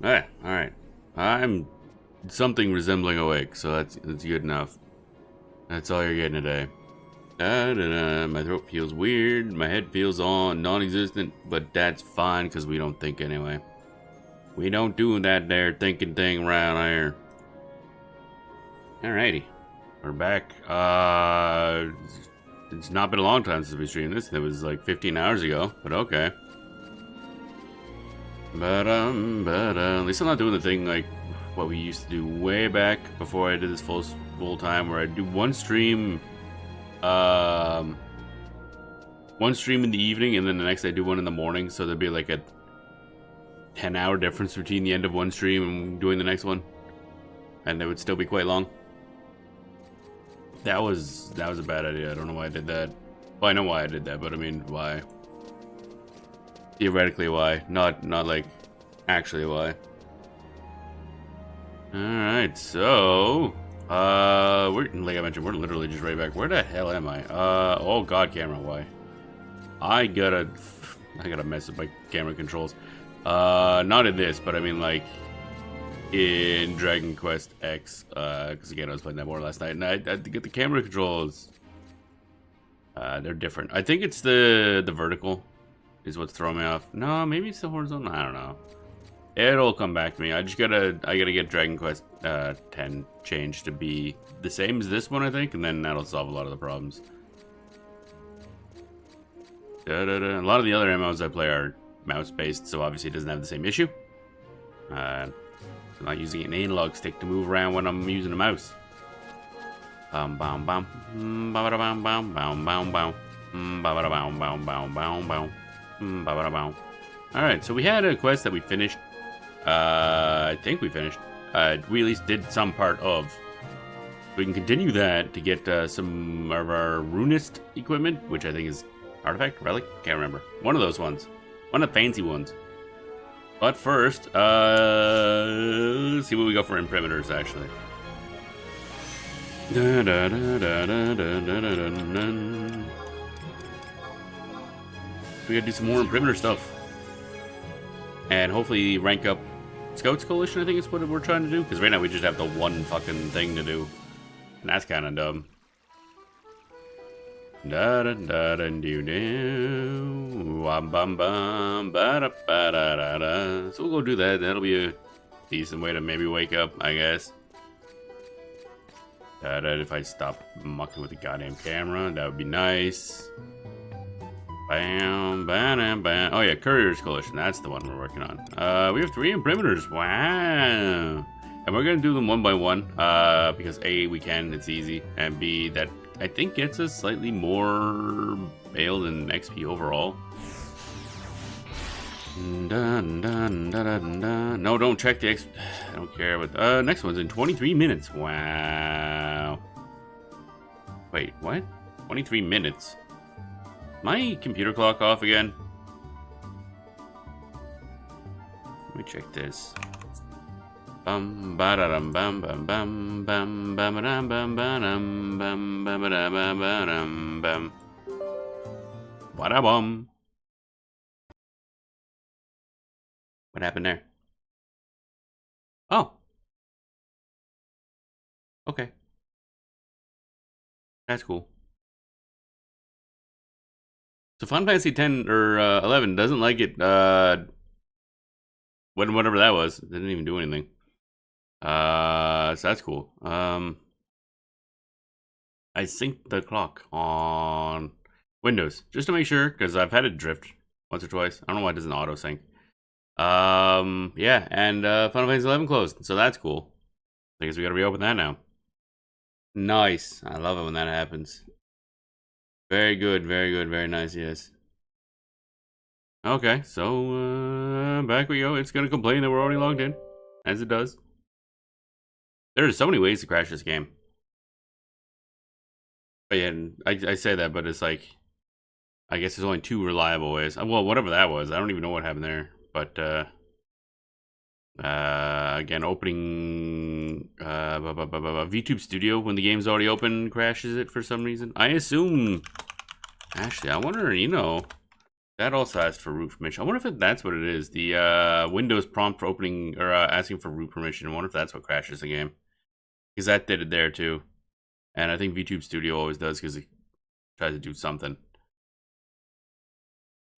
Alright. I'm something resembling awake, so that's good enough. That's all you're getting today. My throat feels weird, my head feels all non-existent, but that's fine because we don't think anyway. We don't do that there thinking thing around here. Alrighty. We're back. It's not been a long time since we streamed this. It was like 15 hours ago, but okay. At least I'm not doing the thing like what we used to do way back before I did this full time, where I'd do one stream in the evening and then the next day I do one in the morning, so there'd be like a 10-hour difference between the end of one stream and doing the next one, and it would still be quite long. That was a bad idea. I don't know why I did that. Well, I know why I did that, but I mean, why? Theoretically, why? Not like actually why. Alright, so we're, like I mentioned, we're literally just right back. Where the hell am I? Oh god, camera, why? I gotta mess with my camera controls. Not in this, but I mean like in Dragon Quest X, because again I was playing that more last night, and I had to get the camera controls. They're different. I think it's the vertical is what's throwing me off. No, maybe it's the horizontal. I don't know. It'll come back to me. I gotta get Dragon Quest 10 changed to be the same as this one, I think, and then that'll solve a lot of the problems. A lot of the other MMOs I play are mouse based, so obviously it doesn't have the same issue. I'm not using an analog stick to move around when I'm using a mouse. Bam bam bam bam bam bam bam bam bam bam bam bam bam. Alright, so we had a quest that we finished. I think we finished. We at least did some part of. We can continue that to get some of our runist equipment, which I think is artifact, relic, can't remember. One of those ones. One of the fancy ones. But first, let's see what we got for imprimiters, actually. We gotta do some more imprimatur stuff. And hopefully rank up Scouts Coalition, I think is what we're trying to do. Because right now we just have the one fucking thing to do. And that's kind of dumb. So we'll go do that. That'll be a decent way to maybe wake up, I guess. If I stop mucking with the goddamn camera, that would be nice. Bam, bam, bam. Oh yeah, Couriers Coalition. That's the one we're working on. We have 3 imprimiters. Wow. And we're gonna do them one by one. Because A, we can. It's easy. And B, that I think gets us slightly more mail and XP overall. No, don't check the X. I don't care. But next one's in 23 minutes. Wow. Wait, what? 23 minutes. My computer clock off again? Let me check this. Bum ba da dum bum bum bum bum bum bum bum bum bum bum bum bum. Wada bum. What happened there? Oh. Okay. That's cool. So Final Fantasy 10 or 11 doesn't like it. Whatever that was, it didn't even do anything. So that's cool. I synced the clock on Windows just to make sure, because I've had it drift once or twice. I don't know why it doesn't auto sync. Yeah, and Final Fantasy 11 closed, so that's cool. I guess we gotta reopen that now. Nice. I love it when that happens. Very good, very nice, yes. Okay, so back we go. It's gonna complain that we're already logged in, as it does. There are so many ways to crash this game. But yeah, I say that, but it's like, I guess there's only 2 reliable ways. Well, whatever that was, I don't even know what happened there. But again, opening VTube Studio when the game's already open crashes it for some reason. I assume. Actually, I wonder, you know, That also asks for root permission. I wonder if that's what it is. The Windows prompt for opening or asking for root permission. I wonder if that's what crashes the game. Because that did it there too. And I think VTube Studio always does because it tries to do something.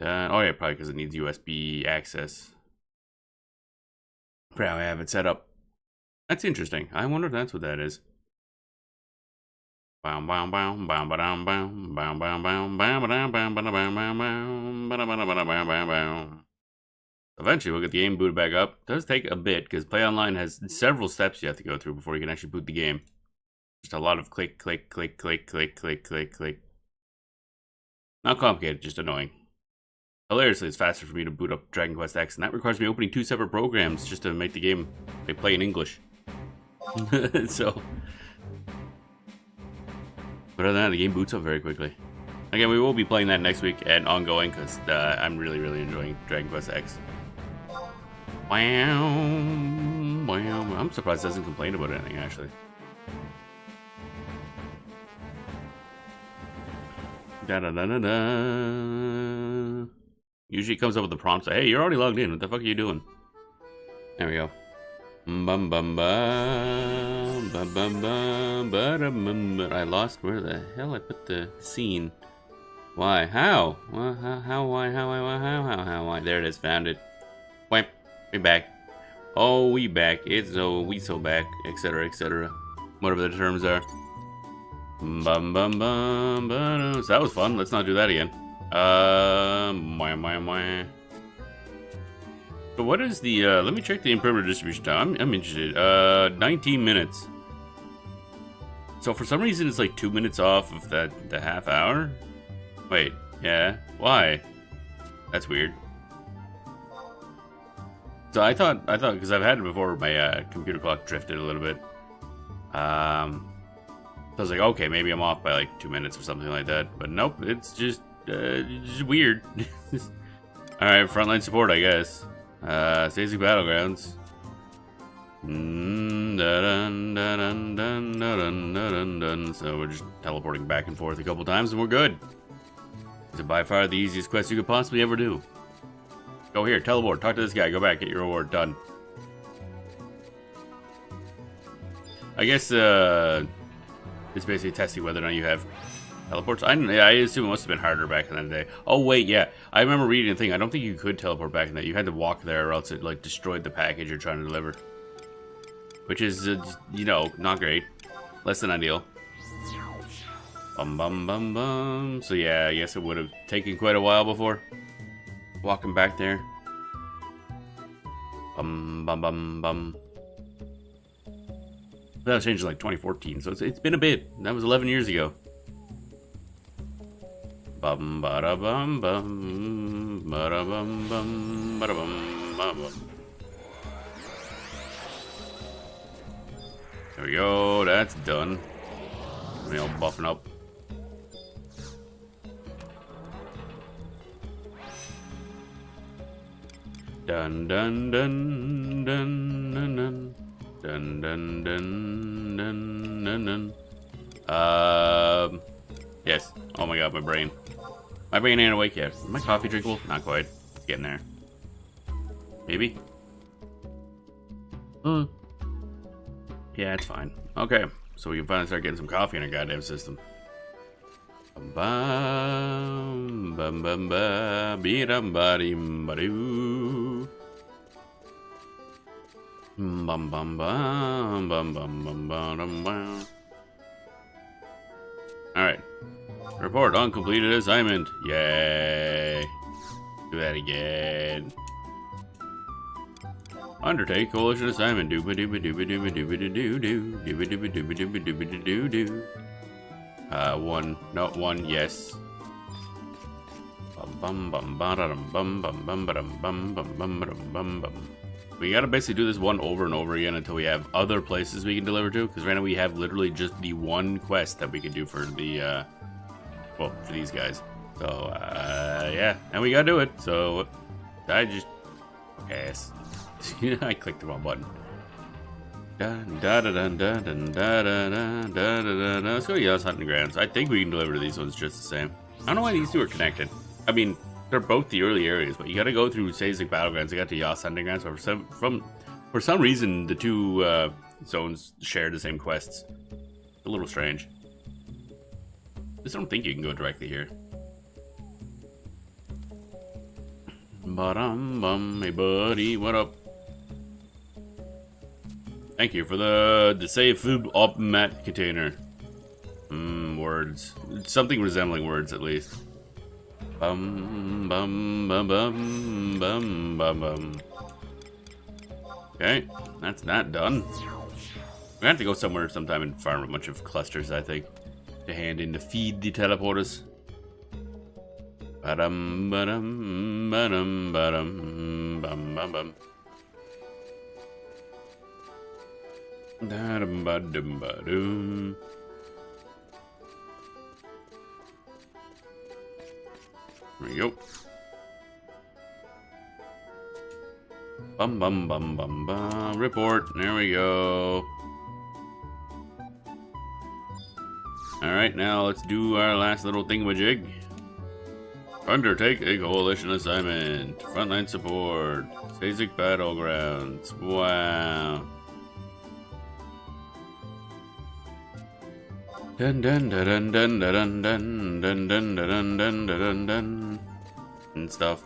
Oh yeah, probably because it needs USB access. Probably have it set up. That's interesting. I wonder if that's what that is. Eventually, we'll get the game booted back up. It does take a bit because Play Online has several steps you have to go through before you can actually boot the game. Just a lot of click, click, click, click, click, click, click, click. Not complicated, just annoying. Hilariously, it's faster for me to boot up Dragon Quest X, and that requires me opening 2 separate programs just to make the game play in English. So, but other than that, the game boots up very quickly. Again, we will be playing that next week and ongoing because I'm really, really enjoying Dragon Quest X. Wow, wow. I'm surprised it doesn't complain about anything, actually. Da da da da da. Usually it comes up with the prompt, hey, you're already logged in. What the fuck are you doing? There we go. Bum bum bum bum bum bum bum. I lost where the hell I put the scene. Why? How? How? Why? How? There it is. Found it. Whap. We back. Oh, we back. It's we so back. Etc. Etc. Whatever the terms are. Bum bum bum bum. So that was fun. Let's not do that again. So what is the, let me check the imprimer distribution time. I'm interested. 19 minutes. So for some reason it's like 2 minutes off of the half hour. Wait, yeah, why? That's weird. So I thought, because I've had it before, my computer clock drifted a little bit. So I was like, okay, maybe I'm off by like 2 minutes or something like that. But nope, it's just weird. Alright, frontline support, I guess. Stacey Battlegrounds. So we're just teleporting back and forth a couple times and we're good. It's by far the easiest quest you could possibly ever do. Go here, teleport, talk to this guy, go back, get your reward, done. I guess it's basically testing whether or not you have teleports. I assume it must have been harder back in the day. Oh wait, yeah, I remember reading a thing. I don't think you could teleport back in that. You had to walk there, or else it like destroyed the package you're trying to deliver, which is you know, not great, less than ideal. Bum bum bum bum. So yeah, I guess it would have taken quite a while before walking back there. Bum bum bum bum. That was changed in like 2014, so it's been a bit. That was 11 years ago. Bum bada bum bum bada bum bum bada bum bum bum. There we go. That's done. We all buffing up. Dun dun dun dun dun dun. Dun dun dun dun dun dun. Yes. Oh my god, my brain. My brain ain't awake yet. Is my coffee drinkable? Not quite. It's getting there. Maybe? Yeah, it's fine. Okay. So we can finally start getting some coffee in our goddamn system. Bum bum bum ba be dum ba dim ba doo. Bum bum bum bum bum bum bum bum. Alright. Report on completed assignment. Yay. Do that again. Undertake coalition assignment. Dooba dooba dooba dooba dooba doo doo. Dooba dooba dooba dooba dooba doo doo. One. No, one, yes. Bum bum bum bum bum bum bum bum bum bum bum bum bum. We gotta basically do this one over and over again until we have other places we can deliver to, because right now we have literally just the one quest that we can do for the, well, for these guys. So, yeah, and we gotta do it, so I just, yes. I clicked the wrong button. Dun, da, da, dun, da, dun, da, da, da, da, da, da. Let's go to Yellow's Hunting Grounds. I think we can deliver to these ones just the same. I don't know why these two are connected. I mean, They're both the early areas, but you gotta go through Sazek Battlegrounds to get to Yoss Hunting Grounds. But for some reason, the two zones share the same quests. A little strange. Just don't think you can go directly here. Ba-dum-bum, hey buddy, what up? Thank you for the save food op mat container. Words. Something resembling words, at least. Bum bum bum bum bum bum bum. Okay, that's that done. We have to go somewhere sometime and farm a bunch of clusters, I think, to hand in to feed the teleporters. Ba-dum ba-dum ba-dum ba-dum bum bum bum. Da-dum ba-dum ba-dum. There we go. Bum bum bum bum bum. Report. There we go. Alright, now let's do our last little thingamajig. Undertake a coalition assignment. Frontline support. Sazek Battlegrounds. Wow. Dun dun dun dun dun dun dun dun dun dun dun dun dun and stuff.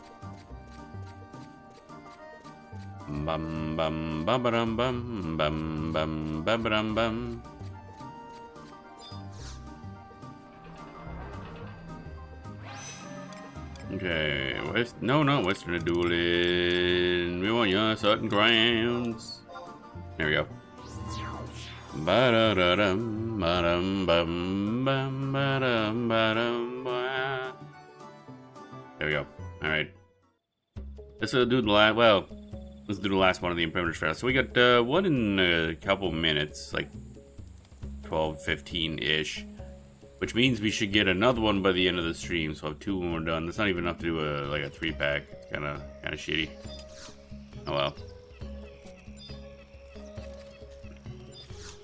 Bum bum bum bum bum bum bum bum bum bum. Okay, no, not Western Dueling. We want your certain grounds. There we go. Ba-da-da-dum, ba-dum, bum, bum, ba-dum, ba-dum, ba. There we go. Alright. Let's do the last, well, let's do the last one of the Imprimatur Trials. So we got one in a couple minutes, like 12, 15-ish. Which means we should get another one by the end of the stream, so I'll have 2 when we're done. That's not even enough to do like a 3-pack. It's kind of shitty. Oh well.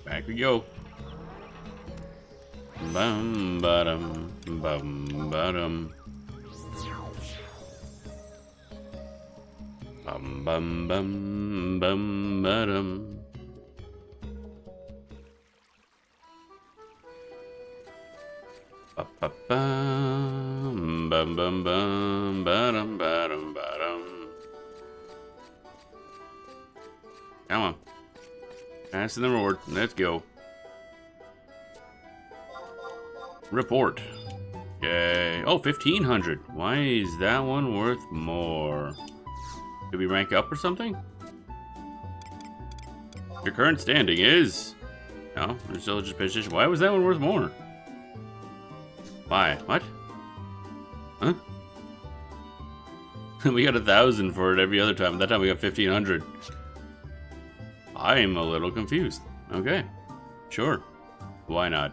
Back we go. Bum bottom, bum bottom. Bum bum bum bum bottom. Bum bum bum bum bottom bottom bottom. Come on. Passing the reward. Let's go. Report. Yay. Oh, 1,500. Why is that one worth more? Did we rank up or something? Your current standing is... No, there's still just position. Why was that one worth more? Why? What? Huh? We got 1,000 for it every other time. That time we got 1,500. I'm a little confused. Okay. Sure. Why not?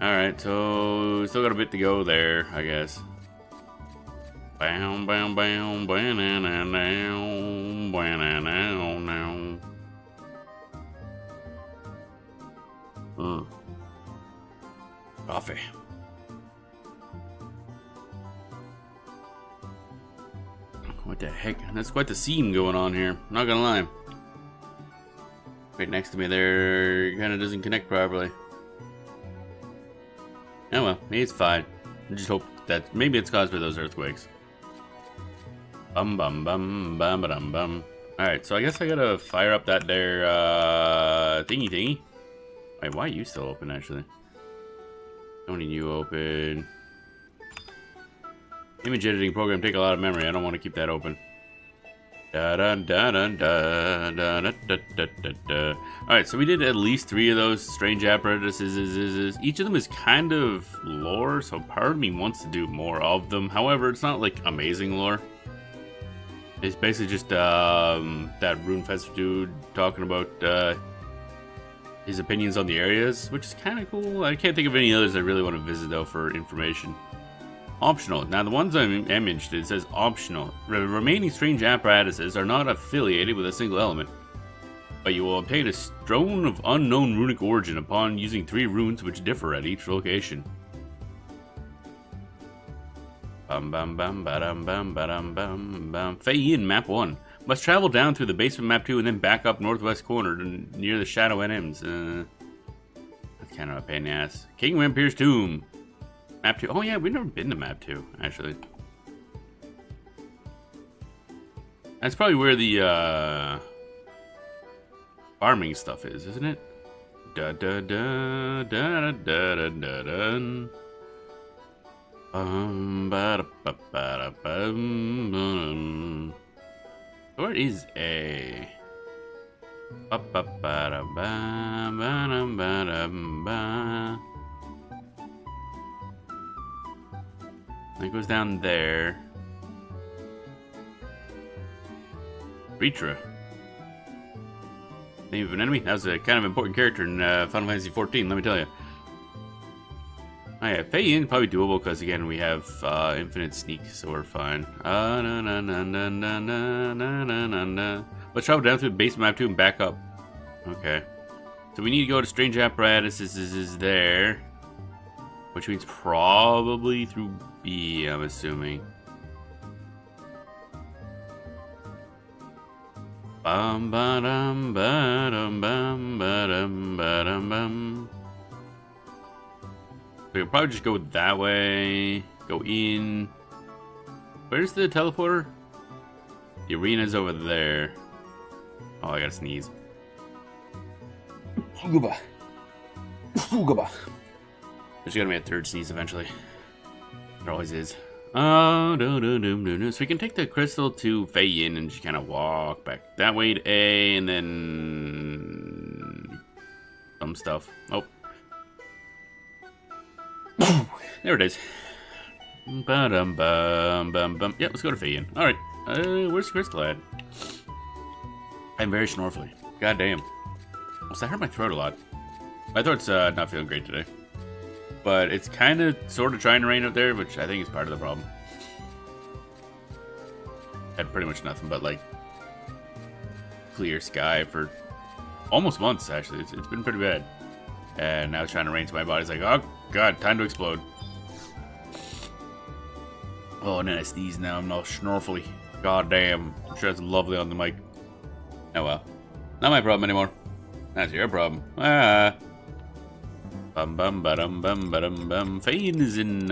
Alright, so still got a bit to go there, I guess. Bam, bam, bam, banana now, banana now. Coffee. What the heck? That's quite the scene going on here. Not gonna lie. Right next to me there kind of doesn't connect properly. Oh well, maybe it's fine. I just hope that maybe it's caused by those earthquakes. Bum bum bum bum bum bum. Alright, so I guess I gotta fire up that there thingy. Wait, why are you still open actually? Don't need you open. Image editing program take a lot of memory. I don't want to keep that open. Alright, so we did at least 3 of those strange apparatuses. Each of them is kind of lore, so part of me wants to do more of them. However, it's not like amazing lore. It's basically just that Runefest dude talking about his opinions on the areas, which is kind of cool. I can't think of any others I really want to visit though for information. Optional. Now the ones I'm interested in, it says optional. The remaining strange apparatuses are not affiliated with a single element, but you will obtain a stone of unknown runic origin upon using 3 runes which differ at each location. Bum bum bum ba-dum bum ba-dum bum bum. Fei-Yin, map 1. Must travel down through the basement map 2 and then back up northwest corner near the Shadow NMs. That's kind of a pain in the ass. King Vampir's Tomb. Map 2. Oh yeah, we've never been to map 2, actually. That's probably where the farming stuff is, isn't it? Da da da da da da da da. Where is A? It goes down there. Ritra. Name of an enemy? That was a kind of important character in Final Fantasy XIV, let me tell you. Oh yeah, Fei-Yin probably doable because again we have infinite sneak, so we're fine. Let's travel down through the base map 2 and back up. Okay. So we need to go to Strange Apparatus. This is there. Which means probably through B, I'm assuming. Bum ba dum ba dum bum ba dum ba dum bum. We could probably just go that way. Go in. Where's the teleporter? The arena's over there. Oh, I gotta sneeze. Fuguba. Fuguba. There's gonna be a third sneeze eventually. There always is. Oh, so we can take the crystal to Fei-Yin and just kind of walk back that way to A and then some stuff. Oh. There it is. Ba-dum-bum-bum-bum. Yeah, let's go to Fei-Yin. Alright. Where's Crystal at? I'm very snorfly. God damn. Also, I hurt my throat a lot. My throat's not feeling great today. But it's kind of, sort of trying to rain up there, which I think is part of the problem. Had pretty much nothing but, like, clear sky for almost months, actually. It's been pretty bad. And now it's trying to rain, so my body's like, oh, God, time to explode. Oh, and then I sneeze now. I'm all snorfly. God damn. I'm sure that's lovely on the mic. Oh, well. Not my problem anymore. That's your problem. Ah. Bum bum ba-dum bum ba-dum bum. Fei-Yin is in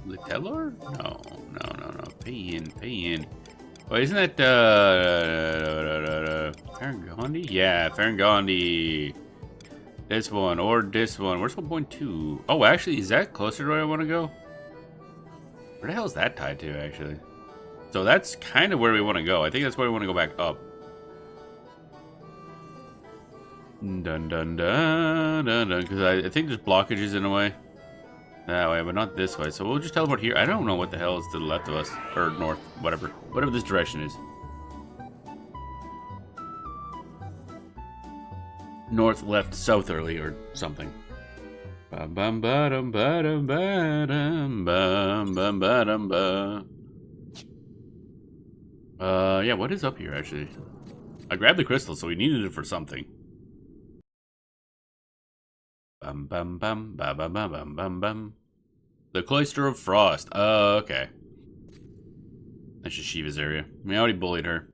Litellor? No. Fei-Yin. Oh, isn't that Ferengandi? Yeah, Ferengandi. This one or this one. Where's 1.2? Oh, actually, is that closer to where I want to go? Where the hell is that tied to, actually? So that's kind of where we want to go. I think that's where we want to go back up. Dun dun dun dun dun. Because I think there's blockages in a way. That way, but not this way. So we'll just teleport here. I don't know what the hell is to the left of us. Or north, whatever. Whatever this direction is. North, left, southerly, or something. Bum bum ba-dum ba-dum ba-dum bum bum ba-dum ba. Yeah, what is up here, actually? I grabbed the crystal, so we needed it for something. Bum bum bum ba bum bum bum bum bum. The Cloister of Frost. Oh, okay. That's just Shiva's area. We already bullied her.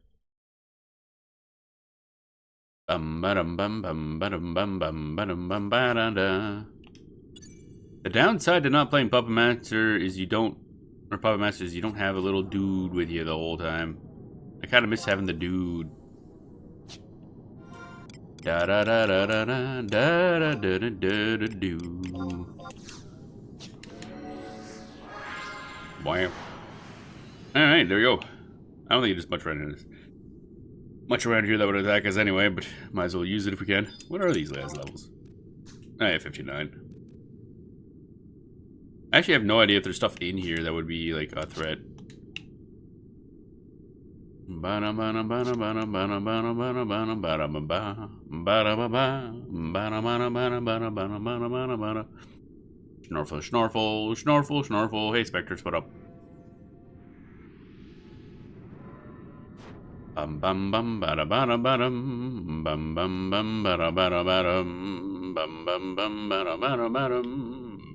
Bum bum bum bum bum bum bum bum bum ba da da. The downside to not playing Puppet Master is you don't have a little dude with you the whole time. I kind of miss having the dude. Da da da da da da da da da da da da do. Wow. Alright, there we go. I don't think there's much around here that would attack us anyway, but might as well use it if we can. What are these last levels? I have 59. I actually have no idea if there's stuff in here that would be like a threat. Snorfle. Hey, Spectres, what up? Bum bum bum bada bada badum bum bum bum bada bada badum bum bum bum bada bada badum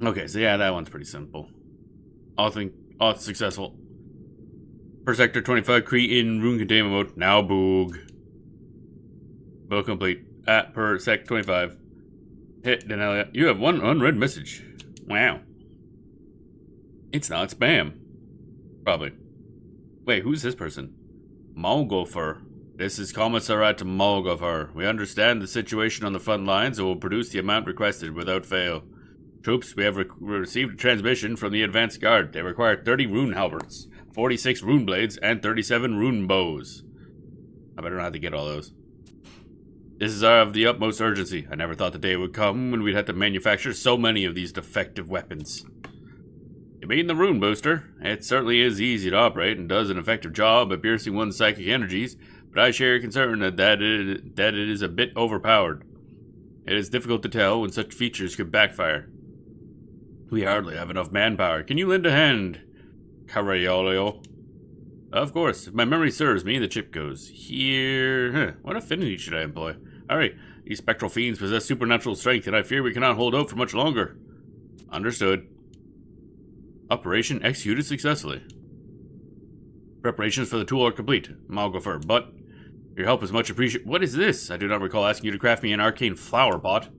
Okay, so yeah, that one's pretty simple. Auth successful. Per sector 25, Cree in rune containment mode. Now boog. Build complete. At per sec 25. Hit Denelia. You have one unread message. Wow. It's not spam. Probably. Wait, who's this person? Malgopher. This is Commissariat to Malgopher. We understand the situation on the front lines and will produce the amount requested without fail. Troops, we have received a transmission from the advance guard. They require 30 rune halberds, 46 rune blades, and 37 rune bows. I better not have to get all those. This is of the utmost urgency. I never thought the day would come when we'd have to manufacture so many of these defective weapons. You mean the rune booster? It certainly is easy to operate and does an effective job at piercing one's psychic energies, but I share your concern that it is a bit overpowered. It is difficult to tell when such features could backfire. We hardly have enough manpower. Can you lend a hand, Caraiolio? Of course. If my memory serves me, the chip goes here. Huh. What affinity should I employ? Alright, these spectral fiends possess supernatural strength, and I fear we cannot hold out for much longer. Understood. Operation executed successfully. Preparations for the tool are complete, Malgopher, but your help is much appreciated. What is this? I do not recall asking you to craft me an arcane flower pot.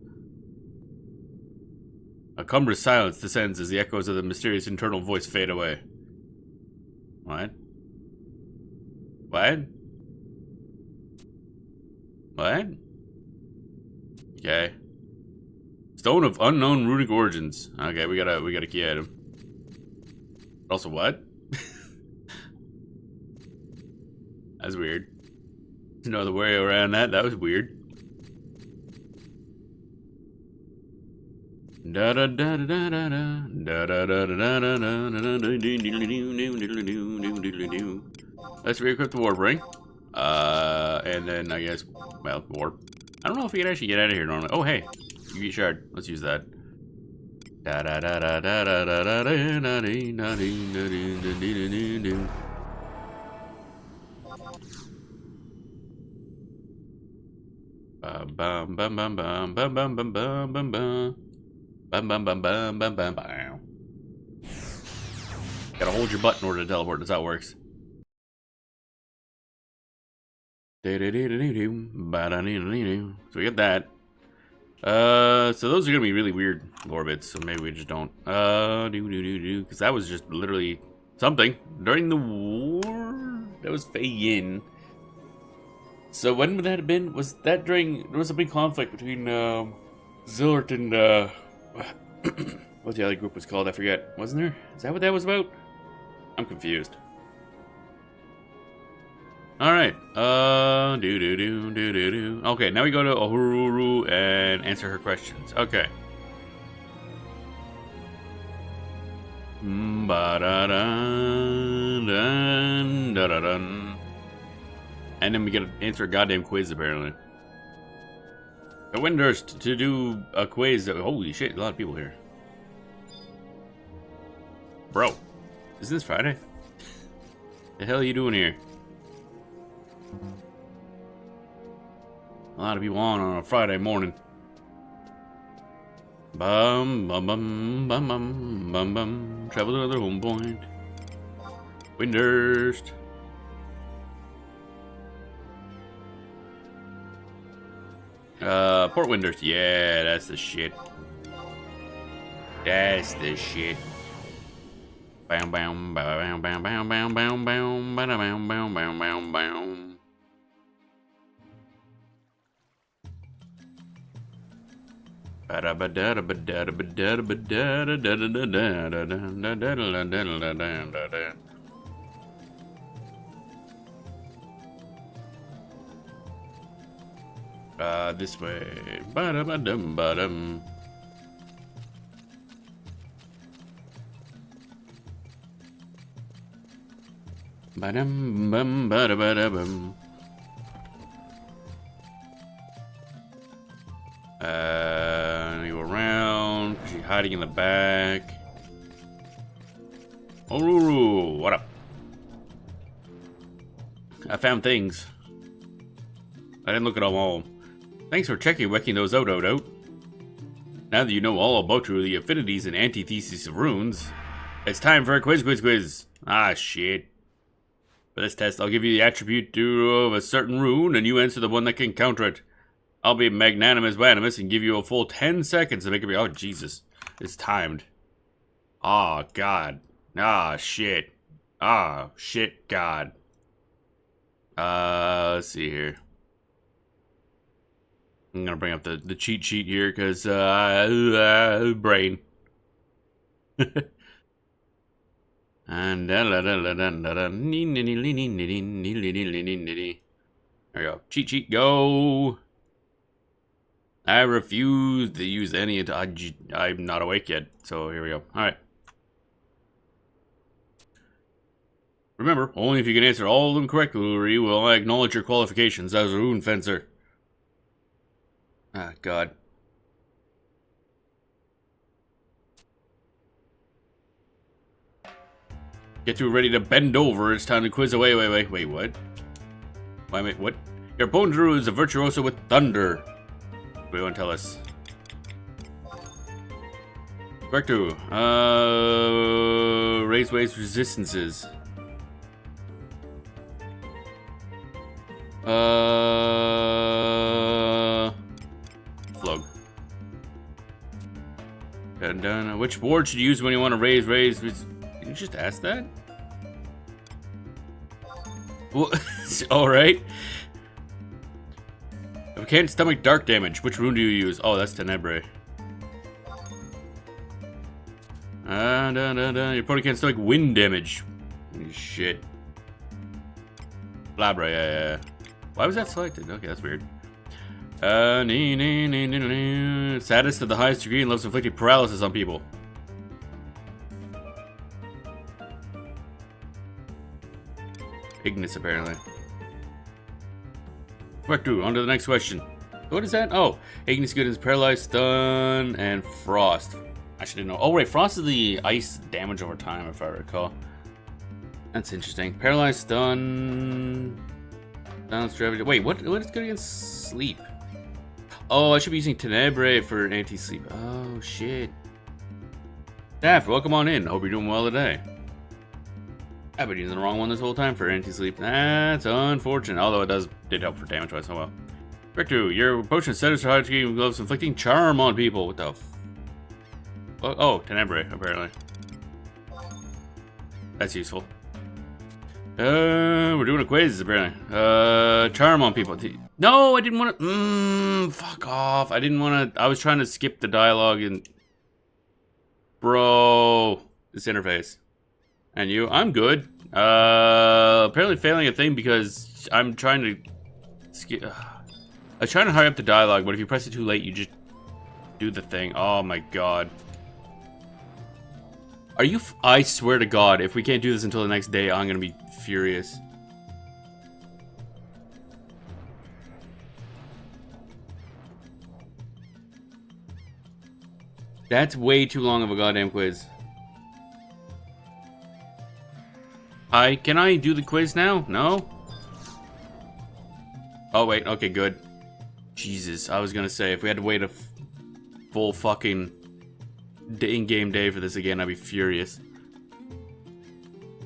A cumbrous silence descends as the echoes of the mysterious internal voice fade away. What? What? What? Okay. Stone of unknown runic origins. Okay, we got a key item. Also, what? That's weird. There's no other way around that. That was weird. Da da da da da da da da da da da da. Let's re-equip the warp ring. And then I guess, well, warp. I don't know if we can actually get out of here normally. Oh, hey, you get shard. Let's use that. Da da da da da da da da da da da da. Bum bum bum bum bum bum bum bum bum bum. Bum bum bum bum bum bum bum. Gotta hold your butt in order to teleport. That's how it works. So we get that. So those are gonna be really weird lore bits. So maybe we just don't. Because that was just literally something during the war. That was Fei Yin. So when would that have been? Was that during? There was a big conflict between Zillert and what the other group was called? I forget. Wasn't there? Is that what that was about? I'm confused. All right. Okay, now we go to Uhuru and answer her questions. Okay. And then we get to answer a goddamn quiz, apparently. A Windhurst to do a quiz. Holy shit, a lot of people here. Bro, isn't this Friday? The hell are you doing here? A lot of people on a Friday morning. Bum bum bum bum bum bum bum. Travel to another home point. Windhurst. Port Windhurst. Yeah, that's the shit. That's the shit. Bam bam bam bam bam bam bam bam bam bam bam bam bam bam. This way. Ba-da-ba-dum, ba-dum. Ba-dum, bum, ba-da-ba-da-bum. You around. She's hiding in the back. Oruru, what up? I found things. I didn't look at them all. Thanks for checking those out. Now that you know all about the affinities and antitheses of runes, it's time for a quiz. Ah, shit. For this test, I'll give you the attribute of a certain rune, and you answer the one that can counter it. I'll be magnanimous and give you a full 10 seconds to make it be. Oh, Jesus. It's timed. Oh, God. Ah, shit. Ah, shit, God. Let's see here. I'm gonna bring up the cheat sheet here, because, brain. And there we go. Cheat sheet, go. I refuse to use any. I'm not awake yet, so here we go. All right. Remember, only if you can answer all of them correctly will I acknowledge your qualifications as a rune fencer. Ah, God. Get you ready to bend over. It's time to quiz away. Wait, what? Wait, what? Your opponent is a virtuoso with thunder. What do you want to tell us? Correct. Raise waves resistances. Flug. And which board should you use when you want to raise? Did you just ask that? Well, alright. If you can't stomach dark damage, which rune do you use? Oh, that's Tenebrae. Your opponent can't stomach wind damage. Shit. Labra, yeah. Why was that selected? Okay, that's weird. Saddest to the highest degree and loves inflicting paralysis on people. Ignis, apparently. Correct. On to the next question. What is that? Oh, Ignis good is paralyzed, stun, and frost. I should know. Oh, wait, frost is the ice damage over time, if I recall. That's interesting. Paralyzed, stun, down strategy. Wait, what is good against sleep? Oh, I should be using Tenebrae for anti-sleep. Oh, shit. Daft, welcome on in. Hope you're doing well today. I've been using the wrong one this whole time for anti-sleep. That's unfortunate. Although it did help for damage wise. Oh well. Victor, your potion set is hard to give gloves inflicting charm on people. What the oh, Tenebrae, apparently. That's useful. We're doing a quiz, apparently. Charm on people. No, I didn't want to. Fuck off. I didn't want to. I was trying to skip the dialogue and. Bro. This interface. And you? I'm good. Apparently failing a thing because I'm trying to skip. I was trying to hurry up the dialogue, but if you press it too late, you just do the thing. Oh my god. Are you? I swear to God, if we can't do this until the next day, I'm gonna be furious. That's way too long of a goddamn quiz. Hi, can I do the quiz now? No? Oh, wait. Okay, good. Jesus, I was gonna say, if we had to wait a full fucking in-game day for this again, I'd be furious.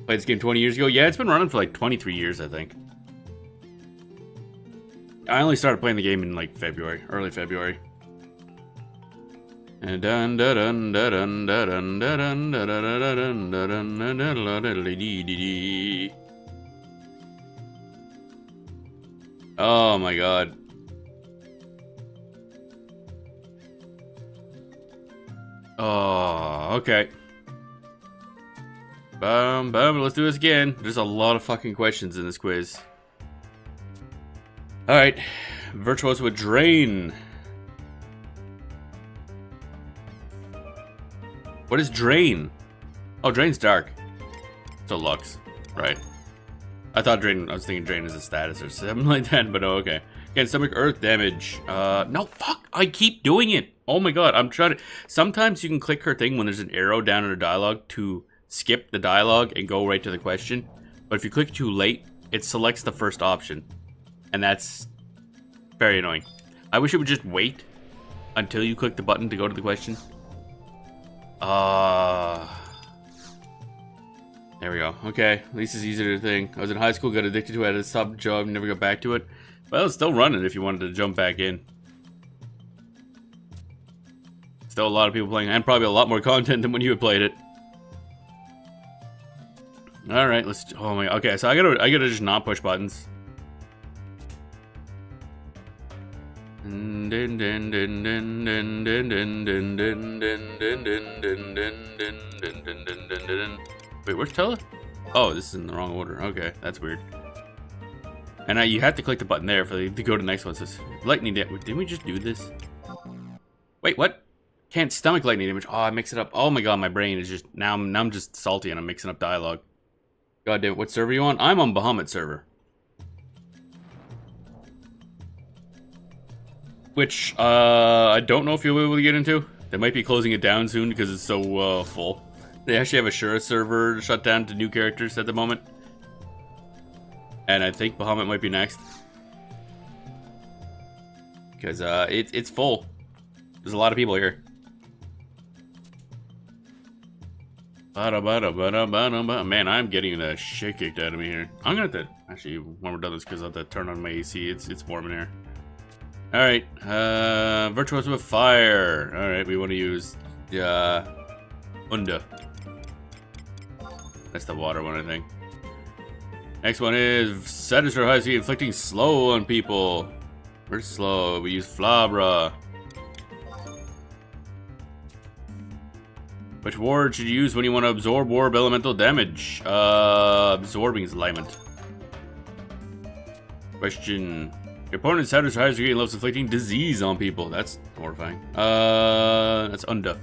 Played this game 20 years ago? Yeah, it's been running for like 23 years, I think. I only started playing the game in like February, early February. And dun dun dun dun dun dun dun dun dun dun dun. Oh my god. Oh, okay. Let's do this again. There's a lot of fucking questions in this quiz. Alright. Virtuoso with Drain. What is Drain? Oh, Drain's dark. So Lux. Right. I thought Drain, I was thinking Drain is a status or something like that, but oh, okay. Again, stomach earth damage. No, fuck. I keep doing it. Oh my god, I'm trying to. Sometimes you can click her thing when there's an arrow down in her dialogue to skip the dialogue and go right to the question. But if you click too late, it selects the first option. And that's very annoying. I wish it would just wait. until you click the button to go to the question. There we go. Okay, at least it's easier to think. I was in high school, got addicted to it, had a sub job, never got back to it. Well, it's still running if you wanted to jump back in. Still a lot of people playing, and probably a lot more content than when you had played it. All right, let's. Oh my. Okay, so I gotta just not push buttons. Wait, where's Tella? Oh, this is in the wrong order. Okay, that's weird. And you have to click the button there for to go to the next one. It says lightning damage. Didn't we just do this? Wait, what? Can't stomach lightning damage. Oh, I mix it up. Oh my god, my brain is just now I'm just salty and I'm mixing up dialogue. God damn, what server are you on? I'm on Bahamut server. Which I don't know if you'll be able to get into. They might be closing it down soon because it's so full. They actually have a Shura server shut down to new characters at the moment. And I think Bahamut might be next. Because it's full. There's a lot of people here. Man, I'm getting the shit kicked out of me here. I'm gonna have to actually, when we're done this, because I have to turn on my AC. It's warm in here. All right, Virtuoso with Fire. All right, we want to use Unda. That's the water one, I think. Next one is Sadness for High Speed, inflicting slow on people. We're slow. We use Flabra. Which ward should you use when you want to absorb orb elemental damage? Absorbing is Liment. Question. Your opponent's Sadness for High Speed loves inflicting disease on people. That's horrifying. That's Unda.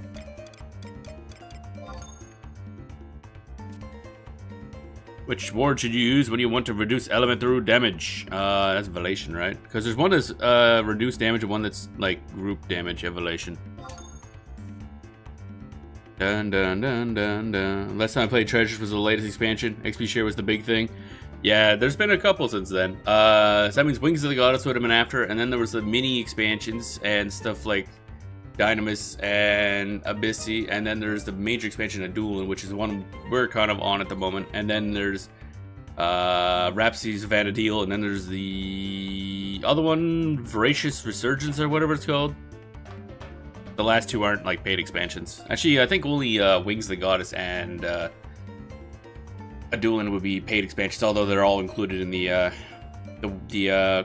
Which ward should you use when you want to reduce elemental damage? That's Velation, right? Because there's one that's reduced damage and one that's like group damage, Evolution. Dun dun dun dun dun. Last time I played Treasures was the latest expansion. XP share was the big thing. Yeah, there's been a couple since then. So that means Wings of the Goddess would have been after, and then there was the mini expansions and stuff like Dynamis and Abyssi, and then there's the major expansion of Duelan, which is the one we're kind of on at the moment, and then there's Rhapsody's Vanadil, and then there's the other one, Voracious Resurgence or whatever it's called. The last two aren't like paid expansions. Actually, I think only Wings of the Goddess and Duelan would be paid expansions, although they're all included in the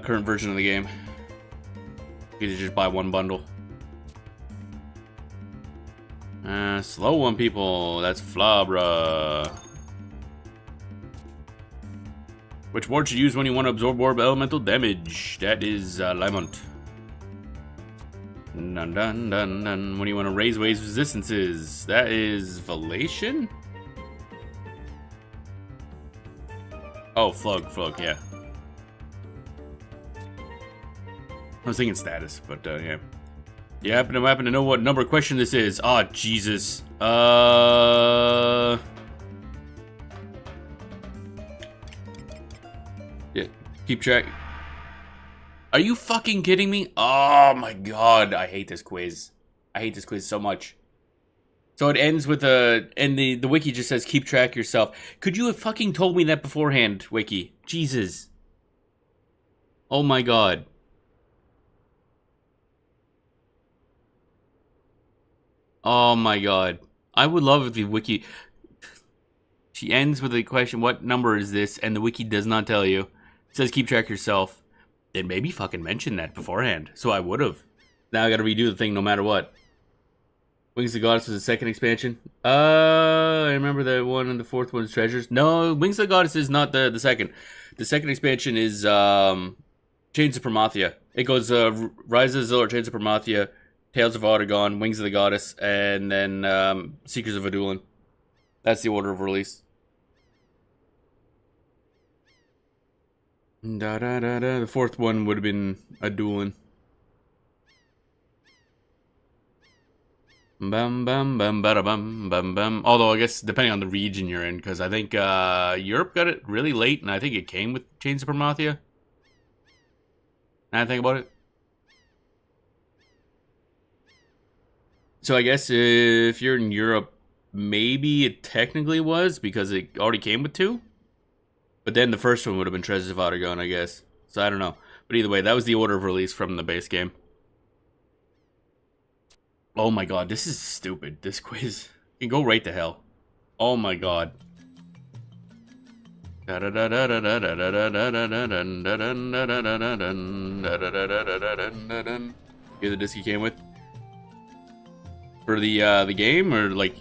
current version of the game. You can just buy one bundle. Slow one, people. That's Flabra. Which ward should you use when you want to absorb orb elemental damage? That is Limont. Dun dun dun dun. When you want to raise waves resistances, that is Velation. Oh, Flug, yeah. I was thinking status, but yeah. You happen to know what number question this is? Oh, Jesus. Yeah, keep track. Are you fucking kidding me? Oh my god, I hate this quiz. I hate this quiz so much. So it ends with and the wiki just says keep track yourself. Could you have fucking told me that beforehand, wiki? Jesus. Oh my god. Oh my god. I would love if the wiki... She ends with the question, what number is this? And the wiki does not tell you. It says keep track yourself. Then maybe fucking mention that beforehand. So I would have. Now I gotta redo the thing no matter what. Wings of the Goddess was the second expansion. I remember the one and the fourth one's Treasures. No, Wings of the Goddess is not the second. The second expansion is Chains of Promathia. It goes Rise of Zilor, Chains of Promathia, Tales of Artagon, Wings of the Goddess, and then Seekers of Adulan. That's the order of release. Da da da da. The fourth one would have been Adulan. Bum bum bum bada bum bum bum. Although I guess depending on the region you're in, because I think Europe got it really late, and I think it came with Chains of Promathia. Now I think about it. So I guess if you're in Europe, maybe it technically was because it already came with 2. But then the first one would have been Treasures of Ottergon, I guess. So I don't know. But either way, that was the order of release from the base game. Oh my god, this is stupid. This quiz can go right to hell. Oh my god. You're the disc you came with for the game, or like,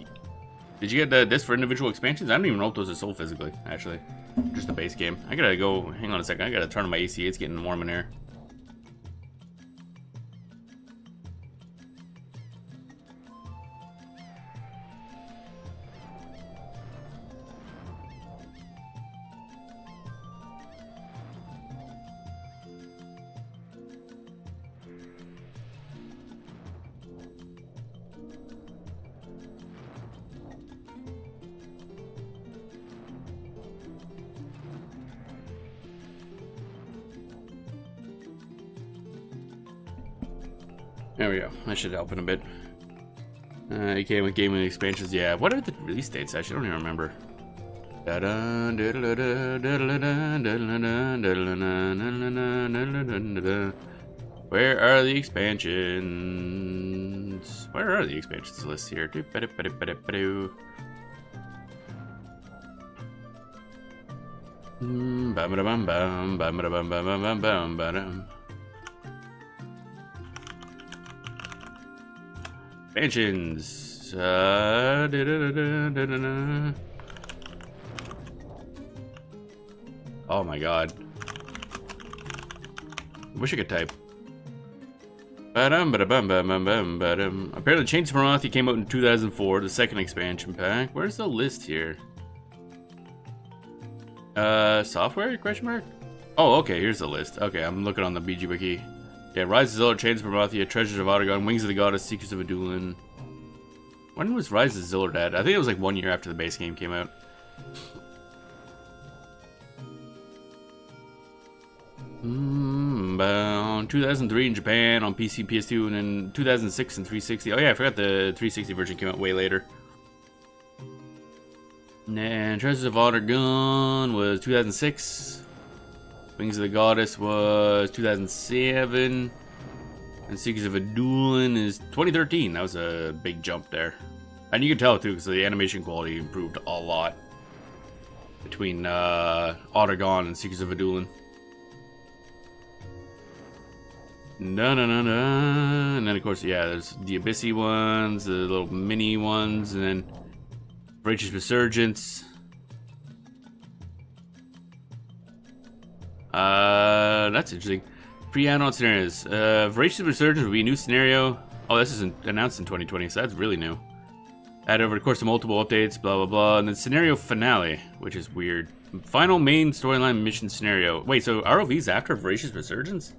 did you get the disc for individual expansions? I don't even know if those are sold physically. Actually, just the base game. I gotta go. Hang on a second. I gotta turn on my AC. It's getting warm in here. There we go. That should help in a bit. It came with gaming expansions. Yeah. What are the release dates? Actually, I don't even remember. Where are the expansions? Where are the expansions list here? Expansions. Oh my god. Wish I could type. Apparently Chains of Morathi came out in 2004, the second expansion pack. Where's the list here? Software? Question mark? Oh, okay, here's the list. Okay, I'm looking on the BG Wiki. Yeah, Rise of Zilor, Chains of Morathi, Treasures of Ottergon, Wings of the Goddess, Secrets of Adulan. When was Rise of Zilor dead? I think it was like 1 year after the base game came out. Bound 2003 in Japan on PC, PS2, and then 2006 and 360. Oh yeah, I forgot the 360 version came out way later. And Treasures of Ottergon was 2006. Wings of the Goddess was 2007. And Secrets of Adulan is 2013. That was a big jump there. And you can tell too, because the animation quality improved a lot between Ottergon and Secrets of Adulan. And then of course, yeah, there's the Abyssy ones, the little mini ones, and then Voracious Resurgence. That's interesting. Pre-add-on scenarios. Voracious Resurgence will be a new scenario. Oh, this isn't announced in 2020, so that's really new. Add over the course of multiple updates, blah blah blah, and then scenario finale, which is weird. Final main storyline mission scenario. Wait, so ROV's after Voracious Resurgence?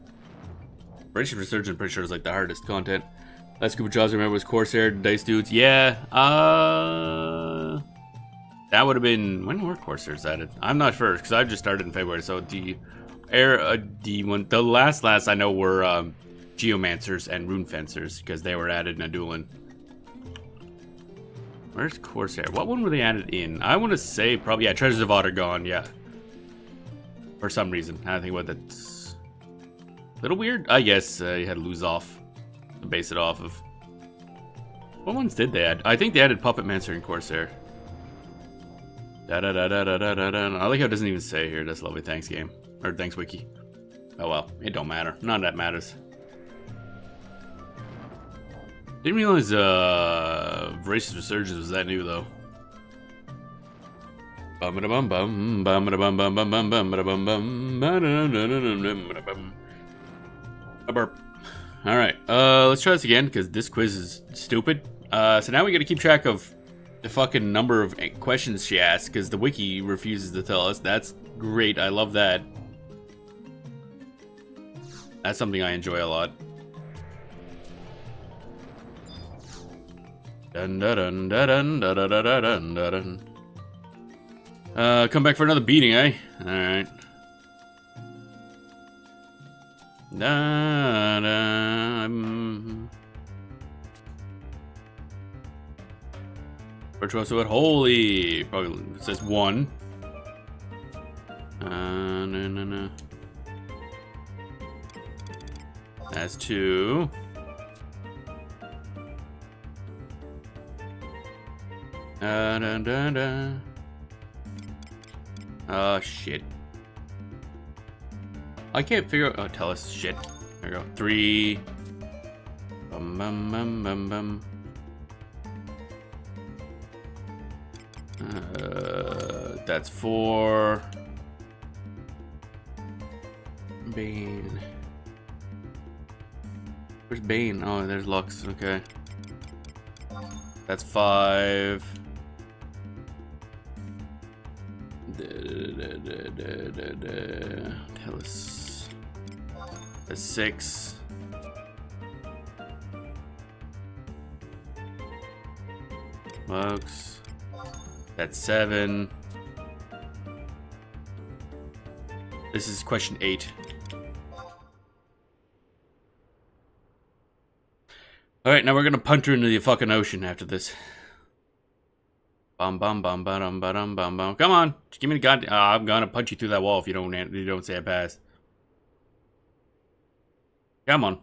Voracious Resurgence, pretty sure is like the hardest content. Last group of jobs I remember was Corsair, Dice Dudes. Yeah, that would have been, when were Corsairs added? I'm not sure because I just started in February. So the last I know were Geomancers and Rune Fencers because they were added in Adulan. Where's Corsair? What one were they added in? I want to say probably, yeah, Treasures of Ottergon, yeah. For some reason, I don't think what that's a little weird. I guess you had to lose off to base it off of. What ones did they add? I think they added Puppet Mancer and Corsair. I like how it doesn't even say here. That's lovely. Thanks, game. Or thanks, wiki. Oh well, it don't matter. None of that matters. Didn't realize Voracious Resurgence was that new though. Alright, let's try this again because this quiz is stupid. So now we gotta keep track of the fucking number of questions she asked because the wiki refuses to tell us. That's great. I love that. That's something I enjoy a lot. Dun, dun, dun, dun, dun, dun, dun, dun, dun, dun. Come back for another beating, eh? Alright. Virtuoso at Holy. Probably it says 1. No. That's 2. Oh, shit. I can't figure out. Oh, tell us. Shit. There we go. 3. That's 4. Bane. Where's Bane? Oh, there's Lux. Okay. That's 5. Tell us. That's 6. Lux. That's 7. This is question 8. Alright, now we're gonna punt her into the fucking ocean after this. Bum bum bum bum bum bum bum. Come on, just give me the god. I'm gonna punch you through that wall if you don't say I pass. Come on.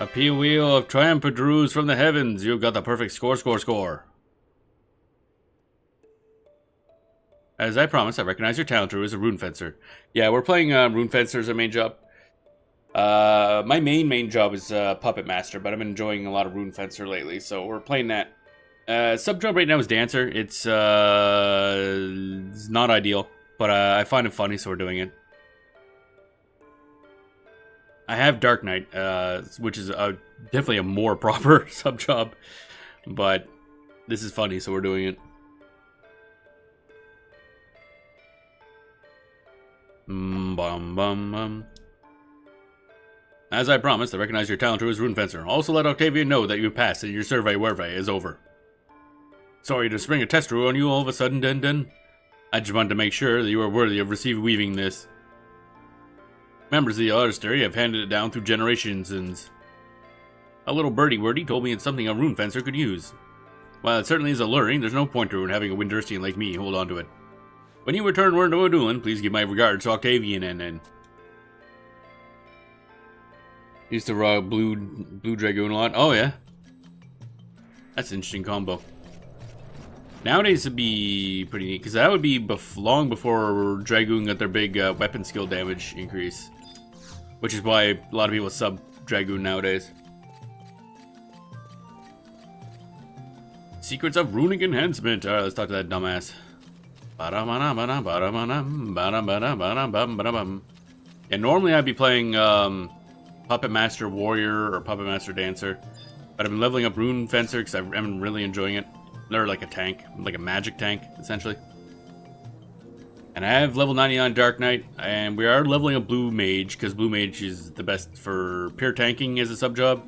A P wheel of triumph protrudes from the heavens. You've got the perfect score. As I promised, I recognize your talent as a rune fencer. Yeah, we're playing rune fencer as our main job. My main job is puppet master, but I've been enjoying a lot of rune fencer lately, so we're playing that. Sub job right now is dancer. It's not ideal, but I find it funny, so we're doing it. I have Dark Knight, which is definitely a more proper sub job, but this is funny, so we're doing it. As I promised, I recognize your talent as Rune Fencer. Also let Octavia know that you passed and your survey is over. Sorry to spring a test rule on you all of a sudden, Den. I just wanted to make sure that you are worthy of weaving this. Members of the Artistry have handed it down through generations, and a little birdie wordy told me it's something a Rune Fencer could use. While it certainly is alluring, there's no point to having a Windurstian like me hold on to it. When you return word to Odulin, please give my regards to Octavian and used to raw blue Dragoon a lot. Oh yeah. That's an interesting combo. Nowadays it'd be pretty neat, because that would be long before Dragoon got their big weapon skill damage increase. Which is why a lot of people sub Dragoon nowadays. Secrets of Runic Enhancement. Alright, let's talk to that dumbass. Yeah, normally I'd be playing Puppet Master Warrior or Puppet Master Dancer, but I've been leveling up Rune Fencer because I'm really enjoying it. They're like a tank, like a magic tank, essentially. And I have level 99 Dark Knight, and we are leveling up Blue Mage because Blue Mage is the best for pure tanking as a sub job.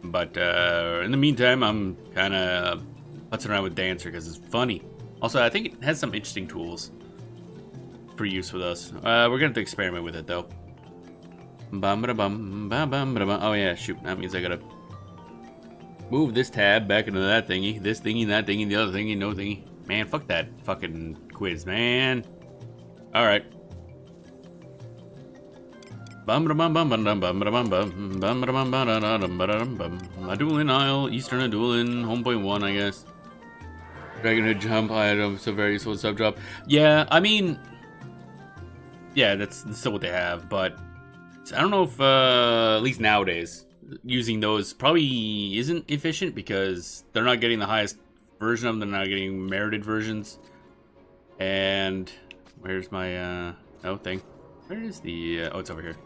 But in the meantime, I'm kind of putzing around with Dancer because it's funny. Also, I think it has some interesting tools for use with us. We're going to have to experiment with it, though. Oh, yeah, shoot. That means I got to move this tab back into that thingy. This thingy, that thingy, the other thingy, no thingy. Man, fuck that fucking quiz, man. Alright. Adulin Isle, Eastern Adulin, home point 1, I guess. Dragonhood jump item, so very useful sub job. Yeah, I mean, yeah, that's still what they have, but I don't know if, at least nowadays, using those probably isn't efficient because they're not getting the highest version of them, they're not getting merited versions. And where's my, thing? Where is the, oh, it's over here.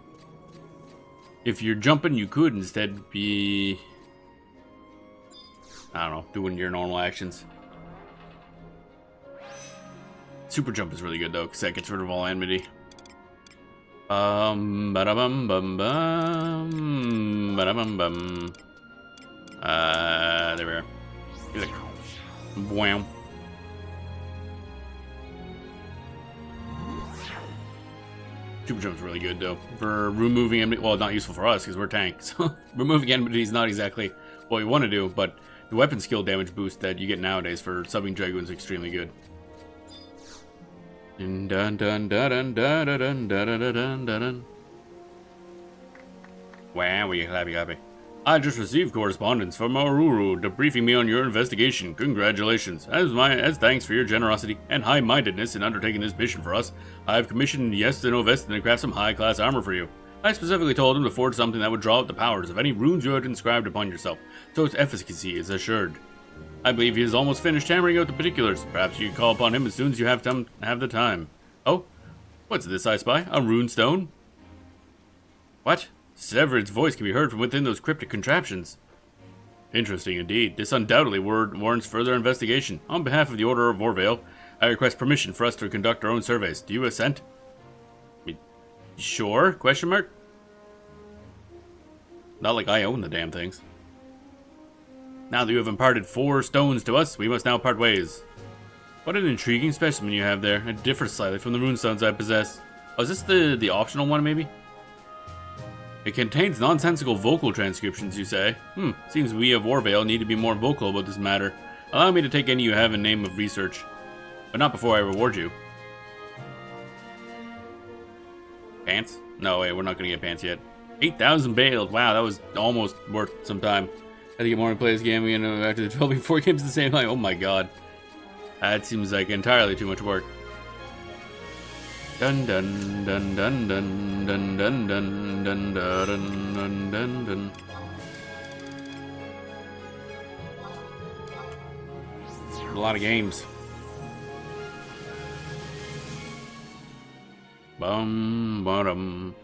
If you're jumping, you could instead be, I don't know, doing your normal actions. Super jump is really good though, because that gets rid of all enmity. There we are. He's like, wham. Super jump's really good though for removing enmity. Well, not useful for us because we're tanks. Removing enmity is not exactly what we want to do, but The weapon skill damage boost that you get nowadays for subbing Dragoon is extremely good. Dun dun dun dun dun dun dun dun dun dun dun. Wow, we happy. I just received correspondence from Aruru debriefing me on your investigation. Congratulations. As thanks for your generosity and high-mindedness in undertaking this mission for us, I have commissioned Yestin Ovestin to craft some high-class armor for you. I specifically told him to forge something that would draw out the powers of any runes you had inscribed upon yourself, so its efficacy is assured. I believe he is almost finished hammering out the particulars. Perhaps you can call upon him as soon as you have the time. Oh? What's this I spy? A rune stone? What? Severid's voice can be heard from within those cryptic contraptions. Interesting indeed. This undoubtedly warrants further investigation. On behalf of the Order of Vorvale, I request permission for us to conduct our own surveys. Do you assent? Sure? Question mark? Not like I own the damn things. Now that you have imparted 4 stones to us, we must now part ways. What an intriguing specimen you have there. It differs slightly from the runestones I possess. Oh, is this the optional one, maybe? It contains nonsensical vocal transcriptions, you say? Seems we of Warvale need to be more vocal about this matter. Allow me to take any you have in name of research. But not before I reward you. Pants? No, wait, we're not gonna get pants yet. 8,000 bales. Wow, that was almost worth some time. I had to get more to play this game again after developing 4 games at the same time. Oh my god. That seems like entirely too much work. Dun dun dun dun dun dun dun dun dun dun dun dun dun. A lot of games. Bum bottom.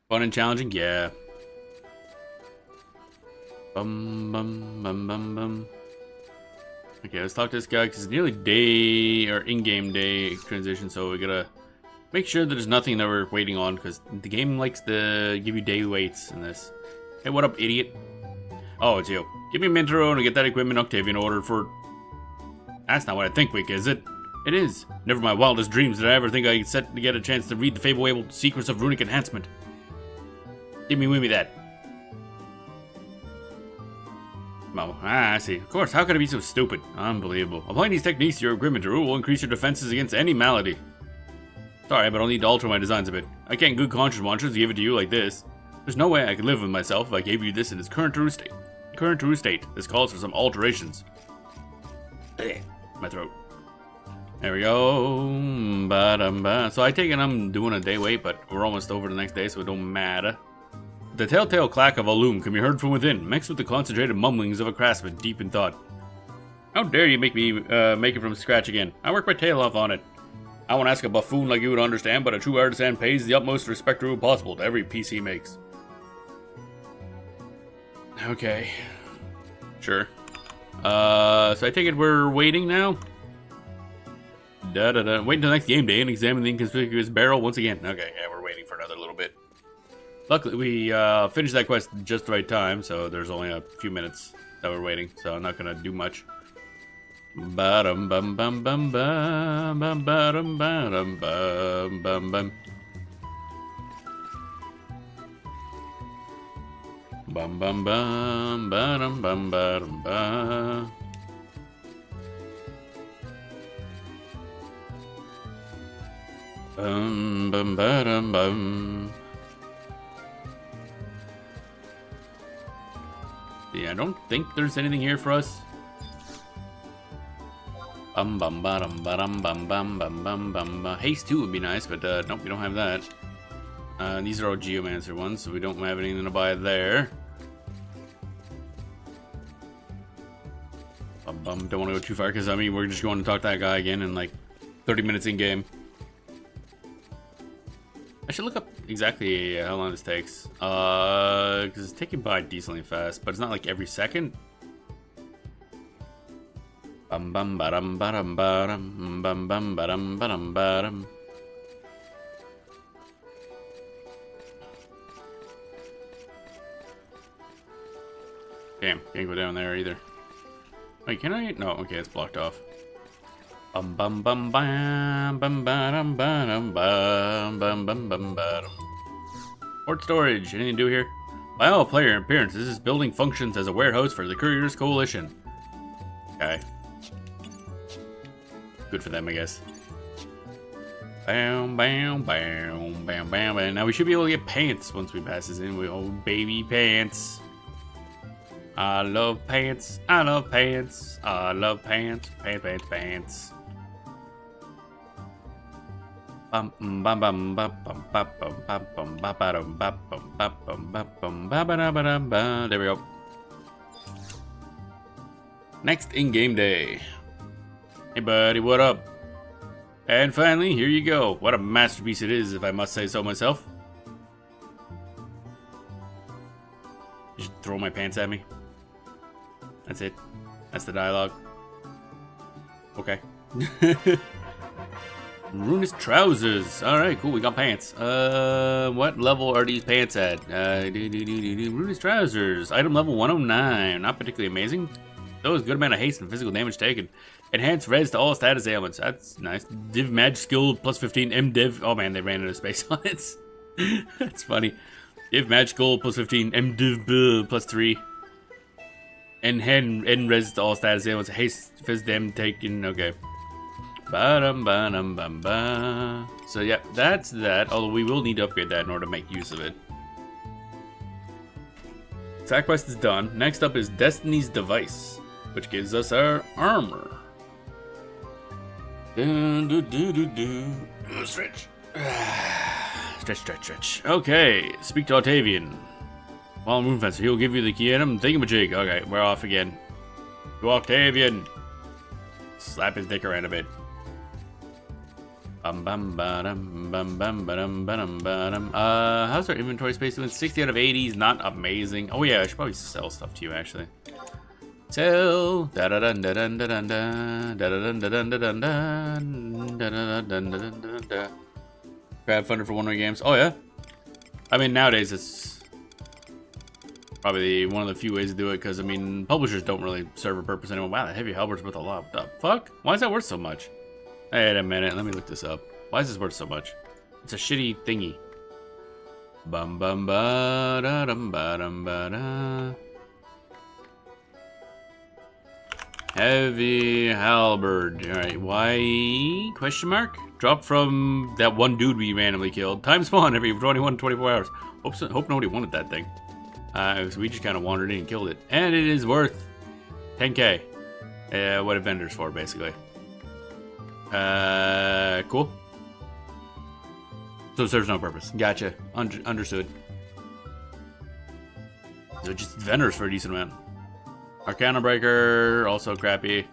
Fun and challenging, yeah. Bum bum bum bum bum. Okay, let's talk to this guy because it's nearly day or in-game day transition, so we gotta make sure that there's nothing that we're waiting on because the game likes to give you day waits in this. Hey, what up, idiot? Oh, it's you. Give me a Mintaro to get that equipment Octavian ordered for. That's not what I think, Wick, is it? It is. Never my wildest dreams did I ever think I'd set to get a chance to read the fable secrets of runic enhancement. Give me that. Oh, I see. Of course, how could I be so stupid? Unbelievable. Applying these techniques to your equipment will increase your defenses against any malady. Sorry, but I'll need to alter my designs a bit. I can't good conscience want to give it to you like this. There's no way I could live with myself if I gave you this in its current true state. This calls for some alterations. My throat. There we go. Ba-dum-ba. So I take it I'm doing a day wait, but we're almost over the next day, so it don't matter. The telltale clack of a loom can be heard from within, mixed with the concentrated mumblings of a craftsman deep in thought. How dare you make me make it from scratch again? I work my tail off on it. I won't ask a buffoon like you to understand, but a true artisan pays the utmost respect possible to every piece he makes. Okay. Sure. So I take it we're waiting now? Wait until the next game day and examine the inconspicuous barrel once again. Okay, yeah, we're waiting for another little bit. Luckily, we finished that quest just the right time, so there's only a few minutes that we're waiting, so I'm not gonna do much. Ba-dum bum bum bum bum bum ba-dum ba-dum bum bum bum. Bum bum bum ba-dum bum ba-dum ba. Bum bum ba-dum bum. Yeah, I don't think there's anything here for us. Bum bum bum bum bum bum bum bum bum. Haste 2 would be nice, but nope, we don't have that. These are all Geomancer ones, so we don't have anything to buy there. Don't want to go too far because I mean we're just going to talk to that guy again in like 30 minutes in game. I should look up exactly how long this takes. Because it's taking by decently fast, but it's not like every second. Bum bum ba-dum ba-dum ba-dum bum bum ba-dum ba-dum ba-dum. Damn, can't go down there either. Wait, can I? No, okay, it's blocked off. Bum bum bum bam bum ba-dum ba-dum bum bum bum bum ba-dum. Port storage. Anything to do here? By all player appearances, this building functions as a warehouse for the Couriers Coalition. Okay. Good for them, I guess. Bam, bam, bam, bam, bam, bam. Now we should be able to get pants once we pass this in. Oh, baby pants. I love pants. I love pants. I love pants. Pants, pants, pants. There we go. Next in-game day. Hey buddy, what up? And finally, here you go. What a masterpiece it is, if I must say so myself. You should throw my pants at me. That's it. That's the dialogue. Okay. Ruinous trousers. Alright, cool, we got pants. What level are these pants at? Ruinous trousers. Item level 109. Not particularly amazing. Those good amount of haste and physical damage taken. Enhanced res to all status ailments. That's nice. Div magic skill plus 15. MDiv. Oh man, they ran out of space on it. That's funny. Div magic skill plus 15. MDiv plus 3. And res to all status ailments. Haste phys damage taken. Okay. Ba-dum-ba-dum-bum-ba. So yeah, that's that. Although we will need to upgrade that in order to make use of it. Attack quest is done. Next up is Destiny's Device, which gives us our armor. Stretch. Stretch. Okay, speak to Octavian. While Moon Fencer, he'll give you the key item. Thingamajig. Okay, we're off again. To Octavian. Slap his dick around a bit. How's our inventory space doing? 60 out of 80 is not amazing. Oh yeah, I should probably sell stuff to you actually. Sell. Grab funded for one-way games. Oh yeah. I mean nowadays it's probably one of the few ways to do it because I mean publishers don't really serve a purpose anymore. Wow, that heavy halbert's worth a lot. What the fuck? Why is that worth so much? Wait a minute, let me look this up. Why is this worth so much? It's a shitty thingy. Bum bum ba da dum ba dum ba da. Heavy halberd. Alright, why? Question mark? Drop from that one dude we randomly killed. Time spawn every 21 to 24 hours. Hope nobody wanted that thing. So we just kind of wandered in and killed it. And it is worth 10k. What a vendor's for, basically. Cool. So it serves no purpose. Gotcha. Understood. So just vendors for a decent amount. Arcana Breaker, also crappy.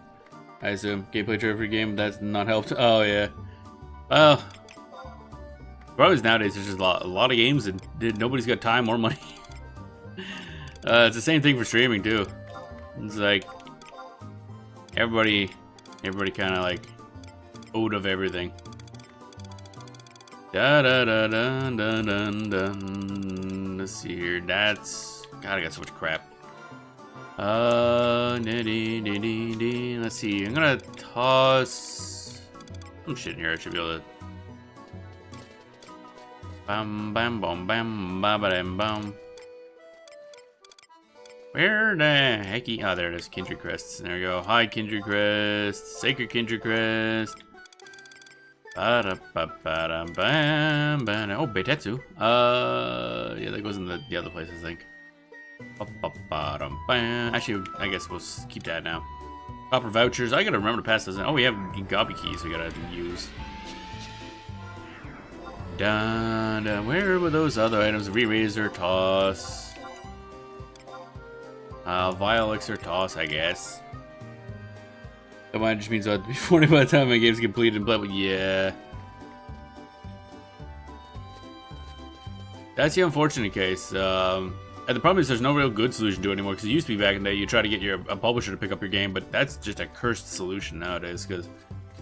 I assume. Gameplay trailer for game, that's not helped. Oh, yeah. Well, probably nowadays there's just a lot of games and nobody's got time or money. It's the same thing for streaming, too. It's like, everybody kind of like, out of everything. Dun. Let's see here. That's God. I got so much crap. Let's see. I'm gonna toss some shit in here. I should be able to. Bam, bam, bam, bam, bam, bam, bam. Where the hecky? Oh, there it is. Kindred Crests. There we go. High Kindred Crest. Sacred Kindred Crest. Oh, Beitetsu. Yeah, that goes in the other place, I think. Actually, I guess we'll keep that now. Copper vouchers. I gotta remember to pass those in. Oh, we have Gabi keys we gotta use. Where were those other items? Re-razor, toss. Vile elixir, toss, I guess. That might just means I'll be 40 by the time my game's completed and played. Yeah. That's the unfortunate case. And the problem is there's no real good solution to it anymore, because it used to be back in the day you try to get a publisher to pick up your game, but that's just a cursed solution nowadays, because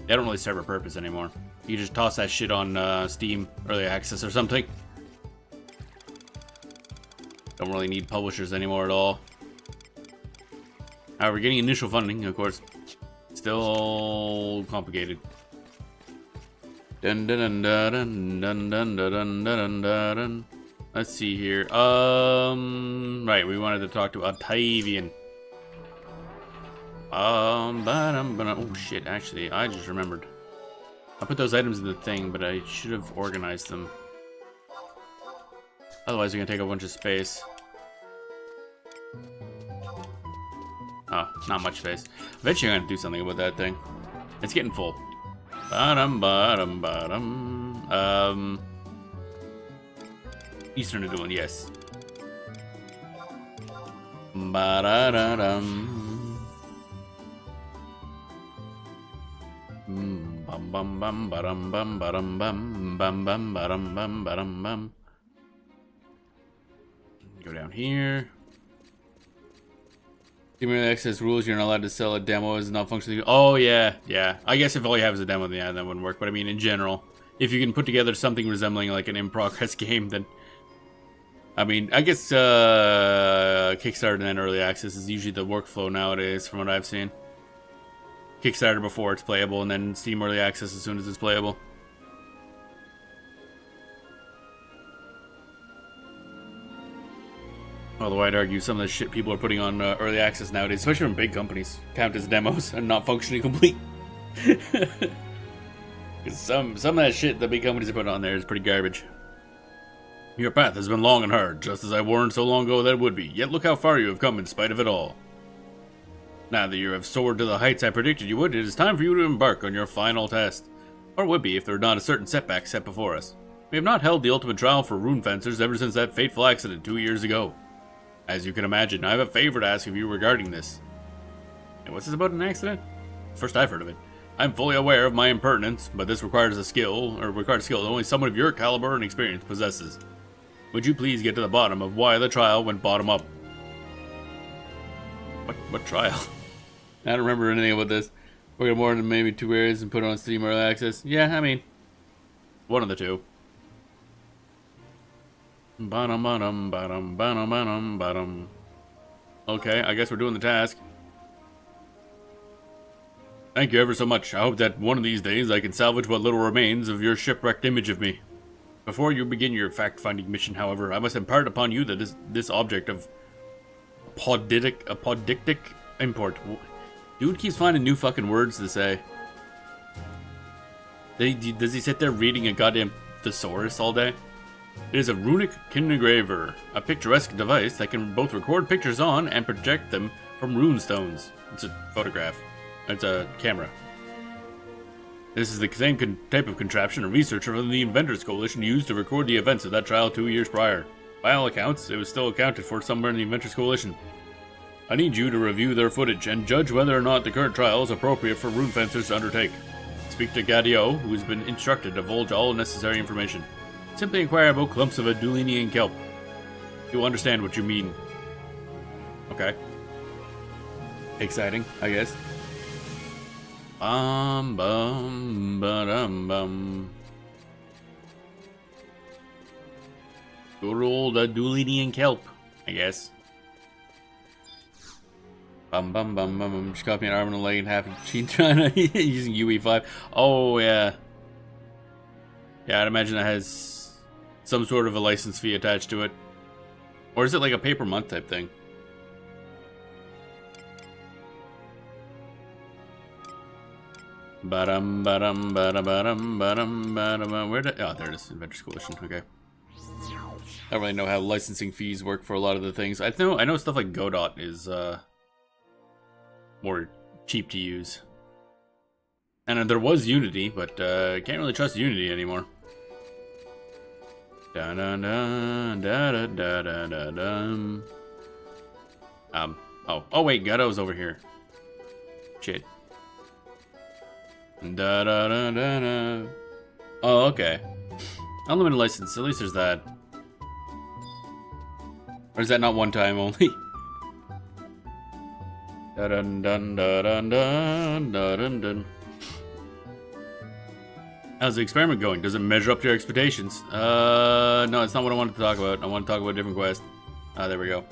they don't really serve a purpose anymore. You just toss that shit on Steam Early Access or something. Don't really need publishers anymore at all. We're getting initial funding, of course. Still complicated. Dun dun dun dun dun dun dun dun dun dun dun. Let's see here. Right, we wanted to talk to Octavian. Oh shit, actually, I just remembered. I put those items in the thing, but I should have organized them. Otherwise, we're gonna take a bunch of space. Oh, not much space. Eventually, I'm gonna do something about that thing. It's getting full. Eastern Adulan, yes. Bum bum bum bum bum bum bum bum bum bum bum bum. Go down here. Steam Early Access rules: you're not allowed to sell a demo as not functionally. Oh yeah, yeah. I guess if all you have is a demo, then yeah, that wouldn't work. But I mean, in general, if you can put together something resembling like an in-progress game, then I mean, I guess Kickstarter and then Early Access is usually the workflow nowadays, from what I've seen. Kickstarter before it's playable, and then Steam Early Access as soon as it's playable. Although I'd argue some of the shit people are putting on Early Access nowadays, especially from big companies, count as demos and not functionally complete. Because some of that shit that big companies are putting on there is pretty garbage. Your path has been long and hard, just as I warned so long ago that it would be. Yet look how far you have come in spite of it all. Now that you have soared to the heights I predicted you would, it is time for you to embark on your final test. Or would be if there were not a certain setback set before us. We have not held the ultimate trial for rune fencers ever since that fateful accident 2 years ago. As you can imagine, I have a favor to ask of you regarding this. And what's this about an accident? First I've heard of it. I'm fully aware of my impertinence, but this requires a skill that only someone of your caliber and experience possesses. Would you please get to the bottom of why the trial went bottom up? What trial? I don't remember anything about this. We're gonna more than maybe 2 areas and put it on Steam Early Access. Yeah, I mean, one of the two. Okay, I guess we're doing the task. Thank you ever so much. I hope that one of these days I can salvage what little remains of your shipwrecked image of me. Before you begin your fact-finding mission, however, I must impart upon you that this object of apodictic import. Dude keeps finding new fucking words to say. Does he sit there reading a goddamn thesaurus all day? It is a runic kinengraver, a picturesque device that can both record pictures on and project them from rune stones. It's a photograph. It's a camera. This is the same type of contraption a researcher from the Inventors Coalition used to record the events of that trial 2 years prior. By all accounts, it was still accounted for somewhere in the Inventors Coalition. I need you to review their footage and judge whether or not the current trial is appropriate for rune fencers to undertake. Speak to Gadio, who has been instructed to divulge all necessary information. Simply inquire about clumps of Adulinian kelp. You'll understand what you mean. Okay. Exciting, I guess. Bum ba-dum-bum. Good old Adulinian kelp, I guess. Bum bum bum bum bum. Just caught me an arm and a leg and half a machine trying using UE5. Oh yeah. Yeah, I'd imagine that has some sort of a license fee attached to it. Or is it like a pay-per-month type thing? Ba-dum, ba-dum, ba-dum, ba-dum, ba-dum, ba-dum. Where did... Oh, there it is. Inventors Coalition. Okay. I don't really know how licensing fees work for a lot of the things. I know stuff like Godot is more cheap to use. And there was Unity, but can't really trust Unity anymore. Da da da da da da da da. Oh wait, Godot's over here. Shit. Da da da da da. Oh, okay. Unlimited license. At least there's that. Or is that not one time only? Da dun dun da dun dun da dun dun. How's the experiment going? Does it measure up to your expectations? No, it's not what I wanted to talk about. I want to talk about a different quest. Ah, there we go.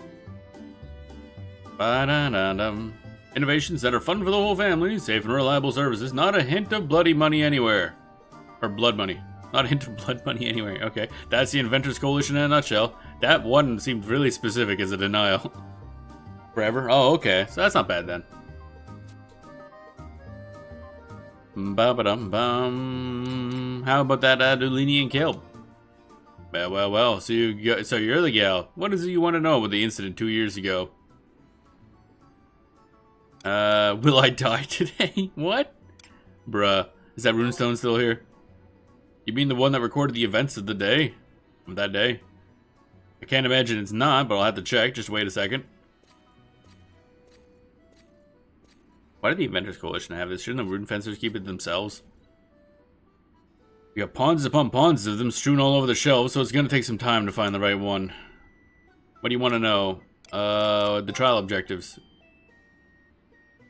Ba-da-da-dum. Innovations that are fun for the whole family, safe and reliable services, not a hint of bloody money anywhere. Or blood money. Not into blood money anyway. Okay, that's the Inventors Coalition in a nutshell. That one seemed really specific as a denial. Forever? Oh, okay. So that's not bad then. Ba-ba-dum-bum. How about that Dulini and Kelp? Well. So you're the gal. What is it you want to know about the incident 2 years ago? Will I die today? What? Bruh. Is that runestone still here? You mean the one that recorded the events of the day? Of that day? I can't imagine it's not, but I'll have to check. Just wait a second. Why did the Inventors Coalition have this? Shouldn't the rune fencers keep it themselves? We got ponds upon ponds of them strewn all over the shelves, so it's gonna take some time to find the right one. What do you want to know? The trial objectives.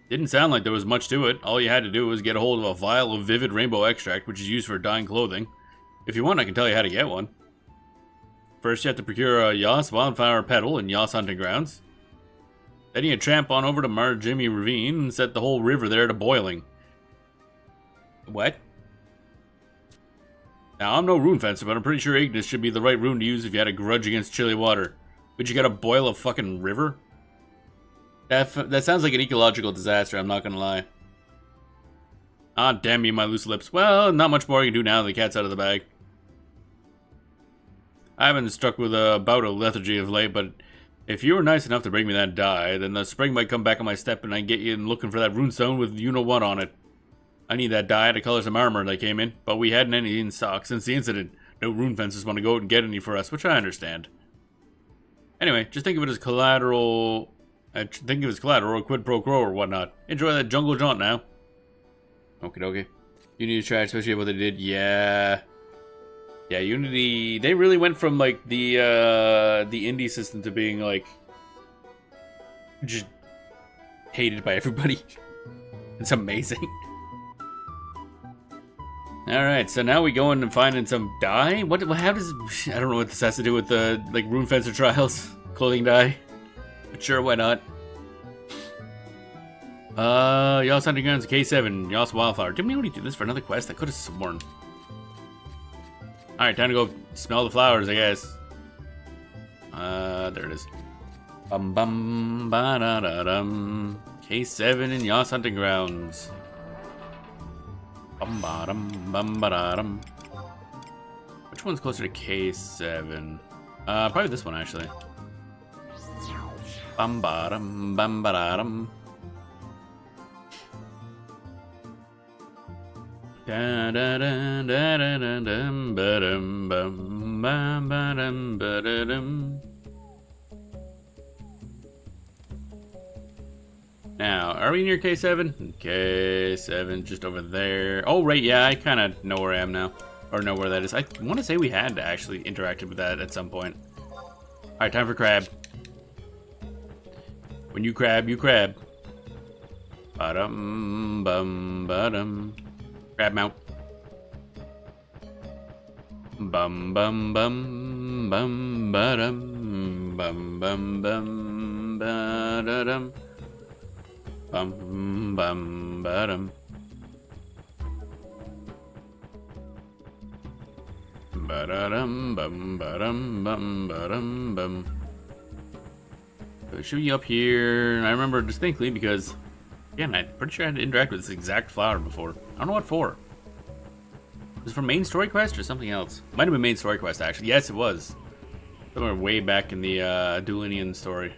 Didn't sound like there was much to it. All you had to do was get a hold of a vial of vivid rainbow extract, which is used for dyeing clothing. If you want, I can tell you how to get one. First, you have to procure a Yoss wildflower petal in Yoss hunting grounds. Then you tramp on over to Marjami Ravine and set the whole river there to boiling. What? Now, I'm no rune fencer, but I'm pretty sure Ignis should be the right rune to use if you had a grudge against chilly water. But you gotta boil a fucking river? That sounds like an ecological disaster, I'm not gonna lie. Ah, damn you, my loose lips. Well, not much more I can do now that the cat's out of the bag. I haven't struck with a bout of lethargy of late, but if you were nice enough to bring me that dye, then the spring might come back on my step and I get you looking for that runestone with you-know-what on it. I need that dye to color some armor that came in, but we hadn't any in stock since the incident. No rune fencers want to go out and get any for us, which I understand. Anyway, just think of it as collateral... think of it as collateral, or quid pro quo or whatnot. Enjoy that jungle jaunt now. Okie dokie. You need to try, especially what they did. Yeah, Unity, they really went from like the indie system to being like just hated by everybody. It's amazing. Alright, so now we go in and finding some dye? How does, I don't know what this has to do with the like rune fencer trials, clothing dye. But sure, why not? Yoss Hunting Grounds K7, Yoss Wildflower. Didn't we already do this for another quest? I could have sworn. Alright, time to go smell the flowers, I guess. There it is. Bum bum ba da da dum. K7 in Yoss Hunting Grounds. Bum ba dum bum ba da dum. Which one's closer to K7? Probably this one actually. Bum ba dum bum ba da dum. Da da da da da da dum ba dum bum ba ba dum ba da dum. Now, are we near K7? K7 just over there. Oh, right, yeah, I kind of know where I am now. Or know where that is. I want to say we had actually interacted with that at some point. Alright, time for crab. When you crab, you crab. Ba-dum, bum, ba-dum. Crab mount. Bum, bum, bum, bum, ba-dum. Bum, bum, bum, ba-da-dum. Bum, bum, ba-dum. Ba-da-dum, bum, ba-dum, bum, ba-dum, bum. So it should be up here. I remember distinctly because, again, I'm pretty sure I had to interact with this exact flower before. I don't know what for. Was it for main story quest or something else? Might have been main story quest, actually. Yes, it was. Somewhere way back in the Dulinian story.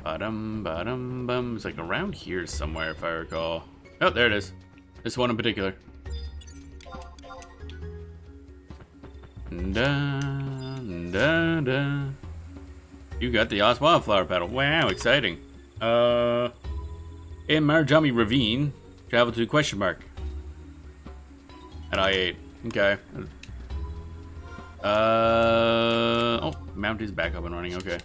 Ba-dum, ba-dum, bum. It's like around here somewhere, if I recall. Oh, there it is. This one in particular. Da, da, da. You got the Yoss Wildflower Petal. Wow, exciting. In Marjami Ravine, travel to question mark. At I-8. Okay. Oh, mount is back up and running. Okay.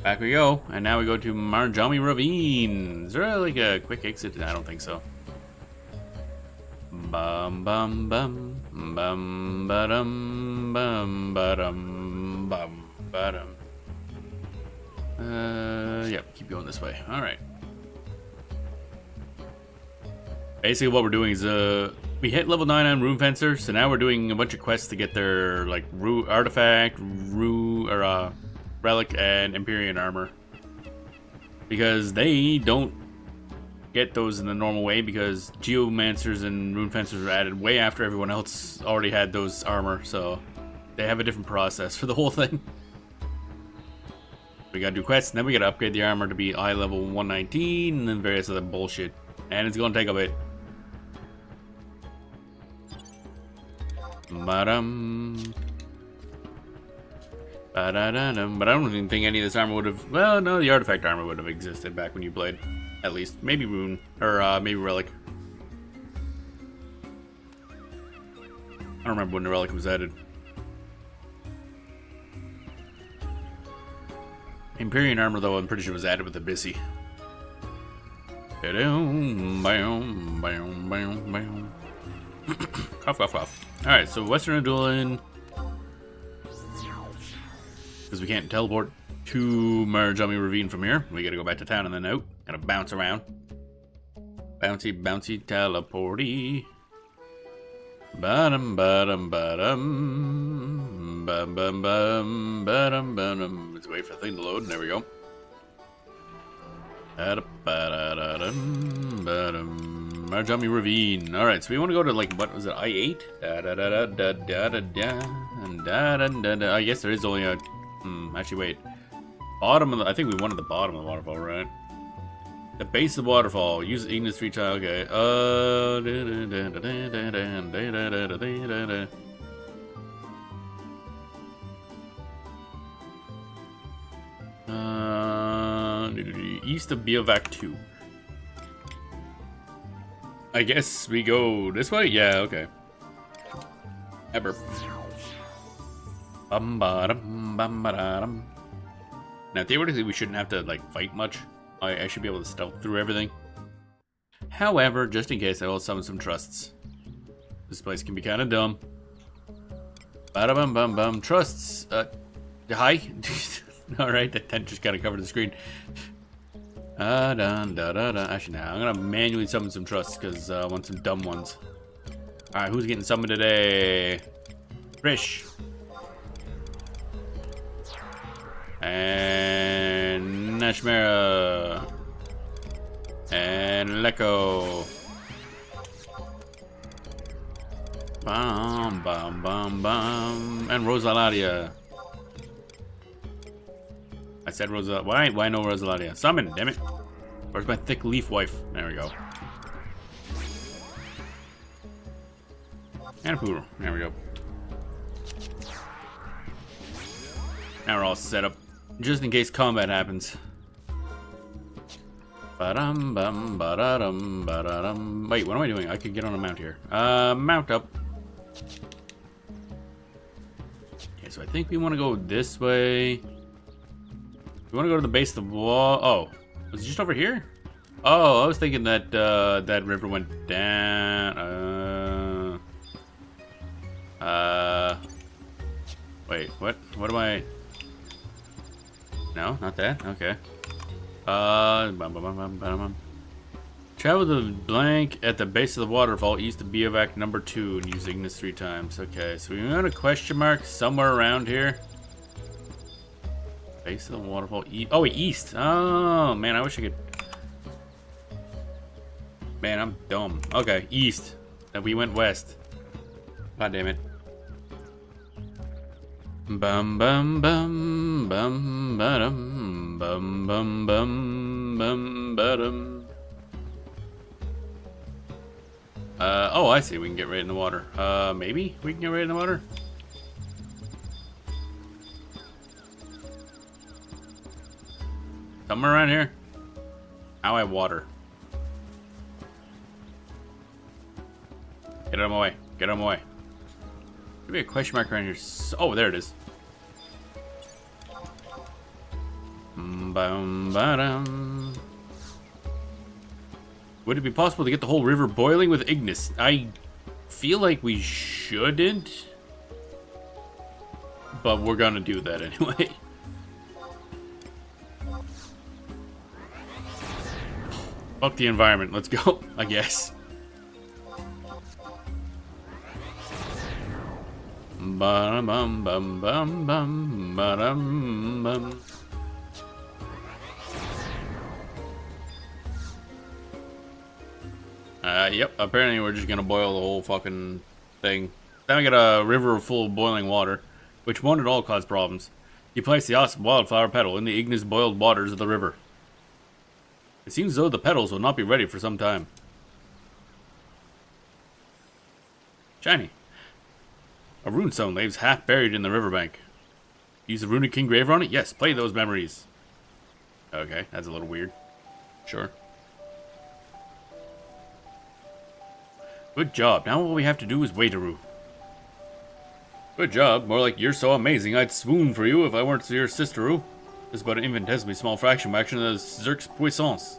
Back we go, and now we go to Marjami Ravine. Is there like a quick exit? I don't think so. Bum bum bum bum ba-dum bum ba-dum bum ba-dum. Yep, keep going this way. All right. Basically, what we're doing is We hit level 9 on Rune Fencer, so now we're doing a bunch of quests to get their like artifact, relic, and Empyrean armor. Because they don't get those in the normal way, because Geomancers and Rune Fencers were added way after everyone else already had those armor, so they have a different process for the whole thing. We gotta do quests, and then we gotta upgrade the armor to be eye level 119, and then various other bullshit. And it's gonna take a bit. But I don't even think any of this armor would have. Well, no, the artifact armor would have existed back when you played. At least, maybe Rune or maybe Relic. I don't remember when the Relic was added. Empyrean armor, though, I'm pretty sure was added with the Bissy. Cough, cough, cough. Alright, so Western Adoulin. Because we can't teleport to Marajami Ravine from here. We gotta go back to town and then out. Gotta bounce around. Bouncy, bouncy, teleporty. Ba-dum, ba-dum, ba-dum. Bum, bum, bum, ba-dum, ba-dum. Let's wait for the thing to load, and there we go. Ba-da-ba-da-da-dum, ba-dum. Marajami Ravine. Alright, so we want to go to, like, what was it, I-8? Da-da-da-da-da-da-da-da. I guess there is only a... actually, wait. Bottom of the... I think we wanted the bottom of the waterfall, right? The base of the waterfall. Use Ignis 3 tile. Okay. East of Biovac 2. I guess we go this way? Yeah, okay. Ever. Now, theoretically, we shouldn't have to, like, fight much. I should be able to stealth through everything. However, just in case, I will summon some trusts. This place can be kind of dumb. Bada-bum-bum-bum. Trusts. Hi? Alright, that tent just kind of covered the screen. Actually, now I'm gonna manually summon some trusts because I want some dumb ones. Alright, who's getting summoned today? Trish. And Nashmera. And Leko. Bum, bum, bum, bum. And Rosaladia. I said Rosa. Why no Rosaladia? Summon, damn it. Where's my thick leaf wife? There we go. And a poodle. There we go. Now we're all set up. Just in case combat happens. Ba-dum, bum, ba-da-dum, ba-da-dum. Wait, what am I doing? I could get on a mount here. Mount up. Okay, so I think we want to go this way. We want to go to the base of the wall. Oh, was it just over here? Oh, I was thinking that that river went down. Wait, what? What am I? No, not that. Okay. Travel the blank at the base of the waterfall east of Biovac number 2 and use Ignis 3 times. Okay, so we want a question mark somewhere around here. Base of the waterfall east. Oh, east. Oh, man, I wish I could. Man, I'm dumb. Okay, east. And we went west. God damn it. Bum bum bum bum ba-dum bum bum bum bum ba-dum. Oh, I see. We can get right in the water. Maybe we can get right in the water. Somewhere around here. Now I have water. Get out of my way. Get out of my way. There'll be a question mark around here. Oh, there it is. Would it be possible to get the whole river boiling with Ignis? I feel like we shouldn't. But we're gonna do that anyway. Fuck the environment. Let's go, I guess. Bum bum bum bum bum bum bum. Yep, apparently we're just gonna boil the whole fucking thing. Then we got a river full of boiling water, which won't at all cause problems. You place the awesome wildflower petal in the ignis boiled waters of the river. It seems as though the petals will not be ready for some time. Shiny. A runestone lays half buried in the riverbank. Use the runic engraver on it? Yes, play those memories. Okay, that's a little weird. Sure. Good job. Now all we have to do is wait-a-roo. Good job. More like you're so amazing I'd swoon for you if I weren't your sister-oo. Just about an infinitesimally small fraction of Zerk's puissance.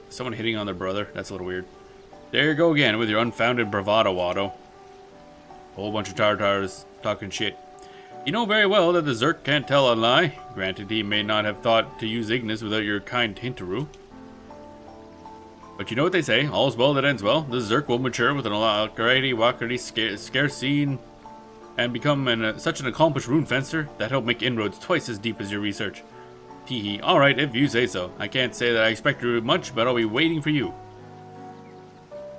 Someone hitting on their brother? That's a little weird. There you go again with your unfounded bravado, Watto. A whole bunch of Tartars talking shit. You know very well that the Zerk can't tell a lie. Granted, he may not have thought to use Ignis without your kind hinteroo. But you know what they say, all's well that ends well. The Zerk will mature with an alacrity, wackety, scarcine, and become such an accomplished rune fencer that he'll make inroads twice as deep as your research. Teehee. Alright, if you say so. I can't say that I expect much, but I'll be waiting for you.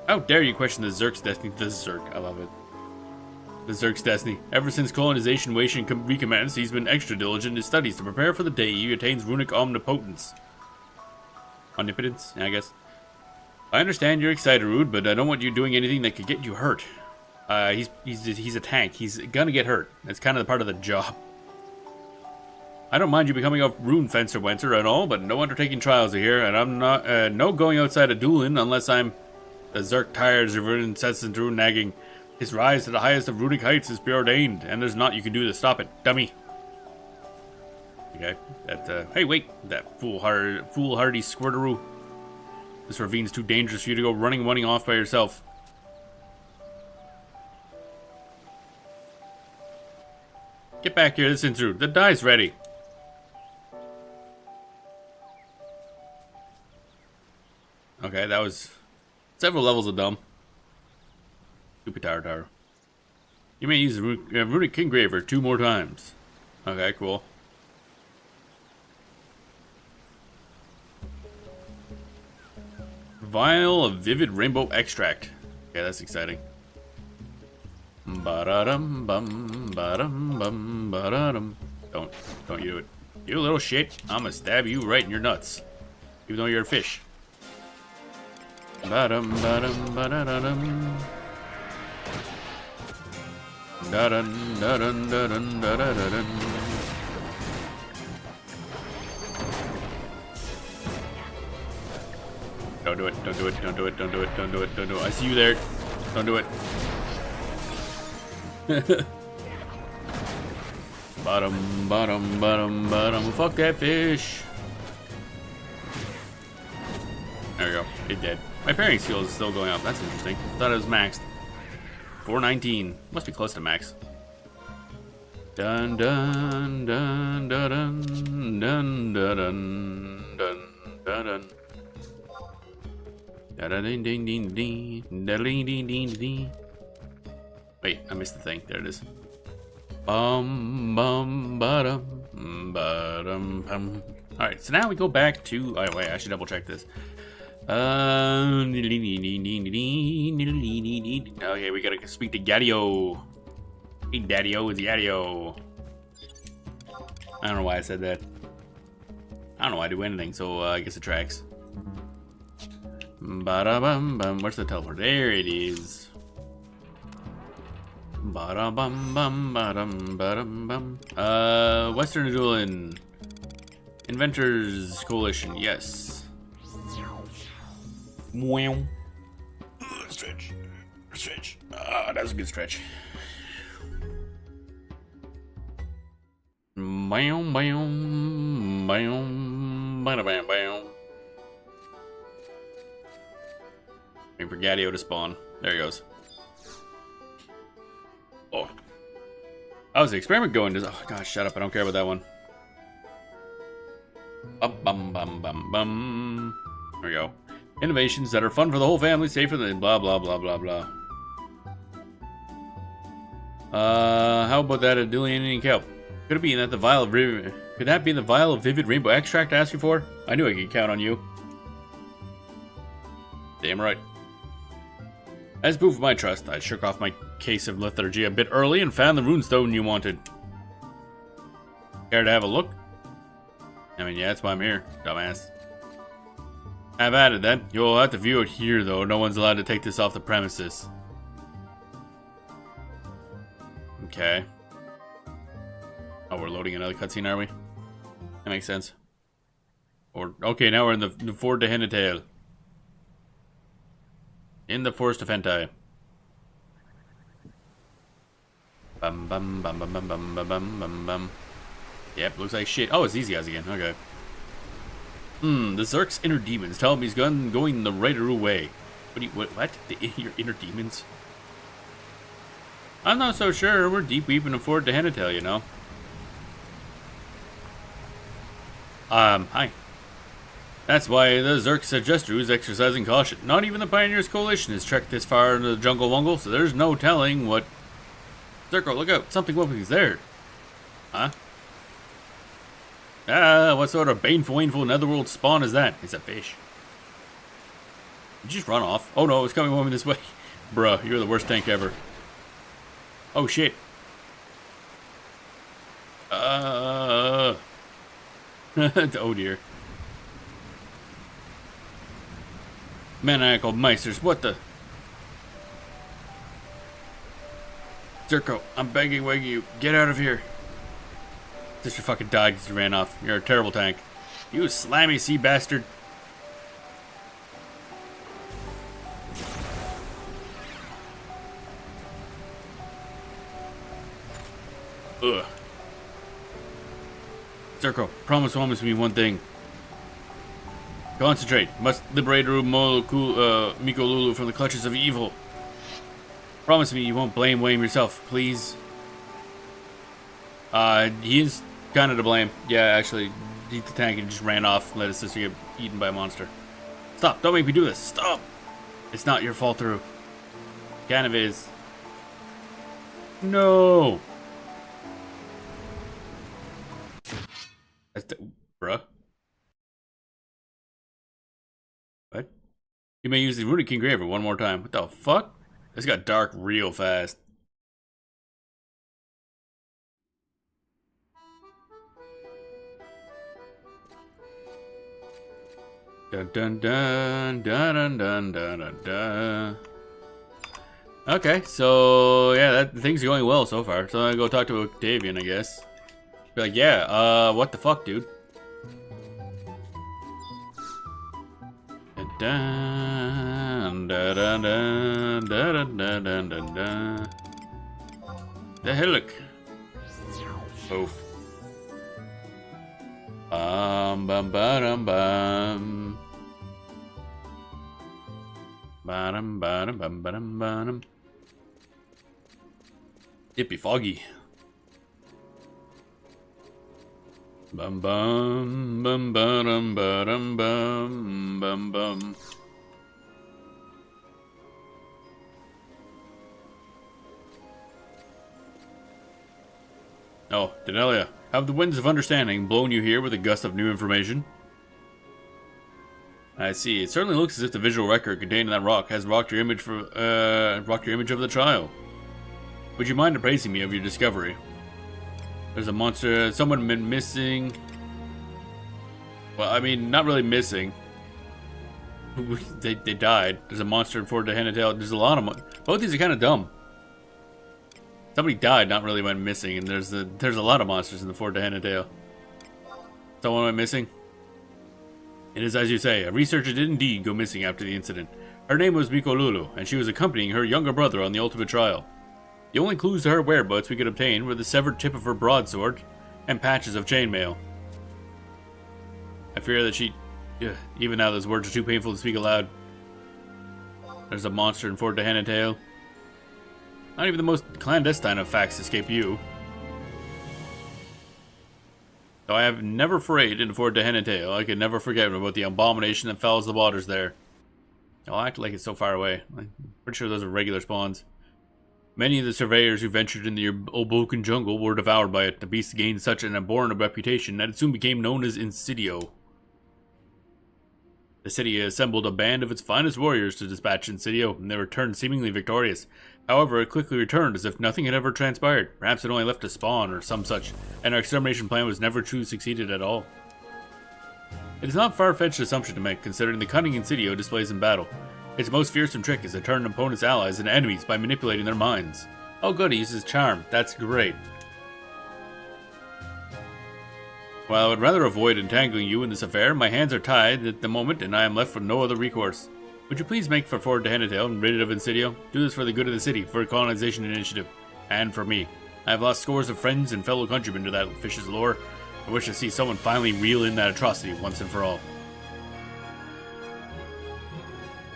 How dare you question the Zerk's destiny? The Zerk, I love it. The Zerk's destiny. Ever since colonization recommenced, he's been extra diligent in his studies to prepare for the day he attains runic omnipotence. Omnipotence, I guess. I understand you're excited, Rude, but I don't want you doing anything that could get you hurt. He's a tank. He's gonna get hurt. That's kind of part of the job. I don't mind you becoming a rune fencer wencer at all, but no undertaking trials are here, and I'm not no going outside of dueling unless I'm the Zerk tires of incessant rune nagging. His rise to the highest of runic heights is preordained, and there's naught you can do to stop it, dummy. Okay, hey wait, that foolhardy squirteroo. This ravine's too dangerous for you to go running off by yourself. Get back here, listen through. The die's ready. Okay, that was several levels of dumb. Stupid Tartar. You may use the runic engraver 2 more times. Okay, cool. Vial of vivid rainbow extract. Okay, that's exciting. Ba-da-dum bum ba-dum bum ba-da-dum. Don't you do it. You little shit, I'ma stab you right in your nuts. Even though you're a fish. Ba-dum ba-dum ba-da-da-dum. Da-dun da-dun da-dun da-da-da-dun. Don't do it, don't do it, don't do it, don't do it, don't do it, don't do it. I see you there. Don't do it. Bottom, bottom, bottom, bottom. Fuck that fish. There we go. It did. My parrying skill is still going up. That's interesting. Thought it was maxed. 419. Must be close to max. Dun dun dun dun dun dun dun dun dun dun. Wait, I missed the thing. There it is. Bum bum ba-dum ba-dum bum. Alright, so now we go back to... Oh wait, I should double check this. Okay, we gotta speak to Gadio. Hey Daddy-o, is Yadio. I don't know why I said that. I don't know why I do anything, so I guess it tracks. Ba-da-bum-bum. Where's the teleport? There it is. Ba-da-bum bum ba-dum ba-dum bum. Western Dueling. Inventors Coalition, yes. Wow. Stretch. Stretch. That was a good stretch. Bam, bam, bam, bam, bam, bam. Waiting for Gadio to spawn. There he goes. Oh. How's the experiment going? Oh, gosh, shut up. I don't care about that one. Bum, bum, bum, bum, bum. There we go. Innovations that are fun for the whole family, safer than blah blah blah blah blah. How about that Adilian Indian kelp? Could it be that the vial of could that be the vial of vivid rainbow extract I asked you for? I knew I could count on you. Damn right. As proof of my trust, I shook off my case of lethargy a bit early and found the runestone you wanted. Care to have a look? I mean, yeah, that's why I'm here, dumbass. Have at it then. You'll have to view it here, though. No one's allowed to take this off the premises. Okay. Oh, we're loading another cutscene, are we? That makes sense. Or okay, now we're in the Fort de Henetail. In the Forest of Hentai. Bum bum bum bum bum bum bum bum bum. Yep, looks like shit. Oh, it's these guys again. Okay. The Zerk's inner demons tell him he's going the right way. What? Your inner demons? I'm not so sure. We're deep in the Fort de Henetail, you know. Hi. That's why the Zerk suggest is exercising caution. Not even the Pioneers Coalition has trekked this far into the jungle wungle, so there's no telling what... Zerko, look out! Something is there. Huh? What sort of baneful netherworld spawn is that? It's a fish. Did you just run off? Oh no, it's coming over this way. Bruh, you're the worst tank ever. Oh shit. Oh dear. Maniacal Meisters, what the? Zerko, I'm begging you, get out of here. Sister fucking died because you ran off. You're a terrible tank. You slammy sea bastard. Ugh. Zerko, promise me one thing. Concentrate. Must liberate Miko Lulu from the clutches of evil. Promise me you won't blame yourself, please. He is kind of to blame. Yeah, actually, he's the tank and just ran off and let his sister get eaten by a monster. Stop! Don't make me do this! Stop! It's not your fault, Through. Kind of is. No! That's bruh. What? You may use the Runic Engraver one more time. What the fuck? This got dark real fast. Dun dun dun dun dun dun dun dun dun. Okay, so yeah, things are going well so far. So I'm gonna go talk to Octavian, I guess. Be like, yeah, what the fuck, dude? Dun, dun, dun, dun, dun, dun, dun, dun, dun. The hillock. Oof. Bum bum bum bum. Bum bum bum bum bum. It'd foggy. Bum bum bum bum bum bum bum bum. Oh, Denelia, have the winds of understanding blown you here with a gust of new information? I see. It certainly looks as if the visual record contained in that rock has rocked your image of the trial. Would you mind appraising me of your discovery? There's a monster. Someone been missing. Well, I mean, not really missing. they died. There's a monster in Fort de Henetail. There's a lot of both these are kind of dumb. Somebody died, not really went missing, and there's a lot of monsters in the Fort de Henetail. Someone went missing. It is as you say. A researcher did indeed go missing after the incident. Her name was Miko Lulu, and she was accompanying her younger brother on the ultimate trial. The only clues to her whereabouts we could obtain were the severed tip of her broadsword and patches of chainmail. I fear that she... even now those words are too painful to speak aloud. There's a monster in Fort de Henetail. Not even the most clandestine of facts escape you. Though I have never forayed into Fort de Henetail, I can never forget about the abomination that fouls the waters there. I'll act like it's so far away. I'm pretty sure those are regular spawns. Many of the surveyors who ventured in the Oboken jungle were devoured by it. The beast gained such an abhorrent reputation that it soon became known as Insidio. The city assembled a band of its finest warriors to dispatch Insidio, and they returned seemingly victorious. However, it quickly returned as if nothing had ever transpired. Perhaps it only left to spawn or some such, and our extermination plan was never truly succeeded at all. It is not a far-fetched assumption to make, considering the cunning Insidio displays in battle. Its most fearsome trick is to turn an opponent's allies into enemies by manipulating their minds. Oh good, he uses charm. That's great. While I would rather avoid entangling you in this affair, my hands are tied at the moment and I am left with no other recourse. Would you please make for Ford to Henatail and rid it of Insidio? Do this for the good of the city, for a colonization initiative, and for me. I have lost scores of friends and fellow countrymen to that fish's lure. I wish to see someone finally reel in that atrocity once and for all.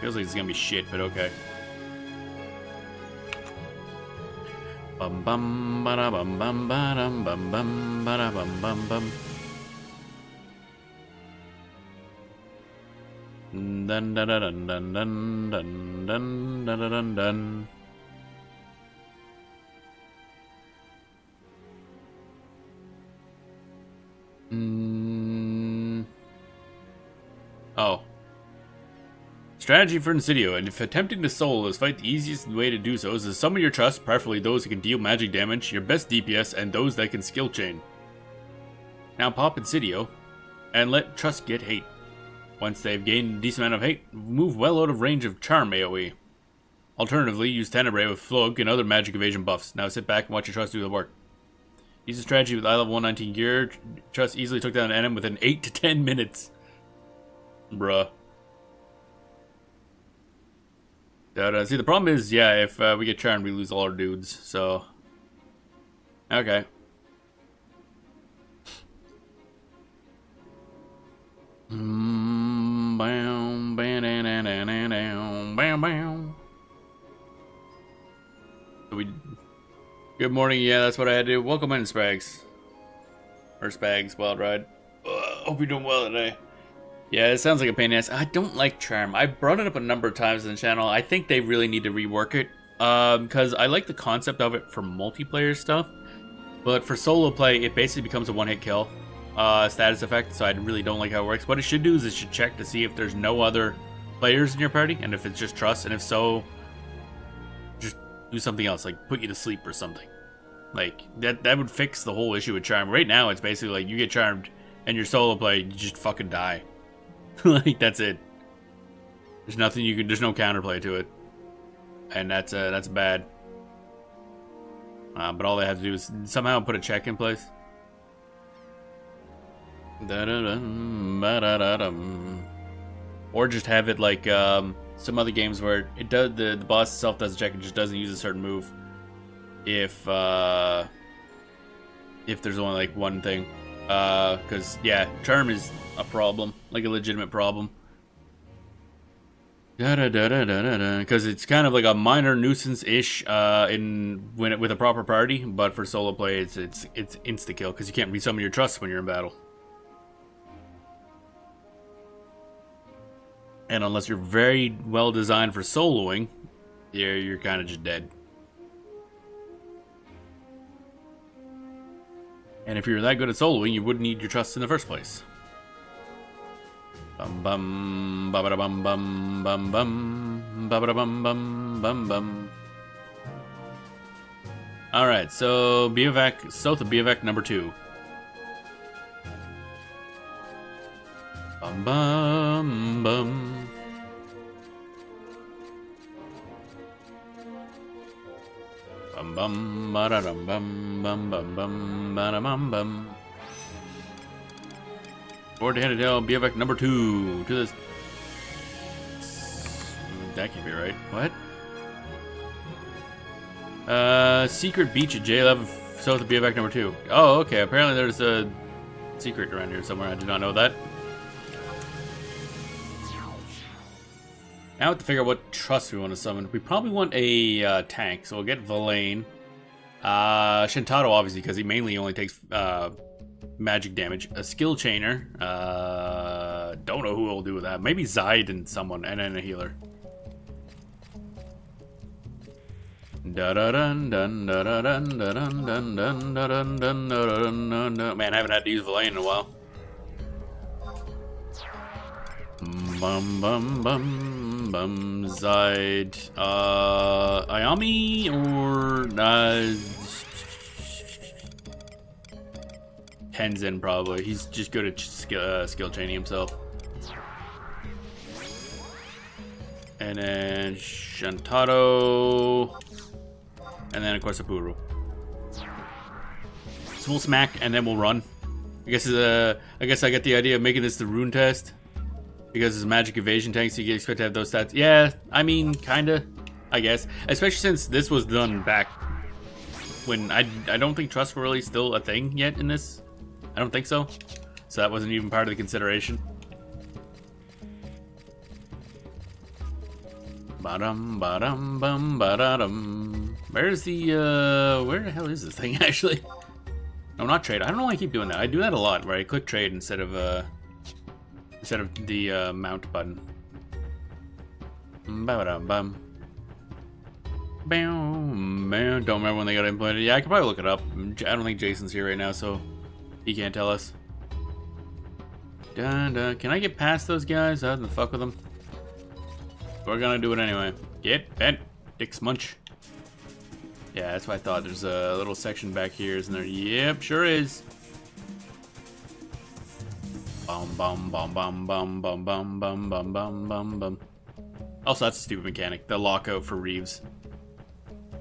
Feels like it's gonna be shit, but okay. Bum bum ba da bum bum ba dum bum bum ba da bum bum bum. Dun dun dun dun dun dun dun dun dun dun dun. Oh. Strategy for Insidio, and if attempting to solo this fight, the easiest way to do so is to summon your trust, preferably those who can deal magic damage, your best DPS, and those that can skill chain. Now pop Insidio, and let trust get hate. Once they've gained a decent amount of hate, move well out of range of charm AoE. Alternatively, use Tenebrae with Flogue and other magic evasion buffs. Now sit back and watch your trust do the work. Use a strategy with eye level 119 gear. Trust easily took down an enemy within 8 to 10 minutes. Bruh. See, the problem is, yeah, if we get charmed, we lose all our dudes, so... Okay. Bam, bam, bam, bam. Good morning, yeah, that's what I had to do. Welcome in, Spags. Or Spags, Wild Ride. Hope you're doing well today. Yeah, it sounds like a pain in the ass. I don't like Charm. I've brought it up a number of times in the channel. I think they really need to rework it. Because I like the concept of it for multiplayer stuff. But for solo play, it basically becomes a one-hit kill status effect. So I really don't like how it works. What it should do is it should check to see if there's no other players in your party. And if it's just trust. And if so, just do something else. Like put you to sleep or something. Like, that would fix the whole issue with Charm. Right now, it's basically like you get charmed and your solo play, you just fucking die. Like, that's it. There's nothing you can, there's no counterplay to it. And that's bad. But all they have to do is somehow put a check in place. Or just have it like some other games where it does the boss itself does a check and just doesn't use a certain move. If there's only like one thing. Because, yeah, Charm is a problem. Like a legitimate problem. Because it's kind of like a minor nuisance-ish with a proper party. But for solo play, it's insta-kill. Because you can't resummon your trust when you're in battle. And unless you're very well designed for soloing, you're kind of just dead. And if you're that good at soloing, you wouldn't need your trust in the first place. Bum bum ba ba bum bum bum bum ba ba bum bum bum bum. Alright, so Biovac, south of Biovac number 2. Bum bum bum. Bum bum ba da dum bum bum bum bum ba da bum bum. Ford to Henatail, Biovac number 2. To this. That can't be right. What? Secret beach at J11 south of Biovac number 2. Oh, okay. Apparently there's a secret around here somewhere. I did not know that. Now we have to figure out what trust we want to summon. We probably want a tank, so we'll get Villain. Shintaro, obviously, because he mainly only takes magic damage. A skill chainer. Don't know who will do with that. Maybe Zaid and someone, and then a healer. Da da dun dun da da dun da dun dun dun da dun dun da dun dun dun. Man, I haven't had to use Vallain in a while. Bum bum bum bum Zide. Ayami or Tenzin probably. He's just good at skill chaining himself. And then Shantaro. And then of course Apuru. So we'll smack and then we'll run. I guess I get the idea of making this the rune test. Because it's magic evasion tank, so you expect to have those stats. Yeah, I mean, kinda, I guess. Especially since this was done back when I don't think trusts were really still a thing yet in this. I don't think so. So that wasn't even part of the consideration. Ba-dum, ba-dum, bum, ba-da-dum. Where's the, where the hell is this thing, actually? No, not trade. I don't know why I keep doing that. I do that a lot, where I click trade instead of the mount button. Ba-da-bum. Don't remember when they got implemented. Yeah, I could probably look it up. I don't think Jason's here right now, so he can't tell us. Dun, dun. Can I get past those guys? I didn't fuck with them. We're gonna do it anyway. Get bent, Dick Smunch. Yeah, that's what I thought. There's a little section back here, isn't there? Yep, sure is. Bum bum bum bum bum bum bum bum bum bum bum bum. Also, that's a stupid mechanic. The lockout for Reeves.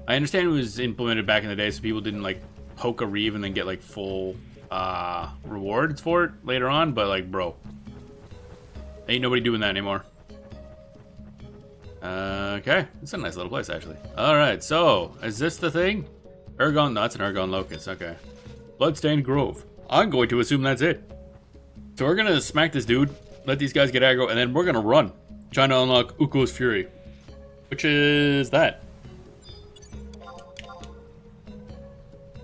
I understand it was implemented back in the day, so people didn't like poke a Reeve and then get like full rewards for it later on. But like, bro, ain't nobody doing that anymore. Okay, it's a nice little place actually. All right, so is this the thing? Ergon, no, that's an Ergon Locust. Okay, Bloodstained Grove. I'm going to assume that's it. So we're gonna smack this dude, let these guys get aggro, and then we're gonna run, trying to unlock Ukko's Fury, which is that.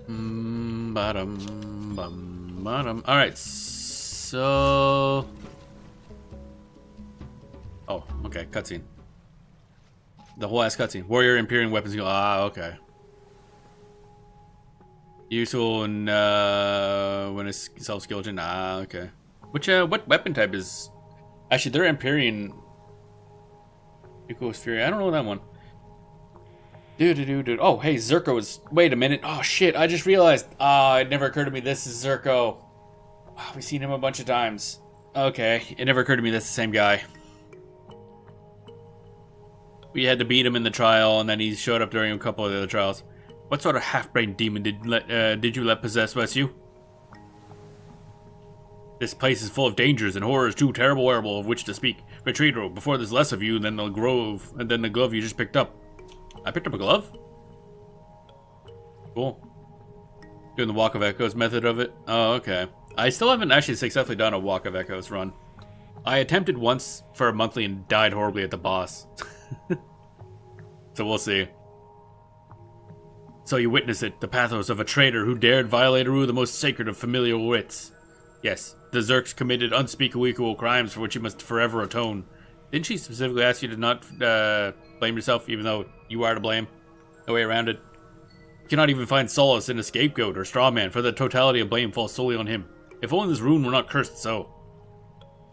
Bottom, bum, bottom. All right, so. Oh, okay, cutscene. The whole ass cutscene. Warrior Imperium weapons go. Ah, okay. Useful and when it's self-skeleton. Ah, okay. Which what weapon type is? Actually, they're Empyrean. Ukko's Fury. I don't know that one. Dude. Oh, hey, Zurko is. Wait a minute. Oh shit! I just realized. It never occurred to me. This is Zurko. Oh, we've seen him a bunch of times. Okay, it never occurred to me that's the same guy. We had to beat him in the trial, and then he showed up during a couple of the other trials. What sort of half-brained demon did you let possess you? This place is full of dangers and horrors too terrible of which to speak. Retreat, before there's less of you than the grove, and then the glove you just picked up. I picked up a glove? Cool. Doing the Walk of Echoes method of it? Oh, okay. I still haven't actually successfully done a Walk of Echoes run. I attempted once for a monthly and died horribly at the boss. So we'll see. So you witness it, the pathos of a traitor who dared violate a rule the most sacred of familial wits. Yes, the Zurks committed unspeakable equal crimes for which you must forever atone. Didn't she specifically ask you to not blame yourself, even though you are to blame? No way around it. You cannot even find solace in a scapegoat or straw man, for the totality of blame falls solely on him. If only this rune were not cursed so.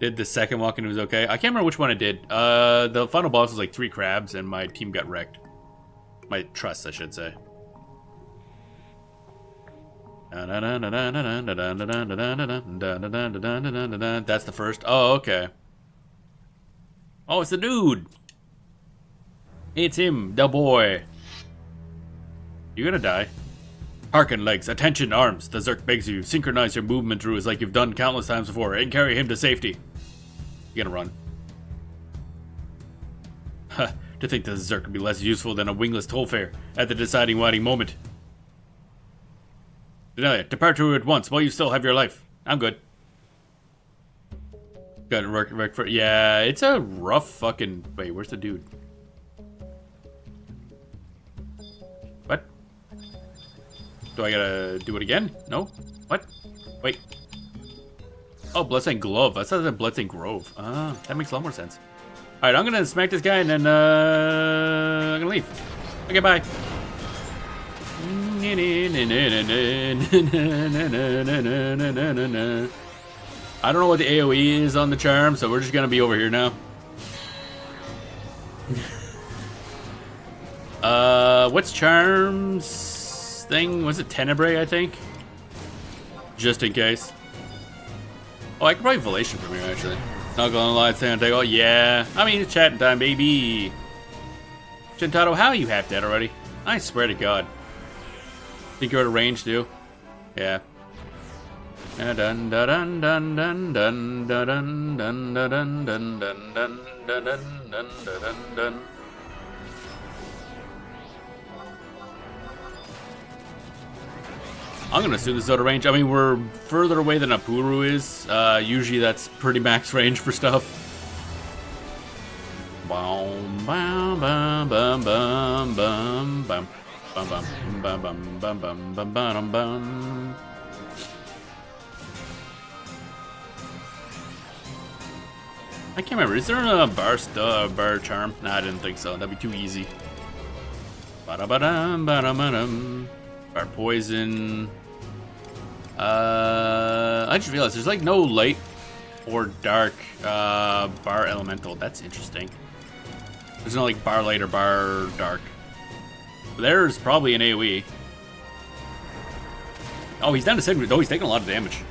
Did the second walk and it was okay? I can't remember which one I did. The final boss was like 3 crabs and my team got wrecked. My trust, I should say. That's the first. Oh, okay. Oh, it's the dude. It's him, the boy. You're gonna die. Hearken, legs. Attention, arms. The Zurk begs you. Synchronize your movement through as like you've done countless times before and carry him to safety. You're gonna run. Huh. To think the Zurk would be less useful than a wingless tollfare at the deciding winding moment. Denalia, depart to her at once while you still have your life. I'm good. Got to work for. Yeah, it's a rough fucking. Wait, where's the dude? What? Do I gotta do it again? No? What? Wait. Oh, Bloodstained Glove. I thought that Bloodstained Grove. Ah, that makes a lot more sense. Alright, I'm gonna smack this guy and then I'm gonna leave. Okay, bye. I don't know what the AoE is on the charm, so we're just gonna be over here now. What's Charm's thing? Was it Tenebrae, I think? Just in case. Oh, I could probably Velation from here, actually. Not gonna lie, Santiago. Oh, yeah. I mean, it's chatting time, baby. Gentado, how are you half dead already? I swear to God. Think you're out of range, too? Yeah. Dun dun dun dun dun dun dun dun dun dun dun dun dun dun dun dun dun. I'm gonna assume this is out of range. I mean, we're further away than Apuru is. Usually that's pretty max range for stuff. Bum bum bum bum bum bum bum bum bum bum bum bum bum bum bum. I can't remember. Is there a bar charm? Nah, I didn't think so. That'd be too easy. Ba-da-ba-dum, ba-dum-ba-dum. Bar poison. I just realized there's like no light or dark bar elemental. That's interesting. There's no like bar light or bar dark. There's probably an AoE. Oh, he's down to 7. Oh, he's taking a lot of damage.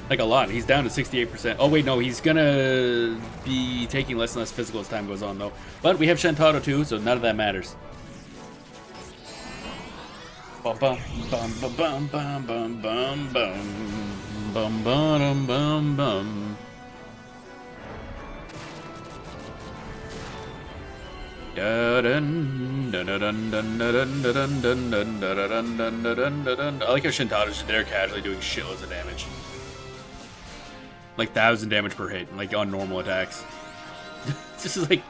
Like a lot. He's down to 68%. Oh wait, no, he's gonna be taking less and less physical as time goes on though. But we have Shantaro too, so none of that matters. Bum bum bum bum bum bum bum bum bum bum bum bum. I like how Shintado's just there casually doing shitloads of damage. Like 1,000 damage per hit, like on normal attacks. This is like,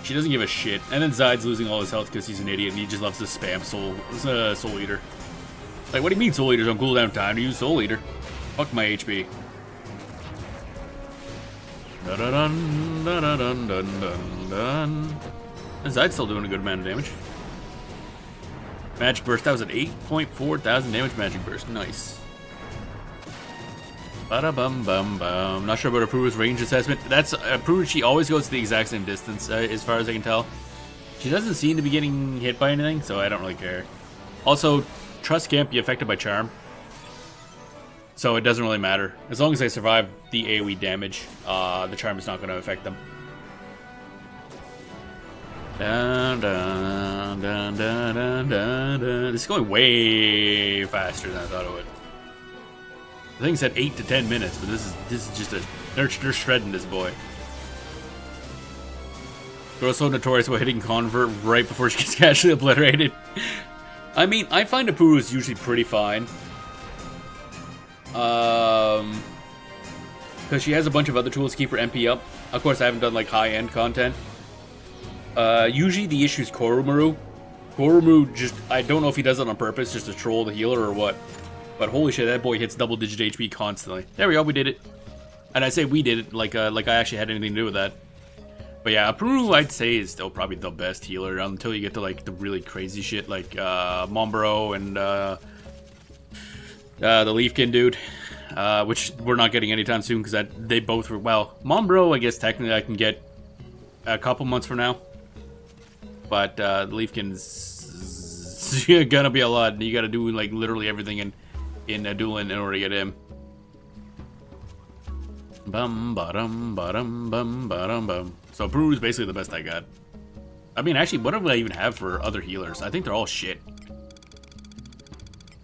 she doesn't give a shit. And then Zyde's losing all his health because he's an idiot and he just loves to spam Soul Eater. Like, what do you mean Soul Eater's on cooldown time to use Soul Eater? Fuck my HP. Dun dun dun dun dun dun dun. And Zyde's still doing a good amount of damage. Magic Burst, that was an 8.4 thousand damage Magic Burst. Nice. Bada-bum bum bum. Not sure about Apuru's range assessment. That's Apuru. She always goes to the exact same distance, as far as I can tell. She doesn't seem to be getting hit by anything, so I don't really care. Also, Trust can't be affected by Charm, so it doesn't really matter. As long as they survive the AoE damage, the Charm is not going to affect them. Dun, dun, dun, dun, dun, dun, dun. This is going way faster than I thought it would. The thing said 8 to 10 minutes, but this is just a they're shredding this boy. Girl's so notorious about hitting Convert right before she gets casually obliterated. I mean, I find Apuru is usually pretty fine. Because she has a bunch of other tools to keep her MP up. Of course, I haven't done like high-end content. Usually the issue is Koromaru. Koromaru just, I don't know if he does it on purpose just to troll the healer or what. But holy shit, that boy hits double-digit HP constantly. There we go, we did it. And I say we did it like I actually had anything to do with that. But yeah, Apuru, I'd say, is still probably the best healer until you get to like the really crazy shit like Mombro and the Leafkin dude. Which we're not getting anytime soon because they both were, well, Mombro, I guess technically I can get a couple months from now. But the Leafkin's gonna be a lot. You gotta do like literally everything in Dueling in order to get him. Bum bottom bum bottom bum. So Apuru's basically the best I got. I mean, actually, what do I even have for other healers? I think they're all shit.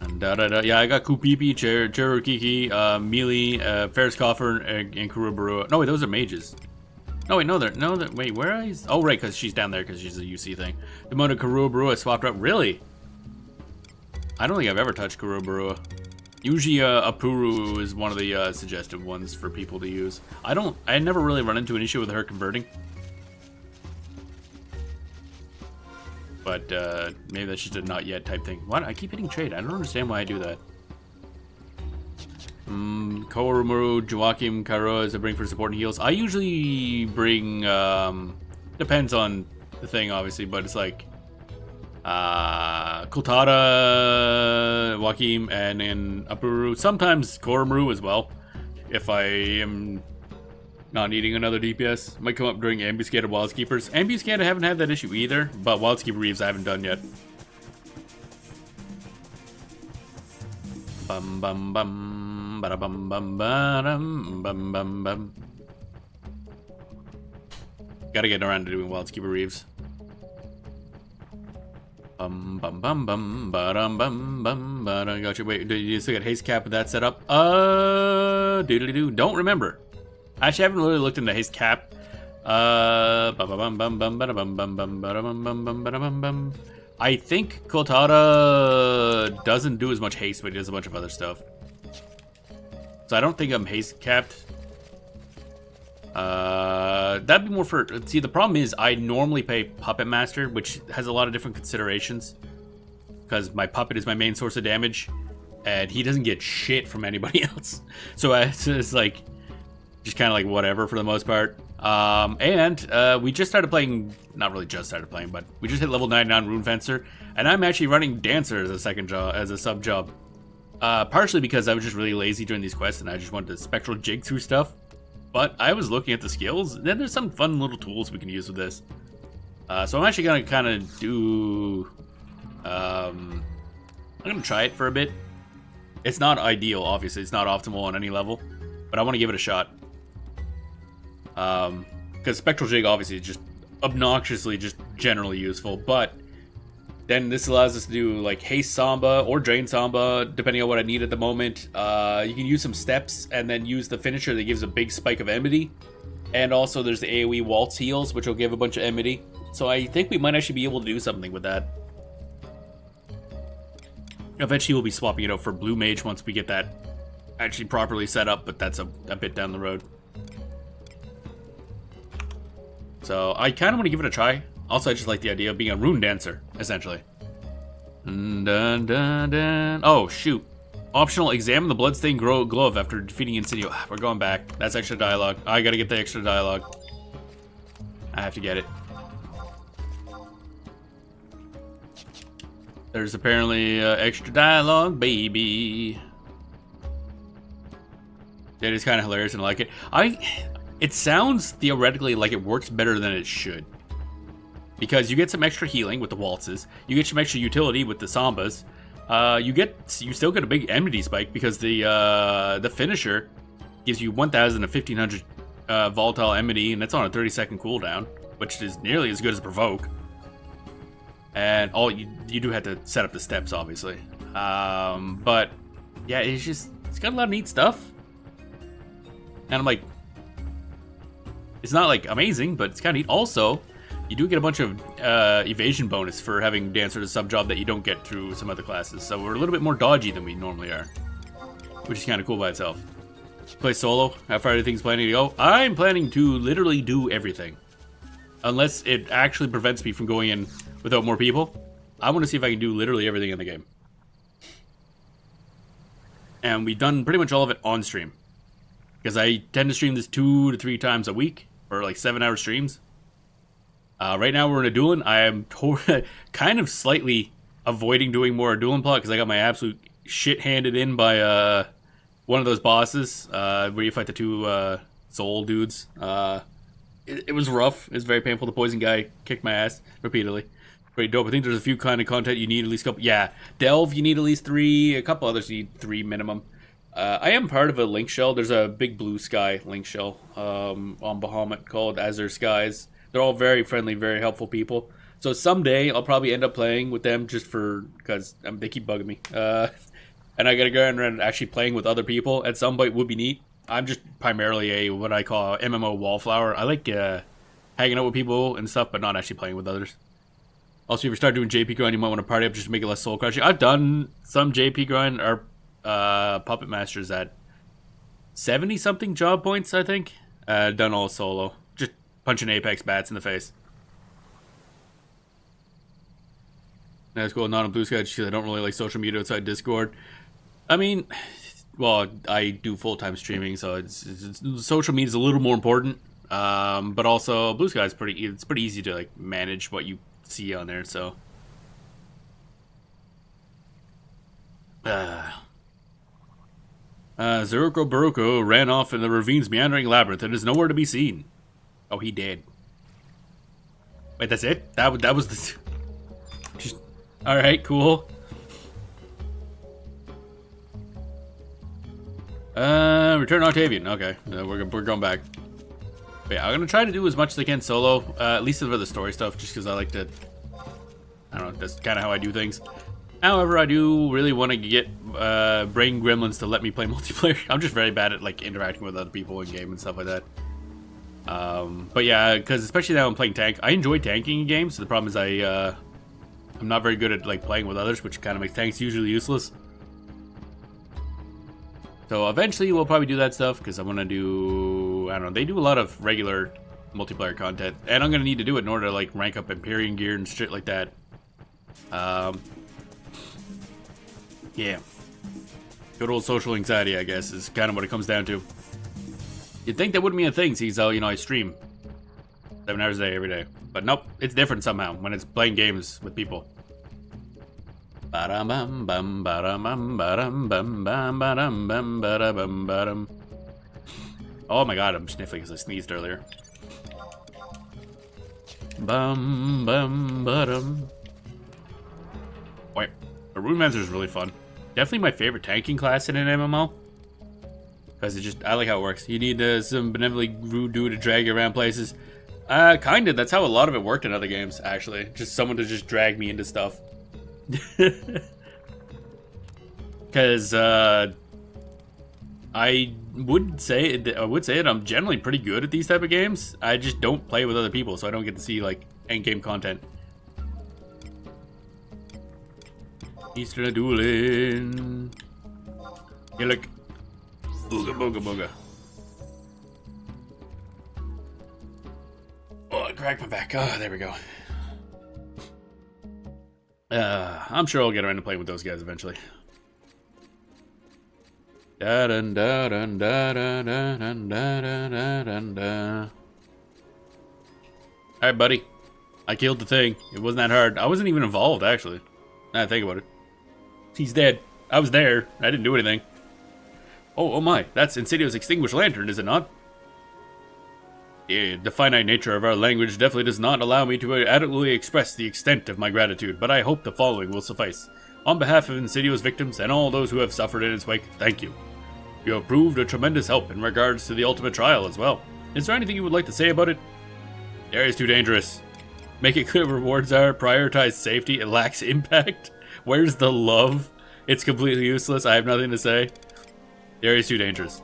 And yeah, I got Kupipi, Cherokiki, Mealy, Ferris Coffer, and Kurobarua. No, wait, those are mages. No, wait, wait, where are these? Oh, right, because she's down there because she's a UC thing. The mode of Kurobarua swapped up. Really? I don't think I've ever touched Kurobarua. Usually, Apuru is one of the suggested ones for people to use. I never really run into an issue with her converting. But maybe that's just a not yet type thing. What? I keep hitting trade. I don't understand why I do that. Koromaru, Joachim, Kairoa as I bring for support and heals. I usually bring, depends on the thing obviously, but it's like, Kultada, Wakim, and in Apuru. Sometimes Koromaru as well, if I am not needing another DPS. Might come up during Ambuscade or Wildskeepers. Ambuscade I haven't had that issue either, but Wildskeeper Reeves I haven't done yet. Bum bum bum, bada bum bum bum bum bum bum. Gotta get around to doing Wildskeeper Reeves. Bum bum bum bum bum bum bum bum. Gotcha. Wait, do you still got haste cap with that set up? Doodly doo. Don't remember. Actually, I haven't really looked into haste cap. Bum bum bum bum bum bum bum bum bum bum bum bum. I think Kultada doesn't do as much haste, but he does a bunch of other stuff. So I don't think I'm haste capped. That'd be more for... See, the problem is I normally play Puppet Master, which has a lot of different considerations. Because my Puppet is my main source of damage, and he doesn't get shit from anybody else. So it's like... just kind of like whatever for the most part. We just started playing... Not really just started playing, but we just hit level 99 Rune Fencer, and I'm actually running Dancer as a second job, as a sub job. Partially because I was just really lazy during these quests, and I just wanted to spectral jig through stuff. But I was looking at the skills, and then there's some fun little tools we can use with this. So I'm actually gonna kind of do... I'm gonna try it for a bit. It's not ideal, obviously. It's not optimal on any level, but I want to give it a shot. Because Spectral Jig obviously is just obnoxiously just generally useful, but then this allows us to do like Haste Samba or Drain Samba, depending on what I need at the moment. You can use some steps and then use the finisher that gives a big spike of enmity. And also there's the AoE Waltz Heals, which will give a bunch of enmity. So I think we might actually be able to do something with that. Eventually we'll be swapping it out for Blue Mage once we get that actually properly set up, but that's a bit down the road. So I kind of want to give it a try. Also, I just like the idea of being a Rune Dancer, essentially. Dun, dun, dun, dun. Oh, shoot. Optional, examine the bloodstained glove after defeating Insidio. We're going back. That's extra dialogue. I gotta get the extra dialogue. I have to get it. There's apparently extra dialogue, baby. It is kind of hilarious and I like it. It sounds theoretically like it works better than it should. Because you get some extra healing with the waltzes, you get some extra utility with the sambas, you still get a big enmity spike because the finisher gives you 1,000 to 1,500 volatile enmity, and that's on a 30-second cooldown, which is nearly as good as Provoke. And you do have to set up the steps, obviously. But yeah, it's got a lot of neat stuff. And I'm like, it's not like amazing, but it's kind of neat. Also, you do get a bunch of evasion bonus for having Dancer as a sub job that you don't get through some other classes. So we're a little bit more dodgy than we normally are, which is kind of cool by itself. Play solo. How far are things planning to go? I'm planning to literally do everything, unless it actually prevents me from going in without more people. I want to see if I can do literally everything in the game. And we've done pretty much all of it on stream, because I tend to stream this 2 to 3 times a week for like 7-hour streams. Right now we're in a dueling. I am kind of slightly avoiding doing more dueling plot because I got my absolute shit handed in by one of those bosses where you fight the 2 soul dudes. It was rough. It was very painful. The poison guy kicked my ass repeatedly. Pretty dope. I think there's a few kind of content you need at least a couple. Yeah, Delve you need at least 3. A couple others you need 3 minimum. I am part of a link shell. There's a big blue sky link shell on Bahamut called Azure Skies. They're all very friendly, very helpful people. So someday I'll probably end up playing with them just because they keep bugging me. And I gotta go around actually playing with other people at some point would be neat. I'm just primarily what I call MMO wallflower. I like hanging out with people and stuff, but not actually playing with others. Also, if you start doing JP grind, you might want to party up just to make it less soul crushing. I've done some JP grind or Puppet Masters at 70-something job points, I think. Done all solo. Just punching Apex bats in the face. That's cool. Not on Blue Sky because I don't really like social media outside Discord. I mean, well, I do full-time streaming, so social media is a little more important. But also, Blue Sky is pretty easy to like manage what you see on there. So Zeruko Baruko ran off in the ravine's meandering labyrinth and is nowhere to be seen. Oh, he did. Wait, that's it? That was the... Alright, cool. Return Octavian. Okay, we're going back. But yeah, I'm gonna try to do as much as I can solo, at least for the story stuff, just because I like to... I don't know, that's kind of how I do things. However, I do really want to get Brain Gremlins to let me play multiplayer. I'm just very bad at like interacting with other people in game and stuff like that. But yeah, because especially now I'm playing tank, I enjoy tanking in games. The problem is I'm not very good at like playing with others, which kind of makes tanks usually useless. So eventually we'll probably do that stuff because I want to do, I don't know, they do a lot of regular multiplayer content, and I'm gonna need to do it in order to like rank up Empyrean gear and shit like that. Yeah. Good old social anxiety, I guess, is kind of what it comes down to. You'd think that wouldn't be a thing, since you know, I stream 7 hours a day every day. But nope, it's different somehow when it's playing games with people. Oh my god, I'm sniffling because I sneezed earlier. Wait, a Runemancer is really fun. Definitely my favorite tanking class in an MMO. Because it just, I like how it works. You need some benevolently rude dude to drag you around places. Kinda, that's how a lot of it worked in other games, actually. Just someone to just drag me into stuff. Because, I would say that I'm generally pretty good at these type of games. I just don't play with other people, so I don't get to see, like, end-game content. Eastern a duelin'. Yeah, look. Booga booga booga. Oh, I cracked my back. Oh, there we go. I'm sure I'll get around to playing with those guys eventually. Da dun da dun da da da dun da da da dun da. Alright, buddy. I killed the thing. It wasn't that hard. I wasn't even involved, actually. Now I think about it. He's dead. I was there. I didn't do anything. Oh my. That's Insidio's extinguished lantern, is it not? Yeah, the finite nature of our language definitely does not allow me to adequately express the extent of my gratitude, but I hope the following will suffice. On behalf of Insidio's victims and all those who have suffered in its wake, thank you. You have proved a tremendous help in regards to the ultimate trial as well. Is there anything you would like to say about it? The area is too dangerous. Make it clear rewards are prioritize safety. It lacks impact. Where's the love? It's completely useless. I have nothing to say. The area is too dangerous.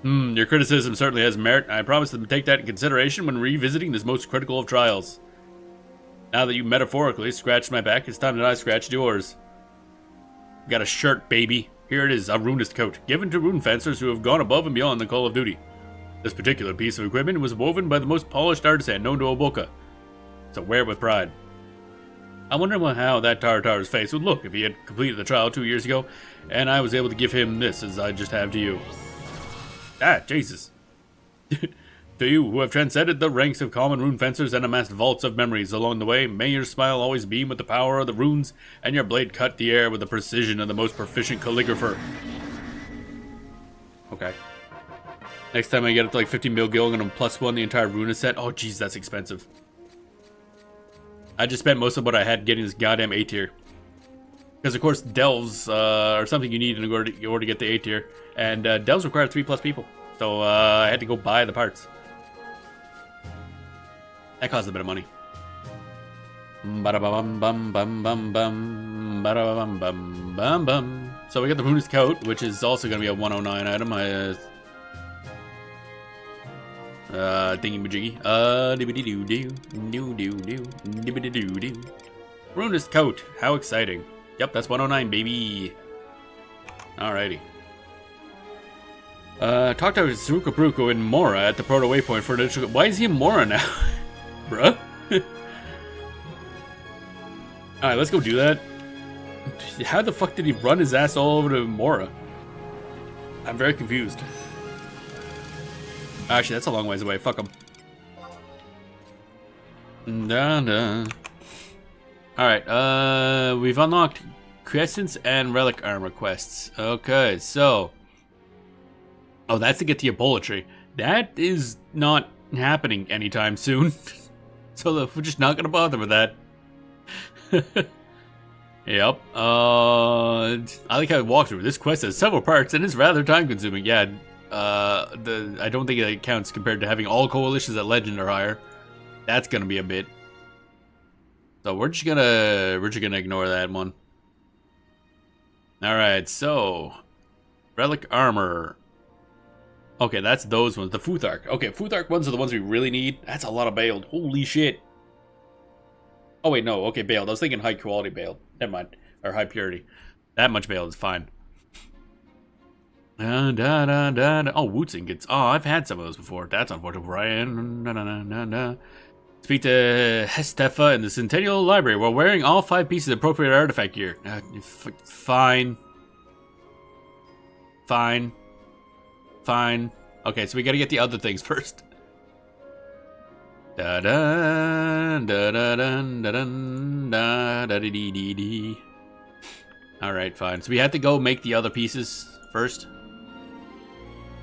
Your criticism certainly has merit. I promise to take that in consideration when revisiting this most critical of trials. Now that you metaphorically scratched my back, it's time that I scratched yours. Got a shirt, baby. Here it is, a runist coat, given to rune fencers who have gone above and beyond the call of duty. This particular piece of equipment was woven by the most polished artisan known to Oboka. So wear it with pride. I wonder how that Tartar's face would look if he had completed the trial 2 years ago, and I was able to give him this as I just have to you. Ah, Jesus. To you, who have transcended the ranks of common rune fencers and amassed vaults of memories along the way, may your smile always beam with the power of the runes, and your blade cut the air with the precision of the most proficient calligrapher. Okay. Next time I get up to like 50 mil gil, I'm gonna +1 the entire rune set. Oh, jeez, that's expensive. I just spent most of what I had getting this goddamn A tier. Because, of course, delves are something you need in order to get the A tier. And delves require 3+ people. So I had to go buy the parts. That cost a bit of money. So we got the Runist coat, which is also going to be a 109 item. Thingy-majiggy. Runist coat. How exciting. Yep, that's 109, baby. Alrighty. Talked to Zeruko Baruko in Mora at the Proto Waypoint for initial. Why is he in Mora now? Bruh? Alright, let's go do that. How the fuck did he run his ass all over to Mora? I'm very confused. Actually, that's a long ways away. Fuck him. Alright, we've unlocked Crescents and relic armor quests. Okay, so. Oh, that's to get the Ebola tree. That is not happening anytime soon. So we're just not gonna bother with that. Yep. I like how it walked through. This quest has several parts and it's rather time consuming. Yeah. I don't think it counts compared to having all coalitions at legend or higher. That's gonna be a bit. So we're just gonna ignore that one. Alright, so relic armor. Okay, that's those ones. The Futhark. Okay, Futhark ones are the ones we really need. That's a lot of Baled. Holy shit. Oh, wait, no. Okay, Baled. I was thinking high quality Baled. Never mind. Or high purity. That much Baled is fine. Oh, Wootsing gets... Oh, I've had some of those before. That's unfortunate, Brian. Speak to Hestefa in the Centennial Library while wearing all 5 pieces of appropriate artifact gear. Fine. Fine. Fine. Okay, so we gotta get the other things first. Da da da da da da da da dee dee dee. All right, fine. So we had to go make the other pieces first.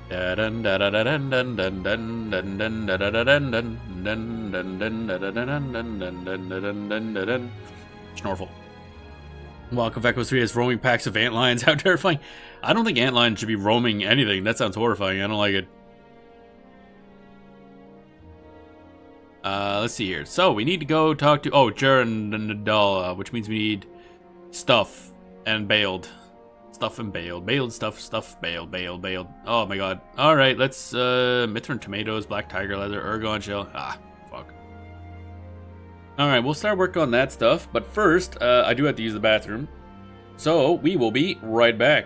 Da dun da da da dun dun dun dun dun dun da da da dun dun dun dun dun da da dun dun dun dun dun dun dun dun. Snorkel. Welcome Echo 3 has roaming packs of antlions. How terrifying. I don't think antlions should be roaming anything. That sounds horrifying. I don't like it. Let's see here. So, we need to go talk to... Oh, Jaren Nadala, which means we need stuff and Baled. Stuff and Baled. Baled stuff, Baled, Baled. Oh my god. Alright, let's, Mithrin tomatoes, black tiger leather, ergon shell. Ah, fuck. Alright, we'll start working on that stuff, but first, I do have to use the bathroom. So, we will be right back.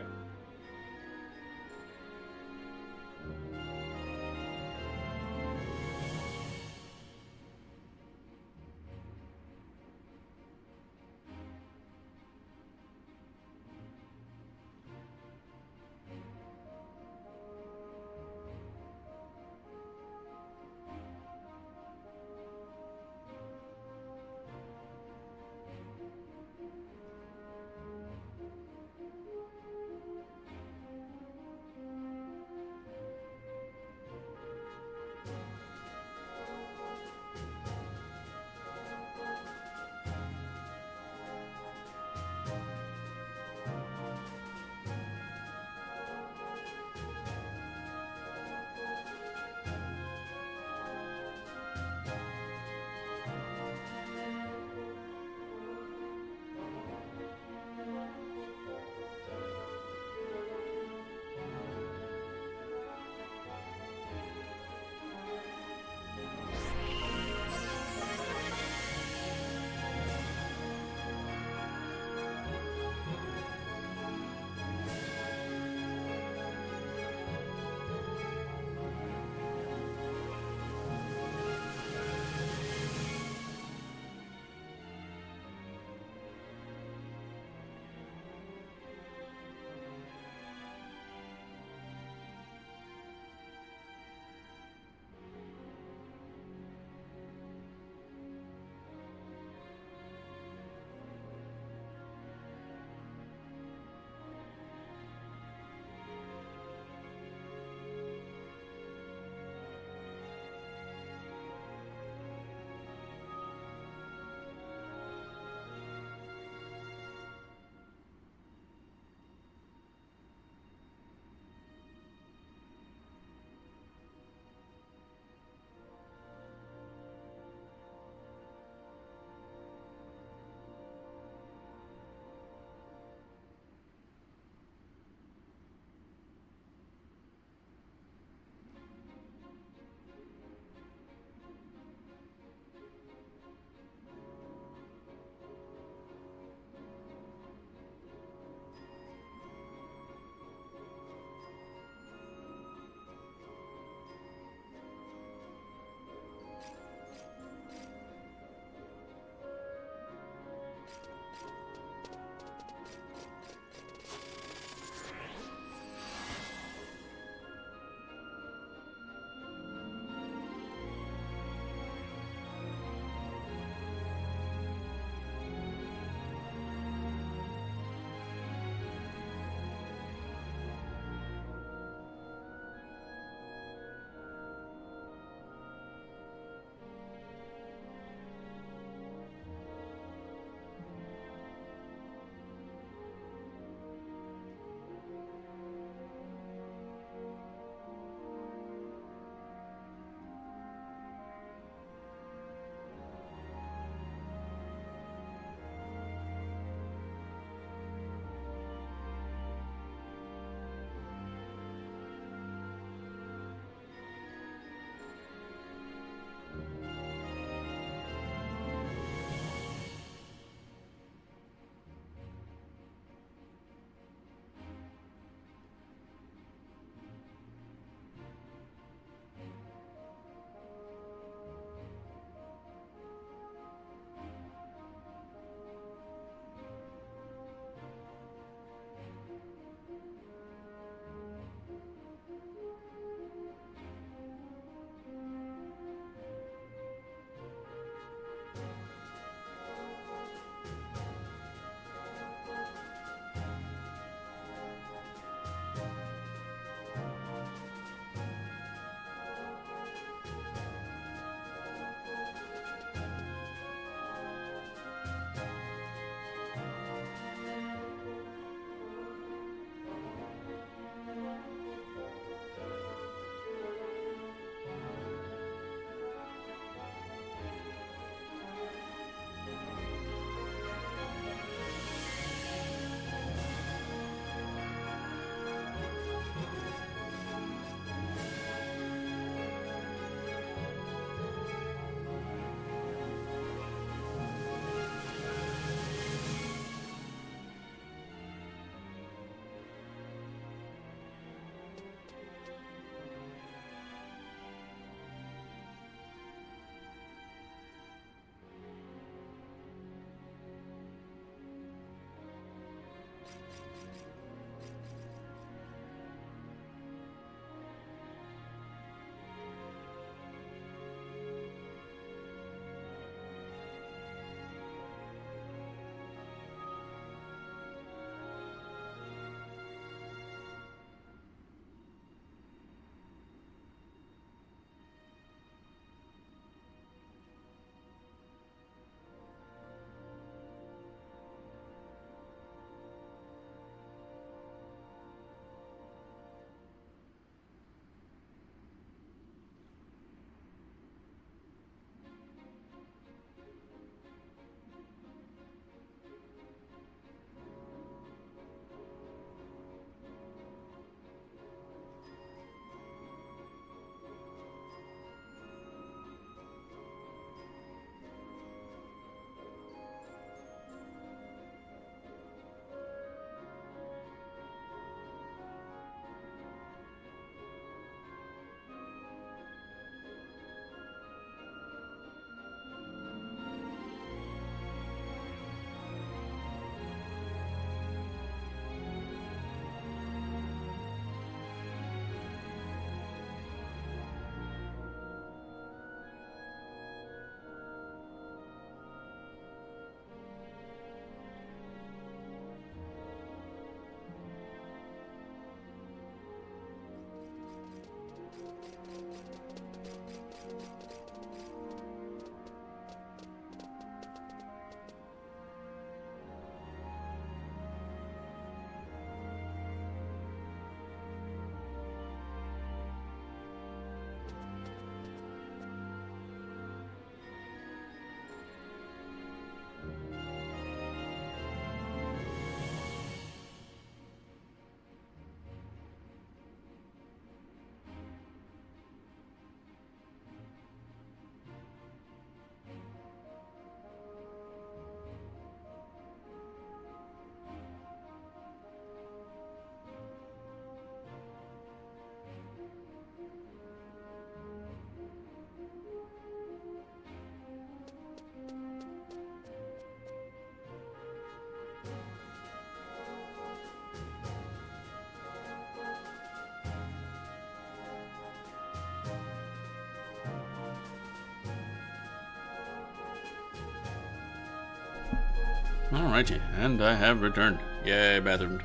Alrighty, and I have returned. Yay, bathroom.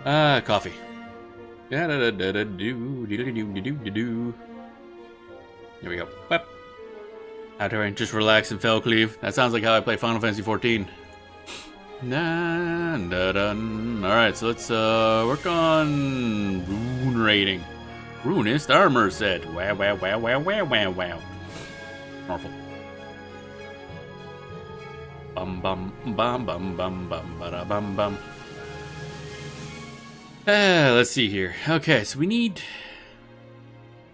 Coffee. Here we go. Wep. After just relax and Felcleave. That sounds like how I play Final Fantasy 14. Alright, so let's work on rune rating. Runist armor set. Wow, wow, wow, wow, wow, wow, wow. Powerful. Bum bum bum bum bum bum bada bum bum. Let's see here. Okay, so we need.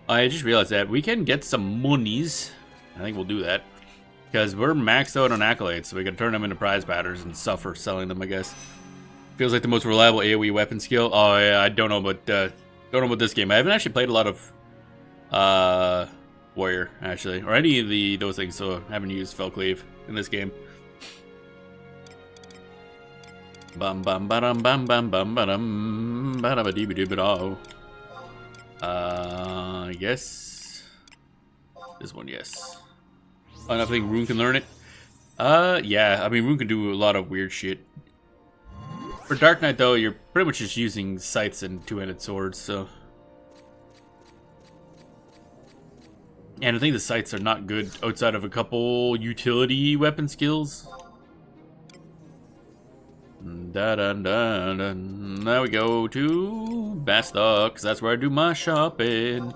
I just realized that we can get some monies. I think we'll do that because we're maxed out on accolades, so we can turn them into prize batters and suffer selling them. I guess feels like the most reliable AOE weapon skill. Oh yeah, I don't know about this game. I haven't actually played a lot of Warrior actually, or any of those things, so I haven't used Felcleave in this game. Bum bum bum bum bum bum bum ba dee doo ba. I guess this one, yes. I don't think Rune can learn it. Yeah, I mean Rune can do a lot of weird shit. For Dark Knight though, you're pretty much just using scythes and two-handed swords, so. And I think the scythes are not good outside of a couple utility weapon skills. Now we go to Basta, because that's where I do my shopping.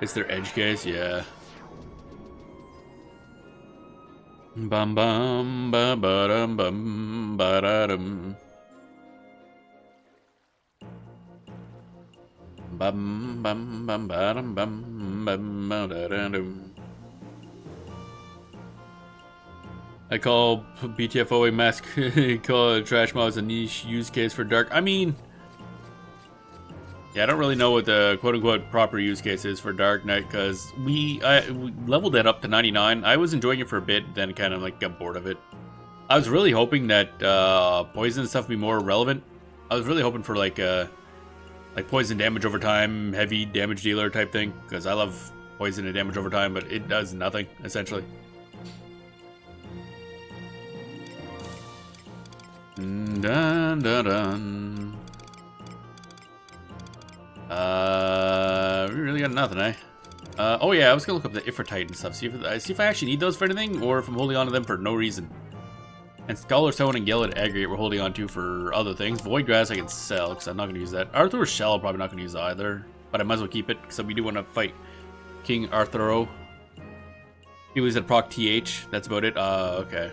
It's their edge case, yeah. Bum bum ba ba dum bum ba da dum. Bum bum bum ba dum bum bum ba da dum. I call BTFOA mask call Trash Mods a niche use case for Dark. I mean, yeah, I don't really know what the quote-unquote proper use case is for Dark Knight because we leveled it up to 99. I was enjoying it for a bit, then kind of like got bored of it. I was really hoping that poison stuff would be more relevant. I was really hoping for like poison damage over time, heavy damage dealer type thing because I love poison and damage over time, but it does nothing essentially. Dun dun dun. We really got nothing, eh? Oh yeah, I was gonna look up the Ifritite and stuff, see if I actually need those for anything, or if I'm holding on to them for no reason. And Scholar Stone and Gilded Aggregate we're holding on to for other things. Void Grass I can sell, because I'm not gonna use that. Arthur's Shell I'm probably not gonna use either, but I might as well keep it, because we do want to fight King Arthuro. He was at proc TH, that's about it. Okay.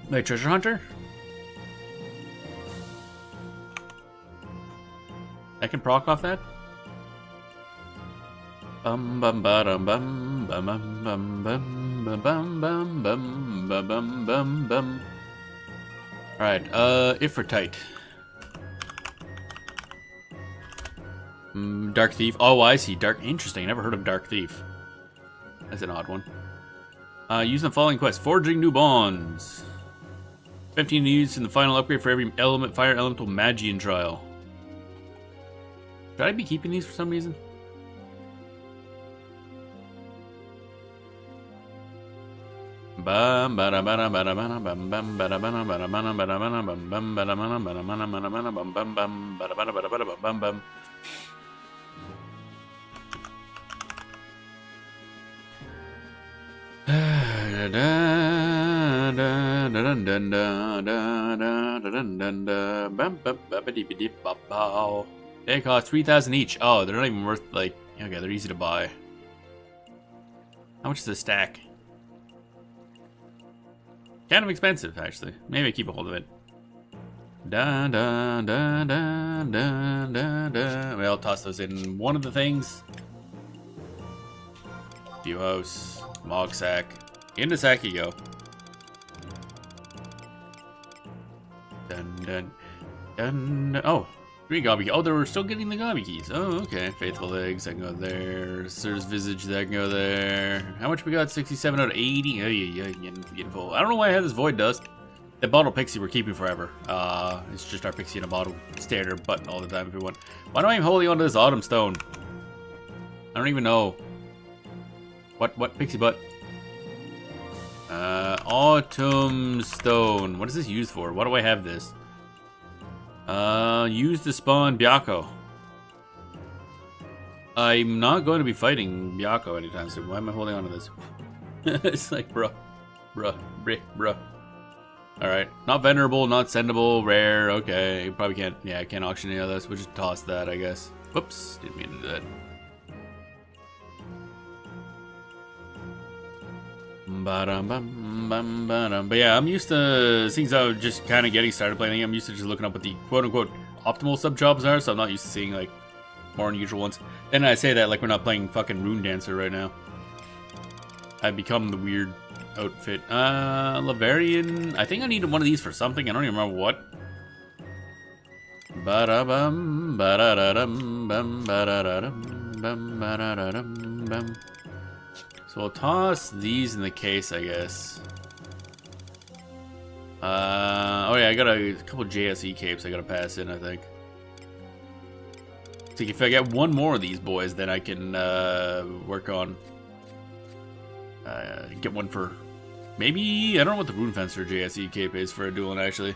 Wait, Treasure Hunter? I can proc off that? Bum bum ba dum bum bum bum bum bum bum bum bum bum bum bum. Alright, Ifritite. Dark Thief. Oh, I see. Interesting. I never heard of Dark Thief. That's an odd one. Use the following quest. Forging new bonds. 15 used in the final upgrade for every fire elemental Magian trial. Should I be keeping these for some reason? Bum bada bada bada bada bum bum bada bada bada bada bada bada bum bum bada bada bada bada bada bada bum bum bum bada bada bada bada bum bum. They cost 3,000 each. Oh, they're not even worth like. Okay, they're easy to buy. How much is a stack? Kind of expensive, actually. Maybe I keep a hold of it. Da da da da da da da. Well, I'll toss those in one of the things. View house, Mog sack. In the sack you go. Dun dun dun. Oh, 3 Gobby. Oh, they were still getting the Gobby keys. Oh, okay. Faithful Legs, that can go there. Sir's Visage, that can go there. How much we got? 67 out of 80. Oh, yeah, getting full. I don't know why I have this Void Dust. That bottle Pixie we're keeping forever. It's just our Pixie in a bottle. Standard button all the time if we want. Why am I holding on to this Autumn Stone? I don't even know. What Pixie butt? Autumn Stone. What is this used for? Why do I have this? Used to spawn Byakko. I'm not going to be fighting Byakko anytime soon. Why am I holding on to this? It's like, bruh. Alright. Not venerable, not sendable, rare. Okay. Probably can't. Yeah, I can't auction any of this. We'll just toss that, I guess. Whoops. Didn't mean to do that. But yeah, I'm used to, since I'm just kind of getting started playing, I'm used to just looking up what the quote-unquote optimal sub-jobs are, so I'm not used to seeing, like, more unusual ones. Then I say that like we're not playing fucking Rune Dancer right now. I've become the weird outfit. Laverian. I think I needed one of these for something. I don't even remember what. Ba-da-bum, ba-da-da-dum, bum, ba-da-da-dum, bum, ba-da-da-dum, bum. So we'll toss these in the case, I guess. Oh yeah, I got a couple JSE capes I gotta pass in, I think. So if I get one more of these boys, then I can work on get one for maybe, I don't know what the Rune Fencer JSE cape is for a dueling actually.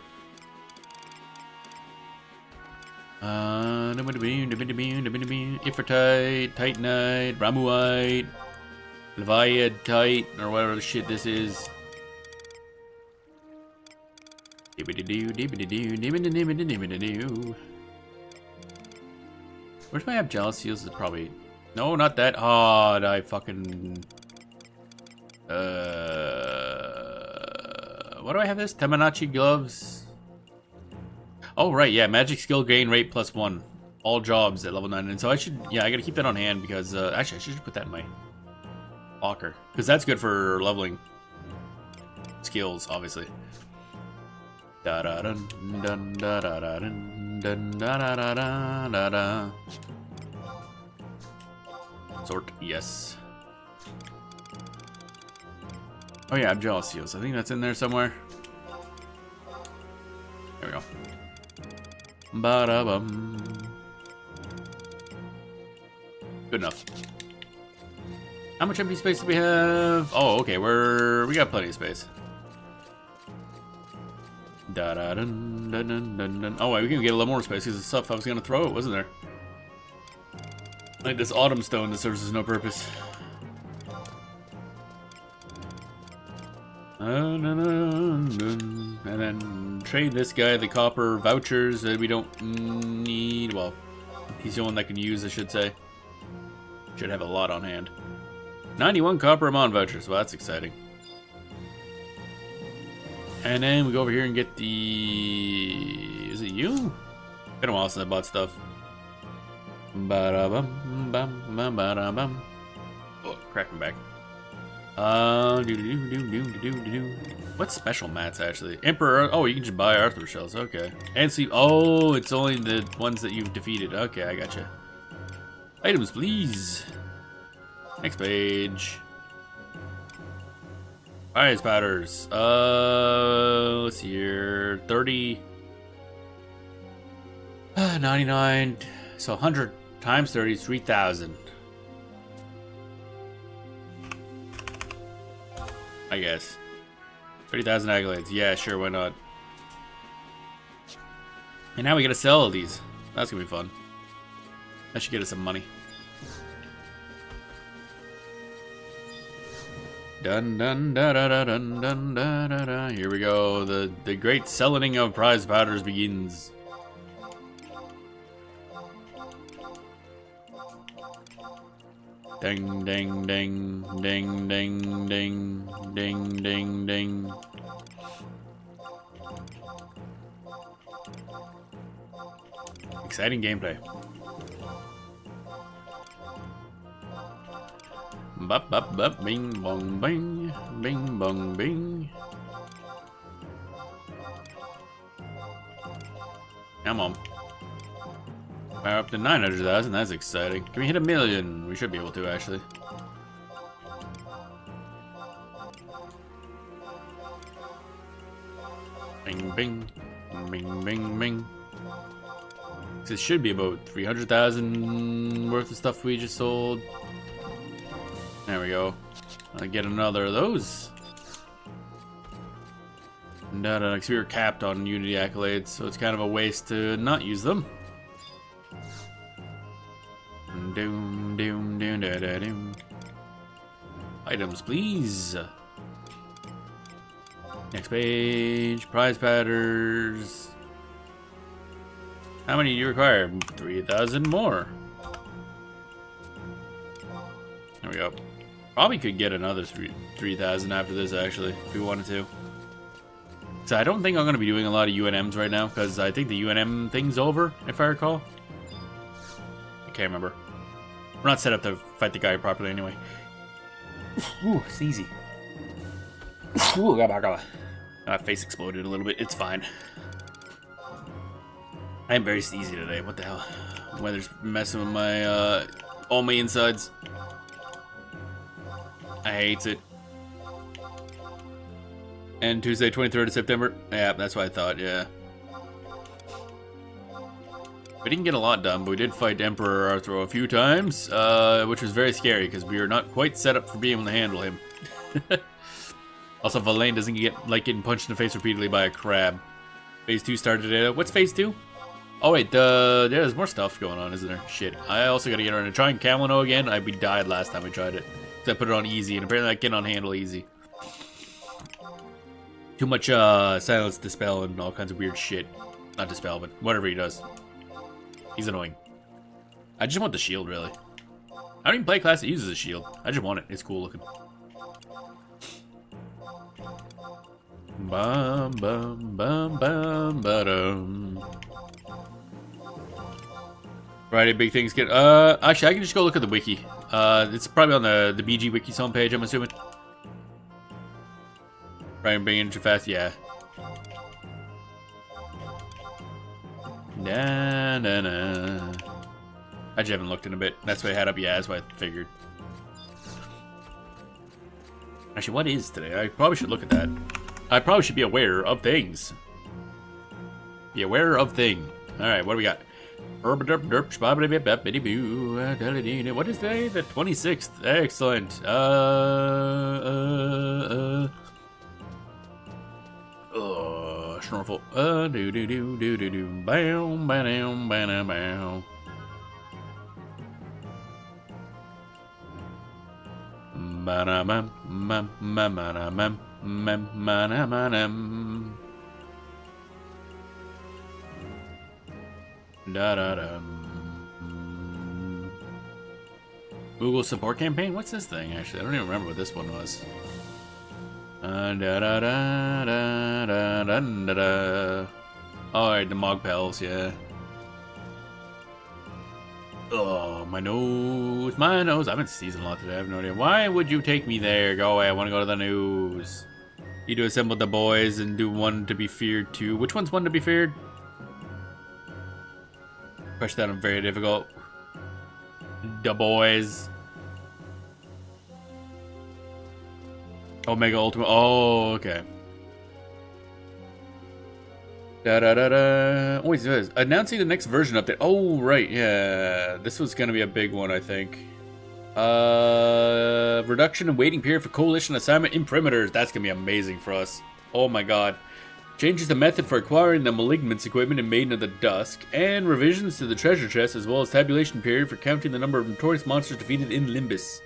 Ifritite, Titanite, Ramuite, Leviatite, or whatever the shit this is. Where's my Abgelis seals? Is probably no, not that. Oh, I fucking what do I have this? Tamanachi gloves. Oh right, yeah, magic skill gain rate +1. All jobs at level 9. And so I should, yeah, I gotta keep that on hand because actually I should just put that in my locker. Because that's good for leveling skills, obviously. Da da dun dun da da da dun dun da da da da da da. Sort, yes. Oh yeah, Abgelis seals. I think that's in there somewhere. There we go. Ba-da-bum. Good enough. How much empty space do we have? Oh, okay, we got plenty of space. Da da dun dun dun dun dun. Oh wait, we can get a little more space because the stuff I was gonna throw it wasn't there. Like this autumn stone that serves no purpose. And then trade this guy the copper vouchers that we don't need. Well, he's the one that can use, I should say. Should have a lot on hand. 91 copper Amon vouchers. Well, that's exciting. And then we go over here and get the... Is it you? Been a while since I bought stuff. Ba-da-bum, bum, bum, ba-da-bum. Oh, crack my back. What's special mats actually? Emperor. Oh, you can just buy Arthur shells. Okay. And see. Oh, it's only the ones that you've defeated. Okay, I gotcha. Items, please. Next page. Prize powders. Let's see here. 30. 99. So 100 times 30 is 3,000. I guess. 30,000 accolades. Yeah, sure, why not? And now we gotta sell all these. That's gonna be fun. That should get us some money. Dun dun da da da dun dun da da da. Here we go. The great selling of prize powders begins. Ding ding ding ding ding ding ding ding ding. Exciting gameplay. Bop bop bop bing bong bing bing bong bing. Come on. Power up to 900,000, that's exciting. Can we hit 1 million? We should be able to, actually. Bing, bing. Bing, bing, bing. This should be about 300,000 worth of stuff we just sold. There we go. I'll get another of those. Because we were capped on Unity accolades, so it's kind of a waste to not use them. Doom, doom, doom, da, da, doom. Items, please. Next page. Prize patters. How many do you require? 3,000 more. There we go. Probably could get another 3,000 after this, actually, if we wanted to. So I don't think I'm going to be doing a lot of UNMs right now, because I think the UNM thing's over, if I recall. I can't remember. We're not set up to fight the guy properly anyway. Ooh, it's easy. Ooh, my face exploded a little bit. It's fine. I am very sneezy today. What the hell? Weather's messing with my, all my insides. I hate it. And Tuesday, 23rd of September. Yeah, that's what I thought, yeah. We didn't get a lot done, but we did fight Emperor Arthur a few times, which was very scary, because we were not quite set up for being able to handle him. Also, Valane doesn't get, like, getting punched in the face repeatedly by a crab. Phase 2 started today. What's Phase 2? Oh, wait, there's more stuff going on, isn't there? Shit. I also gotta get her in. Trying Kamino again. We died last time we tried it. So I put it on easy, and apparently I cannot handle easy. Too much, silence, dispel, and all kinds of weird shit. Not dispel, but whatever he does. He's annoying. I just want the shield, really. I don't even play a class that uses a shield. I just want it. It's cool looking. Bum, bum, bum, bum, ba-dum. Friday, big things get... actually, I can just go look at the wiki. It's probably on the BG Wiki's homepage, I'm assuming. Right, bring it too fast, yeah. Na na na. I just haven't looked in a bit. That's what I had up, yeah, that's what I figured. Actually, what is today? I probably should look at that. I probably should be aware of things. Be aware of thing. Alright, what do we got? What is today? The 26th. Excellent. Snorkel. Do do do do do do. Bow, bow, bow, bow. Ba-da-bum, bum, bum, ba-da-bum, bum, ba-da-ba-dum. Da-da-dum. Google support campaign? What's this thing, actually? I don't even remember what this one was. Da-da-da-da-da-da-da-da. Alright, the Mogpels, yeah. Oh, my nose, my nose. I've been sneezing a lot today, I have no idea. Why would you take me there? Go away, I want to go to the news. You to assemble the boys and do one to be feared too. Which one's one to be feared? Push that on very difficult. The boys. Omega Ultimate. Oh, okay. Da-da-da-da. Oh, it says, announcing the next version update. Oh, right, yeah. This was going to be a big one, I think. Reduction in waiting period for coalition assignment imprimators. That's going to be amazing for us. Oh, my God. Changes the method for acquiring the Malignments equipment in Maiden of the Dusk. And revisions to the treasure chest, as well as tabulation period for counting the number of notorious monsters defeated in Limbus.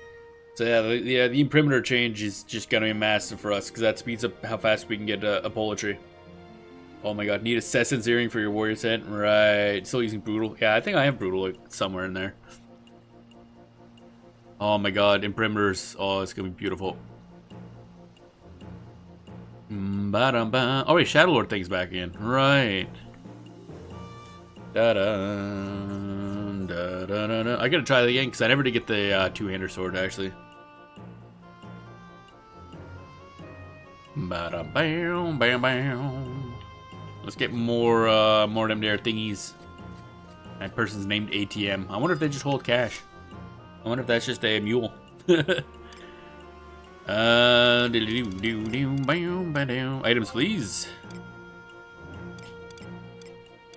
So yeah, the imprimatur change is just going to be massive for us, because that speeds up how fast we can get a poetry. Oh my god, need Assassin's Earring for your warrior set? Right, still using Brutal. Yeah, I think I have Brutal like, somewhere in there. Oh my god, imprimaturs. Oh, it's going to be beautiful. Ba-dum-ba. Oh wait, Shadowlord thing's back in. Right. Da-da. Da-da-da-da. I gotta try that again, because I never did get the two-hander sword, actually. Ba-da-bam, bam, bam. Let's get more of them there thingies. That person's named ATM. I wonder if they just hold cash. I wonder if that's just a mule. Items, please.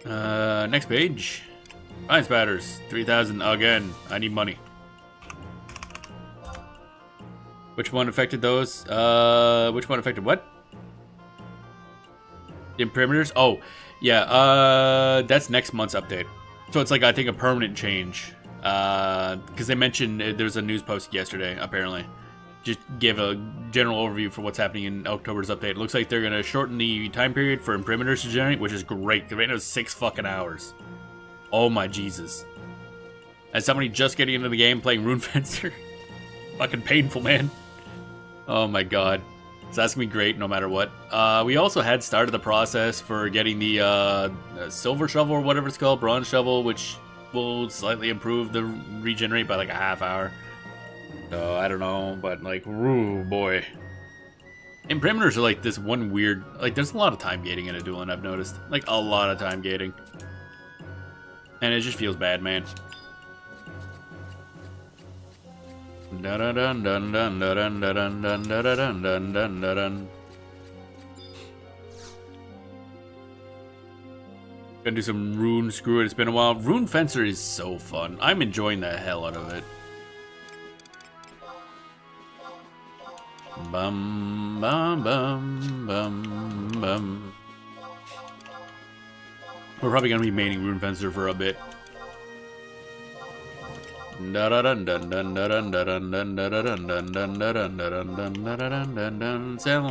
Next page. Ice batters. 3,000 again. I need money. Which one affected those? Which one affected what? Imprimitors? Oh, yeah. That's next month's update. So it's like, I think, a permanent change. Because they mentioned there's a news post yesterday, apparently. Just give a general overview for what's happening in October's update. It looks like they're going to shorten the time period for imprimitors to generate, which is great. Because right now it's 6 fucking hours. Oh my Jesus. As somebody just getting into the game playing Rune Fencer. Fucking painful, man. Oh my god. So that's gonna be great no matter what. We also had started the process for getting the silver shovel or whatever it's called, bronze shovel, which will slightly improve the regenerate by like a half hour. So I don't know, but like, ooh boy. Imprimitors are like this one weird, like there's a lot of time gating in a dueling, I've noticed. Like a lot of time gating. And it just feels bad, man. Dun dun dun dun dun dun dun dun dun dun dun dun dun. Gonna do some rune screw it. It's been a while. Rune Fencer is so fun. I'm enjoying the hell out of it. Bum bum bum bum bum. We're probably gonna be maining Rune Fencer for a bit. Selling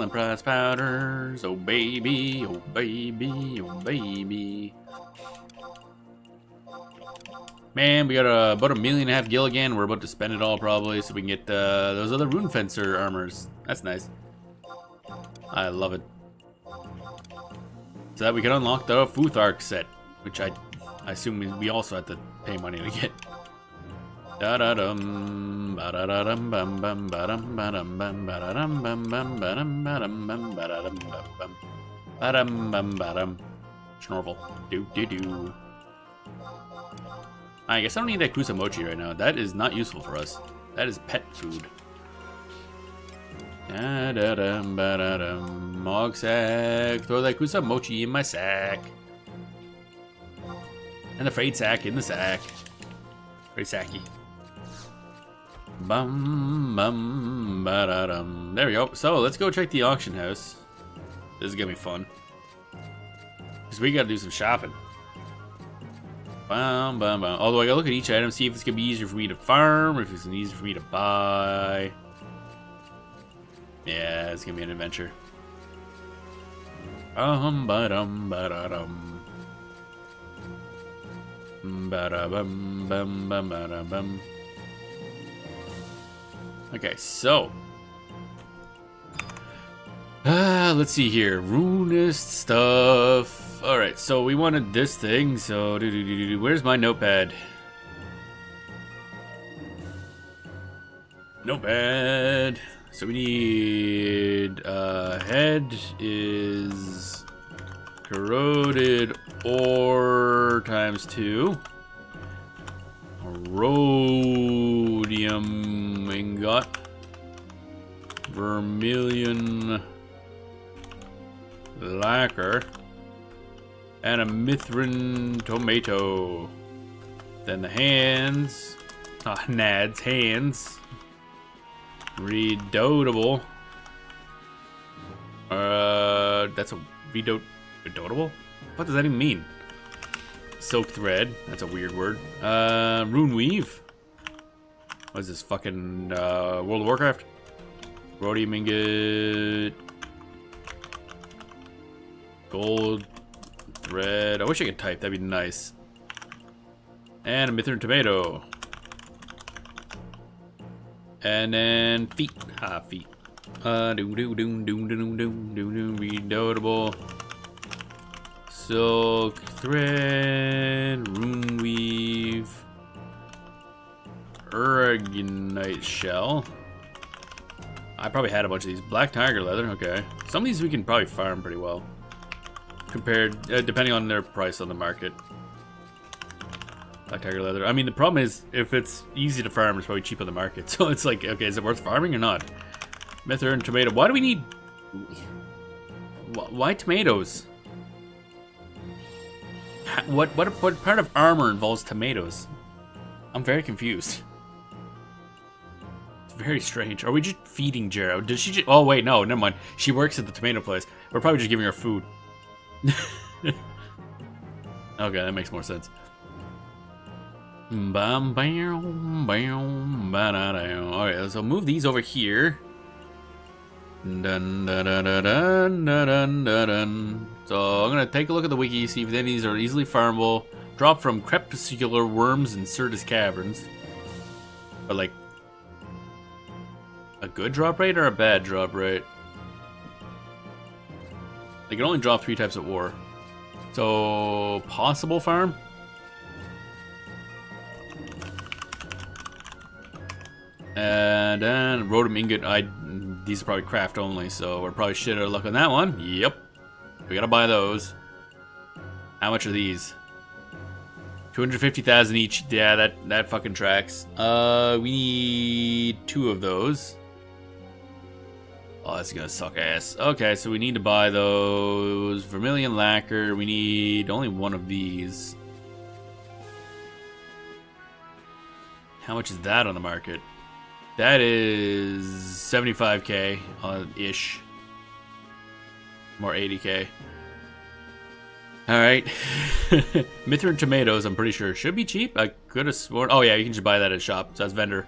prize powders, oh baby, oh baby, oh baby. Man, we got about 1.5 million gil again. We're about to spend it all probably, so we can get those other Rune Fencer armors. That's nice. I love it. So that we can unlock the Futhark set, which I assume we also have to pay money to get. Da da dum, ba da da dum, bum bum, ba dum, ba dum, bum, ba da dum, bum bum, ba dum, ba dum, bum, ba da dum, bum bum, ba dum, bum, ba dum. Schnorvel, do do do. I guess I don't need that Kusamochi right now. That is not useful for us. That is pet food. Da da dum, ba da dum, Mog sack. Throw that Kusamochi in my sack. And the freight sack in the sack. Freight sacky. Bum bum ba da dum. There we go. So let's go check the auction house. This is gonna be fun. Cause we gotta do some shopping. Bum bum bum. Although I gotta look at each item, see if it's gonna be easier for me to farm, or if it's gonna be easier for me to buy. Yeah, it's gonna be an adventure. Ba dum ba da dum. Ba da bum bum bum ba da bum. Okay, so let's see here. Runist stuff. Alright, so we wanted this thing, so where's my notepad? Notepad. So we need head is corroded ore times 2. Rhodium ingot, vermilion lacquer, and a mithrin tomato. Then the hands, Nads hands, redoutable. That's a redoutable? What does that even mean? Silk thread, that's a weird word. Rune weave. What is this, fucking World of Warcraft? Rhodium ingot. Gold thread. I wish I could type, that'd be nice. And a mithrin tomato. And then feet. Feet. Redoutable. Silk thread, rune weave, Aragonite shell. I probably had a bunch of these. Black tiger leather, okay. Some of these we can probably farm pretty well. Compared, depending on their price on the market. Black tiger leather. I mean, the problem is, if it's easy to farm, it's probably cheap on the market. So it's like, okay, is it worth farming or not? Mithrin tomato. Why do we need... Why tomatoes? What part of armor involves tomatoes? I'm very confused. It's very strange. Are we just feeding Jero? Does she just... Oh, wait, no, never mind. She works at the tomato place. We're probably just giving her food. Okay, that makes more sense. Alright, so move these over here. Dun, dun, dun, dun, dun, dun, dun, dun. So I'm gonna take a look at the wiki, see if any of these are easily farmable. Drop from crepuscular worms in Certus caverns. But like, a good drop rate or a bad drop rate? They can only drop 3 types of ore. So, possible farm? And then Rhodum ingot. These are probably craft only, so we're probably shit out of luck on that one. Yep. We gotta buy those. How much are these? 250,000 each. Yeah, that fucking tracks. We need 2 of those. Oh, that's gonna suck ass. Okay, so we need to buy those. Vermilion lacquer. We need only 1 of these. How much is that on the market? That is 75k ish. More 80k. Alright. Mithrin tomatoes, I'm pretty sure. Should be cheap. I could have sworn. Oh, yeah, you can just buy that at shop. So that's vendor.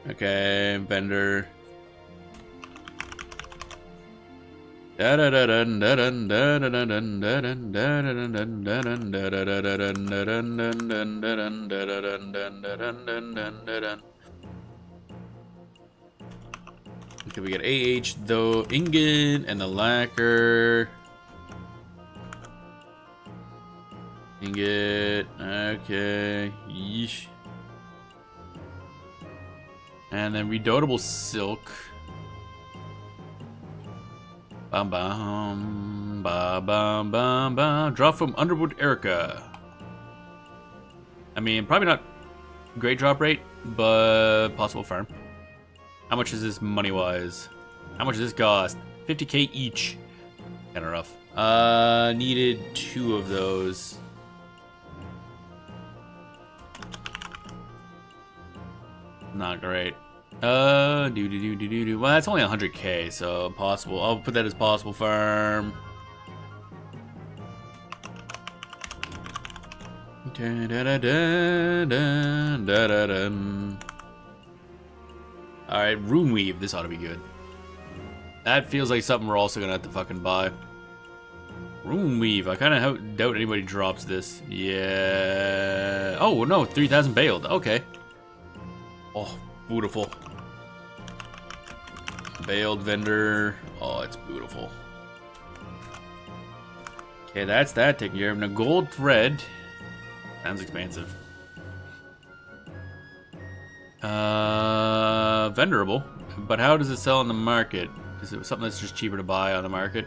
Okay, vendor. Okay, we got AH, though, ingot, and the lacquer. Ingot, okay, yeesh. And then redoubtable silk. Bam bam, ba bam bam bam. Drop from Underwood Erica. I mean, probably not great drop rate, but possible farm. How much is this money-wise? How much does this cost? 50k each. Kinda rough. Needed 2 of those. Not great. Well, that's only 100k, so possible. I'll put that as possible farm. Alright, Rune Weave. This ought to be good. That feels like something we're also gonna have to fucking buy. Rune Weave. I kind of doubt anybody drops this. Yeah. Oh, no. 3,000 baled. Okay. Oh, beautiful. Baled vendor. Oh, it's beautiful. Okay, that's that taken care of. Now, gold thread. Sounds expensive. Vendorable. But how does it sell on the market? Is it something that's just cheaper to buy on the market?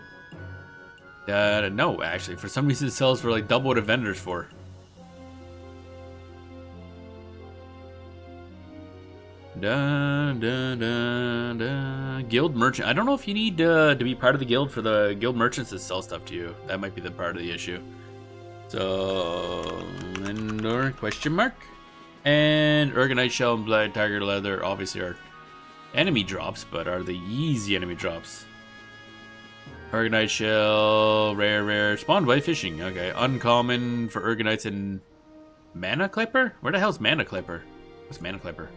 No, actually. For some reason, it sells for like double what a vendor's for. Guild merchant. I don't know if you need to be part of the guild for the guild merchants to sell stuff to you. That might be the part of the issue. So, vendor, question mark. And Urgonite Shell and Blood Tiger Leather obviously are enemy drops, but are the easy enemy drops. Urgonite Shell, rare, spawned by fishing. Okay, uncommon for Urgonites and Mana Clipper? Where the hell's Mana Clipper? What's Mana Clipper?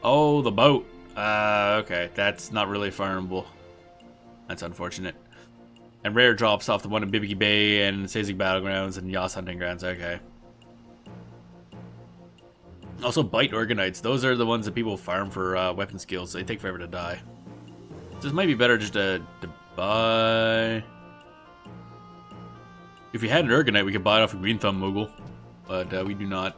Oh, the boat. Okay, that's not really farmable. That's unfortunate. And rare drops off the one in Bibiki Bay and Sazig Battlegrounds and Yas Hunting Grounds. Okay. Also, Bite Organites. Those are the ones that people farm for weapon skills. They take forever to die. This might be better just to buy. If we had an Urgonite, we could buy it off a Green Thumb Moogle. But we do not.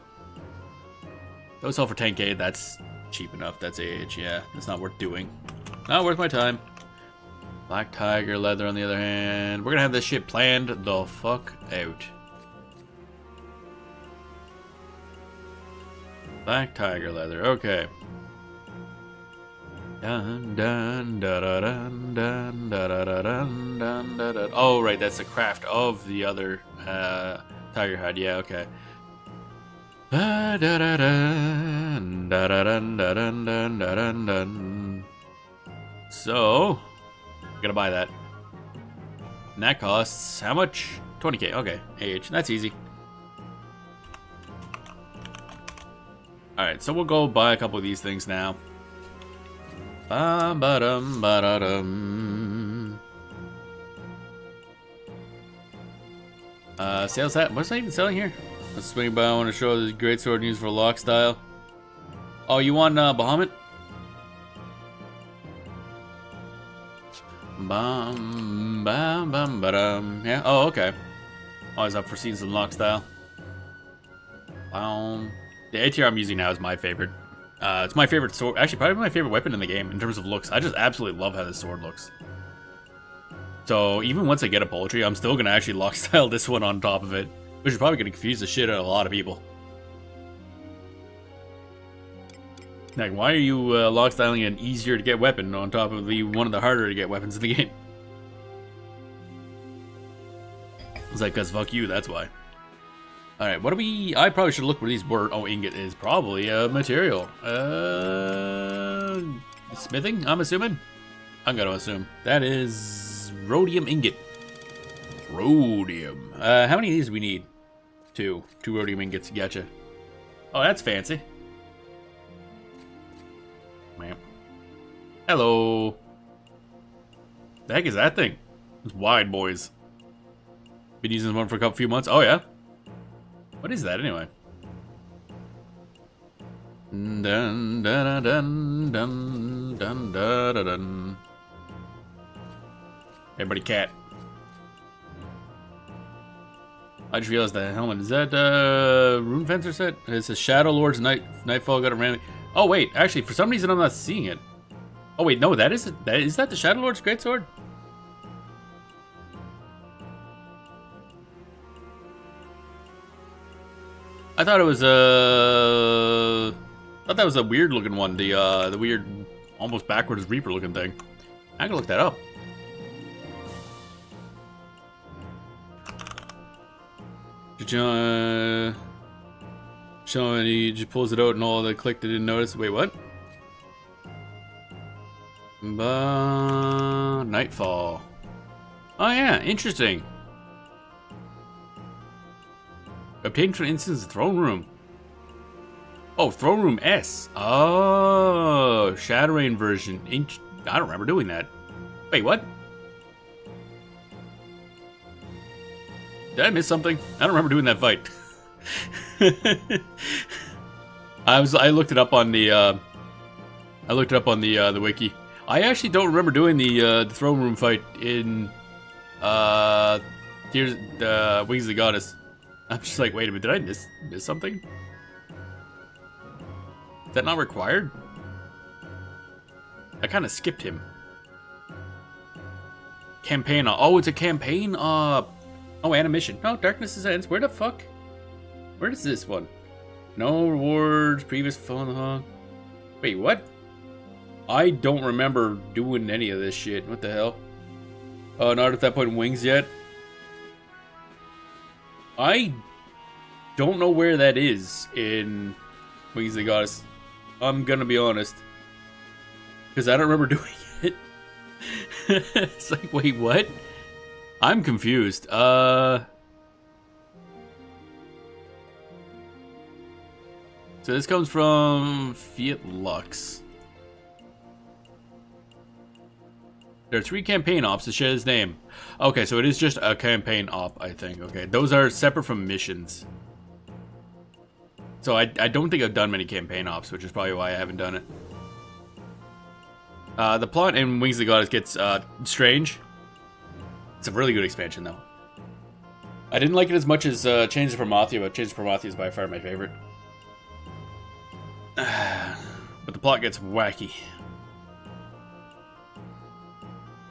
Those sell for 10k. That's cheap enough. That's AH. Yeah, that's not worth doing. Not worth my time. Black Tiger Leather, on the other hand. We're gonna have this shit planned the fuck out. Black Tiger Leather, okay. Dun, dun, da, da, dun, dun, da, da, da, dun, dun, da, da. Oh, right, that's the craft of the other tiger hide. Yeah, okay. Da, da, da, dun, da, da, dun, da, dun, dun, da, dun, dun. So, I'm gonna buy that. And that costs how much? 20k. Okay, AH. That's easy. Alright, so we'll go buy a couple of these things now. Ba-ba-dum, ba-da-dum. Sales hat. What's I even selling here? Let's swing by. I want to show this great sword used for lock style. Oh, you want Bahamut? Bum, bum, bum, ba-dum. Yeah. Oh, okay. Always up for seeing some lock style. The ATR I'm using now is my favorite. It's my favorite sword. Actually, probably my favorite weapon in the game in terms of looks. I just absolutely love how this sword looks. So even once I get a poultry, I'm still gonna actually lock style this one on top of it, which is probably gonna confuse the shit out of a lot of people. Like, why are you lock styling an easier to get weapon on top of one of the harder to get weapons in the game? It's like, cause fuck you, that's why. Alright, what do we... I probably should look where these were. Oh, ingot is probably a material. Smithing, I'm assuming? I'm gonna assume. That is... rhodium ingot. Rhodium. How many of these do we need? 2. 2 rhodium ingots, gotcha. Oh, that's fancy. Man. Hello. The heck is that thing? It's wide, boys. Been using this one for a few months. Oh, yeah? What is that, anyway? Dun, dun, dun, dun, dun, dun, dun, dun. Everybody cat. I just realized the helmet. Is that Rune Fencer set? It says Shadow Lord's Nightfall got a random. Oh wait, actually for some reason I'm not seeing it. Oh wait, no, is that the Shadow Lord's greatsword? I thought it was I thought that was a weird looking one, the weird almost backwards Reaper looking thing. I can look that up. Showing he just pulls it out and all the click they didn't notice. Wait, what? Nightfall. Oh yeah, interesting. Obtained from instance throne room. Oh, throne room S. Oh, Shadowrain version. I don't remember doing that. Wait, what? Did I miss something? I don't remember doing that fight. I looked it up on the the wiki. I actually don't remember doing the throne room fight in here's the Wings of the Goddess. I'm just like, wait a minute, did I miss something? Is that not required? I kind of skipped him. Campaign. Oh, it's a campaign. Oh, and a mission. No, Darkness Ends. Where the fuck? Where is this one? No rewards. Previous phone. Huh? Wait, what? I don't remember doing any of this shit. What the hell? Oh, not at that point in Wings yet. I don't know where that is in Wings of the Goddess. I'm gonna be honest. Because I don't remember doing it. It's like, wait, what? I'm confused. So this comes from Fiat Lux. There are 3 campaign ops to share his name. Okay, so it is just a campaign op, I think. Okay, those are separate from missions. So I don't think I've done many campaign ops, which is probably why I haven't done it. The plot in Wings of the Goddess gets strange. It's a really good expansion, though. I didn't like it as much as Chains of Promathia, but Chains of Promathia is by far my favorite. But the plot gets wacky.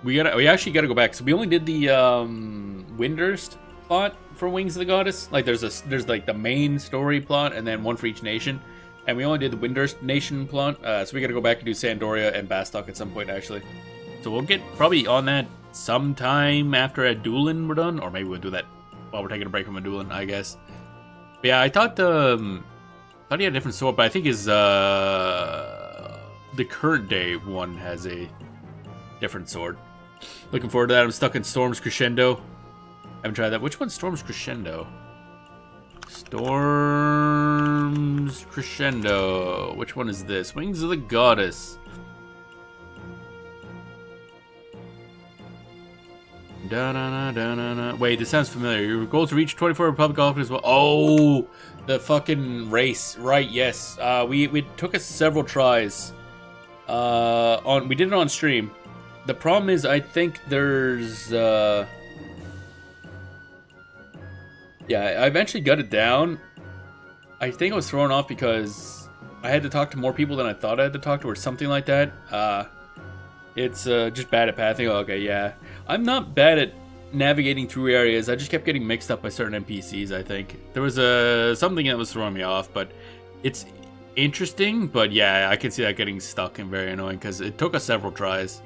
We actually gotta go back. So we only did the Windurst plot for Wings of the Goddess. Like there's like the main story plot and then one for each nation. And we only did the Windurst nation plot. So we gotta go back and do Sandoria and Bastok at some point actually. So we'll get probably on that sometime after Adulan we're done, or maybe we'll do that while we're taking a break from Adulan, I guess. But yeah, I thought he had a different sword, but I think his the current day one has a different sword. Looking forward to that. I'm stuck in Storm's Crescendo. Haven't tried that. Which one's Storm's Crescendo? Storm's Crescendo. Which one is this? Wings of the Goddess. Da-na-na-da-na-na. Wait, this sounds familiar. Your goal to reach 24 Republic Golfers as well. Oh, the fucking race. Right, yes. We took us several tries. We did it on stream. The problem is, I think there's yeah, I eventually got it down. I think I was thrown off because I had to talk to more people than I thought I had to talk to, or something like that. It's just bad at pathing. Oh, okay, yeah. I'm not bad at navigating through areas. I just kept getting mixed up by certain NPCs, I think. There was something that was throwing me off, but it's interesting. But yeah, I can see that getting stuck and very annoying because it took us several tries.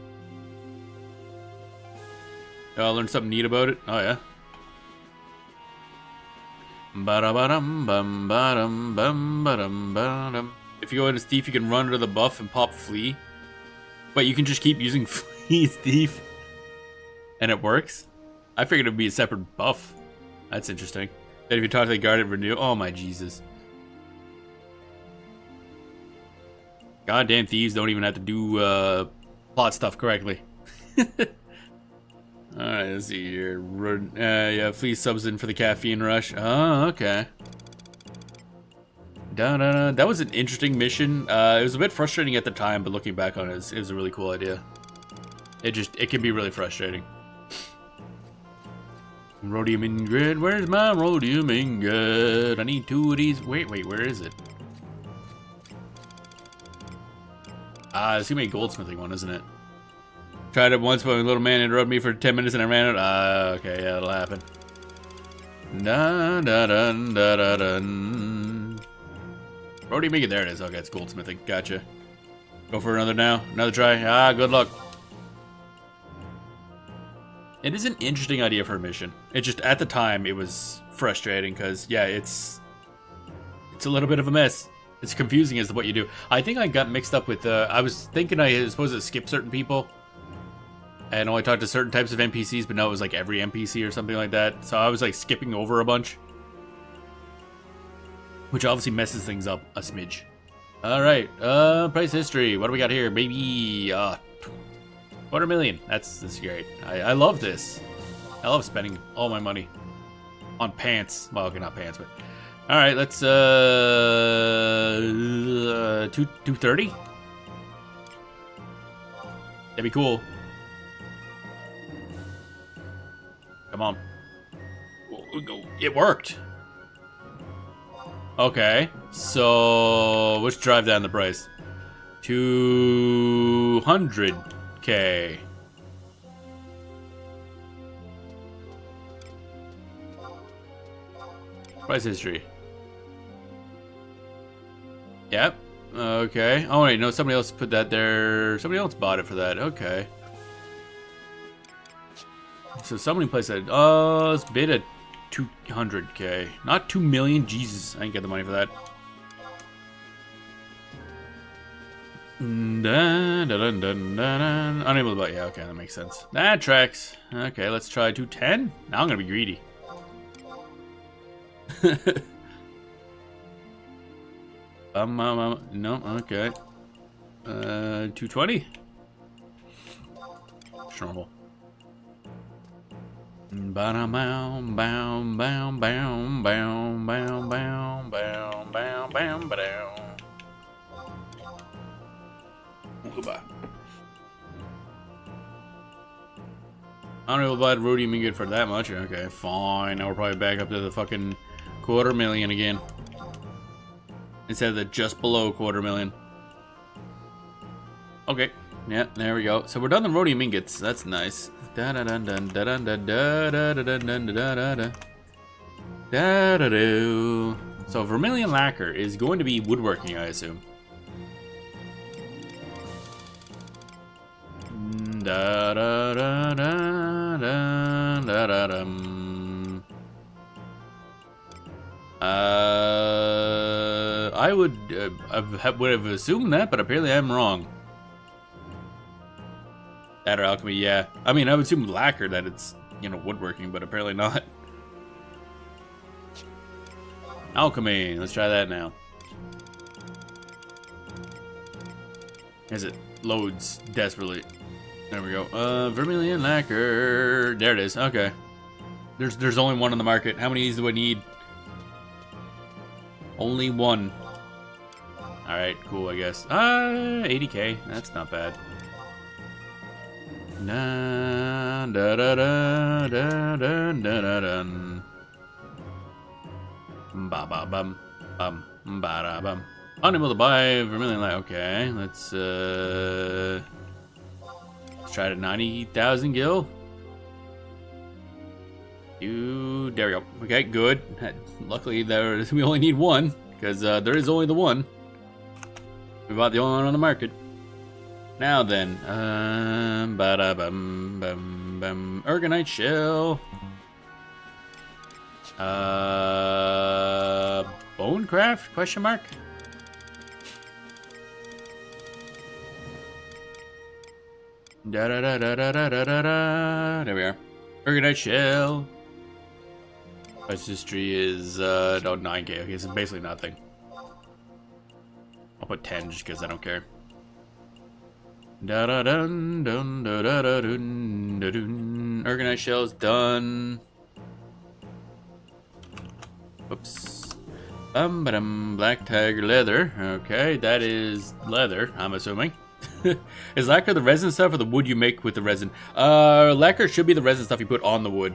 Oh, I learned something neat about it. Oh, yeah. If you go into Thief, you can run under the buff and pop Flea. But you can just keep using Flea's Thief. And it works? I figured it would be a separate buff. That's interesting. Then if you talk to the guard at Renew... Oh my Jesus. Goddamn thieves don't even have to do plot stuff correctly. Alright, let's see here. Yeah, Flea subs in for the caffeine rush. Oh, okay. That was an interesting mission. It was a bit frustrating at the time, but looking back on it, it was a really cool idea. It can be really frustrating. Rhodium ingot. Where's my rhodium ingot? I need 2 of these. Wait, where is it? It's gonna be a goldsmithing one, isn't it? Tried it once, but my little man interrupted me for 10 minutes and I ran out. Okay, yeah, that'll happen. Rhodium ingot, there it is. Okay, it's goldsmithing. Gotcha. Go for another now. Another try. Good luck. It is an interesting idea for a mission. It just, at the time, it was frustrating because, yeah, it's a little bit of a mess. It's confusing as to what you do. I think I got mixed up with, I was thinking I was supposed to skip certain people and only talk to certain types of NPCs, but no, it was like every NPC or something like that. So I was like skipping over a bunch, which obviously messes things up a smidge. Alright, price history. What do we got here? Maybe, 250,000. That's great. I love this. I love spending all my money on pants. Well, okay, not pants, but... Alright, let's, 230? That'd be cool. Come on. It worked. Okay, so let's drive down the price. 200K. Price history. Yep. Okay. Oh wait, no, somebody else put that there. Somebody else bought it for that. Okay. So somebody placed that. Let's bid at 200K. Not 2 million. Jesus, I ain't got the money for that. Unable to buy. Yeah, okay, that makes sense. That tracks. Okay, let's try 210. Now I'm gonna be greedy. No, okay. 220. Normal. I don't know about Rhodium ingot for that much. Okay, fine. Now we're probably back up to the fucking 250,000 again. Instead of the just below 250,000. Okay. Yeah, there we go. So we're done the Rhodium ingots. That's nice. So Vermilion Lacquer is going to be woodworking, I assume. I would have assumed that, but apparently I'm wrong. That or alchemy, yeah. I mean, I would assume lacquer that it's, you know, woodworking, but apparently not. Alchemy, let's try that now. As it loads desperately. There we go. Vermilion lacquer. There it is. Okay. There's only one on the market. How many of these do I need? Only one. Alright, cool, I guess. 80k. That's not bad. Da da da da da da da da. Ba ba bum bum ba da bum. Unable to buy vermilion light. Okay, let's try to 90,000 gil. There we go. Okay, good. Luckily, we only need one because there is only the one. We bought the only one on the market. Now then, ba da bum bum bum. Ergonite shell. Bonecraft? Question mark. Da da da da da da da da. There we are. Ergonite shell. Price history is 9k. Okay, so basically nothing. I'll put 10 just because I don't care. Da da dun dun da da da dun da dun. Ergonite shell's done. Oops. Black tiger leather. Okay, that is leather, I'm assuming. Is lacquer the resin stuff or the wood you make with the resin? Lacquer should be the resin stuff you put on the wood.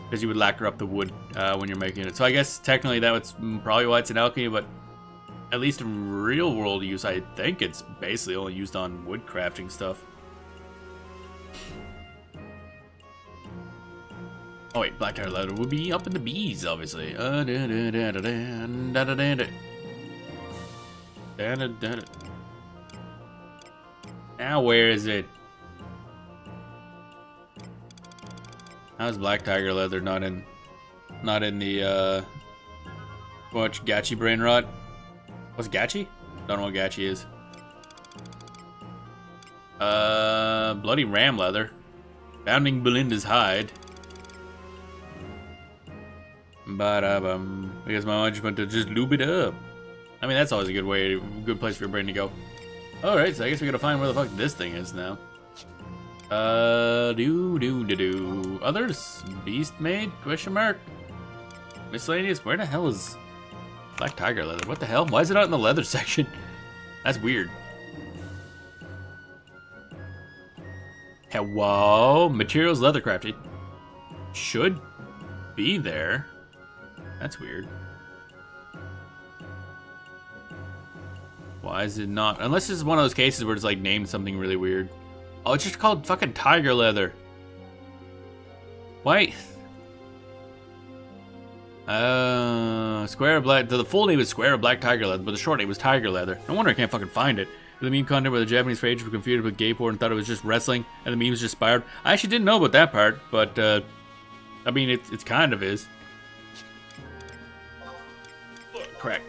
Because you would lacquer up the wood when you're making it. So I guess technically that's probably why it's an alchemy, but at least in real world use, I think it's basically only used on wood crafting stuff. Oh wait, black tiger leather would be up in the bees, obviously. Now where is it? How's black tiger leather not in the watch Gachi brain rot? What's Gachi? Don't know what Gachi is. Bloody ram leather. Bounding Belinda's hide. Ba-da-bum. I guess my mind just went to just lube it up. I mean, that's always a good place for your brain to go. Alright, so I guess we gotta find where the fuck this thing is now. Others? Beast made? Question mark? Miscellaneous? Where the hell is black tiger leather? What the hell? Why is it not in the leather section? That's weird. Hello? Materials leather crafted. Should be there. That's weird. Why is it not? Unless this is one of those cases where it's like named something really weird. Oh, it's just called fucking tiger leather. Why? Square of black. The full name is Square of Black Tiger Leather, but the short name was Tiger Leather. No wonder I can't fucking find it. The meme content where the Japanese page was confused with gay porn and thought it was just wrestling, and the meme was just inspired. I actually didn't know about that part, but I mean, it's kind of is. Correct.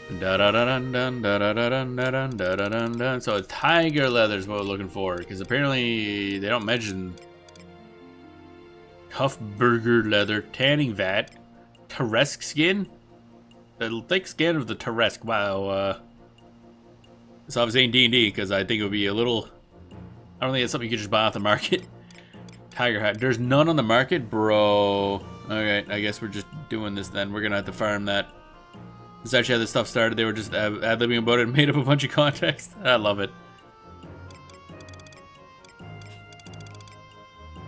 So it's tiger leather is what we're looking for, because apparently they don't mention tough burger leather, tanning vat, Taresk skin, the thick skin of the Taresk. Wow, it's obviously ain't D&D because I think it would be a little. I don't think it's something you could just buy off the market. Tiger hat. There's none on the market, bro. Okay, I guess we're just doing this then. We're gonna have to farm that. This is actually how this stuff started. They were just ad-libbing about it and made up a bunch of context. I love it.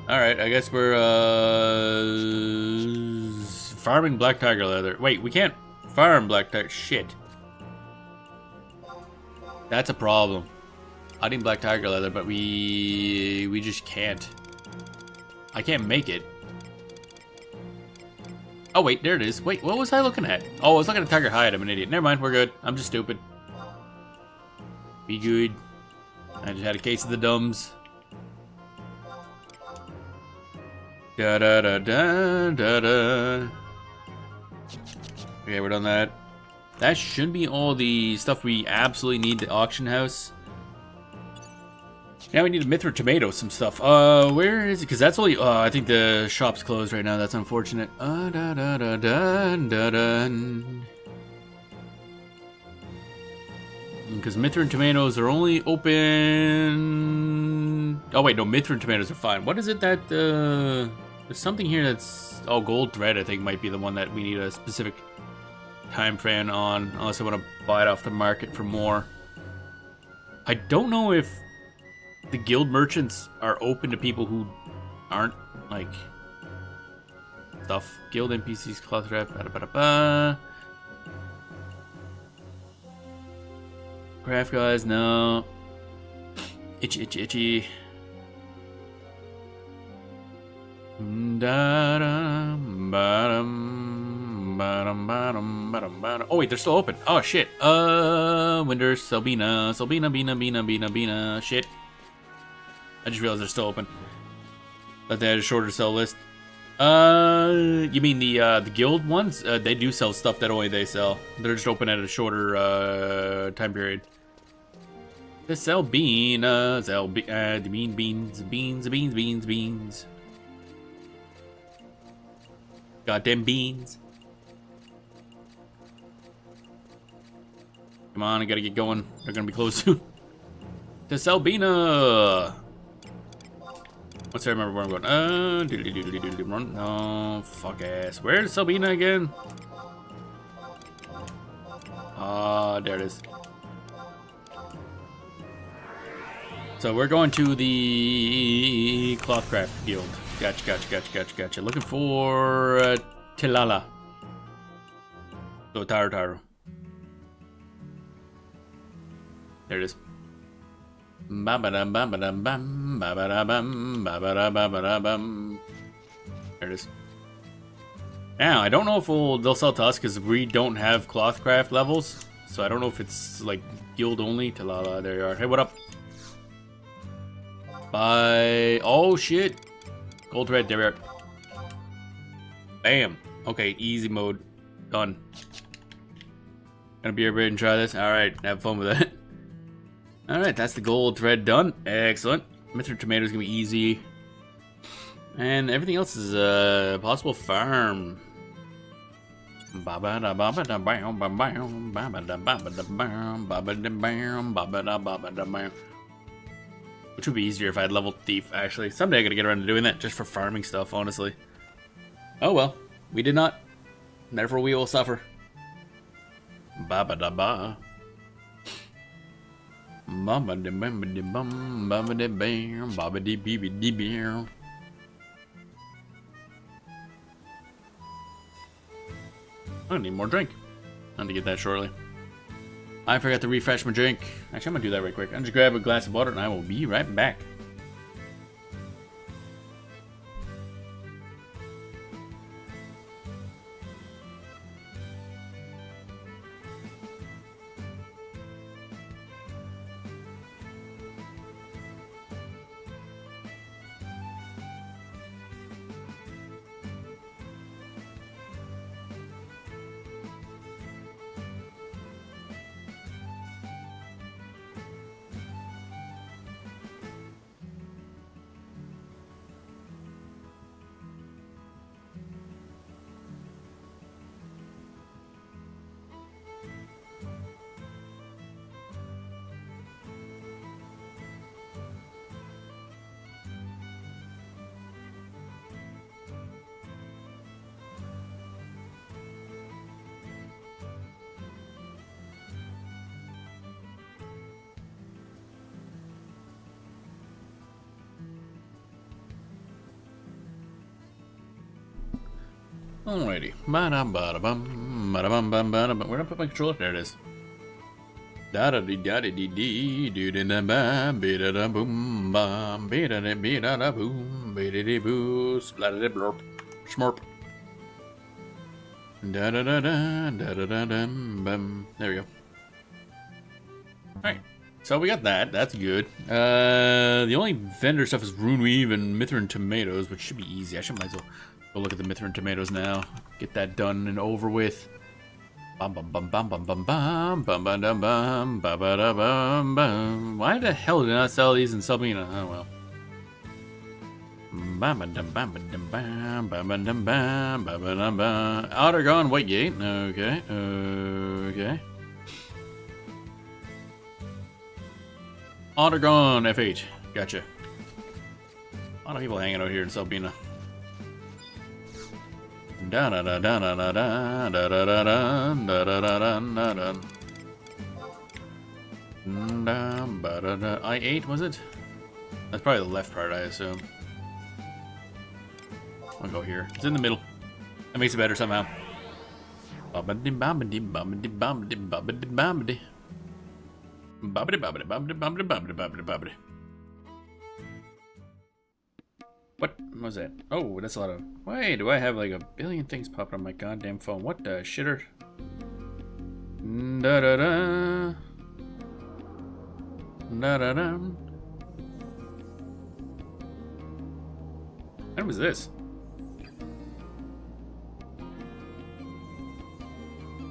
Alright, I guess we're farming black tiger leather. Wait, we can't farm black tiger. Shit. That's a problem. I need black tiger leather, but we just can't. I can't make it. Oh wait, there it is. Wait, what was I looking at? Oh, I was looking at tiger hide. I'm an idiot. Never mind, we're good. I'm just stupid. Be good. I just had a case of the dumbs. Da da da da da da. Okay, we're done that. That should be all the stuff we absolutely need to auction house. Now we need to Mithra tomato some stuff. Where is it? Because that's only. I think the shop's closed right now. That's unfortunate. Because Mithrin tomatoes are only open. Oh wait, no, Mithrin tomatoes are fine. What is it that there's something here that's gold thread? I think might be the one that we need a specific time frame on, unless I want to buy it off the market for more. I don't know if the guild merchants are open to people who aren't like stuff. Guild NPCs, cloth wrap, craft guys, no. Itchy, itchy, itchy. Oh wait, they're still open. Oh shit. Winder, Selbina, Bina. Shit. I just realized they're still open. But they had a shorter sell list. You mean the guild ones? They do sell stuff that only they sell. They're just open at a shorter time period. They sell beans, beans. Goddamn beans. Come on, I gotta get going. They're gonna be closed soon. To Selbina. Once I remember where I'm going. Oh, fuck ass. Where's Selbina again? There it is. So we're going to the Clothcraft Guild. Gotcha. Looking for Tilala. So Taru. There it is. There it is. Now, I don't know if they'll sell to us because we don't have Clothcraft levels. So I don't know if it's like guild only. Tilala, there you are. Hey, what up? Bye. Oh shit. Gold red, there we are. Bam. Okay, easy mode. Done. Gonna be able to try this. Alright, have fun with that. Alright, that's the gold thread done. Excellent. Mithra tomato is gonna be easy. And everything else is a possible farm. Which would be easier if I had leveled Thief, actually. Someday I gotta get around to doing that just for farming stuff, honestly. Oh well, we did not. Therefore we will suffer. Ba-ba-da-ba. Ba-ba-da-bam-ba-da-bum, ba-ba-da-bam, ba-ba-dee-bee-bee-dee-bee. I need more drink. I'm gonna get that shortly. I forgot to refresh my drink. Actually, I'm gonna do that right quick. I'm just grab a glass of water and I will be right back. Alrighty. Ba-dum-ba-da-bum, ba-da-bum-bum-ba-da-bum. Where did I put my controller? There it is. Da-da-dee-da-dee-dee-dee, doo-da-da-ba, be-da-da-boom, ba, be-da-da-be-da-da-boom, be-da-dee-boo, splat-a-dee-blurp, schmorp. Da-da-da-da, da-da-da-dum-bum. There we go. Alright. So we got that. That's good. The only vendor stuff is Runeweave and Mithrin tomatoes, which should be easy. I should might as well go look at the Mithrin tomatoes now. Get that done and over with. Bum bum bum bum bum bum bum bum bum bum bum ba ba da bum bum. Why the hell did I not sell these in Sabina? Oh well. Ottergon, White Gate. Okay, okay. Ottergon, F8. Gotcha. A lot of people hanging out here in Sabina. Da da da da da da da da da da da da da da da da. I8 was it? That's probably the left part, I assume. I'll go here. It's in the middle. That makes it better somehow. What was that? Oh, that's a lot of... Wait, do I have like a billion things popping on my goddamn phone? What the shitter? Da-da-da. Da-da-da. When was this?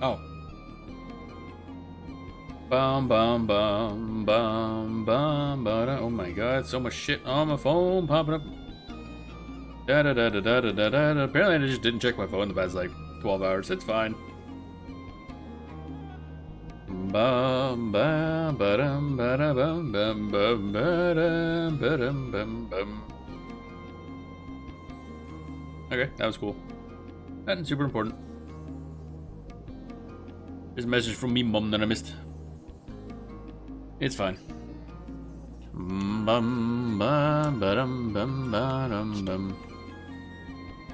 Oh. Bum bum bum bum bum ba. Oh my god, so much shit on my phone popping up. Da da da da da da da da. Apparently I just didn't check my phone the past like 12 hours. It's fine. Bum bum ba dum ba da bum bum bum ba dum ba dum bum bum. Okay, that was cool. Nothing super important. There's a message from me mum that I missed. It's fine. Bum bum ba dum bum ba dum bum.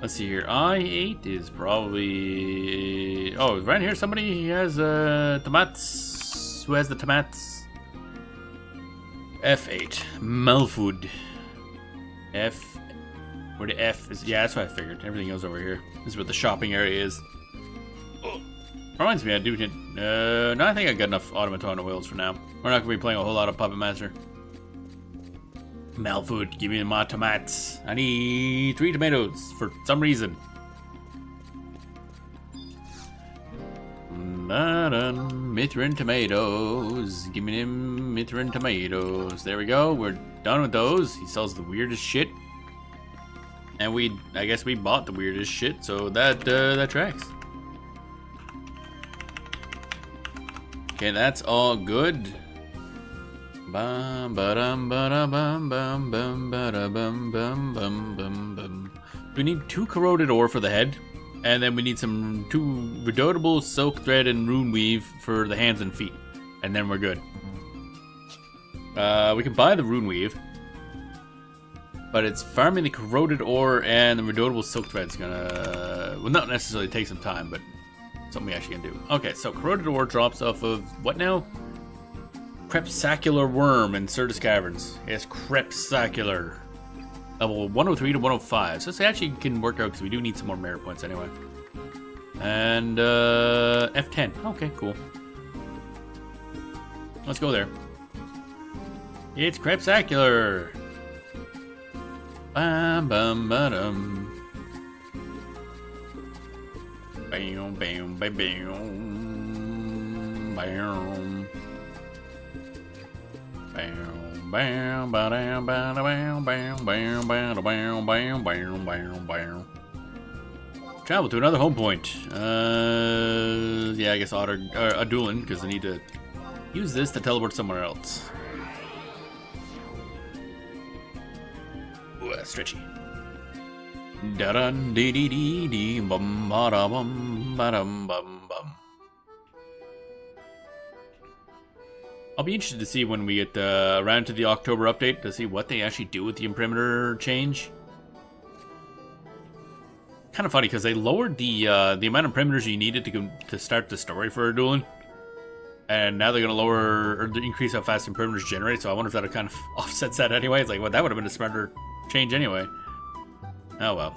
Let's see here. I8 is probably... Oh, right here somebody has tomats. Who has the tomats? F8. Malfood. F... Where the F is... Yeah, that's what I figured. Everything goes over here. This is what the shopping area is. Oh. Reminds me, I do... no, I think I got enough automaton oils for now. We're not going to be playing a whole lot of Puppet Master. Malfood, give me my tomats. I need 3 tomatoes for some reason. Mithrin tomatoes. Give me them Mithrin tomatoes. There we go. We're done with those. He sells the weirdest shit. And I guess we bought the weirdest shit, so that tracks. Okay, that's all good. Bum ba dum ba da bum bum bum ba da bum bum bum bum bum. We need 2 corroded ore for the head, and then we need some 2 redoubtable silk thread and rune weave for the hands and feet, and then we're good. We can buy the rune weave, but it's farming the corroded ore and the redoubtable silk thread's gonna, well, not necessarily take some time, but something we actually can do. Okay, so corroded ore drops off of what now? Crepuscular worm in Certus Caverns. Yes, Crepuscular. Level 103 to 105. So this actually can work out because we do need some more merit points anyway. And F10. Okay, cool. Let's go there. It's Crepuscular. Bam bam ba-dum. Bam bam bam bam. Bam. Bam bam ba dam ba bam bam bam bam bam bam bam bam bam. Travel to another home point. Yeah, I guess Adulin, because I need to use this to teleport somewhere else. Ooh, that's stretchy. Da dun dee dee dee dee bum ba da bum ba dum bum bum. I'll be interested to see when we get around to the October update to see what they actually do with the imprimatur change. Kind of funny because they lowered the amount of imprimaturs you needed to start the story for Adulin, and now they're gonna lower or increase how fast imprimaturs generate. So I wonder if that kind of offsets that anyway. It's like, well, that would have been a smarter change anyway. Oh well.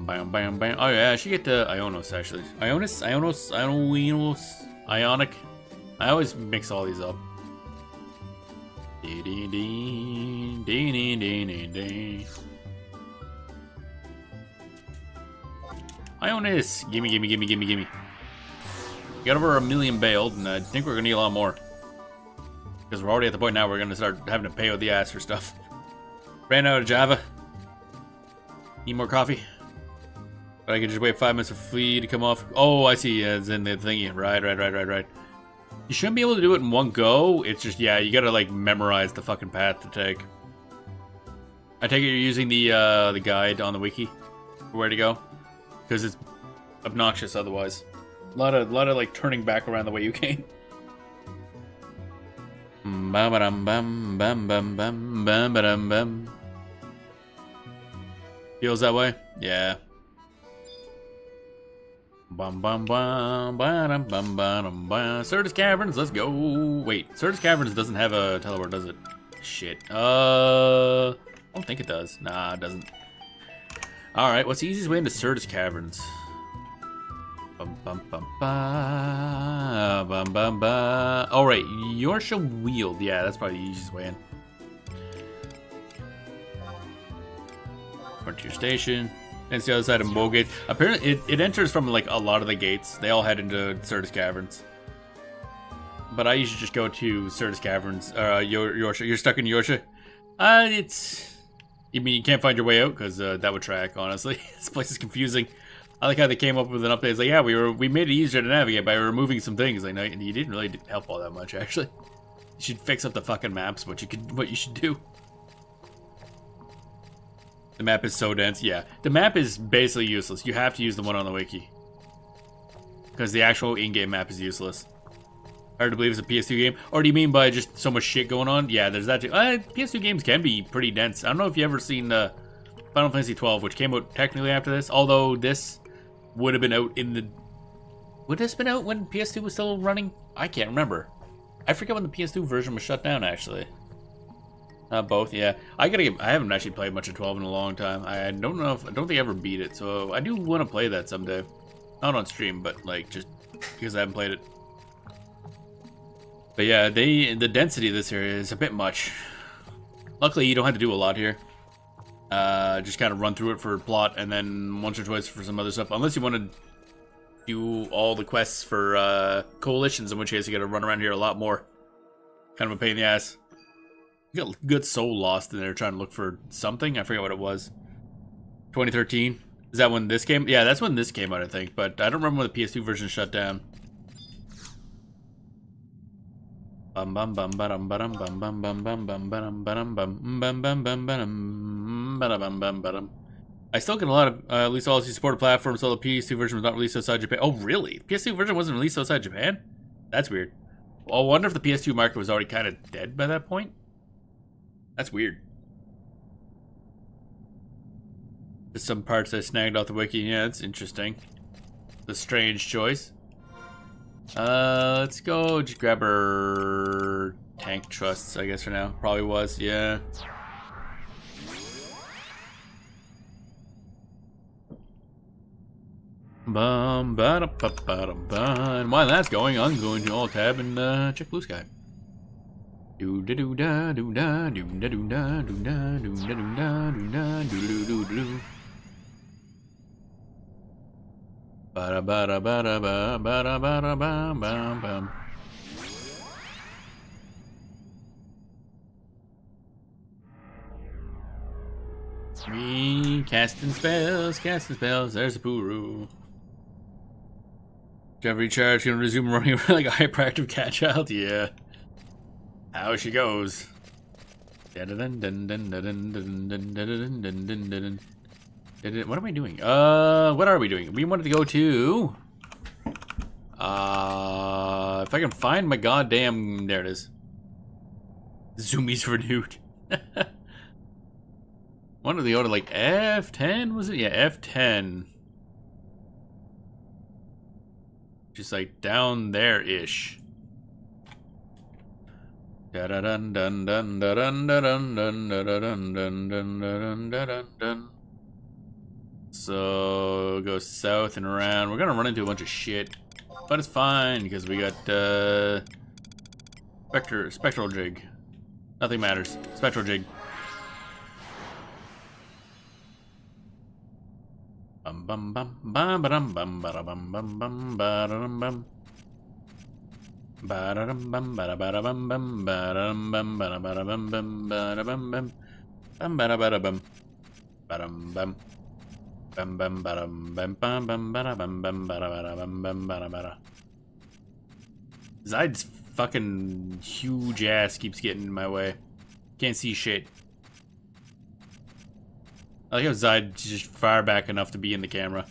Bam bam bam. Oh yeah, I should get to Ionos actually. Ionos, Ionic. I always mix all these up. Dee dee dee dee dee dee dee dee. Ionis, gimme, gimme, gimme, gimme, gimme. got over 1 million bailed, and I think we're gonna need a lot more. Because we're already at the point now we're gonna start having to pay with the ass for stuff. Ran out of Java. Need more coffee? But I can just wait 5 minutes for Flea to come off. Oh, I see. Yeah, it's in the thingy. Right. You shouldn't be able to do it in one go. It's just, yeah, you gotta, like, memorize the fucking path to take. I take it you're using the guide on the wiki for where to go? Because it's obnoxious otherwise. A lot of, like, turning back around the way you came. Bam. Feels that way? Yeah. Certus Caverns, let's go. Wait, Certus Caverns doesn't have a teleport, does it? Shit. I don't think it does. Nah, it doesn't. Alright, what's the easiest way into Certus Caverns? Oh, right, Yorsha Weald. Yeah, that's probably the easiest way in. Frontier Station. And it's the other side of Mogate. Apparently, it enters from, like, a lot of the gates. They all head into Certus Caverns. But I usually just go to Certus Caverns. Yorsha. You're stuck in Yorsha? It's... You mean you can't find your way out? Because that would track, honestly. This place is confusing. I like how they came up with an update. It's like, yeah, we made it easier to navigate by removing some things. Like, and you didn't really help all that much, actually. You should fix up the fucking maps, what you should do. The map is so dense. Yeah, the map is basically useless. You have to use the one on the wiki. Because the actual in-game map is useless. Hard to believe it's a PS2 game. Or do you mean by just so much shit going on? Yeah, there's that too. PS2 games can be pretty dense. I don't know if you ever seen Final Fantasy 12, which came out technically after this. Although this would have been out in the... Would this have been out when PS2 was still running? I can't remember. I forget when the PS2 version was shut down, actually. Both, yeah. I haven't actually played much of 12 in a long time. I don't think I ever beat it, so I do want to play that someday. Not on stream, but like just because I haven't played it. But yeah, the density of this area is a bit much. Luckily, you don't have to do a lot here. Just kind of run through it for plot, and then once or twice for some other stuff. Unless you want to do all the quests for coalitions, in which case you got to run around here a lot more. Kind of a pain in the ass. You got so lost in there trying to look for something. I forget what it was. 2013? Is that when this came? Yeah, that's when this came out, I think. But I don't remember when the PS2 version shut down. I still get a lot of at least all the supported platforms, so the PS2 version was not released outside Japan. Oh, really? The PS2 version wasn't released outside Japan? That's weird. Well, I wonder if the PS2 market was already kind of dead by that point. That's weird. There's some parts I snagged off the wiki. Yeah, that's interesting. The strange choice. Let's go just grab our tank trusts, I guess, for now. Probably was, yeah. Bum ba da ba ba da ba. And while that's going, I'm going to alt tab and check Blue Sky. Do da do da do da do da do da do da do da do da do da do do do. Ba da ba da ba da ba ba da ba da ba ba ba. Me casting spells, There's a Puru. Jeff recharge, gonna resume running around like a hyperactive cat child. Yeah. How she goes. What am I doing? What are we doing? We wanted to go to... if I can find my goddamn... There it is. Zoomies renewed. Wanted to go to like F10, was it? Yeah, F10. Just like down there-ish. So go south and around. We're gonna run into a bunch of shit, but it's fine because we got spectral jig. Nothing matters. Spectral jig. Bum bum bum bum bum bum bum bum bum bum bum. Ba-da-dum bum ba-da-ba-da-bum bum ba-da-dum bum ba-da-ba-da-bum bum ba-da-bum bum bum ba-da-ba-da-bum ba-dum bum bum bum ba-dum bum bum bum ba-da-bum bum ba-da-ba-da-bum bum ba-da-ba-da. Zyde's fucking huge ass keeps getting in my way. Can't see shit. I like how Zyde's just far back enough to be in the camera.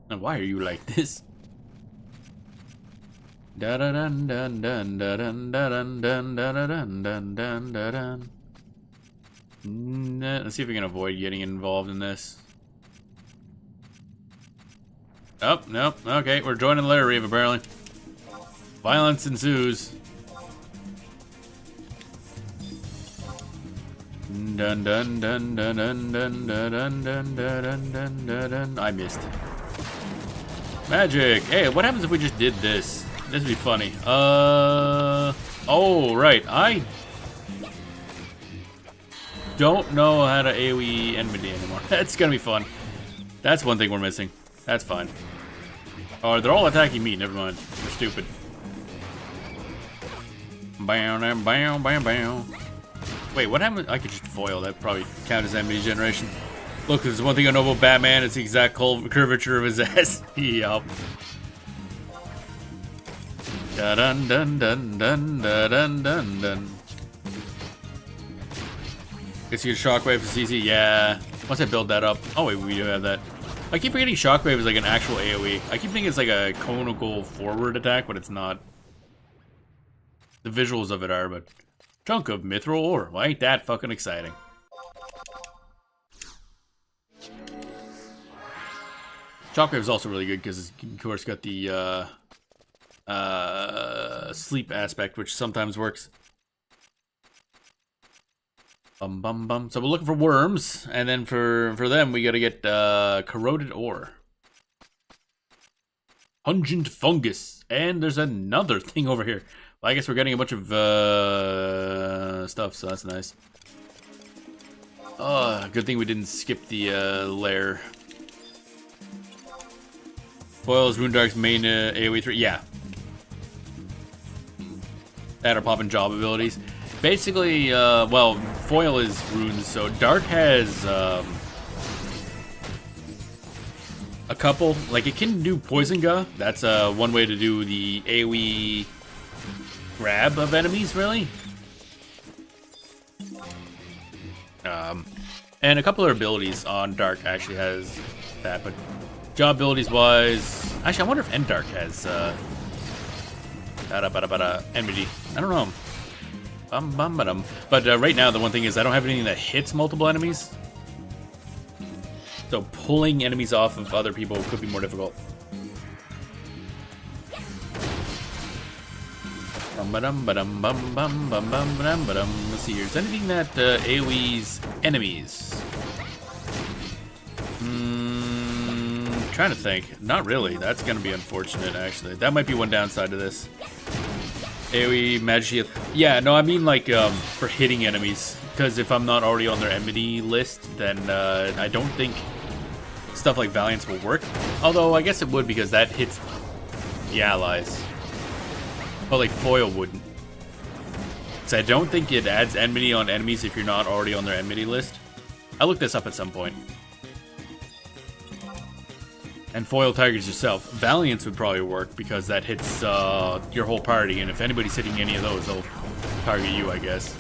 And why are you like this? Da da dun dun dun dun dun dun dun dun dun dun dun dun. Let's see if we can avoid getting involved in this. Oh, nope. Okay, we're joining the Lair Reeve apparently. Violence ensues. Dun dun dun dun dun dun dun dun dun dun dun dun dun. I missed. Magic. Hey, what happens if we just did this? This would be funny. Oh, right. I don't know how to AoE enmity anymore. That's gonna be fun. That's one thing we're missing. That's fine. Oh, they're all attacking me. Never mind. They're stupid. Bam, bam, bam, bam, bam. Wait, what happened? I could just foil. That probably count as enemy generation. Look, there's one thing I know about Batman. It's the exact curvature of his ass. Yup. Da dun dun dun dun dun dun dun dun. Guess you get shockwave for CC. Yeah. Once I build that up. Oh wait, we do have that. I keep forgetting shockwave is like an actual AoE. I keep thinking it's like a conical forward attack, but it's not. The visuals of it are, but chunk of mithril ore. Well, ain't that fucking exciting? Shockwave is also really good because it's, of course, got the sleep aspect, which sometimes works. Bum bum bum. So we're looking for worms, and then for them we gotta get corroded ore, pungent fungus, and there's another thing over here. Well, I guess we're getting a bunch of stuff, so that's nice. Oh, good thing we didn't skip the lair. Foil is Runedark's main AoE 3. Yeah. That are popping job abilities. Basically, well, Foil is runes, so Dark has a couple. Like, it can do Poison Ga. That's one way to do the AoE grab of enemies, really. And a couple of abilities on Dark actually has that, but job abilities wise, actually, I wonder if Endark has enmity. I don't know. But right now, the one thing is I don't have anything that hits multiple enemies. So pulling enemies off of other people could be more difficult. Let's see here. Is anything that AoE's enemies? Trying to think. Not really. That's going to be unfortunate, actually. That might be one downside to this. AoE, magic shield. Yeah, no, I mean like for hitting enemies. Because if I'm not already on their enmity list, then I don't think stuff like Valiance will work. Although I guess it would because that hits the allies. But like Foil wouldn't. So I don't think it adds enmity on enemies if you're not already on their enmity list. I'll look this up at some point. And Foil targets yourself. Valiance would probably work because that hits your whole party, and if anybody's hitting any of those, they'll target you, I guess.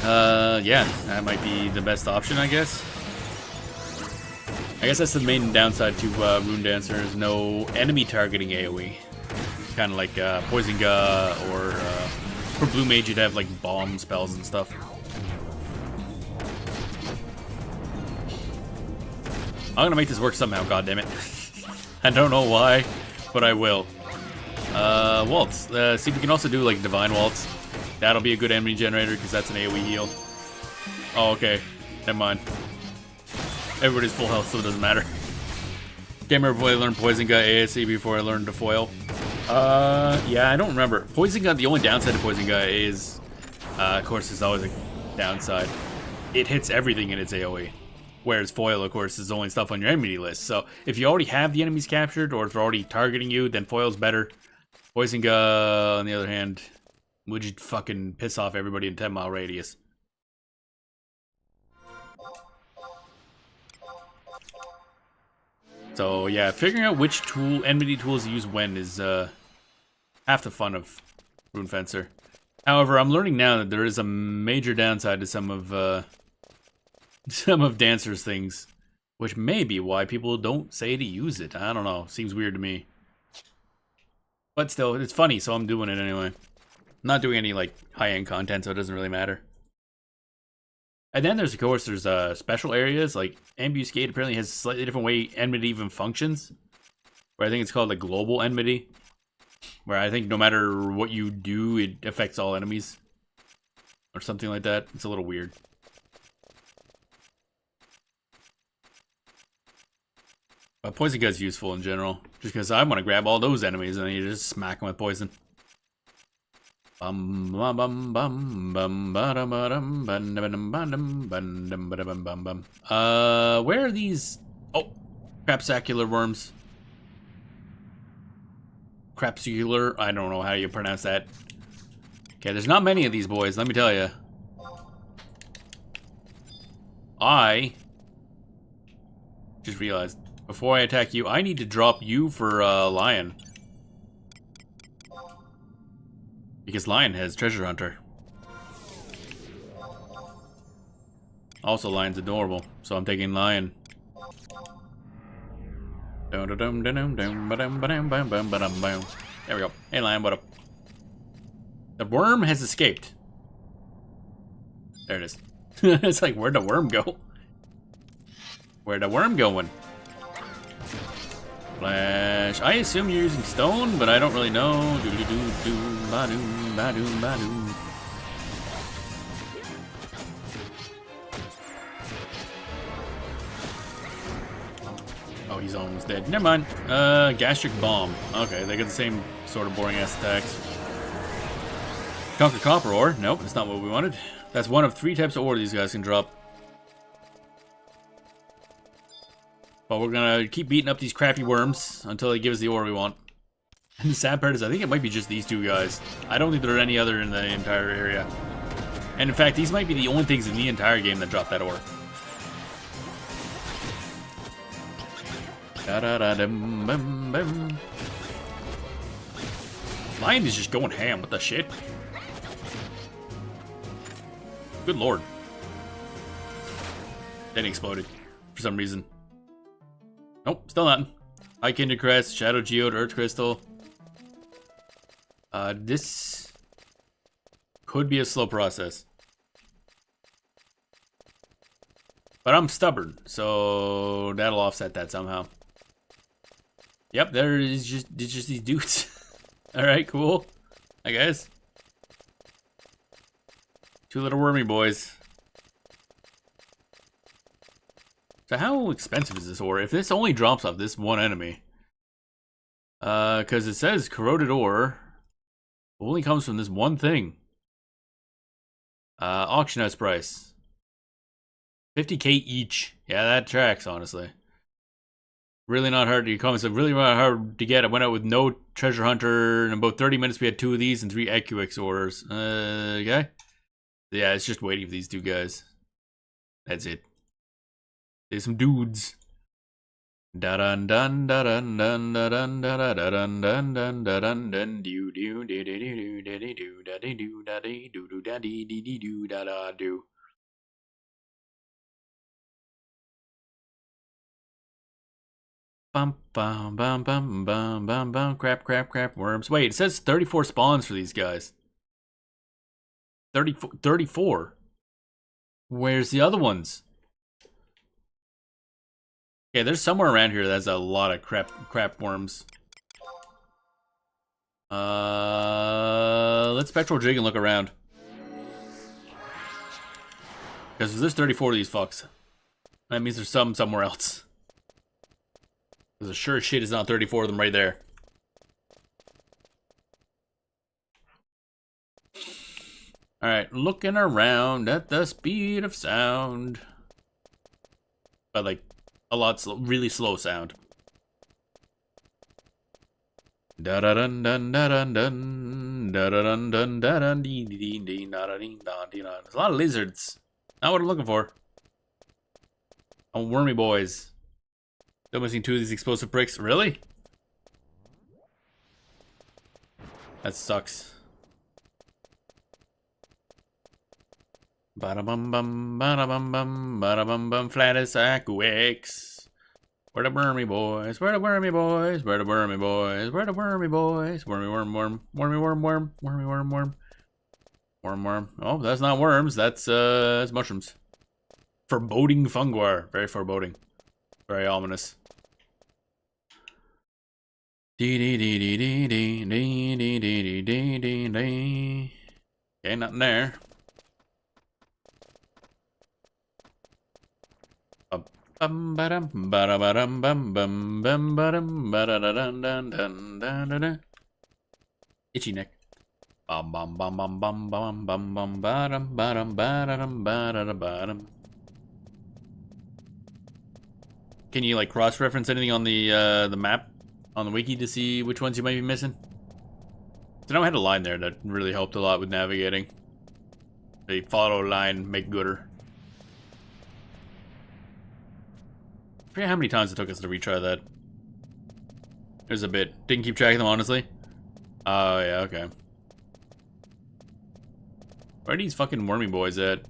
Yeah, that might be the best option, I guess. I guess that's the main downside to Rune Dancer is no enemy targeting AoE. Kind of like Poison Ga, or for Blue Mage you'd have like bomb spells and stuff. I'm gonna make this work somehow, goddammit. I don't know why, but I will. Waltz. See, we can also do like Divine Waltz. That'll be a good enemy generator because that's an AoE heal. Oh, okay. Never mind. Everybody's full health, so it doesn't matter. Can't remember if I learned Poison Ga ASE before I learned to Foil. Yeah, I don't remember. Poison Ga, the only downside to Poison Ga is, of course, there's always a downside. It hits everything in its AoE. Whereas foil, of course, is only stuff on your enemy list. So if you already have the enemies captured, or if they're already targeting you, then foil's better. Poison gun, on the other hand, would just fucking piss off everybody in 10-mile radius. So yeah, figuring out which enmity tools to use when is half the fun of Rune Fencer. However, I'm learning now that there is a major downside to some of Dancer's things, which may be why people don't say to use it. I don't know. Seems weird to me. But still, it's funny, so I'm doing it anyway. I'm not doing any like high-end content, so it doesn't really matter. And then there's, of course, there's special areas, like Ambuscade apparently has a slightly different way enmity even functions. Where I think it's called the global enmity. Where I think no matter what you do, it affects all enemies. Or something like that. It's a little weird. But Poison Gun's useful in general. Just because I want to grab all those enemies and then you just smack them with poison. Bum bum bum bum bum bum bum bum bum bum bum. Where are these? Oh, crapsacular worms. Crapsular. I don't know how you pronounce that. Okay, there's not many of these boys. Let me tell you. I just realized before I attack you, I need to drop you for Lion. Because Lion has Treasure Hunter. Also, Lion's adorable, so I'm taking Lion. There we go. Hey, Lion, what up? The worm has escaped. There it is. It's like, where'd the worm go? Where'd the worm going? Flash. I assume you're using stone, but I don't really know. Oh, he's almost dead. Never mind. Gastric bomb. Okay, they get the same sort of boring ass attacks. Conquer copper ore. Nope, that's not what we wanted. That's one of 3 types of ore these guys can drop. But we're gonna keep beating up these crappy worms until they give us the ore we want. And the sad part is I think it might be just these 2 guys. I don't think there are any other in the entire area. And in fact, these might be the only things in the entire game that drop that ore. Lion is just going ham. What the shit? Good lord. Then he exploded for some reason. Nope, still nothing. High Kindred Crest, Shadow Geode, Earth Crystal. This could be a slow process. But I'm stubborn, so that'll offset that somehow. Yep, there is just these dudes. Alright, cool. I guess. 2 little wormy boys. So how expensive is this ore? If this only drops off this one enemy. Because it says corroded ore only comes from this one thing. Auction house price. 50k each. Yeah, that tracks, honestly. Really not hard to come. It's really not hard to get. I went out with no treasure hunter. In about 30 minutes, we had 2 of these and 3 Equix ores. Okay. Yeah, it's just waiting for these 2 guys. That's it. There's some dudes. Da dun dun da dun dun da dun da da dun dun dun da dun dun do do do do do do do da do da do do da dee dee do da da do. Bum bum bum bum bum bum bum. Crap worms. Wait, it says 34 spawns for these guys. 34. Where's the other ones? Okay, there's somewhere around here that's a lot of crap worms. Let's Spectral Jig and look around. Because there's 34 of these fucks. That means there's some somewhere else. Because the sure shit is not 34 of them right there. Alright, looking around at the speed of sound. but like a lot really slow sound. Da da dun dun da dun dun da da dun dun da dun dee dee dee da da dee da dee da. There's a lot of lizards. Not what I'm looking for. Oh, wormy boys. Still missing 2 of these explosive pricks. Really? That sucks. Bada bum bum, bada bum bum, bada bum bum, flat as Aquix. Where the wormy boys? Where the wormy boys? Where the wormy boys? Where the wormy boys? Wormy worm worm, wormy worm worm, wormy worm worm, worm worm. Oh, that's not worms. That's mushrooms. Foreboding funguar. Very foreboding. Very ominous. Dee dee dee dee dee dee dee dee dee dee dee dee. Okay, nothing there. Bum badum bada badum bum bum bum badum bada dun dun dun dun dun dun. Itchy neck. Bum bum bum bum bum bum bum bum badum badum badum badum badum. Can you like cross-reference anything on the map on the wiki to see which ones you might be missing? So now I had a line there that really helped a lot with navigating. The follow line make gooder. I forget how many times it took us to retry that. It was a bit. Didn't keep track of them, honestly. Oh, yeah, okay. Where are these fucking wormy boys at?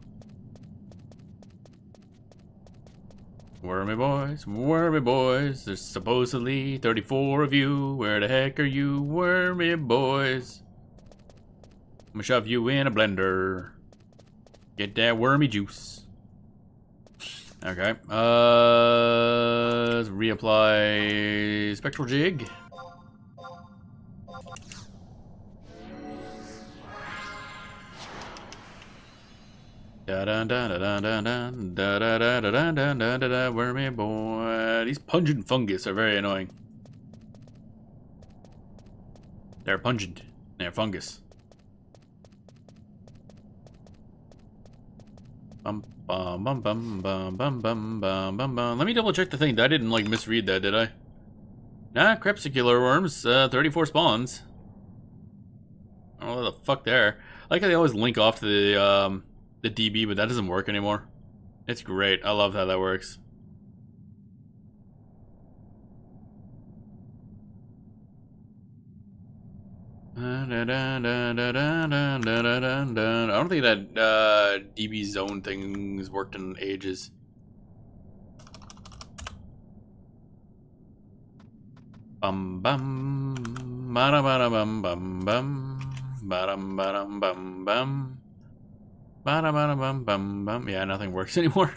Wormy boys, wormy boys. There's supposedly 34 of you. Where the heck are you, wormy boys? I'm gonna shove you in a blender. Get that wormy juice. Okay. Let's reapply Spectral Jig. Da da da da da da da da da da da da da da. Wormy boy. These pungent fungus are very annoying. They're pungent. They're fungus. Bum bum bum bum bum bum bum bum bum bum. Let me double check the thing. I didn't like misread that, did I? Nah, crepuscular worms. 34 spawns. I don't know what the fuck there. I like how they always link off to the DB, but that doesn't work anymore. It's great. I love how that works. I don't think that DB zone thing's worked in ages. Bum bum bada bada bum bum bum badum badum bum bum bada bada bum bum bum. Yeah, nothing works anymore.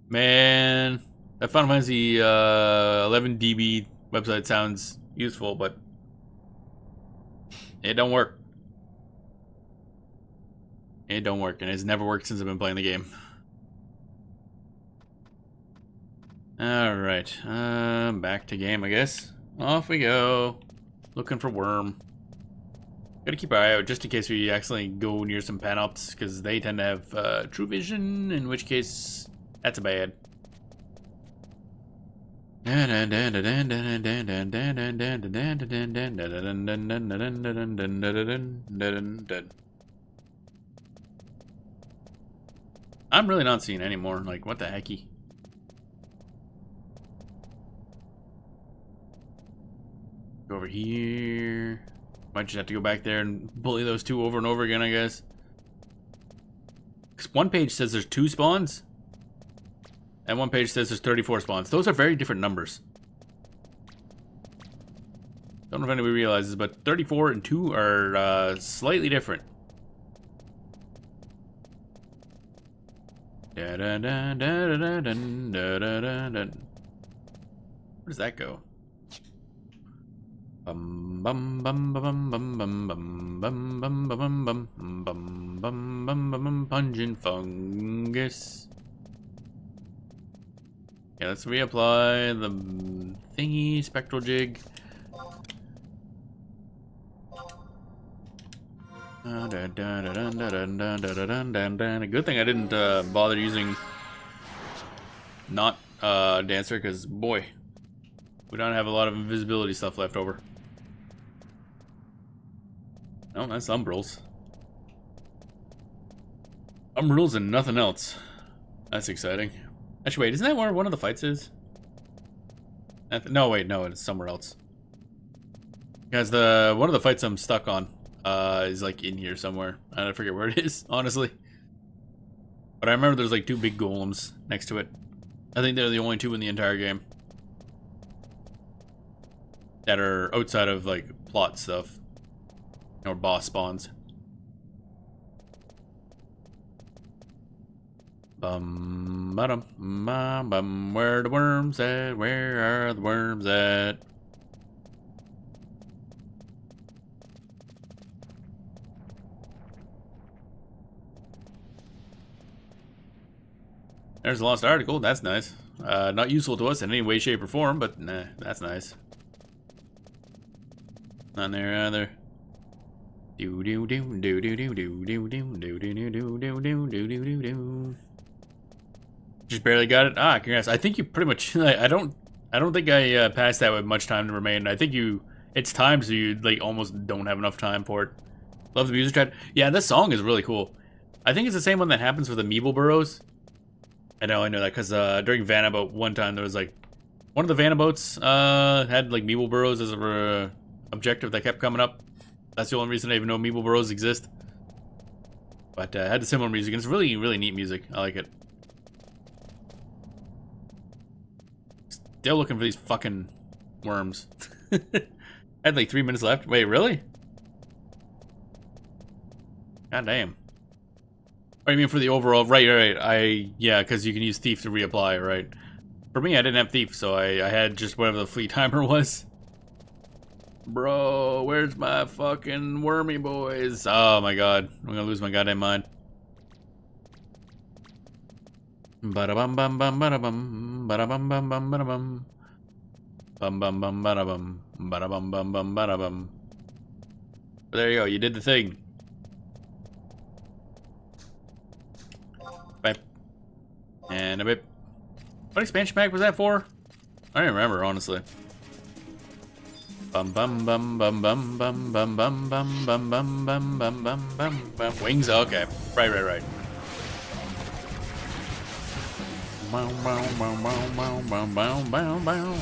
Man, that Final Fantasy 11 DB website sounds useful, but it don't work. It don't work, and it's never worked since I've been playing the game. Alright, back to game, I guess. Off we go. Looking for worm. Gotta keep our eye out just in case we accidentally go near some panops, because they tend to have true vision, in which case, that's bad. I'm really not seeing any more. Like, what the hecky? Go over here. Might just have to go back there and bully those two over and over again, I guess. Because one page says there's 2 spawns. And one page says there's 34 spawns. Those are very different numbers. Don't know if anybody realizes, but 34 and 2 are slightly different. Where does that go? Bum bum bum bum bum bum bum bum bum bum bum bum bum bum bum bum pungent fungus. Yeah, let's reapply the thingy spectral jig. A good thing I didn't bother using not Dancer, because boy, we don't have a lot of invisibility stuff left over. Oh, that's Umbrals. Umbrals and nothing else. That's exciting. Actually, wait, isn't that where one of the fights is? No, wait, no, it's somewhere else. Because one of the fights I'm stuck on is like in here somewhere. I forget where it is, honestly. But I remember there's like 2 big golems next to it. I think they're the only 2 in the entire game that are outside of like plot stuff or boss spawns. Bum bum bum bum. Where are the worms at? Where are the worms at? There's a lost article. That's nice. Not useful to us in any way, shape, or form, but nah, that's nice. Not there either. Do do do do do do do do do do do do do do do do do do. Just barely got it. Ah, congrats. I think you pretty much. I don't think I passed that with much time to remain. I think it's timed so you like almost don't have enough time for it. Love the music chat. Yeah, this song is really cool. I think it's the same one that happens with Amiibo Burrows. I know that because during Vanaboat one time there was like one of the Vanaboats had like Meeble Burrows as a objective that kept coming up. That's the only reason I even know Meeble Burrows exist. But had the similar music, and it's really, really neat music. I like it. Still looking for these fucking worms. I had like 3 minutes left. Wait, really? God damn. Oh, you mean for the overall? Right. Yeah, because you can use Thief to reapply, right? For me, I didn't have Thief, so I had just whatever the fleet timer was. Bro, where's my fucking wormy boys? Oh my god. I'm gonna lose my goddamn mind. Ba-da-bum bum bum ba-da-bum. Ba-da-bum bum bum ba-da-bum. Bum bum bum ba-da-bum. Ba-da-bum bum bum ba-da-bum. There you go, you did the thing. Bip. And a bip. What expansion pack was that for? I don't even remember, honestly. Bum bum bum bum bum bum bum bum bum bum bum bum bum bum bum bum. Wings, okay. Right. Bow bow bow bow bow bow bow bow bow.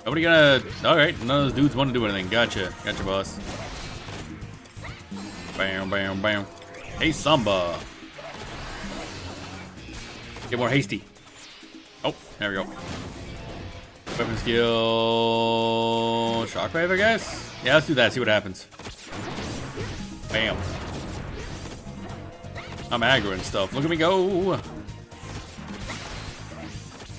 Nobody gonna. Alright, none of those dudes want to do anything. Gotcha, boss. Bam bam bam. Hey Samba. Get more hasty. Oh, there we go. Weapon skill... Shockwave, I guess? Yeah, let's do that, see what happens. Bam. I'm aggro and stuff. Look at me go!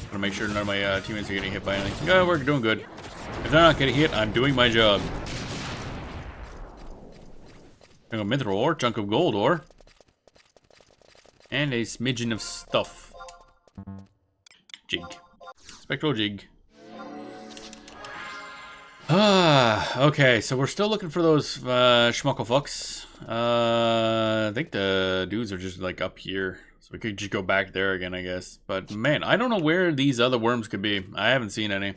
Gotta make sure none of my teammates are getting hit by anything. Yeah, we're doing good. If they're not getting hit, I'm doing my job. A mithril ore, chunk of gold ore. And a smidgen of stuff. Jig. Spectral jig. Okay, so we're still looking for those schmucklefucks. I think the dudes are just like up here. So we could just go back there again, I guess. But man, I don't know where these other worms could be. I haven't seen any.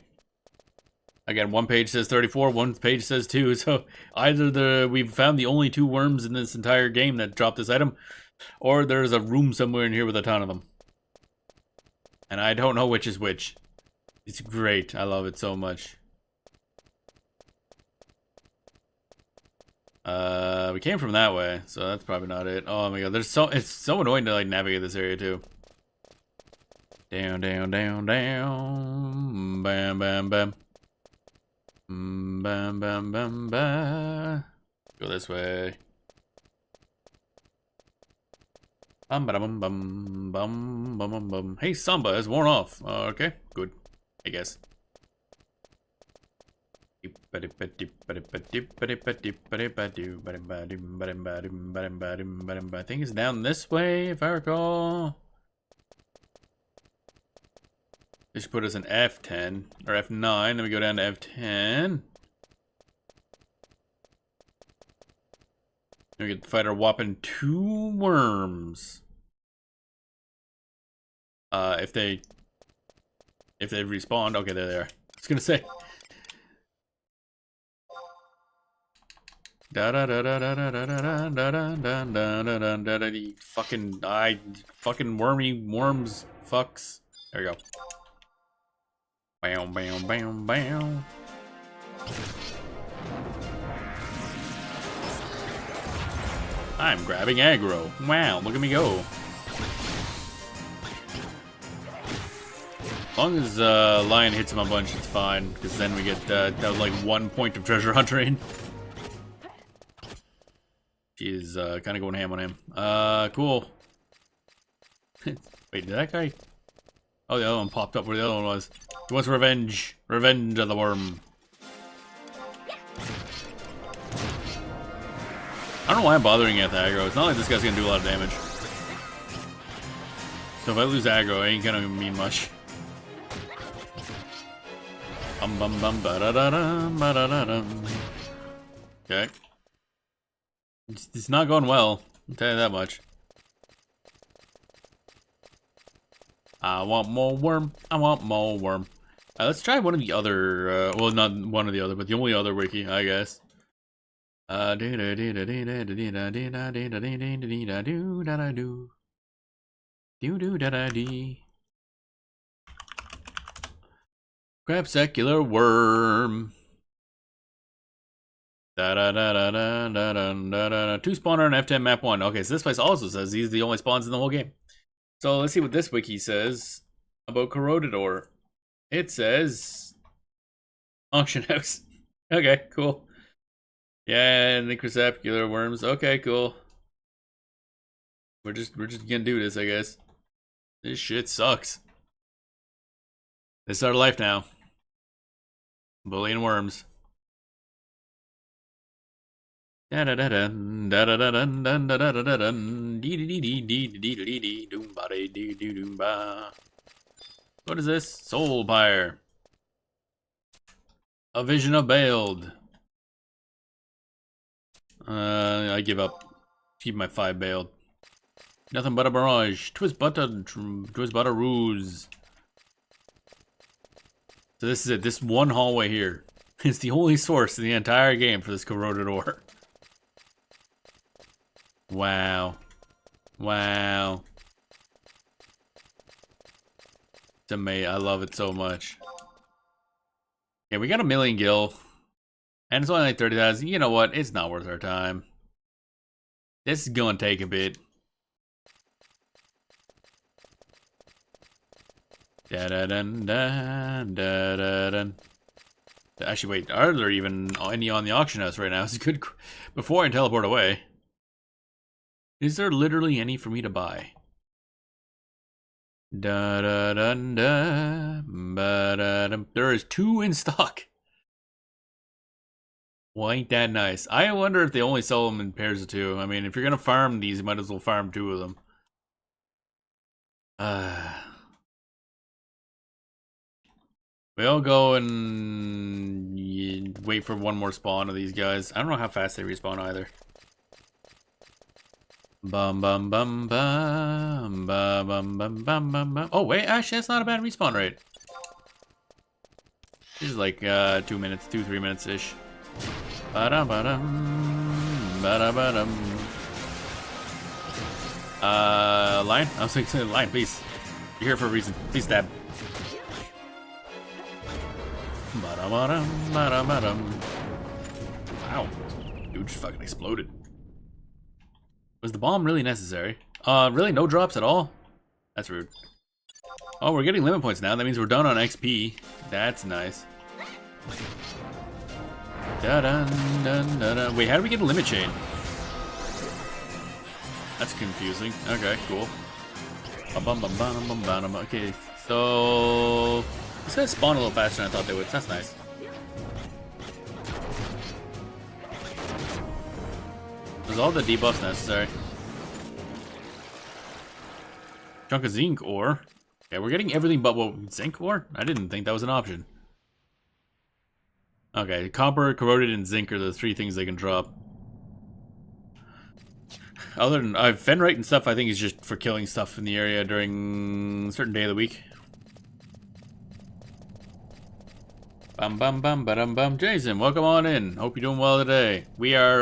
Again, one page says 34, one page says 2. So either we've found the only 2 worms in this entire game that dropped this item, or there's a room somewhere in here with a ton of them. And I don't know which is which. It's great. I love it so much. We came from that way, so that's probably not it. Oh my god, it's so annoying to like navigate this area too. Down, down, down, down. Bam, bam, bam. Bam, bam, bam, bam. Go this way. Bum, bum, bum, bum, bum, bum, bum. Hey, Samba has worn off. Okay, good. I guess. I think it's down this way, if I recall. This should put us in F10 or F9. Then we go down to F10. We get to fight our whopping 2 worms. If they respawned, okay, there they are. I was gonna say. Fucking wormy worms fucks. There we go. Bam bam bam bam. I'm grabbing aggro. Wow, look at me go. As long as Lion hits him a bunch, it's fine, because then we get that like 1 point of treasure hunting. She's kind of going ham on him. Cool. Wait, did that guy? Oh, the other one popped up where the other one was. He wants revenge. Revenge of the worm. I don't know why I'm bothering at the aggro. It's not like this guy's gonna do a lot of damage. So if I lose aggro, it ain't gonna mean much. Bum bum bum ba da da dum ba da da dum. Okay. It's not going well. I'll tell you that much. I want more worm. I want more worm. Let's try one of the other. Well, not one of the other, but the only other wiki, I guess. Grab secular worm. Two spawner and F10 map 1. Okay, so this place also says these are the only spawns in the whole game. So let's see what this wiki says about corroded ore. It says auction house. Okay, cool. Yeah, and the crucicular worms. Okay, cool. We're just gonna do this, I guess. This shit sucks. This is our life now. Bullying worms. What is this? Soul Pyre. A Vision of Bailed. I give up. Keep my 5 bailed. Nothing but a barrage. Twas but a ruse. So this is it. This one hallway here is the only source in the entire game for this corroded ore. Wow. Wow. It's amazing. I love it so much. Yeah, we got a million gil. And it's only like 30,000. You know what? It's not worth our time. This is gonna take a bit. Actually, wait. Are there even any on the auction house right now? It's good. Before I teleport away. Is there literally any for me to buy? There is 2 in stock. Well, ain't that nice? I wonder if they only sell them in pairs of 2. I mean, if you're gonna farm these, you might as well farm 2 of them. We'll go and wait for one more spawn of these guys. I don't know how fast they respawn either. Bum bum bum bum bum bum bum bum bum bum. Oh wait, actually that's not a bad respawn rate. This is like 2 minutes, 2-3 minutes ish. Ba-dum ba-dum ba-da-ba-dum. Lion? I was thinking Lion, please. You're here for a reason. Please stab. Ba-dum ba-dum ba-dum. Wow. Dude just fucking exploded. Was the bomb really necessary? Really? No drops at all? That's rude. Oh, we're getting limit points now. That means we're done on XP. That's nice. Wait, how do we get a limit chain? That's confusing. Okay, cool. Okay, so these guys spawn a little faster than I thought they would. That's nice. Was all the debuffs necessary? Chunk of zinc ore. Yeah, we're getting everything but what, zinc ore? I didn't think that was an option. Okay, copper, corroded, and zinc are the 3 things they can drop. Other than Fenrite and stuff, I think is just for killing stuff in the area during a certain day of the week. Bum bum bum ba bum. Jason, welcome on in. Hope you're doing well today. We are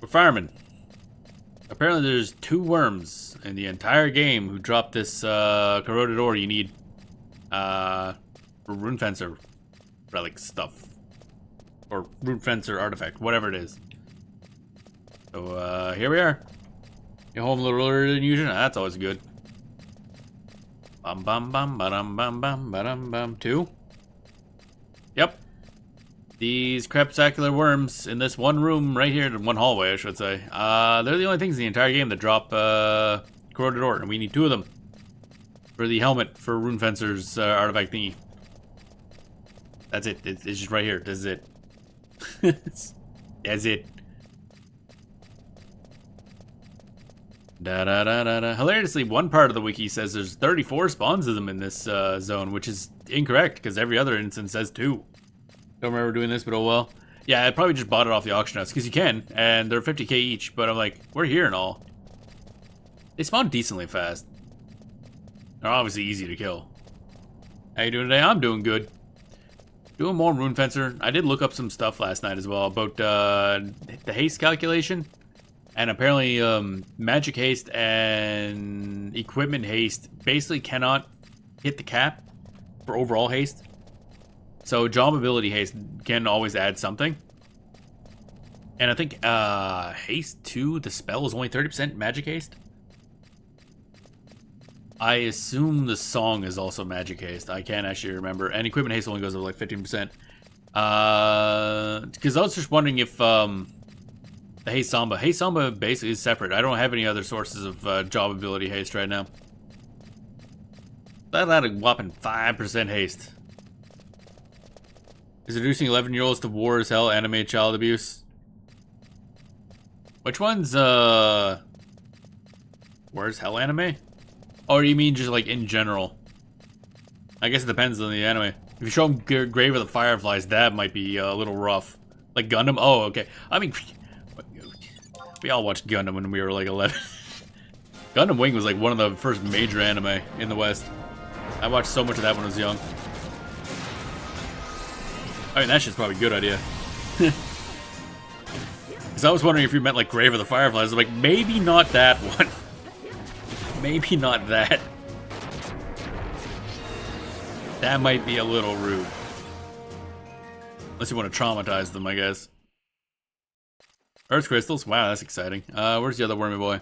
we're farming. Apparently, there's 2 worms in the entire game who dropped this corroded ore you need for Rune Fencer relic stuff. Or Rune Fencer artifact, whatever it is. So, here we are. You're home a little earlier than usual? That's always good. Bum bum bum ba-dum bum bum ba-dum bum. 2? Yep. These crepuscular worms in this one room right here, one hallway, I should say. They're the only things in the entire game that drop corroded ore, and we need 2 of them for the helmet for Rune Fencer's artifact thingy. That's it. It's just right here. This is it. That's it. Da da da da da. Hilariously, one part of the wiki says there's 34 spawns of them in this zone, which is incorrect because every other instance says 2. Don't remember doing this, but oh well. Yeah, I probably just bought it off the auction house because you can, and they're 50k each. But I'm like, we're here and all. They spawn decently fast. They're obviously easy to kill. How you doing today? I'm doing good. Doing more Rune Fencer. I did look up some stuff last night as well about the haste calculation. And apparently, magic haste and equipment haste basically cannot hit the cap for overall haste. So job ability haste can always add something. And I think haste 2, the spell is only 30% magic haste. I assume the song is also magic haste. I can't actually remember. And equipment haste only goes up like 15%. Because I was just wondering if the Haste Samba. Haste Samba basically is separate. I don't have any other sources of job ability haste right now. That had a whopping 5% haste. Is reducing 11-year-olds to war as hell anime child abuse? Which one's where's hell anime? Or you mean just like in general? I guess it depends on the anime. If you show them Grave of the Fireflies, that might be a little rough. Like Gundam? Oh, okay. I mean, we all watched Gundam when we were like 11. Gundam Wing was like one of the first major anime in the West. I watched so much of that when I was young. I mean, that shit's probably a good idea. Because I was wondering if you meant like Grave of the Fireflies. I'm like, maybe not that one. Maybe not that. That might be a little rude. Unless you want to traumatize them, I guess. Earth crystals? Wow, that's exciting. Where's the other wormy boy?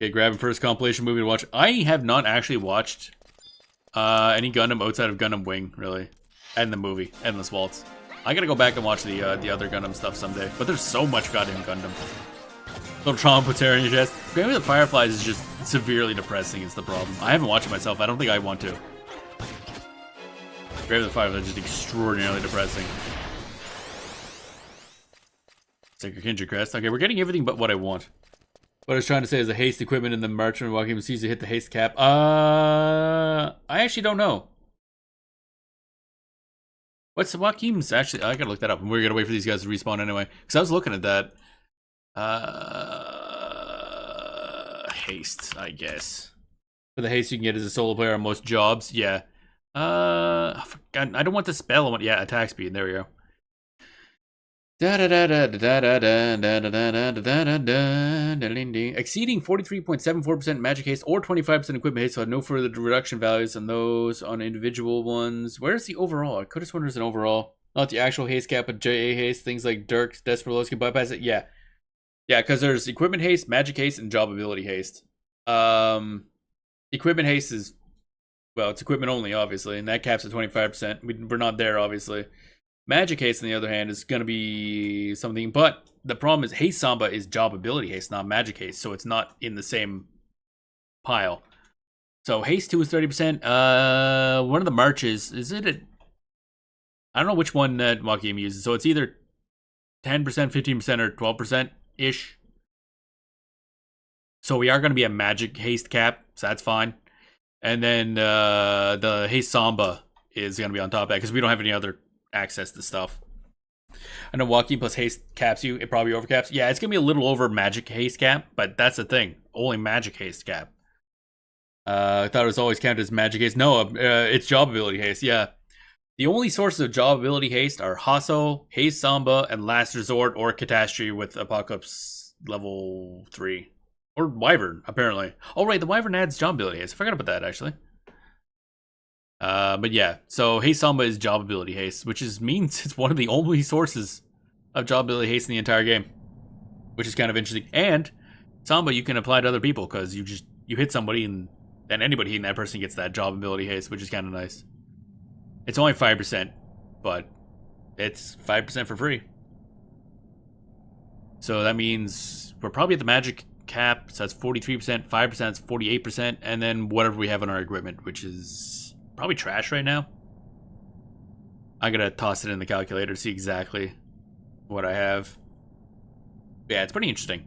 Okay, grabbing first compilation movie to watch. I have not actually watched any Gundam outside of Gundam Wing, really. And the movie, Endless Waltz. I gotta go back and watch the other Gundam stuff someday. But there's so much goddamn Gundam. Little trauma puts hair in your chest. Grave of the Fireflies is just severely depressing is the problem. I haven't watched it myself. I don't think I want to. Grave of the Fireflies is just extraordinarily depressing. Sacred Kindred Crest. Okay, we're getting everything but what I want. What I was trying to say is the haste equipment in the Marchman Joachim sees to hit the haste cap. I actually don't know. What's Joachim's actually? I gotta look that up. And we're gonna wait for these guys to respawn anyway. Because I was looking at that. Haste, I guess. For the haste you can get as a solo player on most jobs. Yeah. I don't want the spell. I want, yeah, attack speed. There we go. Exceeding 43.74% magic haste or 25% equipment haste, so no further reduction values on those on individual ones. Where's the overall? I could have sworn there's an overall. Not the actual haste cap, but JA haste. Things like Dirk, Desperos can bypass it. Yeah. Yeah, because there's equipment haste, magic haste, and job ability haste. Equipment haste is, well, it's equipment only, obviously, and that caps at 25%. We're not there, obviously. Magic haste, on the other hand, is going to be something, but the problem is Haste Samba is job ability haste, not magic haste, so it's not in the same pile. So haste 2 is 30%. One of the marches, is it I don't know which one that Joachim uses, so it's either 10%, 15%, or 12%-ish. So we are going to be a magic haste cap, so that's fine. And then the Haste Samba is going to be on top of that, because we don't have any other access to stuff. I know Joaquin plus haste caps you. It probably overcaps. Yeah, it's gonna be a little over magic haste cap, but that's the thing. Only magic haste cap. I thought it was always counted as magic haste. No, it's job ability haste. Yeah. The only sources of job ability haste are Hasso, Haste Samba, and Last Resort or Catastrophe with Apocalypse level 3. Or Wyvern, apparently. Oh, right, the Wyvern adds job ability haste. I forgot about that, actually. But yeah, so Haste Samba is job ability haste, which means it's one of the only sources of job ability haste in the entire game, which is kind of interesting. And Samba you can apply to other people because you hit somebody and then anybody hitting that person gets that job ability haste, which is kind of nice. It's only 5%, but it's 5% for free. So that means we're probably at the magic cap, so that's 43%, 5% is 48%, and then whatever we have on our equipment, which is probably trash right now. I'm gonna toss it in the calculator to see exactly what I have. Yeah, it's pretty interesting.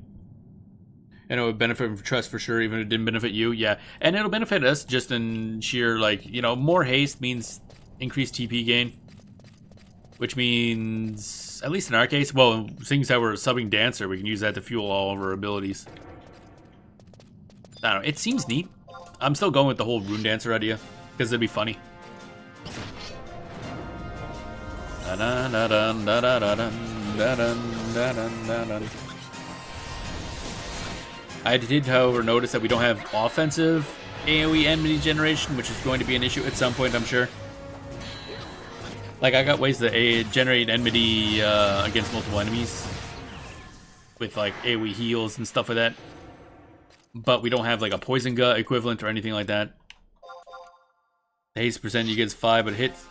And it would benefit from trust for sure, even if it didn't benefit you. Yeah, and it'll benefit us just in sheer, like, you know, more haste means increased TP gain, which means, at least in our case, well, seeing as how we're subbing Dancer, we can use that to fuel all of our abilities. I don't know, it seems neat. I'm still going with the whole Rune Dancer idea, because it'd be funny. I did, however, notice that we don't have offensive AoE enmity generation, which is going to be an issue at some point, I'm sure. Like, I got ways to generate enmity against multiple enemies with, like, AoE heals and stuff like that. But we don't have, like, a Poison Gut equivalent or anything like that. The haste percent you get is 5, but it hits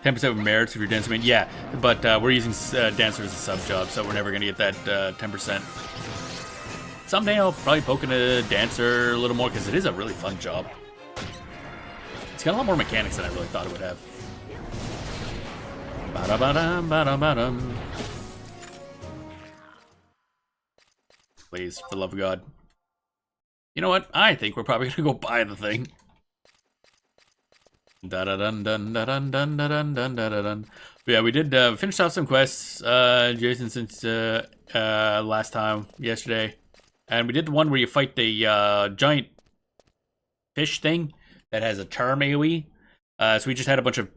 10% with merits if you're Dancer main. Yeah, but we're using Dancer as a sub job, so we're never going to get that 10%. Someday I'll probably poke into Dancer a little more, because it is a really fun job. It's got a lot more mechanics than I really thought it would have. Ba-da-ba-dum, ba-dum-ba-dum. Please, for the love of God. You know what? I think we're probably gonna go buy the thing. Da-da-dun-dun-da-dun-dun-da-dun-dun-da-dun. Yeah, we did finish off some quests, Jason, since last time, yesterday. And we did the one where you fight the giant fish thing that has a charm AoE. So we just had a bunch of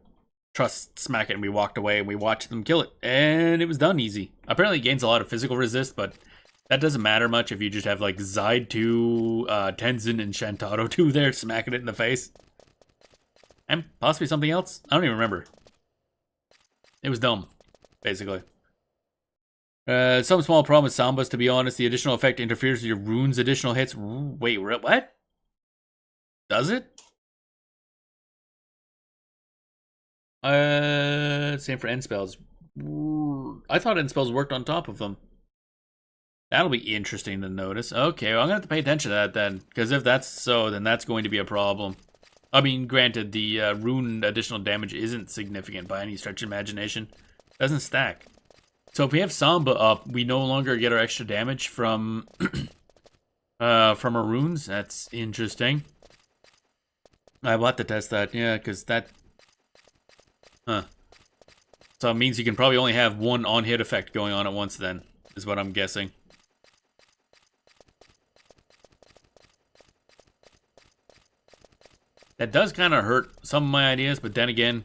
trust smack it and we walked away and we watched them kill it. And it was done easy. Apparently it gains a lot of physical resist, but that doesn't matter much if you just have like Zide 2, Tenzin, and Shantaro 2 there smacking it in the face. And possibly something else? I don't even remember. It was dumb, basically. Some small problem with Sambas, to be honest. The additional effect interferes with your runes additional hits. Wait, what? Does it? Same for end spells. I thought end spells worked on top of them. That'll be interesting to notice. Okay, well, I'm gonna have to pay attention to that then, because if that's so, then that's going to be a problem. I mean, granted, the rune additional damage isn't significant by any stretch of imagination. Doesn't stack. So if we have Samba up, we no longer get our extra damage from our runes. That's interesting. I will have to test that, yeah, because that... Huh. So it means you can probably only have one on-hit effect going on at once then, is what I'm guessing. That does kind of hurt some of my ideas, but then again,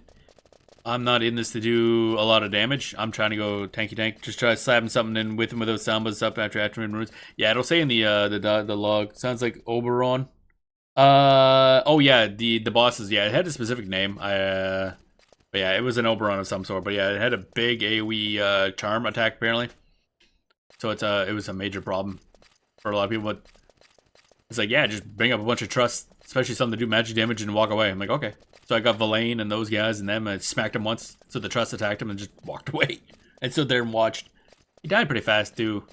I'm not in this to do a lot of damage. I'm trying to go tanky tank. Just try slapping something in with him with those Sambas up after Atron runes. Yeah, it'll say in the log. Sounds like Oberon. Oh yeah, the bosses. Yeah, it had a specific name. But yeah, it was an Oberon of some sort. But yeah, it had a big AoE charm attack apparently. So it was a major problem for a lot of people. But it's like, yeah, just bring up a bunch of trust, especially something to do magic damage and walk away. I'm like, okay. So I got Verlaine and those guys and them, and I smacked him once, so the trust attacked him and just walked away. And stood there and watched. He died pretty fast too.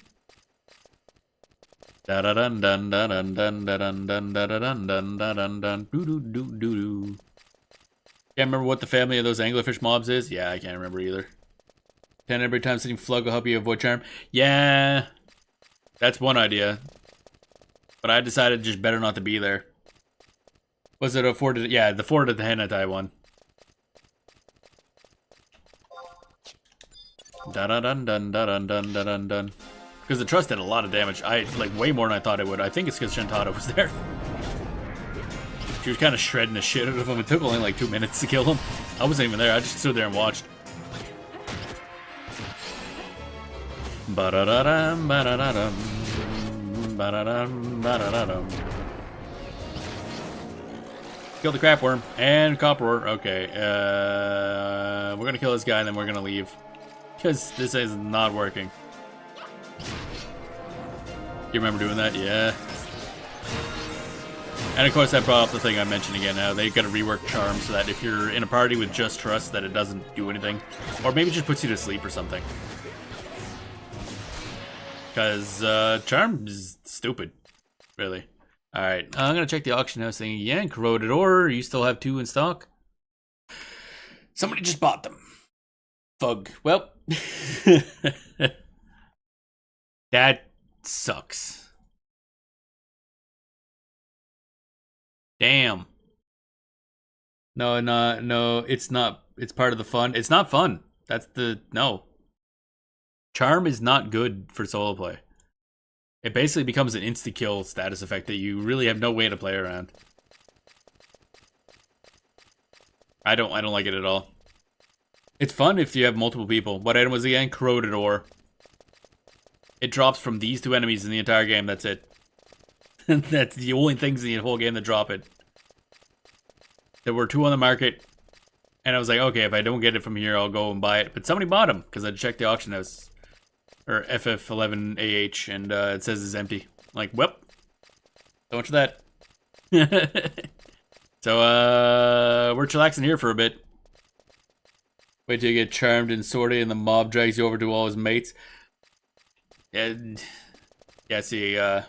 Da da dun dun dun dun dun dun dun dun dun dun dun dun doo doo doo doo. Can't remember what the family of those anglerfish mobs is. Yeah, I can't remember either. 10 every time sitting Flug will help you avoid charm. Yeah, that's one idea. But I decided just better not to be there. Was it a Fort? Yeah, the Fort of the Hanatai one. Dun dun dun dun dun dun dun dun dun. Because the trust did a lot of damage. Like way more than I thought it would. I think it's because Shantata was there. She was kind of shredding the shit out of him. It took only like 2 minutes to kill him. I wasn't even there. I just stood there and watched. Ba-da-da-dum, ba-da-da-dum, ba-da-dum, ba-da-da-dum. Kill the crap worm and copper ore. Okay, we're gonna kill this guy and then we're gonna leave. Because this is not working. You remember doing that? Yeah. And of course that brought up the thing I mentioned again now. They gotta rework Charm so that if you're in a party with just Trust that it doesn't do anything. Or maybe it just puts you to sleep or something. Because Charm is stupid. Really. Alright, I'm gonna check the auction house thing again. Corroded ore, you still have 2 in stock? Somebody just bought them. Fug. Well. That sucks. Damn. No, it's not. It's part of the fun. It's not fun. That's the, no. Charm is not good for solo play. It basically becomes an insta-kill status effect that you really have no way to play around. I don't like it at all. It's fun if you have multiple people. What item was it again? Corroded ore. It drops from these 2 enemies in the entire game, that's it. That's the only things in the whole game that drop it. There were 2 on the market, and I was like, okay, if I don't get it from here, I'll go and buy it. But somebody bought them, because I checked the auction house. Or FF11AH, and it says it's empty. Like, well, so much for that. So, we're chillaxing here for a bit. Wait till you get charmed and sorted, and the mob drags you over to all his mates. And yeah, see, I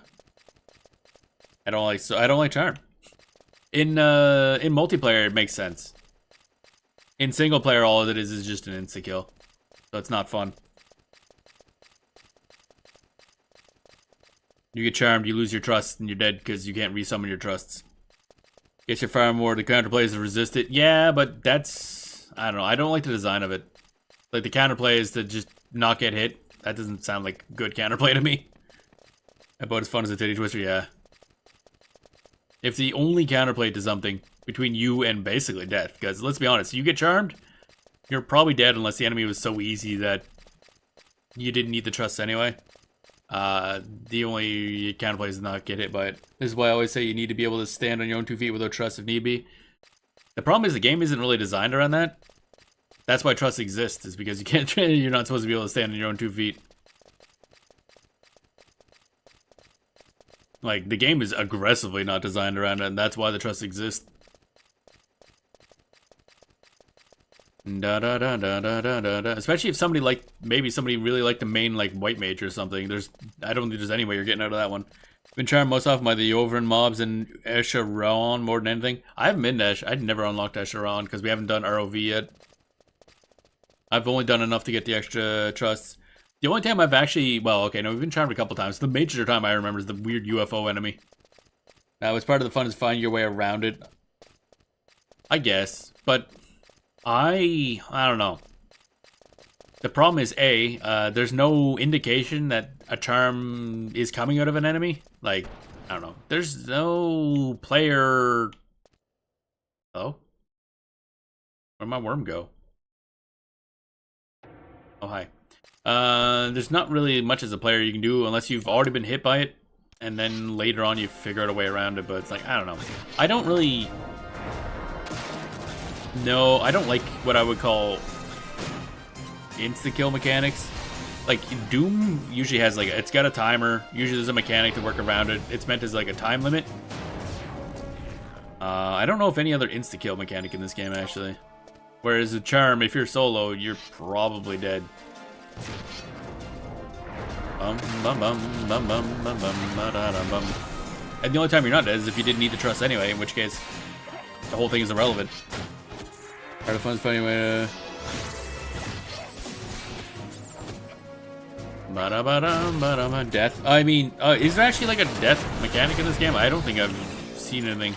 don't like charm. In multiplayer, it makes sense. In single player, all of it is just an insta kill, so it's not fun. You get charmed, you lose your trust, and you're dead because you can't resummon your trusts. Get your farm more, the counterplay is to resist it. Yeah, but that's, I don't know, I don't like the design of it. Like, the counterplay is to just not get hit. That doesn't sound like good counterplay to me. About as fun as a titty twister, yeah. If the only counterplay to something between you and basically death, because let's be honest, you get charmed, you're probably dead unless the enemy was so easy that you didn't need the trust anyway. The only counterplay is to not get hit by it. This is why I always say you need to be able to stand on your own 2 feet without trust if need be. The problem is the game isn't really designed around that. That's why trust exists, is because you can't. You're not supposed to be able to stand on your own 2 feet. Like, the game is aggressively not designed around it, and that's why the trust exists. Da da da da da da da da. Especially if somebody like, maybe somebody really liked the main like white mage or something. I don't think there's any way you're getting out of that one. Been charmed most often by the Overin mobs and Escharon more than anything. I haven't been to I'd never unlocked Escharon because we haven't done ROV yet. I've only done enough to get the extra trusts. The only time I've actually, well, okay, no, we've been charmed a couple times. The major time I remember is the weird UFO enemy. That was part of the fun, is finding your way around it. I guess, but I don't know. The problem is, there's no indication that a charm is coming out of an enemy. Like, I don't know. There's no player... Oh? Where'd my worm go? Oh, hi. There's not really much as a player you can do unless you've already been hit by it, and then later on you figure out a way around it, but it's like, I don't know. I don't really... No, I don't like what I would call insta-kill mechanics. Like, Doom usually has, like, it's got a timer. Usually there's a mechanic to work around it. It's meant as, like, a time limit. I don't know if any other insta-kill mechanic in this game, actually. Whereas a charm, if you're solo, you're probably dead. Bum, bum, bum, bum, bum, bum, bum, ba, da, da, bum. And the only time you're not dead is if you didn't need the trust anyway, in which case, the whole thing is irrelevant. Part of the fun's funny way to... Death. I mean, is there actually like a death mechanic in this game? I don't think I've seen anything.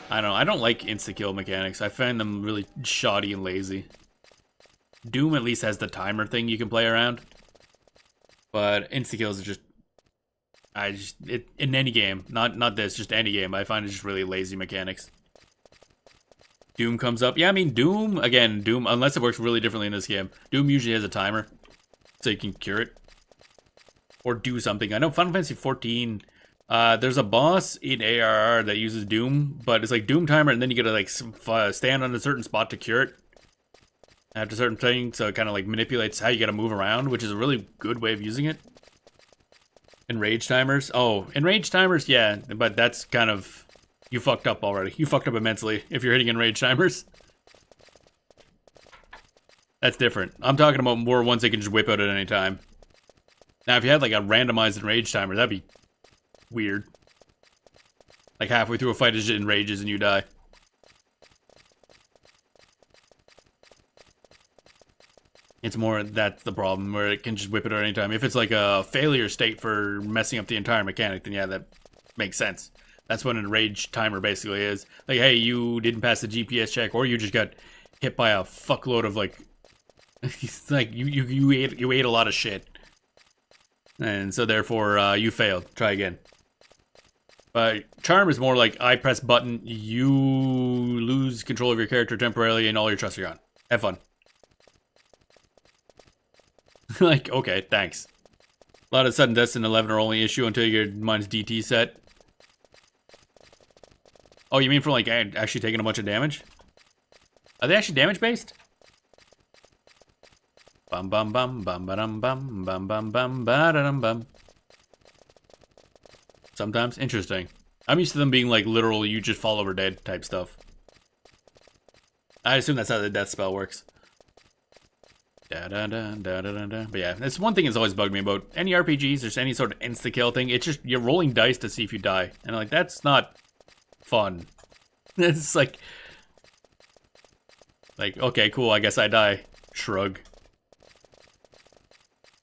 I don't know. I don't like insta-kill mechanics. I find them really shoddy and lazy. Doom at least has the timer thing you can play around. But insta-kills are just... in any game, not this, just any game, I find it just really lazy mechanics. Doom comes up. Yeah, I mean, Doom, again, Doom, unless it works really differently in this game, Doom usually has a timer, so you can cure it. Or do something. I know Final Fantasy 14, there's a boss in ARR that uses Doom, but it's like Doom timer, and then you gotta like stand on a certain spot to cure it. After certain things, so it kind of like manipulates how you gotta move around, which is a really good way of using it. Enrage timers? Oh, enrage timers, yeah, but that's kind of... You fucked up already. You fucked up immensely if you're hitting enrage timers. That's different. I'm talking about more ones they can just whip out at any time. Now, if you had like a randomized enrage timer, that'd be weird. Like halfway through a fight, it just enrages and you die. It's more, that's the problem, where it can just whip it at any time. If it's like a failure state for messing up the entire mechanic, then yeah, that makes sense. That's what an enrage timer basically is. Like, hey, you didn't pass the GPS check, or you just got hit by a fuckload of like... like, you ate a lot of shit. And so therefore, you failed. Try again. But charm is more like, I press button, you lose control of your character temporarily, and all your trusts are gone. Have fun. Like, okay, thanks. A lot of sudden deaths in 11 are only issue until you get mine's DT set. Oh, you mean for like actually taking a bunch of damage? Are they actually damage based? Bum bum bum bum ba-dum bum bum bum bum ba-da-dum bum. Sometimes interesting. I'm used to them being like literal you just fall over dead type stuff. I assume that's how the death spell works. Da da da da da da. But yeah, that's one thing that's always bugged me about any RPGs. There's any sort of insta kill thing. It's just you're rolling dice to see if you die, and like that's not fun. It's like okay, cool. I guess I die. Shrug.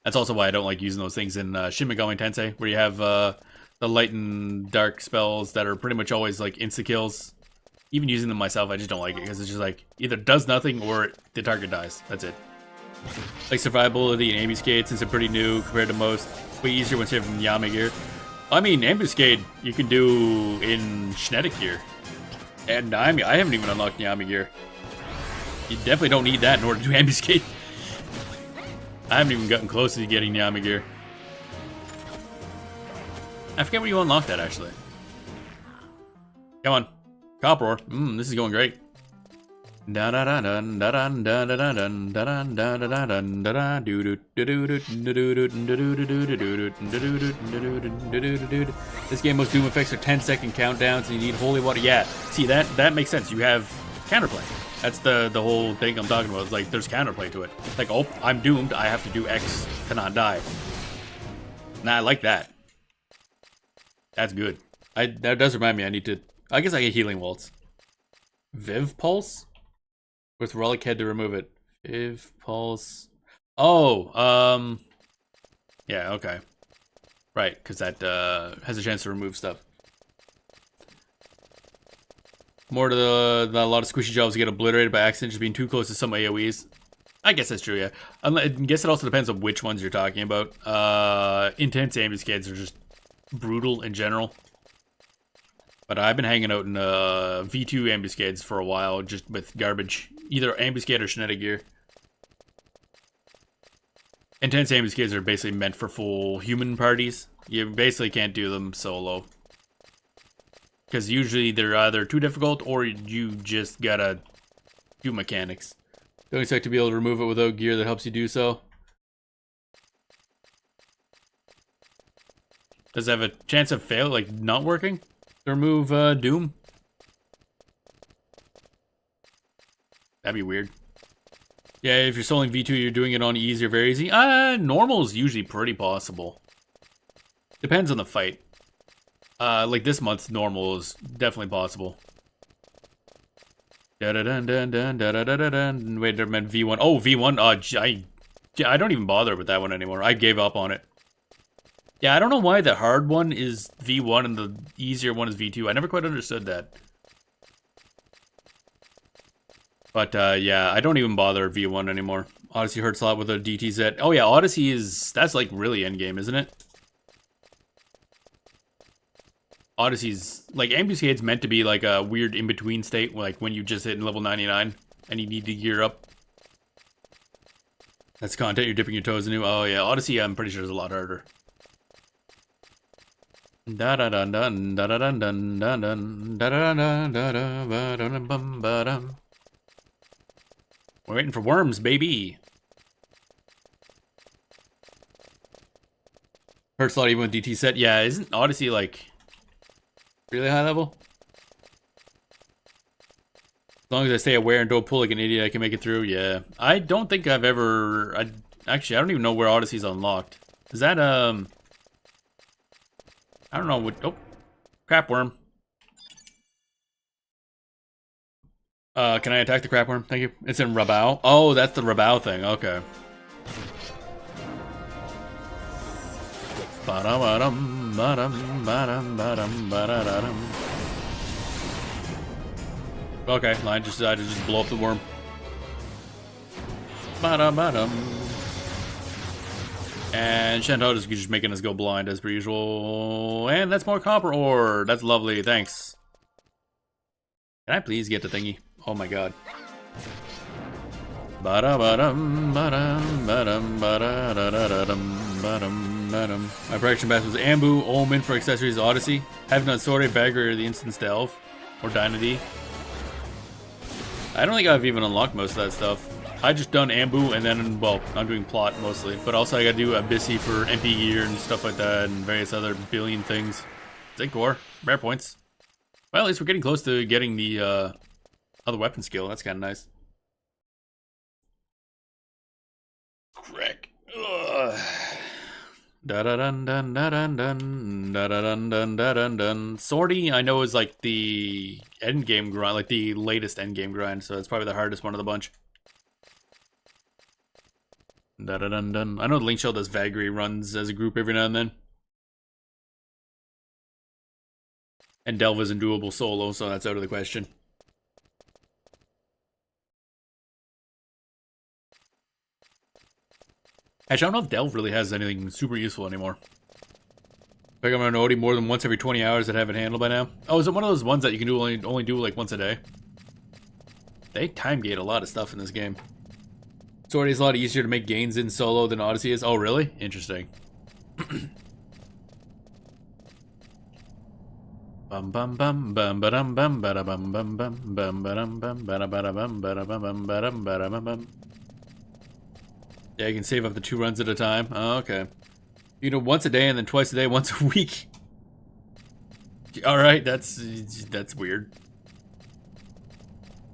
That's also why I don't like using those things in Shin Megami Tensei, where you have the light and dark spells that are pretty much always like insta kills. Even using them myself, I just don't like it because it's just like either does nothing or the target dies. That's it. Like survivability and ambuscade, since they're pretty new compared to most, way easier once you have Yami gear. I mean, ambuscade you can do in Shinetic gear, and I haven't even unlocked Yami gear. You definitely don't need that in order to do ambuscade. I haven't even gotten close to getting Yami gear. I forget where you unlock that actually. Come on, Coproar. This is going great. Da da da da da da da da da da da da da da da do do do do do do do do do. This game most Doom effects are 10-second countdowns, and you need holy water. Yeah, see that makes sense. You have counterplay. That's the whole thing I'm talking about. It's like there's counterplay to it. Like, oh, I'm doomed. I have to do X to not die. Nah, I like that. That's good. That does remind me. I need to. I guess I get healing waltz. Viv Pulse. With Relic Head to remove it. Viv Pulse. Oh, yeah, okay. Right, because that has a chance to remove stuff. More to a lot of squishy jobs get obliterated by accident, just being too close to some AoEs. I guess that's true, yeah. I guess it also depends on which ones you're talking about. Intense ambuscades are just brutal in general. But I've been hanging out in V2 ambuscades for a while, just with garbage. Either ambuscade or Shinetic gear. Intense ambuscades are basically meant for full human parties. You basically can't do them solo. Because usually they're either too difficult or you just gotta do mechanics. Don't expect to be able to remove it without gear that helps you do so. Does it have a chance of fail, like not working? To remove Doom? That'd be weird. Yeah, if you're soloing V2, you're doing it on easy or very easy. Normal is usually pretty possible. Depends on the fight. Like this month's normal is definitely possible. Da da dun dun dun da da da da dun. Wait, there meant V1. Oh, V1. I don't even bother with that one anymore. I gave up on it. Yeah, I don't know why the hard one is V1 and the easier one is V2. I never quite understood that. But yeah, I don't even bother V1 anymore. Odyssey hurts a lot with a DTZ. Oh yeah, Odyssey that's like really endgame, isn't it? Odyssey's like Ambucade's meant to be like a weird in-between state, like when you just hit level 99 and you need to gear up. That's content you're dipping your toes into. Oh yeah, Odyssey I'm pretty sure is a lot harder. Da da da dun da da dun dun dun dun da da da da da ba dum bum ba dum. We're waiting for worms, baby. Hurts a lot even with DT set. Yeah, isn't Odyssey like really high level? As long as I stay aware and don't pull like an idiot, I can make it through. Yeah, I don't think I've ever. Actually, I don't even know where Odyssey's unlocked. Is that I don't know what. Oh, crap worm. Can I attack the crap worm? Thank you. It's in Rabao. Oh, that's the Rabao thing. Okay. Ba-dum, ba-dum, ba-dum, ba-dum, ba-da-da-dum. Okay, Lion just decided to just blow up the worm. Ba-dum, ba-dum. And Shantou is just making us go blind as per usual. And that's more copper ore. That's lovely, thanks. Can I please get the thingy? Oh my god. Ba-da-ba-dum, ba-dum, ba-dum, ba-da-da-da-dum, ba-dum, ba-dum. My prediction best was Ambu, Omen for accessories, Odyssey. Haven't done Sword, Bagger, or the Instance Delve. Or Dynady. I don't think I've even unlocked most of that stuff. I just done Ambu and then, well, I'm doing plot mostly. But also I gotta do Abyssy for MP gear and stuff like that and various other billion things. Zinc ore, rare points. Well, at least we're getting close to getting the other weapon skill. That's kind of nice. Crack. Da da dun dun da dun dun da da dun dun da dun dun. Swordy, I know is like the end game grind, like the latest end game grind, so it's probably the hardest one of the bunch. Da da dun dun. I know Link Shell does Vagary runs as a group every now and then. And Delve isn't doable solo, so that's out of the question. Actually, I don't know if Delve really has anything super useful anymore. I think I'm on Odie more than once every 20 hours that I have it handled by now. Oh, is it one of those ones that you can do only do like once a day? They time gate a lot of stuff in this game. Sword is a lot easier to make gains in solo than Odyssey is. Oh, really? Interesting. Bum bum bum bum ba-dum bum ba-da bum bum bum bum ba-dum bum ba-da ba-da bum ba-da bum bum ba-dum ba-da bum bum. Yeah, you can save up to 2 runs at a time. Oh, okay. You know, once a day and then twice a day, once a week. Alright, that's weird.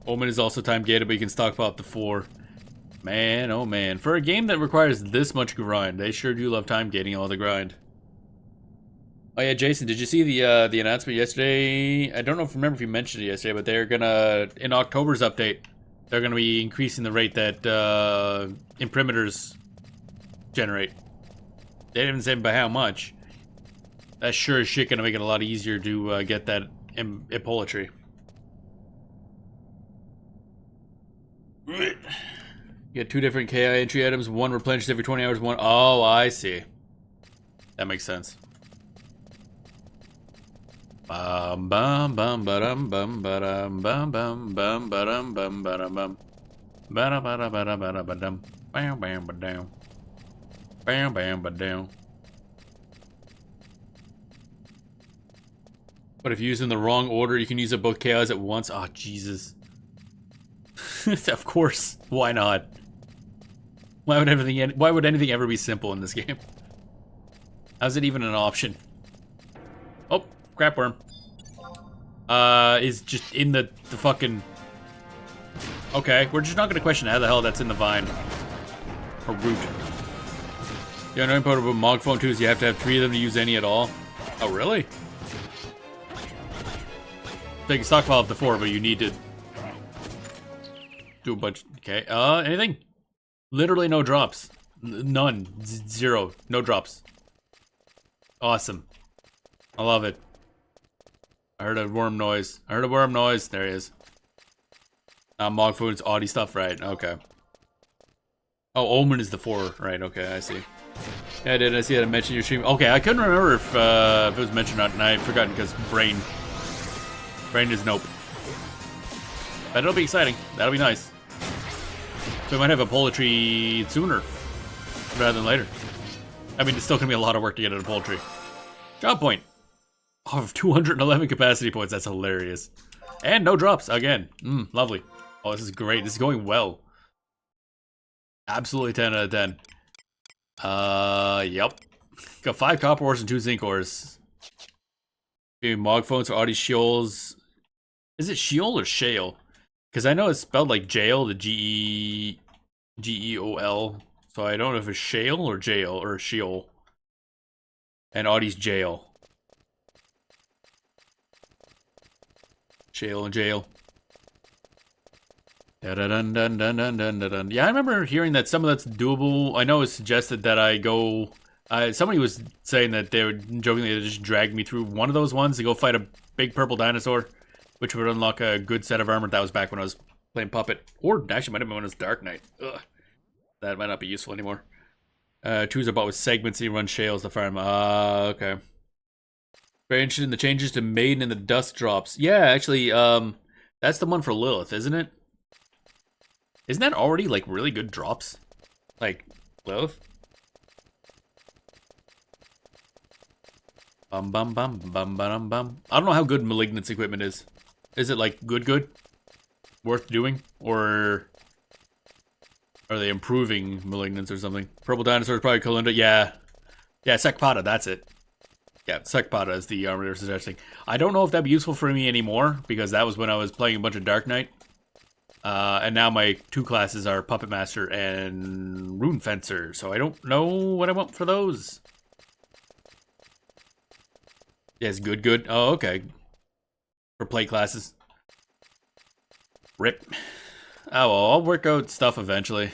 Omen is also time gated, but you can stockpile up to 4. Man, oh man. For a game that requires this much grind, they sure do love time gating all the grind. Oh yeah, Jason, did you see the announcement yesterday? I don't know if remember if you mentioned it yesterday, but they're gonna, in October's update, they're gonna be increasing the rate that imprimiters generate. They didn't say by how much. That's sure as shit gonna make it a lot easier to get that impolatry. You get 2 different KI entry items, one replenishes every 20 hours, one. Oh, I see. That makes sense. Bum bum bum ba-dum bum ba-dum bum bum bum ba-dum bum ba-dum bum ba-da ba-da ba-da ba-da ba-dum bam bam ba-down bam bam ba-down. But if you use in the wrong order, you can use up both KIs at once. Oh Jesus. Of course. Why not? Why would anything ever be simple in this game? How's it even an option? Oh, crap worm. Is just in the fucking... Okay, we're just not gonna question how the hell that's in the vine. Or root. The annoying part about Mog Phone 2 is you have to have 3 of them to use any at all. Oh, really? So you can stockpile up to 4, but you need to do a bunch. Okay, anything? Literally no drops. None. Zero. No drops. Awesome. I love it. I heard a worm noise. I heard a worm noise. There he is. Mog Food's Audi stuff, right? Okay. Oh, Omen is the 4. Right, okay, I see. Yeah, I see that I mentioned your stream. Okay, I couldn't remember if it was mentioned or not, and I forgot because brain is nope. But it'll be exciting. That'll be nice. So we might have a poultry sooner rather than later. I mean, it's still going to be a lot of work to get at a poultry. Job point. Oh, 211 capacity points. That's hilarious. And no drops again. Lovely. Oh, this is great. This is going well. Absolutely 10 out of 10. Yep. Got 5 copper ores and 2 zinc ores. Okay, Mog phones for Audi Sheol's. Is it Sheol or Shale? Because I know it's spelled like jail, the Geol. So I don't know if it's Shale or jail or Sheol. And Audi's jail. Shale and jail. Yeah, I remember hearing that some of that's doable. I know it suggested that I go. Somebody was saying that they would jokingly just drag me through one of those ones to go fight a big purple dinosaur, which would unlock a good set of armor. That was back when I was playing Puppet, or actually might have been when it was Dark Knight. Ugh. That might not be useful anymore. 2's about with segments and you run shales to farm. Okay. Very interested in the changes to Maiden and the Dust drops. Yeah, actually, that's the one for Lilith, isn't it? Isn't that already, like, really good drops? Like, Lilith? Bum bum bum bum bum bum. I don't know how good Malignance equipment is. Is it, like, good? Worth doing? Or are they improving Malignance or something? Purple Dinosaur is probably Kalinda. Yeah. Yeah, Sekpada, that's it. Yeah, Sekpada is the armor they're suggesting. I don't know if that'd be useful for me anymore, because that was when I was playing a bunch of Dark Knight. And now my 2 classes are Puppet Master and Rune Fencer, so I don't know what I want for those. Yes, good. Oh, okay. For play classes. Rip. Oh, well, I'll work out stuff eventually.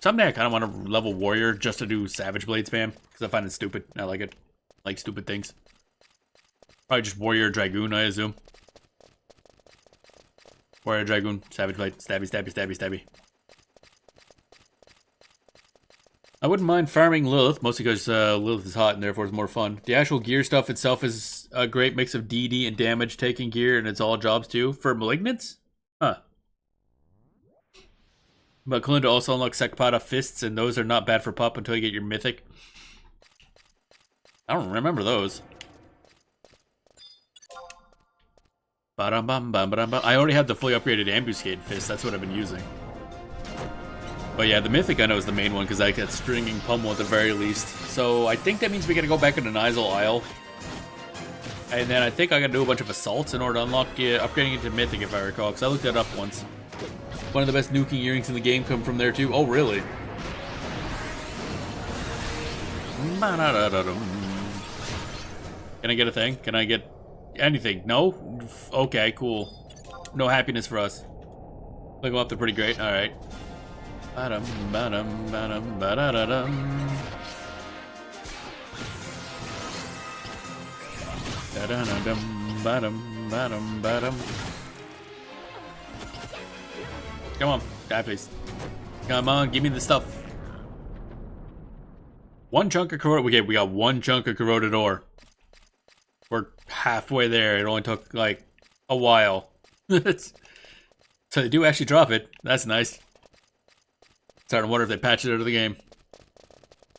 Someday I kind of want to level Warrior just to do Savage Blade spam, because I find it stupid. I like it. I like stupid things. Probably just Warrior Dragoon, I assume. Warrior Dragoon, Savage Blade, stabby. I wouldn't mind farming Lilith, mostly because Lilith is hot and therefore it's more fun. The actual gear stuff itself is a great mix of DD and damage taking gear, and it's all jobs too. For Malignance? Huh. But Kalinda also unlocks Sekpada Fists, and those are not bad for Pup until you get your Mythic. I don't remember those. I already have the fully upgraded Ambuscade Fist, that's what I've been using. But yeah, the Mythic I know is the main one, because I get Stringing Pummel at the very least. So I think that means we gotta go back into Nizal Isle. And then I think I gotta do a bunch of assaults in order to unlock upgrading it to Mythic, if I recall, because I looked that up once. One of the best nuking earrings in the game come from there too. Oh, really? Can I get a thing? Can I get anything? No? Okay, cool. No happiness for us. Look them up, they're pretty great. Alright. Come on, die please. Come on, give me the stuff. One chunk of corroded. Okay, we got one chunk of corroded ore. We're halfway there. It only took like a while. So they do actually drop it. That's nice. Starting to wonder if they patch it out of the game.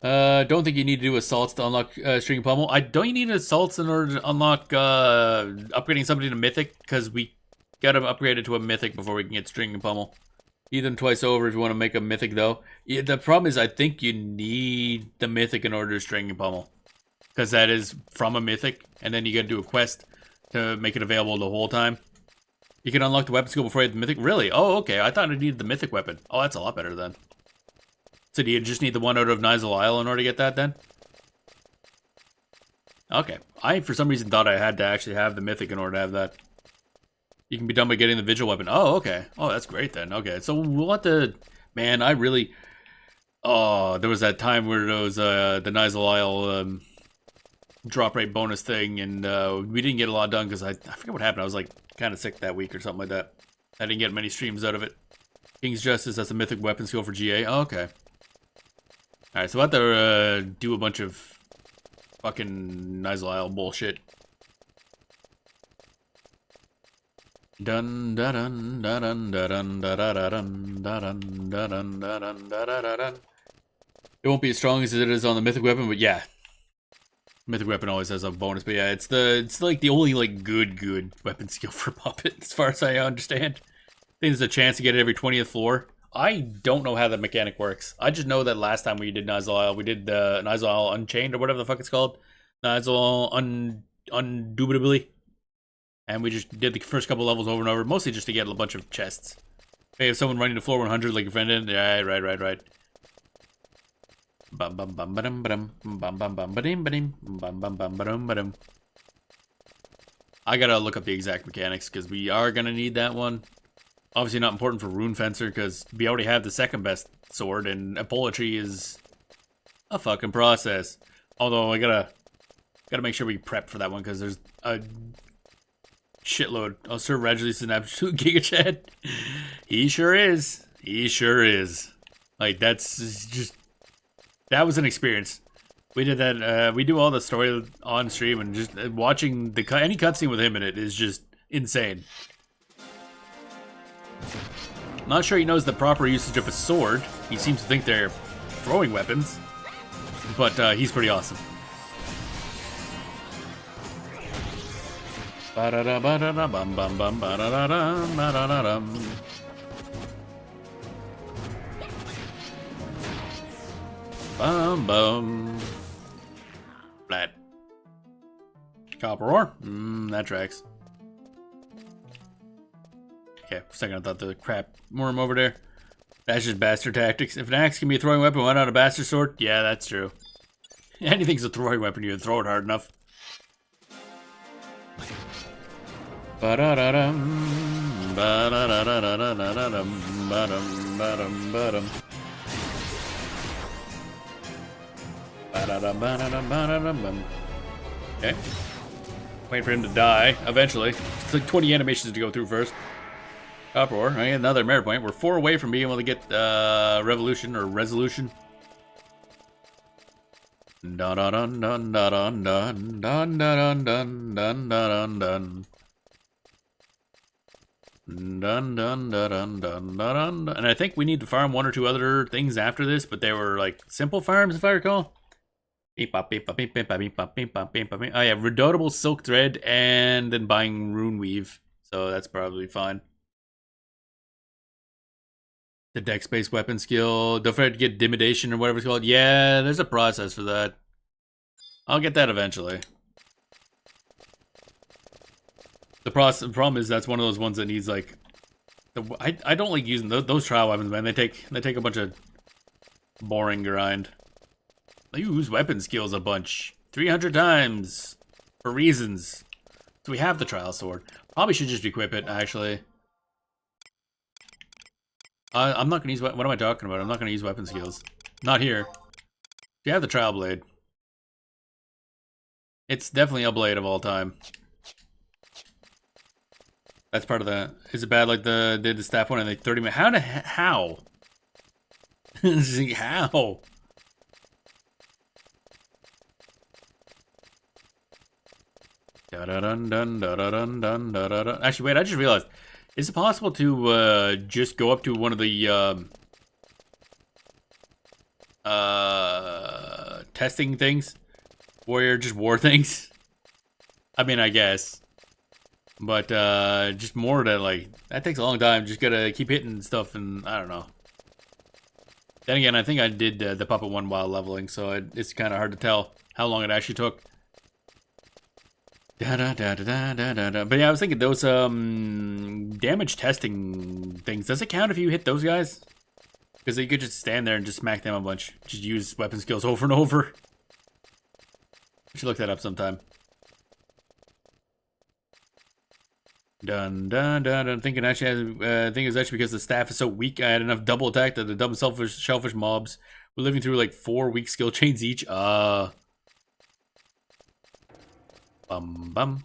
Don't think you need to do assaults to unlock Stringing Pummel. Don't you need assaults in order to unlock upgrading somebody to Mythic? Because we gotta upgrade it to a Mythic before we can get Stringing Pummel. Eat them twice over if you want to make a Mythic, though. Yeah, the problem is I think you need the Mythic in order to Stringing Pummel. Because that is from a Mythic, and then you gotta do a quest to make it available the whole time. You can unlock the weapon skill before you have the Mythic. Really? Oh, okay. I thought I needed the Mythic weapon. Oh, that's a lot better then. So do you just need the one out of Nizal Isle in order to get that then? Okay. I, for some reason, thought I had to actually have the Mythic in order to have that. You can be done by getting the Vigil weapon. Oh, okay. Oh, that's great then. Okay, so we'll have to... Man, I really... Oh, there was that time where there was the Nizal Isle drop rate bonus thing, and we didn't get a lot done because I forget what happened. I was like kind of sick that week or something like that. I didn't get many streams out of it. King's Justice, that's a mythic weapon skill for GA. Oh, okay. Alright, so we'll have to do a bunch of fucking Nizal bullshit. Dun da dun da dun da dun da da da dun da dun da dun da dun da da da dun. It won't be as strong as it is on the mythic weapon, but yeah. Mythic weapon always has a bonus, but yeah, it's like the only like good weapon skill for Puppet, as far as I understand. I think there's a chance to get it every 20th floor. I don't know how the mechanic works. I just know that last time we did Nizal, we did the Nizal Unchained or whatever the fuck it's called. Nizal Undubitably. And we just did the first couple levels over and over, mostly just to get a bunch of chests. Hey, if someone running to floor 100 like your friend did, yeah, right. Bum bum bum ba-dum ba-dum bum bum bum ba-dim ba-dim bum bum bum ba-dum ba-dum. I gotta look up the exact mechanics because we are gonna need that one. Obviously not important for Rune Fencer because we already have the second best sword, and Apolatry is a fucking process. Although I gotta make sure we prep for that one because there's a shitload. Oh, Sir Regulus is an absolute Giga Chad. He sure is. He sure is. Like that's just. That was an experience. We did that. We do all the story on stream, and just watching any cutscene with him in it is just insane. Not sure he knows the proper usage of a sword. He seems to think they're throwing weapons, but he's pretty awesome. Bum bum. Flat. Copper ore? That tracks. Okay, for a second I thought the crap worm over there. That's just bastard tactics. If an axe can be a throwing weapon, why not a bastard sword? Yeah, that's true. Anything's a throwing weapon, you can throw it hard enough. Ba-da-da-dum. Ba-da-da-da-da-da-da-dum. Ba-dum, ba-dum, ba-dum. Okay. Wait for him to die, eventually. It's like 20 animations to go through first. Copper ore. I get another merit point. We're 4 away from being able to get Revolution or Resolution. Dun dun dun dun dun dun dun dun dun dun dun dun dun. Dun dun dun dun dun dun. And I think we need to farm 1 or 2 other things after this, but they were like simple farms if I recall. Oh yeah, Redoubtable Silk Thread and then buying Rune Weave. So that's probably fine. The dex-based weapon skill. Don't forget to get Dimidation or whatever it's called. Yeah, there's a process for that. I'll get that eventually. The problem is that's one of those ones that needs like... I don't like using those trial weapons, man. They take a bunch of boring grind. I use weapon skills a bunch. 300 times. For reasons. So we have the trial sword. Probably should just equip it, actually. I'm not going to use... What am I talking about? I'm not going to use weapon skills. Not here. You have the trial blade. It's definitely a blade of all time. That's part of the... Is it bad like the staff one and like 30 minutes? How? How? Actually, wait, I just realized. Is it possible to just go up to one of the testing things? Warrior just war things? I mean, I guess. But just more to like, that takes a long time. Just gotta keep hitting stuff and I don't know. Then again, I think I did the puppet one while leveling, so it's kind of hard to tell how long it actually took. But yeah, I was thinking those damage testing things. Does it count if you hit those guys? Because you could just stand there and just smack them a bunch. Just use weapon skills over and over. I should look that up sometime. Dun dun dun. I'm thinking actually, I think it's actually because the staff is so weak. I had enough double attack that the dumb shellfish mobs were living through like 4 weak skill chains each. Bum bum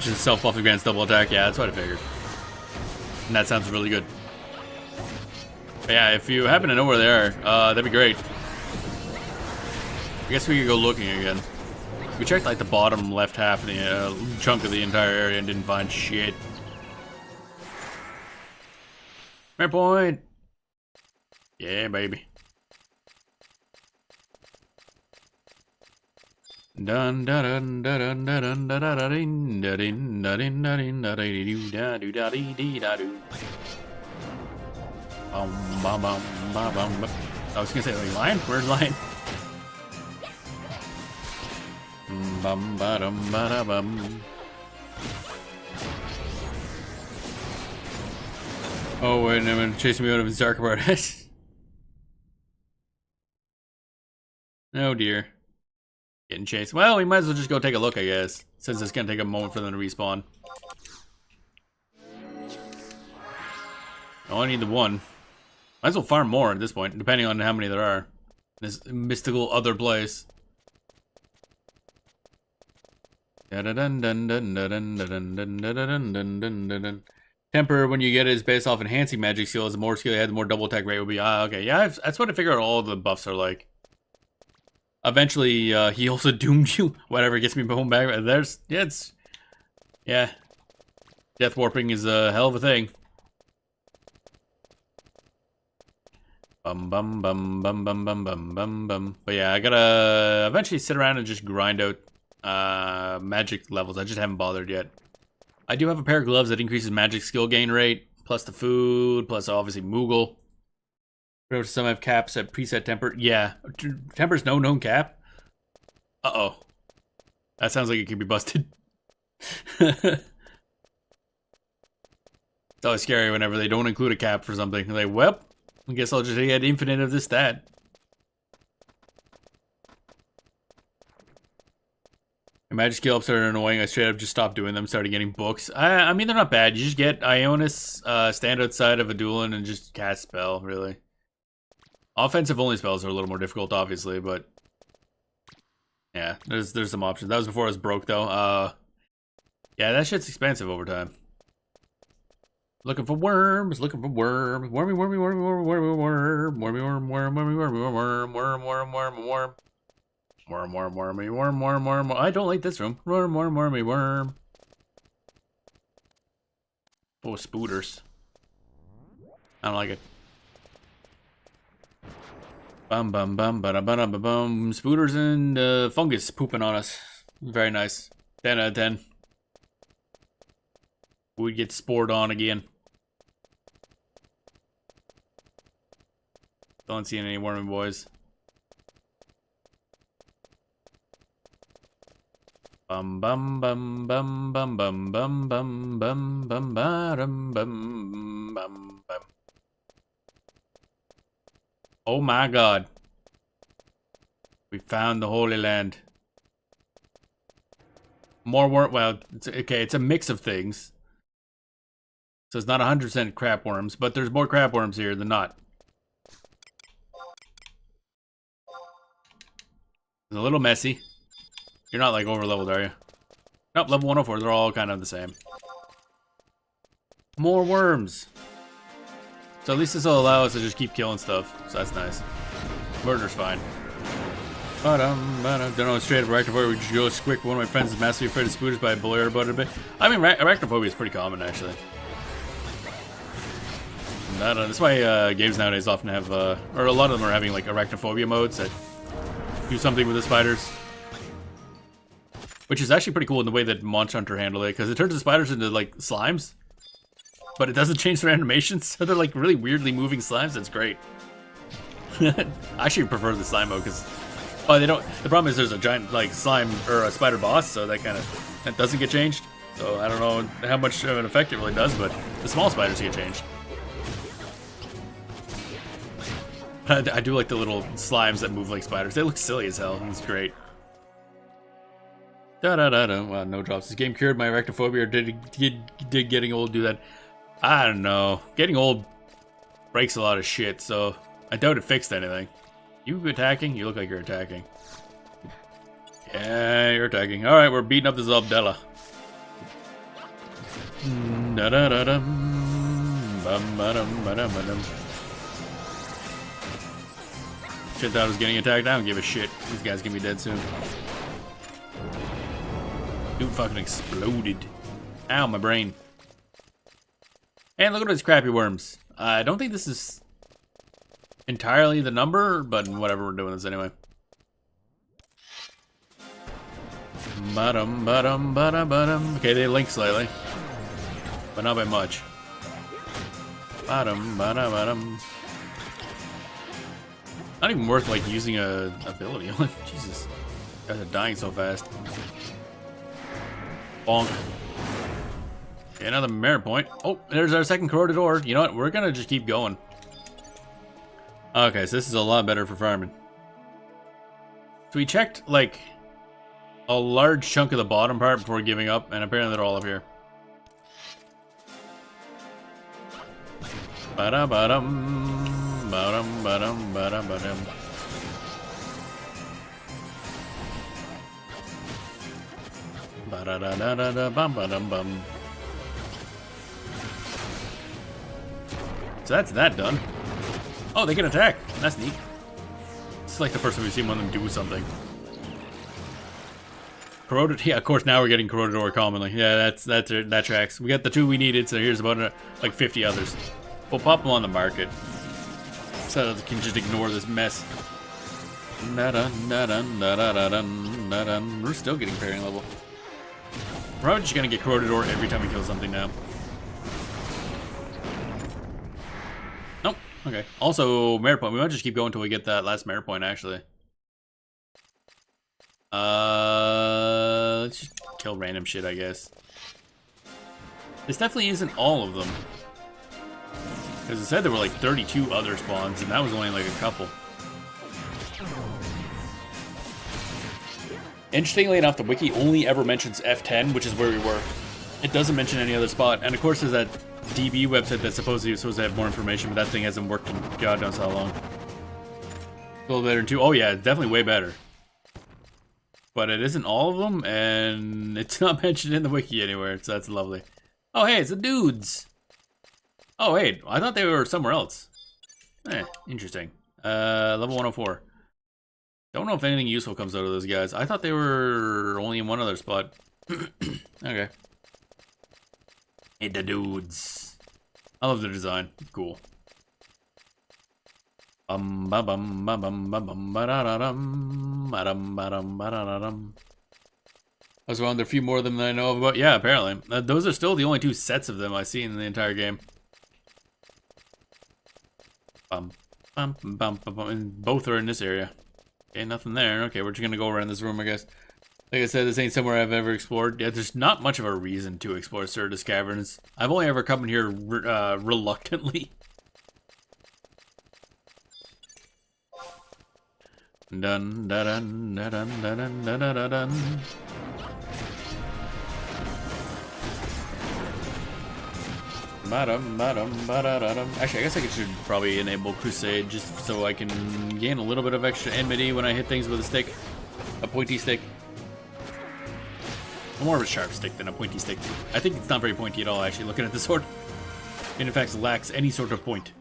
Which is self-buff against double attack. Yeah, that's what I figured. And that sounds really good. But yeah, if you happen to know where they are, that'd be great. I guess we could go looking again. We checked like the bottom left half of the chunk of the entire area and didn't find shit. Fair point. Yeah, baby. Dun dun dun dun dun dun dun dun dun dun dun dun dun. I was gonna say like lion. Where's lion? Bum ba dum ba da bum. Oh wait, I'm gonna chase me out of his dark part. Oh dear. Getting chased. Well, we might as well just go take a look, I guess. Since it's gonna take a moment for them to respawn. I only need the one. Might as well farm more at this point, depending on how many there are. This mystical other place. Temper, when you get it, is based off enhancing magic skills. The more skill you have, the more double attack rate will be. Okay, yeah, that's what I figured all the buffs are like. Eventually, he also doomed you. Whatever gets me home back. Yeah. Death warping is a hell of a thing. Bum bum bum bum bum bum bum bum bum. But yeah, I gotta eventually sit around and just grind out magic levels. I just haven't bothered yet. I do have a pair of gloves that increases magic skill gain rate, plus the food, plus obviously Moogle. Some have caps at preset temper. Yeah, temper's no known cap. Uh-oh. That sounds like it could be busted. It's always scary whenever they don't include a cap for something. They're like, well, I guess I'll just get infinite of this stat. And magic skill ups are annoying. I straight up just stopped doing them, started getting books. I mean, they're not bad. You just get Ionis, stand outside of a Duelin and just cast spell, really. Offensive only spells are a little more difficult, obviously, but yeah, there's some options. That was before it was broke, though. Yeah, that shit's expensive over time. Looking for worms, looking for worms. Wormy, wormy, wormy, wormy, wormy, worm, wormy, worm, worm, wormy, wormy, worm, worm, worm, worm, worm, worm. Worm, worm, wormy, worm, worm, worm. I don't like this room. Worm, worm, wormy, worm. Oh, spooters. I don't like it. Bum bum bum ba ba ba bum. Spooters and fungus pooping on us. Very nice. 10 out of 10. We get spored on again. Don't see any wormy boys. Bum bum bum bum bum bum bum bum bum bum bum bum bum bum. Oh my god. We found the Holy Land. More worm. Well, it's a mix of things. So it's not 100% crap worms, but there's more crap worms here than not. It's a little messy. You're not like over leveled, are you? Nope, level 104. They're all kind of the same. More worms. So at least this will allow us to just keep killing stuff. So that's nice. Murder's fine. Don't know, straight up arachnophobia. We just go quick. One of my friends is massively afraid of spooters, but I bully her about it a bit. I mean, arachnophobia is pretty common, actually. That's why games nowadays often have, or a lot of them are having like arachnophobia modes that do something with the spiders. Which is actually pretty cool in the way that Monster Hunter handled it, because it turns the spiders into like slimes. But it doesn't change their animations, so they're like really weirdly moving slimes. That's great. I actually prefer the slime mode because they don't. The problem is there's a giant like slime or a spider boss, so that doesn't get changed. So I don't know how much of an effect it really does, but the small spiders get changed. I do like the little slimes that move like spiders. They look silly as hell. It's great. Well, no drops. This game cured my arachnophobia, or did getting old do that? I don't know. Getting old breaks a lot of shit, so I doubt it fixed anything. You attacking? You look like you're attacking. Yeah, you're attacking. Alright, we're beating up this Abdella. Da-da-da-dum. Bum-ba-dum-ba-dum-ba-dum. Shit, thought I was getting attacked. I don't give a shit. These guys can be dead soon. Dude fucking exploded. Ow, my brain. And look at those crappy worms. I don't think this is entirely the number, but whatever, we're doing this anyway. Ba-dum, ba-dum, ba-dum, ba-dum. Okay, they link slightly, but not by much. Ba-dum, ba-dum, ba-dum. Not even worth like using a ability. Jesus, guys are dying so fast. Bonk. Okay, another merit point. Oh, there's our second corroded ore. You know what? We're gonna just keep going. Okay, so this is a lot better for farming. So we checked like a large chunk of the bottom part before giving up, and apparently they're all up here. Ba-da-ba-dum, ba-dum, ba-dum, ba-dum, ba-dum. Ba-da-da-da-da-da-bum-ba-dum-bum. So that's that done. Oh, they can attack. That's neat. It's like the first time we've seen one of them do something. Corroded, yeah, of course now we're getting corroded ore commonly. Yeah, that tracks. We got the 2 we needed, so here's about like 50 others. We'll pop them on the market, so they can just ignore this mess. We're still getting pairing level. We're probably just gonna get corroded ore every time we kill something now. Nope. Okay. Also, merit point. We might just keep going until we get that last merit point, actually. Let's just kill random shit, I guess. This definitely isn't all of them. Because it said there were like 32 other spawns, and that was only like a couple. Interestingly enough, the wiki only ever mentions F10, which is where we were. It doesn't mention any other spot. And of course there's that DB website that's supposedly supposed to have more information, but that thing hasn't worked in God knows how long. A little better too. Oh yeah, definitely way better. But it isn't all of them, and it's not mentioned in the wiki anywhere, so that's lovely. Oh hey, it's the dudes! Oh wait, I thought they were somewhere else. Interesting. Level 104. Don't know if anything useful comes out of those guys. I thought they were only in one other spot. Okay. Hey, the dudes. I love the design. It's cool. I was wondering, there are a few more of them than I know of, but yeah, apparently. Those are still the only 2 sets of them I've seen in the entire game. And both are in this area. Okay, nothing there. Okay, we're just gonna go around this room, I guess. Like I said, this ain't somewhere I've ever explored. Yeah, there's not much of a reason to explore Certus Caverns. I've only ever come in here reluctantly. Dun da dun da dun da dun da da da dun. Ba-dum, ba-dum, ba-da-da-dum. Actually, I guess I should probably enable Crusade just so I can gain a little bit of extra enmity when I hit things with a stick. A pointy stick. More of a sharp stick than a pointy stick. I think it's not very pointy at all, actually, looking at the sword. It in fact lacks any sort of point.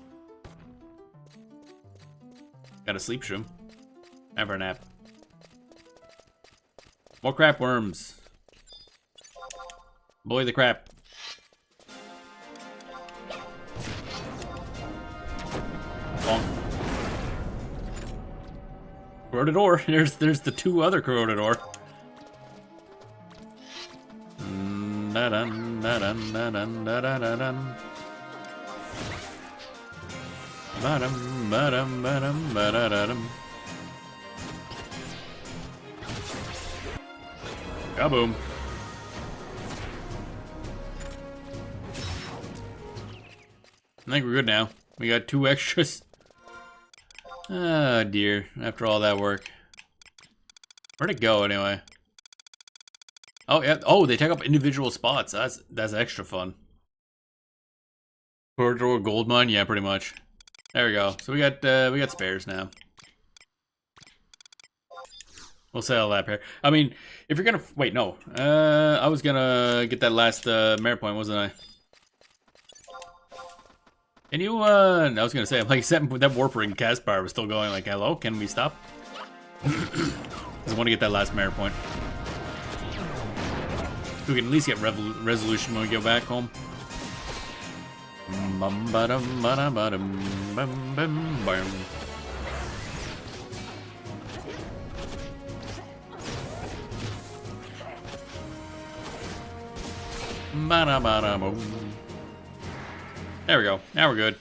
Got a sleep shroom. Time for a nap. More crap worms. Boy the crap. Bonk. Corroded ore. There's the 2 other corroded ore. Da-dun, da-dun, da-dun, da-dun, da-dun. Ba-dum, ba-dum, ba-dum, ba-da-da-dum. Kaboom. I think we're good now. We got 2 extras. Oh dear, after all that work. Where'd it go anyway? Oh yeah, oh, they take up individual spots. That's extra fun. Corridor gold mine, yeah, pretty much. There we go. So we got spares now. We'll sell that pair. I mean, if you're gonna wait, no. I was gonna get that last merit point, wasn't I? Can you? I was gonna say, like, that warp ring cast bar was still going. Like, hello, can we stop? Just want to get that last merit point. We can at least get resolution when we go back home. Bum ba dum ba dum ba dum bum bum bum. There we go. Now we're good.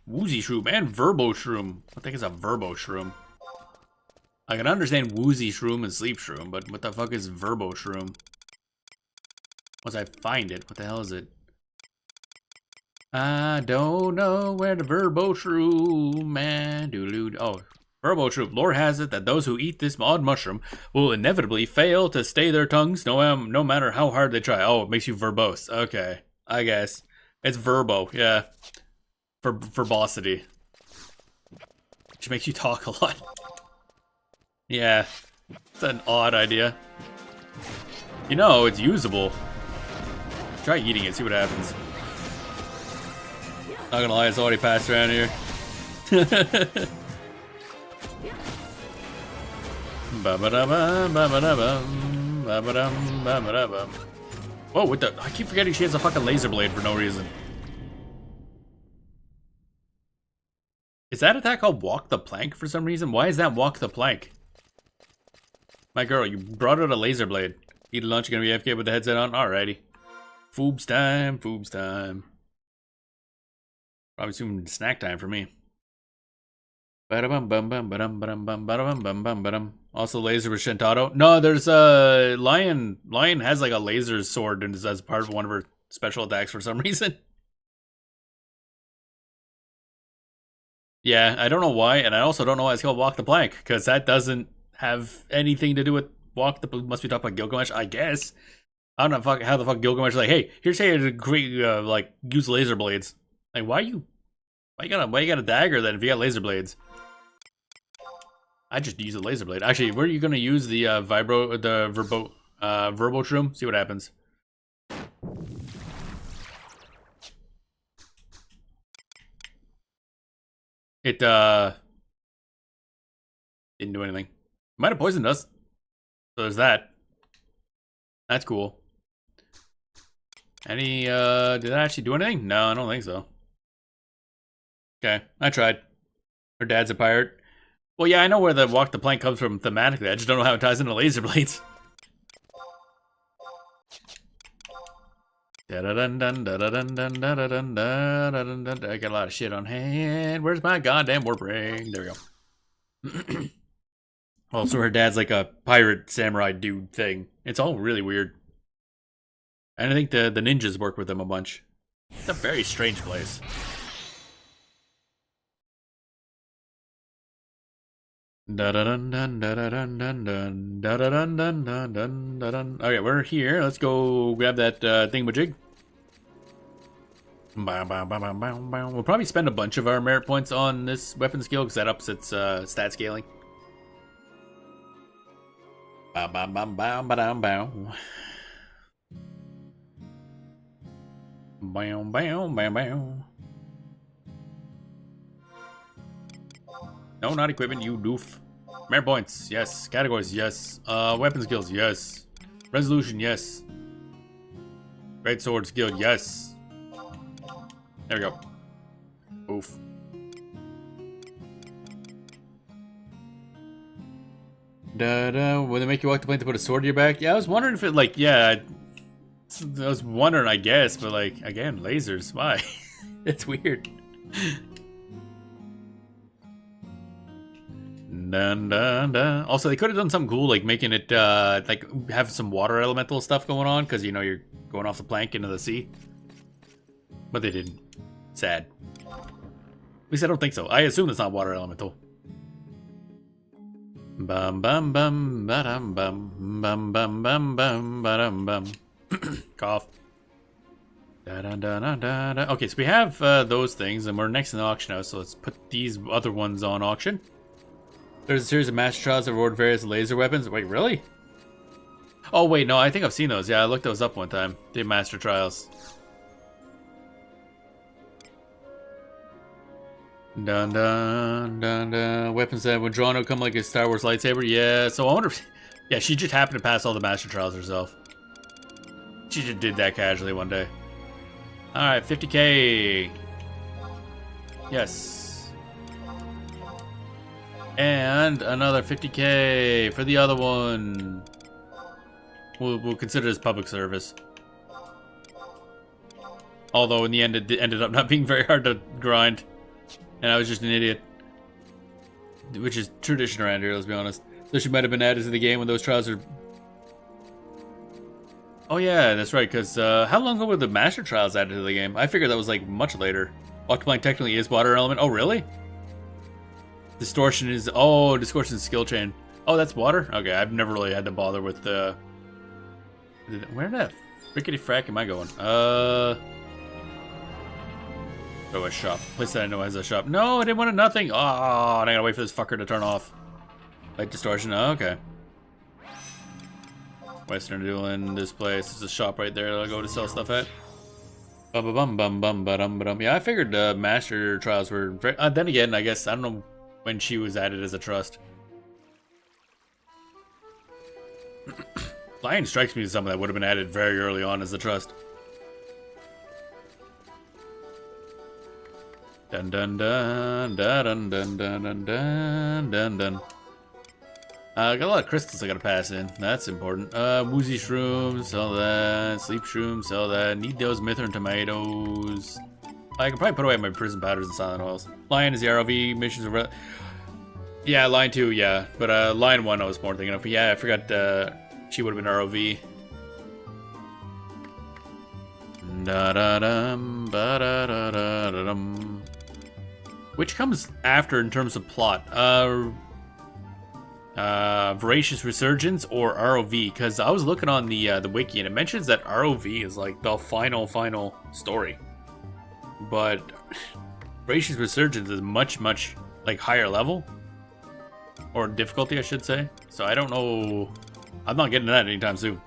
Woozy Shroom and Verbo Shroom. What the heck is a Verbo Shroom? I can understand Woozy Shroom and Sleep Shroom, but what the fuck is Verbo Shroom? Once I find it, what the hell is it? I don't know where the Verbo Shroom, man. Oh, Verbo Shroom. Lore has it that those who eat this odd mushroom will inevitably fail to stay their tongues no matter how hard they try. Oh, it makes you verbose. Okay, I guess. It's Verbo, yeah. For verbosity. Which makes you talk a lot. Yeah, it's an odd idea. You know, it's usable. Try eating it, see what happens. Not gonna lie, it's already passed around here. Whoa, what the? I keep forgetting she has a fucking laser blade for no reason. Is that attack called Walk the Plank for some reason? Why is that Walk the Plank? My girl, you brought out a laser blade. Eat lunch, you're gonna be AFK with the headset on? Alrighty. Foobs time, foobs time. Probably soon snack time for me. Also laser with Shintaro. No, there's a Lion. Lion has like a laser sword and as part of one of her special attacks for some reason. Yeah, I don't know why, and I also don't know why it's called Walk the Plank, because that doesn't have anything to do with Walk the... Must be talking about Gilgamesh, I guess. I don't know how the fuck Gilgamesh is like, hey, here's how to create, like, use laser blades. Like, why you got a dagger then if you got laser blades? I just use a laser blade. Actually, where are you gonna use the Verbo Shroom? See what happens. It didn't do anything. Might have poisoned us. So there's that. That's cool. Did that actually do anything? No, I don't think so. Okay, I tried. Her dad's a pirate. Well, yeah, I know where the Walk the Plank comes from thematically. I just don't know how it ties into laser blades. I got a lot of shit on hand. Where's my goddamn warp ring? There we go. Also, her dad's like a pirate samurai dude thing. It's all really weird. And I think the ninjas work with them a bunch. It's a very strange place. Okay, we're here. Let's go grab that thingamajig. We'll probably spend a bunch of our merit points on this weapon skill because that ups its stat scaling. No, not equipment, you doof. Merit points, yes. Categories, yes. Weapon skills, yes. Resolution, yes. Great sword skill, yes. There we go. Oof. Will they make you walk the plane to put a sword to your back? Yeah, I was wondering if it, like, yeah. I was wondering, I guess, but, like, again, lasers, why? It's weird. Dun, dun, dun. Also, they could have done something cool, like making it, like, have some water elemental stuff going on, because, you know, you're going off the plank into the sea. But they didn't. Sad. At least I don't think so. I assume it's not water elemental. Bum bum bum ba-dum bum bum bum bum bum ba-dum bum. Cough. Da, da, da, da, da, da. Okay, so we have those things, and we're next in the auction house, so let's put these other ones on auction. There's a series of master trials that reward various laser weapons. Wait, really? Oh, wait, no, I think I've seen those. Yeah, I looked those up one time. The master trials. Dun dun dun dun. Weapons that when drawn out come like a Star Wars lightsaber. Yeah, so I wonder if... Yeah, she just happened to pass all the master trials herself. She just did that casually one day. Alright, 50k. Yes. And another 50k for the other one. We'll consider this public service. Although in the end it ended up not being very hard to grind. And I was just an idiot. Which is tradition around here, let's be honest. So she might have been added to the game when those trials are... Oh yeah, that's right, because how long ago were the Master Trials added to the game? I figured that was like much later. Octoblind technically is water element. Oh really? Distortion is... Oh, distortion is skill chain. Oh, that's water? Okay, I've never really had to bother with the... Where the frickety frack am I going? Oh, a shop. Place that I know has a shop. No, I didn't want nothing. Oh, I gotta wait for this fucker to turn off. Light distortion. Oh, okay. Western Dueling, this place. There's a shop right there that I'll go to sell stuff at. Bum bum bum bum bum bum. Yeah, I figured Master Trials were very, then again, I guess I don't know when she was added as a trust. Lion strikes me as something that would have been added very early on as a trust. Dun dun dun dun dun dun dun dun dun dun. I got a lot of crystals I gotta pass in. That's important. Woozy shrooms, sell that. Sleep shrooms, sell that. Need those Mithrin tomatoes. I can probably put away my prison powders and silent oils. Lion is the ROV missions are... Yeah, Lion 2, yeah. But Lion 1 I was more thinking of. But yeah, I forgot she would have been ROV. Da-da-dum, ba-da-da-da-da-dum. Which comes after in terms of plot? Voracious Resurgence or ROV? Because I was looking on the wiki and it mentions that ROV is like the final story, but Voracious Resurgence is much like higher level or difficulty, I should say. So I don't know. I'm not getting that anytime soon.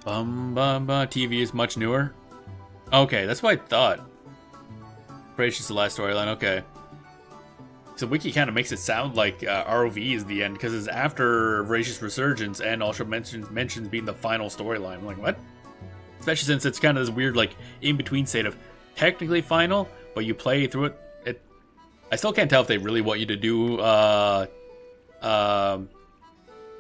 TV is much newer. Okay, that's what I thought. Voracious is the last storyline. Okay. So Wiki kind of makes it sound like ROV is the end because it's after Voracious Resurgence and also mentions being the final storyline. I'm like, what? Especially since it's kind of this weird like in-between state of technically final, but you play through it. I still can't tell if they really want you to do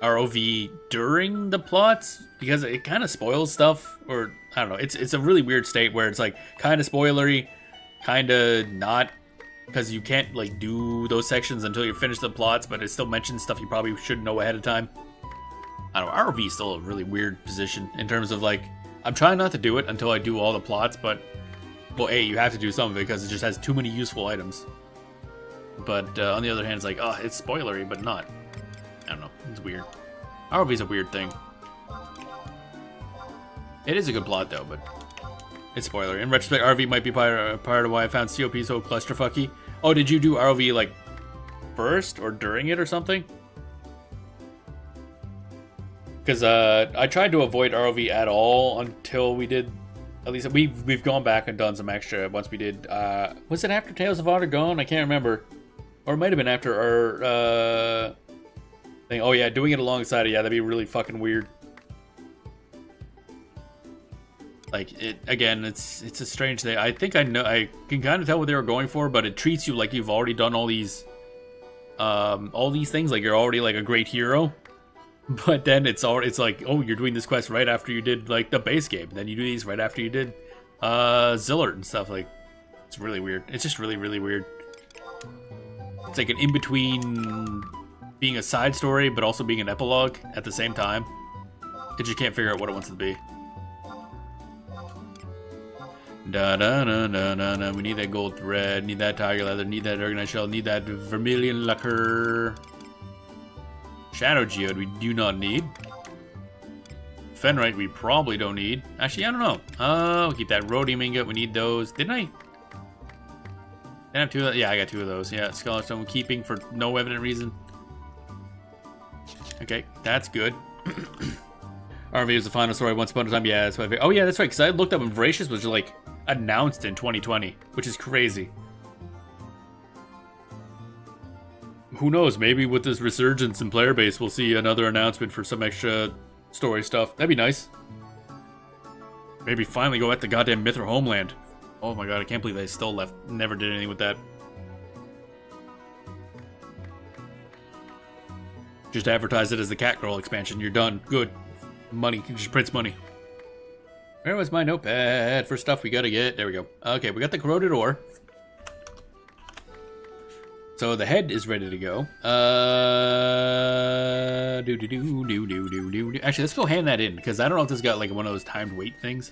ROV during the plots because it kind of spoils stuff, or I don't know. It's a really weird state where it's like kind of spoilery, kind of not. Because you can't like do those sections until you finish the plots, but it still mentions stuff you probably should know ahead of time. I don't know, ROV is still a really weird position in terms of like, I'm trying not to do it until I do all the plots, but, well, A, you have to do some of it because it just has too many useful items. But on the other hand, it's like, oh, it's spoilery, but not. I don't know, it's weird. ROV is a weird thing. It is a good plot though, but... It's spoiler. In retrospect, ROV might be part of why I found COP so clusterfucky. Oh, did you do ROV like first or during it or something? Because I tried to avoid ROV at all until we did. At least we've gone back and done some extra once we did. Was it after Tales of Honor Gone? I can't remember, or it might have been after our thing. Oh yeah, doing it alongside it. Yeah, that'd be really fucking weird. Like, it again, it's a strange thing. I think I can kind of tell what they were going for, but it treats you like you've already done all these things, like you're already like a great hero. But then it's like, oh, you're doing this quest right after you did like the base game. Then you do these right after you did Zillert and stuff. Like, it's really weird. It's just really weird. It's like an in-between being a side story, but also being an epilogue at the same time. It just can't figure out what it wants to be. Da da da da da da. We need that gold thread, need that tiger leather, need that organized shell, need that vermilion lacquer. Shadow geode we do not need. Fenrite we probably don't need. Actually, I don't know. We'll keep that rhodium ingot. We need those. Didn't I? I have 2 of those. Yeah, I got 2 of those. Yeah, Scholar Stone keeping for no evident reason. Okay, that's good. RV was the final story once upon a time. Yeah, that's what oh yeah, that's right. Because I looked up and Voracious was like announced in 2020, which is crazy. Who knows? Maybe with this resurgence in player base, we'll see another announcement for some extra story stuff. That'd be nice. Maybe finally go at the goddamn Mythril homeland. Oh my god, I can't believe they still left. Never did anything with that. Just advertise it as the Catgirl expansion. You're done. Good. Money. Just prints money. Where was my notepad for stuff we gotta get? There we go. Okay, we got the corroded ore. So the head is ready to go. Actually, let's go hand that in, because I don't know if this got like one of those timed wait things.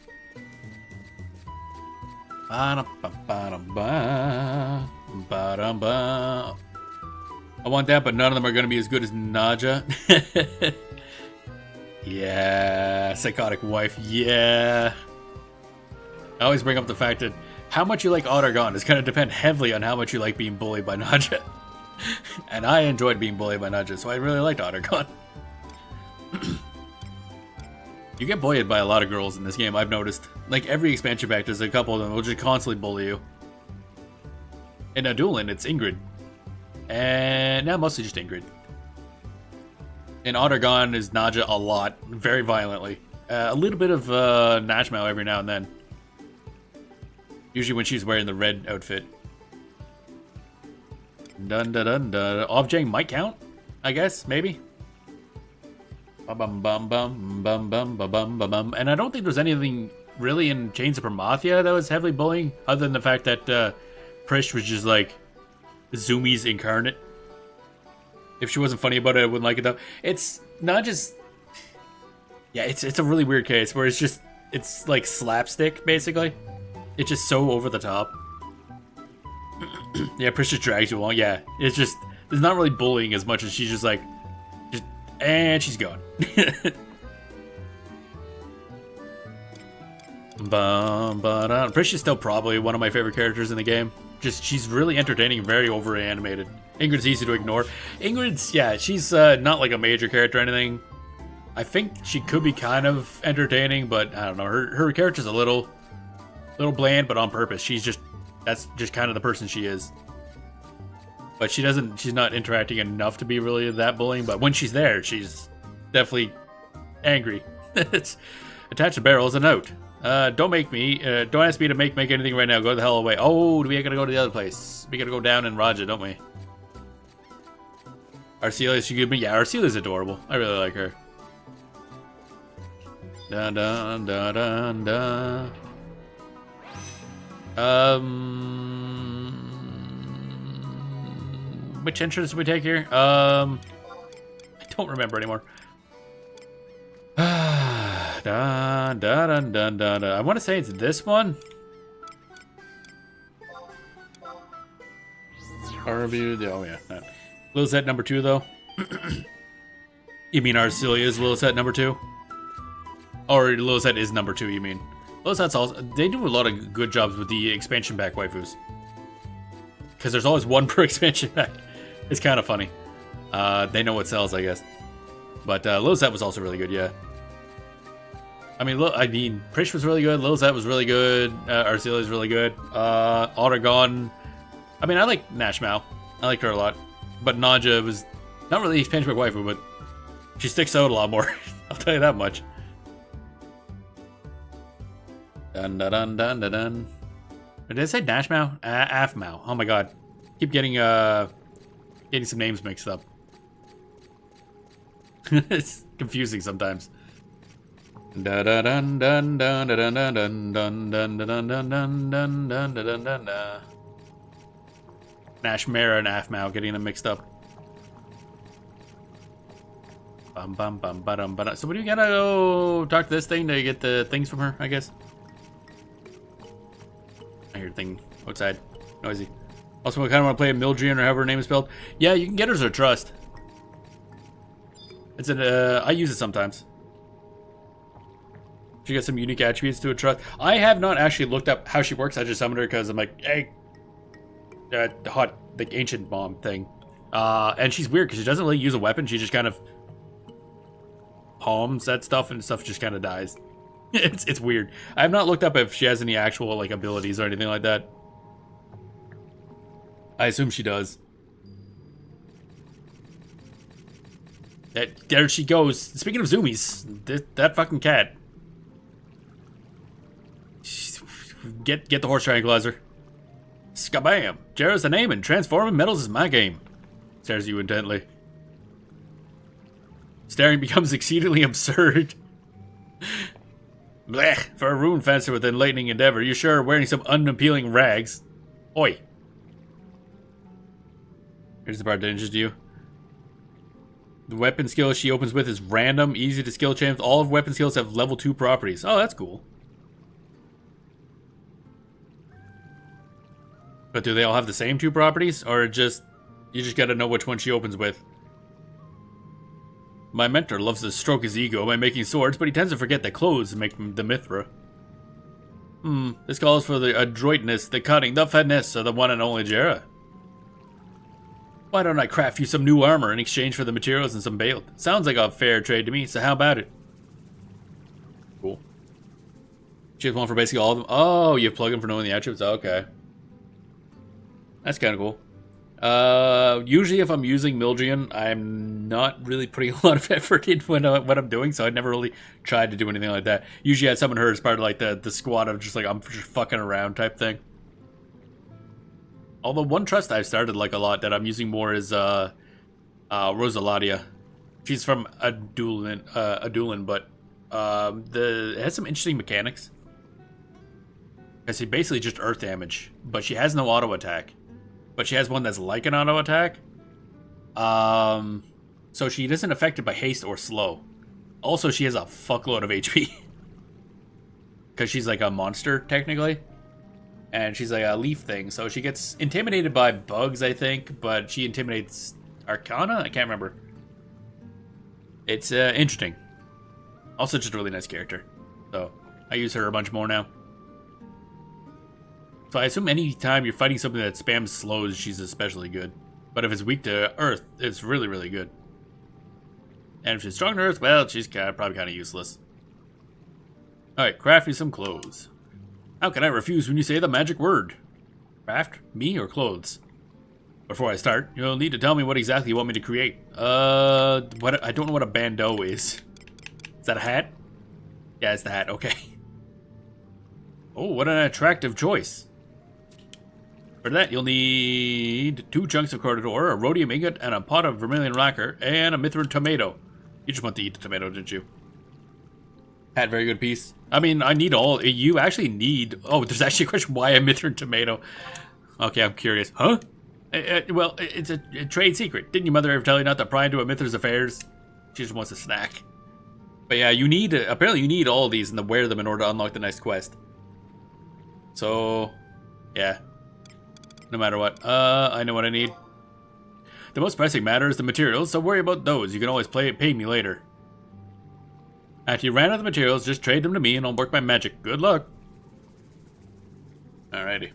I want that, but none of them are going to be as good as Naja. Yeah, psychotic wife, yeah. I always bring up the fact that how much you like Ottergon is going to depend heavily on how much you like being bullied by Naja. And I enjoyed being bullied by Naja, so I really liked Ottergon. You get bullied by a lot of girls in this game, I've noticed. Like, every expansion pack, there's a couple of them who will just constantly bully you. In Adulan, it's Ingrid. And now mostly just Ingrid. In Ottergon is Naja a lot, very violently. A little bit of Nashmau every now and then. Usually when she's wearing the red outfit. Dun dun dun dun. Objang might count, I guess, maybe. Bum bum bum bum bum bum bum bum bum. And I don't think there's anything really in Chains of Promathia that was heavily bullying, other than the fact that Prish was just like Zumi's incarnate. If she wasn't funny about it, I wouldn't like it though. It's not just, yeah, it's a really weird case where it's like slapstick basically. It's just so over the top. Yeah, Prish just drags you along. Yeah, it's just, there's not really bullying as much as she's just like, and she's gone. Prish is still probably one of my favorite characters in the game. Just, she's really entertaining and very over animated. Ingrid's easy to ignore. Ingrid's, yeah, she's not like a major character or anything. I think she could be kind of entertaining, but I don't know. Her character's a little bland, but on purpose. That's just kind of the person she is. But she's not interacting enough to be really that bullying, but when she's there, she's definitely angry. It's attach the barrel as a note. Don't ask me to make anything right now. Go the hell away. Oh, we gotta go to the other place. We gotta go down in Raja, don't we? Arcelia, she could be, yeah, Arcelia's adorable. I really like her. Dun dun dun dun dun. Which entrance did we take here? I don't remember anymore. Dun, dun, dun, dun, dun. I want to say it's this one. RB, oh yeah. Lilizet number 2 though. You mean Arcelia's Lilizet number 2? Or Lilizet is number 2, you mean? Lilizet's also, they do a lot of good jobs with the expansion pack waifus. Because there's always one per expansion pack. It's kind of funny. They know what sells, I guess. But Lilizet was also really good, yeah. I mean, Prish was really good. Lilizet was really good. Arcelia's really good. Ottergon. I mean, I like Nashmau. I liked her a lot. But Naja was not really expansion pack waifu, but she sticks out a lot more. I'll tell you that much. Dun dun dun dun dun dun. Did I say Nashmau? Aphmau. Oh my god. Keep getting some names mixed up. It's confusing sometimes. Dun dun dun dun dun dun dun dun dun dun dun dun dun dun dun dun dun. Nashmera and Aphmau, getting them mixed up. Bum bum bum bum bum. So, what do you gotta go talk to this thing to get the things from her? I guess. I hear a thing outside, noisy. Also, I kind of want to play a Mildrian or however her name is spelled. Yeah, you can get her as a trust. It's an I use it sometimes. She got some unique attributes to a trust. I have not actually looked up how she works. I just summoned her because I'm like, hey, hot, like, ancient bomb thing. And she's weird because she doesn't really use a weapon. She just kind of palms that stuff and stuff just kind of dies. It's weird. I have not looked up if she has any actual, like, abilities or anything like that. I assume she does. There she goes. Speaking of zoomies, that fucking cat. Get the horse tranquilizer. Skabam! Jera's the name and transforming metals is my game. Stares at you intently. Staring becomes exceedingly absurd. Blech! For a rune fencer with enlightening endeavor, you're sure wearing some unappealing rags. Oi! Here's the part that interests you. The weapon skill she opens with is random, easy to skill change. All of weapon skills have level 2 properties. Oh, that's cool. But do they all have the same 2 properties? Or just, you just gotta know which one she opens with? My mentor loves to stroke his ego by making swords, but he tends to forget that clothes make the Mithra. This calls for the adroitness, the cunning, the finesse of the one and only Jera. Why don't I craft you some new armor in exchange for the materials and some bale? Sounds like a fair trade to me, so how about it? Cool. She has one for basically all of them. Oh, you plug them for knowing the attributes? Okay. That's kind of cool. Usually if I'm using Mildrian, I'm not really putting a lot of effort in what I'm doing, so I'd never really tried to do anything like that. Usually I'd summon her as part of like the squad of just like, I'm just fucking around type thing. Although one trust I've started like a lot that I'm using more is Rosaladia. She's from Adulin, but it has some interesting mechanics. Because she basically just earth damage, but she has no auto attack. But she has one that's like an auto attack. So she isn't affected by haste or slow. Also, she has a fuckload of HP. Because she's like a monster, technically. And she's like a leaf thing, so she gets intimidated by bugs, I think, but she intimidates Arcana? I can't remember. It's interesting. Also just a really nice character. So, I use her a bunch more now. So I assume any time you're fighting something that spams slows, she's especially good. But if it's weak to Earth, it's really, really good. And if she's strong to Earth, well, she's probably kind of useless. Alright, craft me some clothes. How can I refuse when you say the magic word? Craft? Me or clothes? Before I start, you'll need to tell me what exactly you want me to create. I don't know what a bandeau is. Is that a hat? Yeah, it's the hat, okay. Oh, what an attractive choice. For that, you'll need 2 chunks of corridor, a rhodium ingot, and a pot of vermilion lacquer, and a mithrin tomato. You just want to eat the tomato, didn't you? Hat, very good piece. I mean, I need all. You actually need. Oh, there's actually a question why a mithrin tomato. Okay, I'm curious. Huh? Well, it's a trade secret. Didn't your mother ever tell you not to pry into a Mithra's affairs? She just wants a snack. But yeah, you need. Apparently, you need all of these and to wear them in order to unlock the next quest. So, yeah. No matter what. I know what I need. The most pressing matter is the materials, so worry about those. You can always pay me later. After you ran out of the materials, just trade them to me and I'll work my magic. Good luck. Alrighty.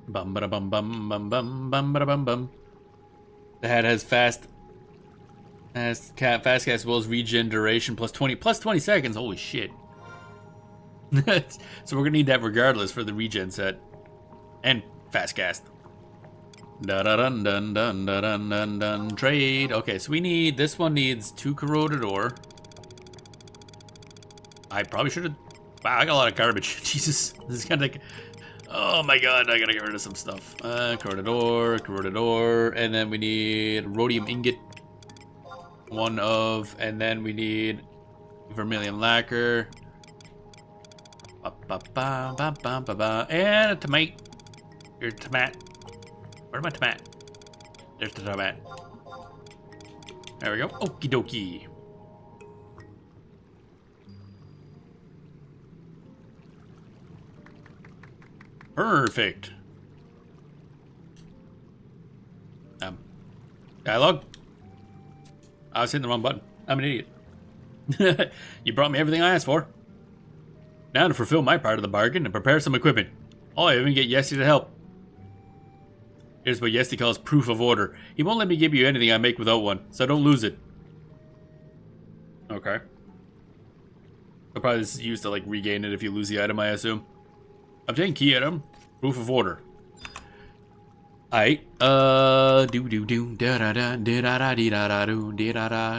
Bum ba bum bum bum bum bum ba bum bum. The hat has fast cast as well as regen duration plus 20 seconds. Holy shit. So we're gonna need that regardless for the regen set. And fast cast. Dun dun dun dun dun dun dun dun. Trade. Okay, so we need. This one needs 2 corroded ore. I probably should have. Wow, I got a lot of garbage. Jesus, this is kind of like. Oh my god, I gotta get rid of some stuff. Corroded ore, and then we need rhodium ingot. 1 of, and then we need vermilion lacquer. And a tomato. Your tomato. Where's my tomato? There's the tomato. There we go. Okie dokie. Perfect. Dialogue? I was hitting the wrong button. I'm an idiot. You brought me everything I asked for. Now to fulfill my part of the bargain and prepare some equipment. Oh, I even get Yesty to help. Here's what Yesty calls proof of order. He won't let me give you anything I make without one, so don't lose it. Okay. I'll probably just use to like regain it if you lose the item, I assume. Obtain key item. Proof of order. Alright.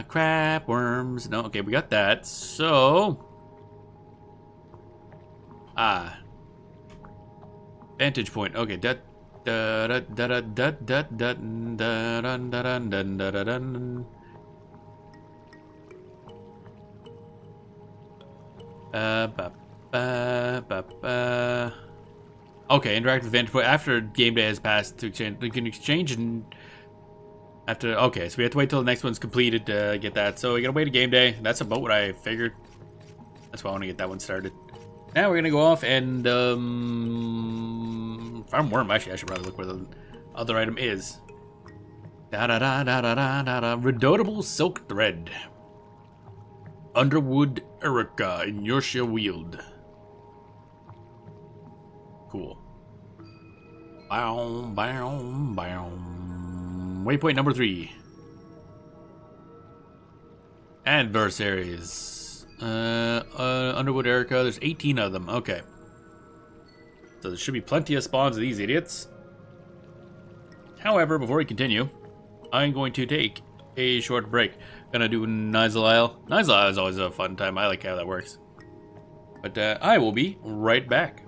Crap worms. No, okay, we got that. So. Vantage point. Okay, Okay, interact with vantage point after game day has passed to exchange. We can exchange and after. Okay, so we have to wait till the next one's completed to get that. So we gotta wait a game day. That's about what I figured. That's why I want to get that one started. Now we're gonna go off and farm worm. Actually, I should probably look where the other item is. Redoubtable silk thread. Underwood Erica Inertia wield. Cool. Bow, bow, bow. Waypoint number 3. Adversaries. Underwood Erica. There's 18 of them. Okay. So there should be plenty of spawns of these idiots. However, before we continue, I'm going to take a short break. Gonna do Nizal Isle. Nizal Isle is always a fun time. I like how that works. But I will be right back.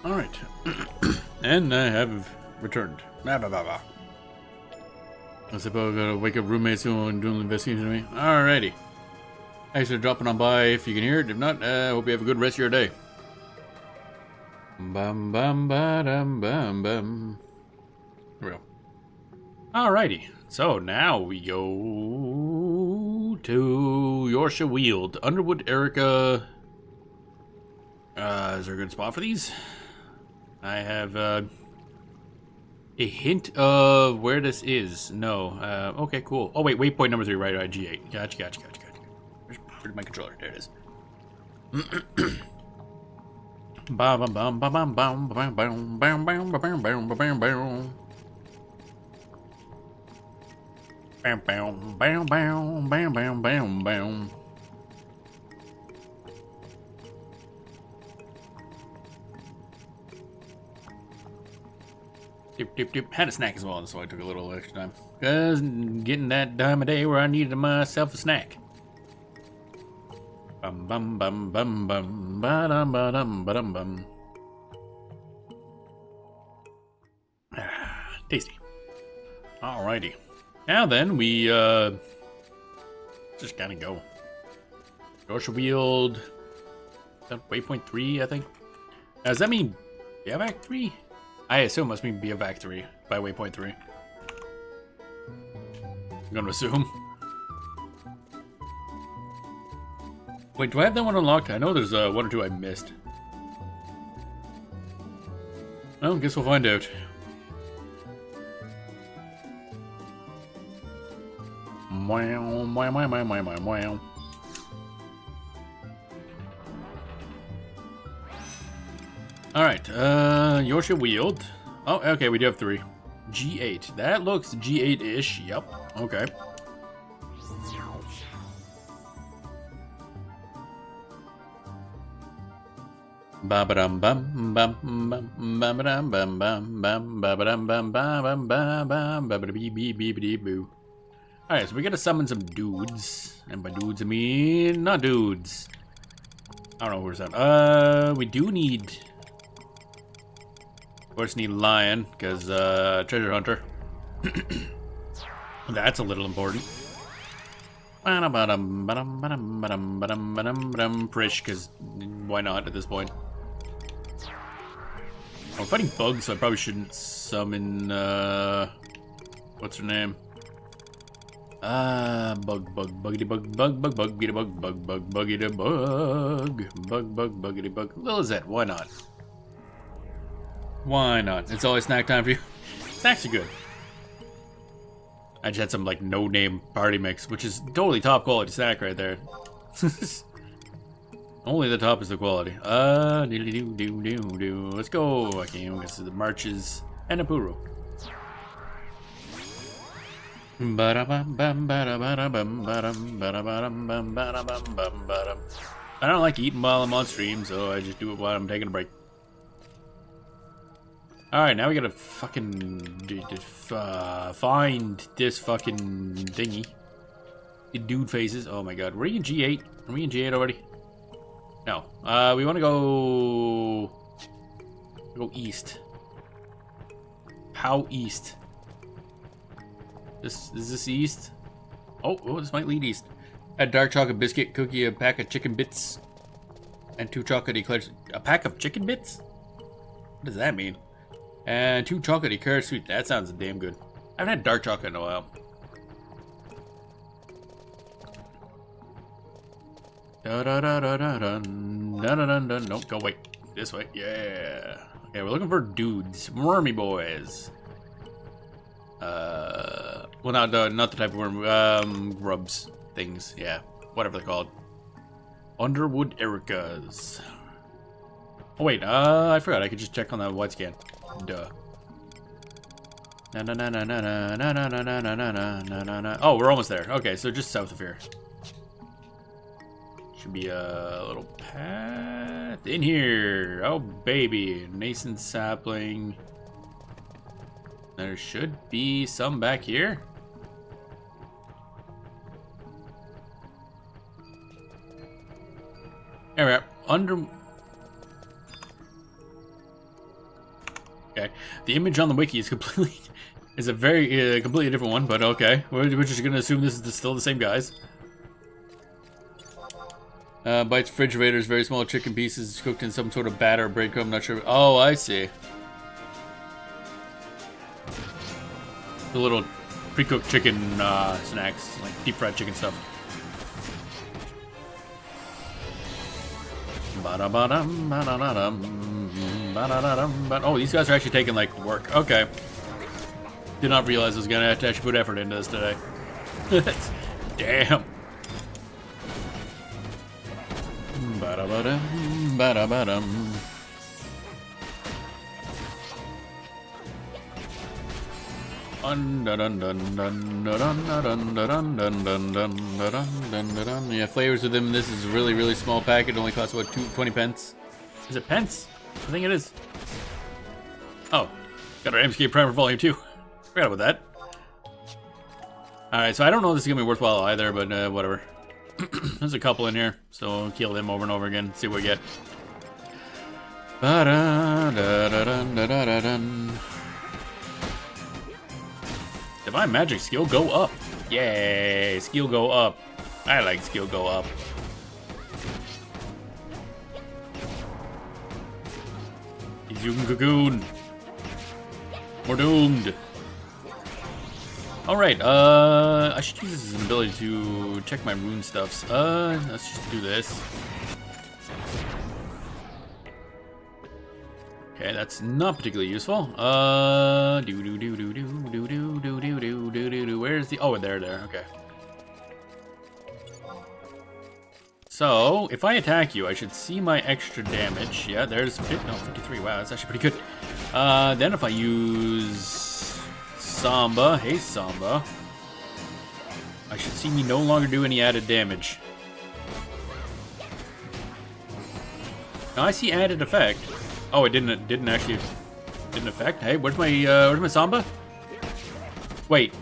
All right, and I have returned. I suppose I gotta wake up roommates who are doing the investigation to me. Alrighty. Thanks for dropping on by if you can hear it. If not, hope you have a good rest of your day. Bum bum ba dum bum bum. Here we go. Alrighty. So now we go to Yorshire Weald. Underwood, Erica. Is there a good spot for these? I have a hint of where this is. No. Okay, cool. Oh wait, waypoint number 3, right? G8. Gotcha. Where's my controller? There it is. Bam bam bam bam bam bam bam bam bam bam bam bam bam bam. Bam bam bam bam bam bam bam bam. Dip. Had a snack as well, so I took a little extra time. Cause getting that time of day where I needed myself a snack. Bum bum bum bum bum ba dum ba dum ba dum bum. Tasty. Alrighty. Now then, we just gotta go. Yorshire Weald. Waypoint 3, I think. Now, does that mean Biavac 3? I assume it must mean Biavac 3 by waypoint 3. I'm gonna assume. Wait, do I have that one unlocked? I know there's 1 or 2 I missed. Well, guess we'll find out. Wow. Alright, Yorshire Weald. Oh, okay, we do have 3. G8. That looks G8-ish. Yep. Okay. Ba ba dum bum bum bum ba ba dum bum bum bum ba ba dum bum bum bum bum ba ba bee bee bee bee boo. Alright, so we gotta summon some dudes. And by dudes I mean not dudes. I don't know where's that. We do need, of course, need lion, because treasure hunter. That's a little important. Prish, because why not at this point? I'm fighting bugs, so I probably shouldn't summon, what's her name? Buggity bug. Lilizette, why not? Why not? It's always snack time for you. It's actually good. I just had some, like, no-name party mix, which is totally top-quality snack right there. Only the top is the quality. Let's go. Okay, this is the marches and a Puru. I don't like eating while I'm on stream, so I just do it while I'm taking a break. Alright, now we gotta fucking find this fucking thingy. The dude faces. Oh my god. Were you in G8? Are we in G8 already? No. We wanna go east. How east? Is this east? Oh, this might lead east. A dark chocolate biscuit, cookie, a pack of chicken bits, and 2 chocolate eclairs. A pack of chicken bits? What does that mean? And 2 chocolate eclairs sweet. That sounds damn good. I haven't had dark chocolate in a while. Nope, go wait. This way. Yeah. Okay, we're looking for dudes. Wormy boys. Well, not the type of worm. Grubs things. Yeah, whatever they're called. Underwood Ericas. Oh wait, I forgot. I could just check on that white scan. Duh. Oh, we're almost there. Okay, so just south of here. Should be a little path in here. Oh baby, nascent sapling. There should be some back here. There we are. Okay. The image on the wiki is completely is a very completely different one, but okay. We're just gonna assume this is still the same guys. Bites refrigerators, very small chicken pieces cooked in some sort of batter or breadcrumb, not sure. Oh, I see. The little pre-cooked chicken snacks, like deep fried chicken stuff. Oh, these guys are actually taking like work. Okay. Did not realize I was gonna have to actually put effort into this today. Damn. Yeah, flavors with them. This is a really, really small packet. It only costs what, 20 pence? Is it pence? I think it is. Oh, got our MSK Primer Volume 2. Forgot about that. Alright, so I don't know if this is gonna be worthwhile either, but whatever. There's a couple in here, so we'll kill them over and over again, see what we get. Divine Magic skill go up. Yay, skill go up. I like skill go up. Izumi Cocoon. We're doomed. Alright, I should use this as an ability to check my rune stuffs. Let's just do this. Okay, that's not particularly useful. Where's the... Oh, there, okay. So, if I attack you, I should see my extra damage. Yeah, there's 53. Wow, that's actually pretty good. Then if I use... Samba, hey Samba. I should see me no longer do any added damage. Now I see added effect. Oh, it didn't actually affect. Hey, where's my Samba? Wait.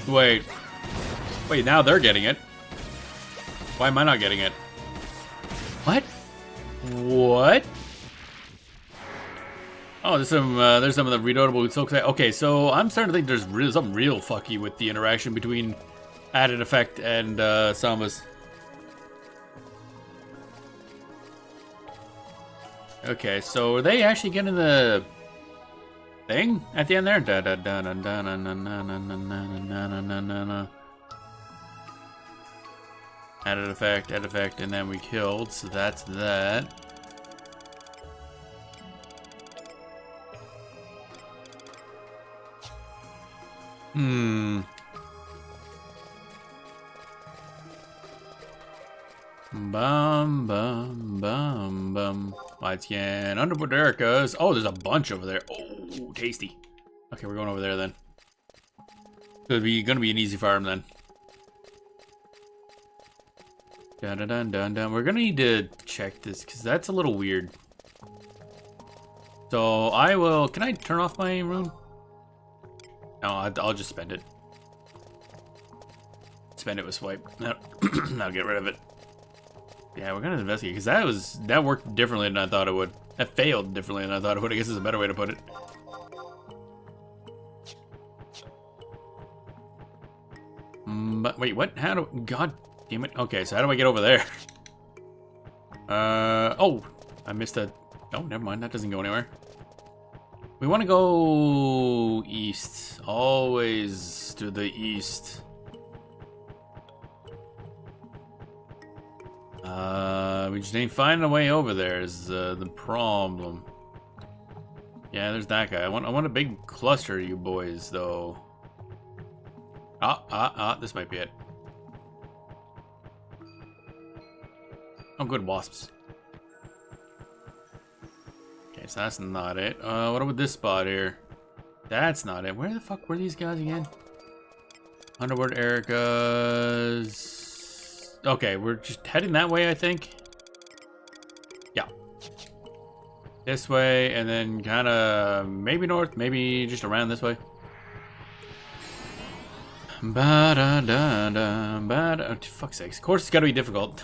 Wait, now they're getting it. Why am I not getting it? What? What? Oh, there's some of the renotable silk. Okay, so I'm starting to think there's something real fucky with the interaction between added effect and Sambas. Okay, so are they actually getting the thing at the end there? Added effect, and then we killed, so that's that. Bum bum bum bum. Light scan. Underwood Erica's. Oh, there's a bunch over there. Oh, tasty. Okay, we're going over there then. It's gonna be an easy farm then. Dun dun dun dun dun. We're gonna need to check this because that's a little weird. So I will. Can I turn off my rune? No, I'll just spend it. Spend it with swipe. I'll get rid of it. Yeah, we're gonna investigate because that worked differently than I thought it would. That failed differently than I thought it would. I guess is a better way to put it. But wait, what? How do? God damn it. Okay, so how do I get over there? Oh, I missed a. Oh, never mind. That doesn't go anywhere. We want to go east. Always to the east. We just ain't finding a way over there is the problem. Yeah, there's that guy. I want a big cluster of you boys, though. This might be it. Oh, good, wasps. Okay, so that's not it. What about this spot here? That's not it. Where the fuck were these guys again? Underwood Erica's... Okay, we're just heading that way, I think. Yeah. This way, and then kind of maybe north, maybe just around this way. Ba-da-da-da, ba-da. Oh, fuck's sakes. Of course, it's got to be difficult.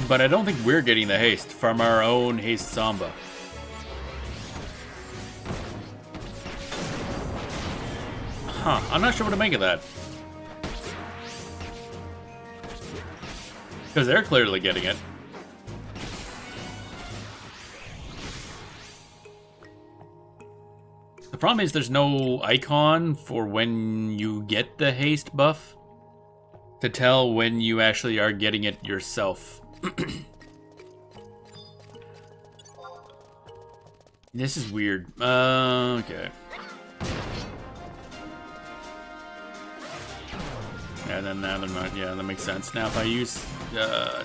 But I don't think we're getting the haste from our own haste Samba. Huh, I'm not sure what to make of that. Because they're clearly getting it. The problem is there's no icon for when you get the haste buff to tell when you actually are getting it yourself. This is weird. Okay. Yeah, then now they're not. Yeah, that makes sense. Now if I use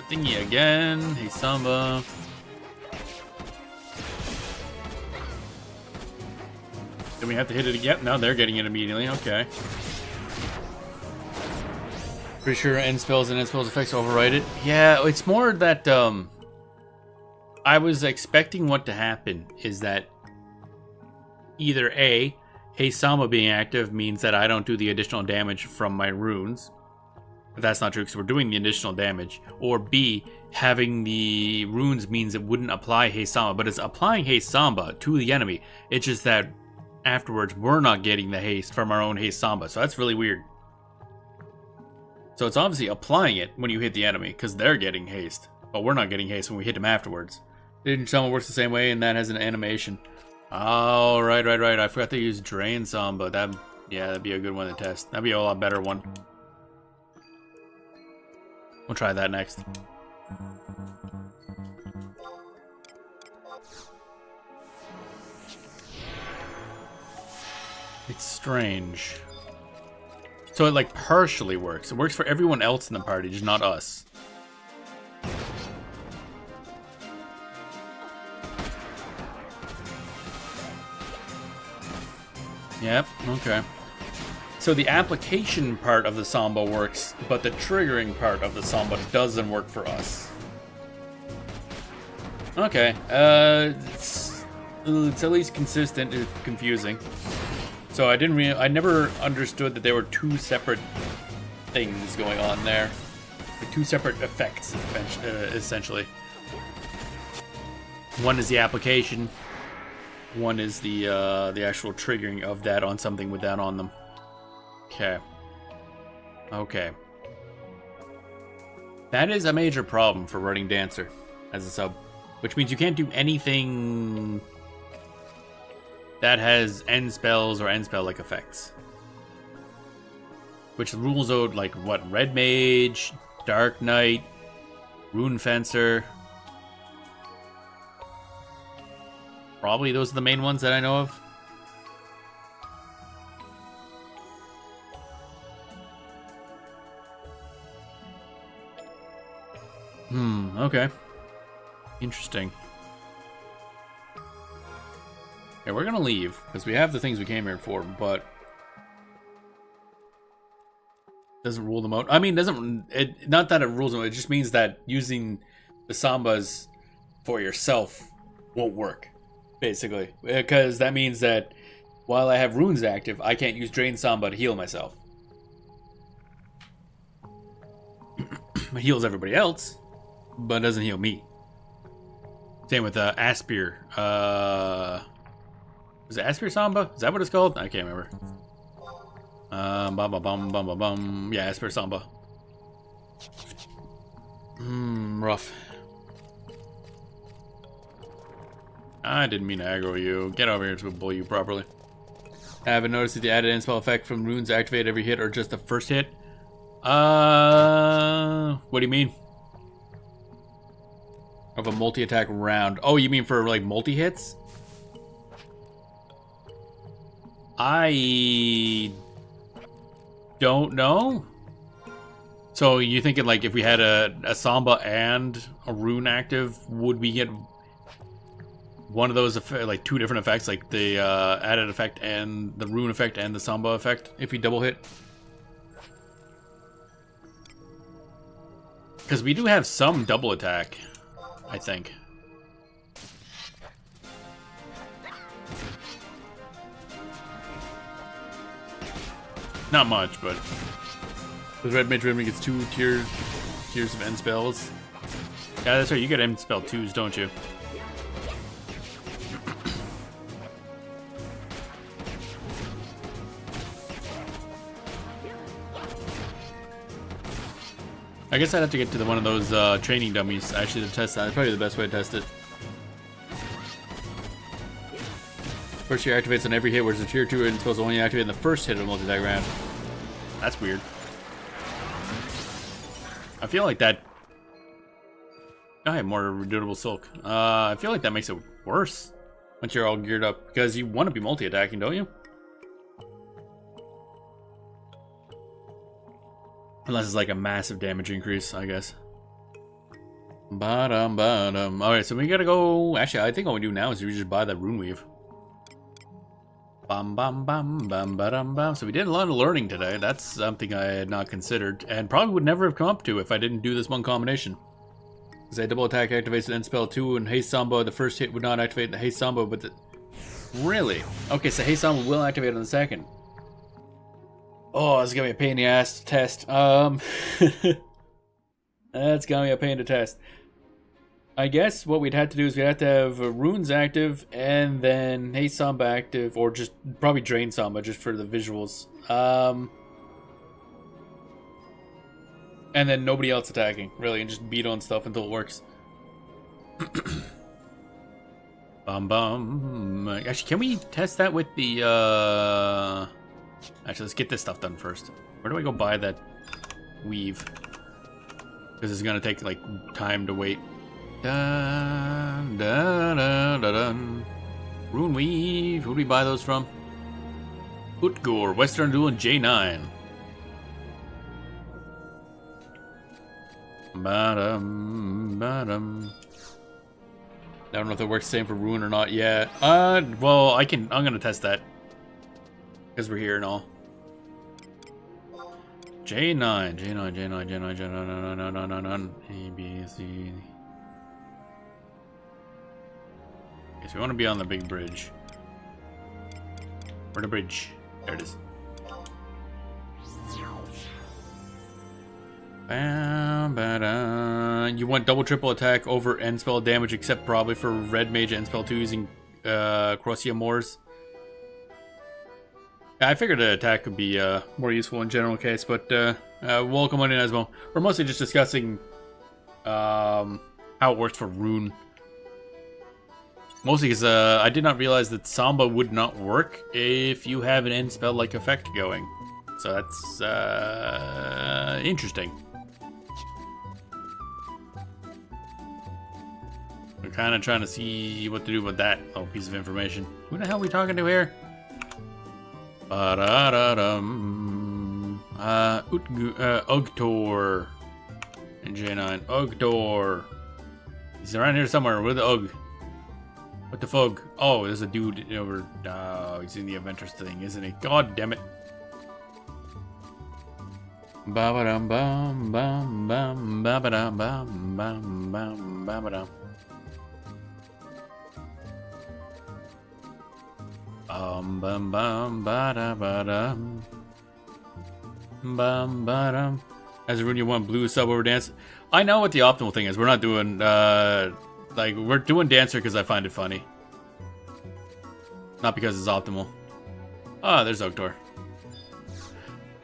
thingy again, hey Samba. Then we have to hit it again. No, they're getting it immediately. Okay. Pretty sure end spells and end spells effects override it. Yeah, it's more that I was expecting what to happen is that either A, hey Samba being active means that I don't do the additional damage from my runes. But that's not true because we're doing the additional damage. Or B, having the runes means it wouldn't apply hey Samba, but it's applying hey Samba to the enemy. It's just that afterwards we're not getting the haste from our own haste Samba. So that's really weird. So it's obviously applying it when you hit the enemy because they're getting haste. But we're not getting haste when we hit them afterwards. Didn't Samba works the same way and that has an animation. Oh, right. I forgot to use Drain Samba. That'd be a good one to test. That'd be a lot better one. We'll try that next. It's strange. So it like partially works. It works for everyone else in the party, just not us. Yep, okay. So the application part of the Samba works, but the triggering part of the Samba doesn't work for us. Okay, it's at least consistent, if confusing. So I never understood that there were two separate things going on there. Like two separate effects, essentially. One is the application. One is the actual triggering of that on something with that on them. Okay. That is a major problem for running Dancer as a sub. Which means you can't do anything that has end spells or end spell-like effects. Which rules out, like, what? Red Mage, Dark Knight, Rune Fencer. Probably those are the main ones that I know of. Okay. Interesting. Okay, we're gonna leave, because we have the things we came here for, but doesn't rule them out. I mean, not that it rules them out, it just means that using the Sambas for yourself won't work, basically. Because that means that while I have runes active, I can't use Drain Samba to heal myself. It heals everybody else, but doesn't heal me. Same with Aspir. Is it Aspir Samba? Is that what it's called? I can't remember. Yeah, Aspir Samba. Rough. I didn't mean to aggro you. Get over here to bully you properly. I haven't noticed that the added end spell effect from runes activate every hit or just the first hit. What do you mean? Of a multi-attack round. Oh, you mean for like multi-hits? I don't know. So you thinking like if we had a Samba and a rune active, would we get one of those like two different effects, like the added effect and the rune effect and the Samba effect if we double hit? Because we do have some double attack, I think. Not much, but with Red Mage, Red Mage gets two tiers of end spells. Yeah, that's right. You get end spell 2s, don't you? I guess I'd have to get to one of those training dummies actually to test that. That's probably the best way to test it. First tier activates on every hit, whereas the tier 2 is supposed to only activate in the first hit of the multi-attack round. That's weird. I feel like that... I have more redoubtable silk. I feel like that makes it worse once you're all geared up, because you want to be multi-attacking, don't you? Unless it's like a massive damage increase, I guess. Alright, so we gotta go... Actually, I think what we do now is we just buy that rune weave. Bam, bam, bam, bam, bam, bam. So we did a lot of learning today. That's something I had not considered, and probably would never have come up to if I didn't do this one combination. Because double attack activates the end spell 2, and Haste Samba, the first hit would not activate the Haste Samba, but the... Really? Okay, so Haste Samba will activate on the second. Oh, this is gonna be a pain in the ass to test. That's gonna be a pain to test. I guess what we'd have to do is we'd have to have Runes active and then Haste Samba active, or just probably Drain Samba just for the visuals. And then nobody else attacking, really, and just beat on stuff until it works. Bum bum. Actually, can we test that with the Actually, let's get this stuff done first. Where do I go buy that weave? Because it's gonna take like time to wait. Dun, dun, dun, dun, dun. Rune weave. Who do we buy those from? Utgor, Western Duel, and J9. Ba-dum, ba-dum. I don't know if that works the same for Rune or not yet. Well, I'm gonna test that. Because we're here and all. J9, A, B, C. Okay, so we want to be on the big bridge. Where's the bridge? There it is. You want double triple attack over end spell damage, except probably for red mage end spell 2 using Crossia Moors. I figured an attack could be more useful in general case, but welcome on in as well. We're mostly just discussing how it works for Rune. Mostly because I did not realize that Samba would not work if you have an end spell like effect going. So that's interesting. I'm kind of trying to see what to do with that little piece of information. Who the hell are we talking to here? Ugtor and J9. Ugtor. He's around here somewhere. Where the Ug? What the fug? Oh, there's a dude over. Oh, he's in the Adventures thing, isn't he? God damn it. Ba ba dum bum bum bum ba ba dum bum bum bum ba ba dum. Bum bum ba da ba dum. Bum ba dum. As a rune, you want blue sub over dance. I know what the optimal thing is. We're not doing like we're doing dancer because I find it funny, not because it's optimal. Ah, there's Oktor.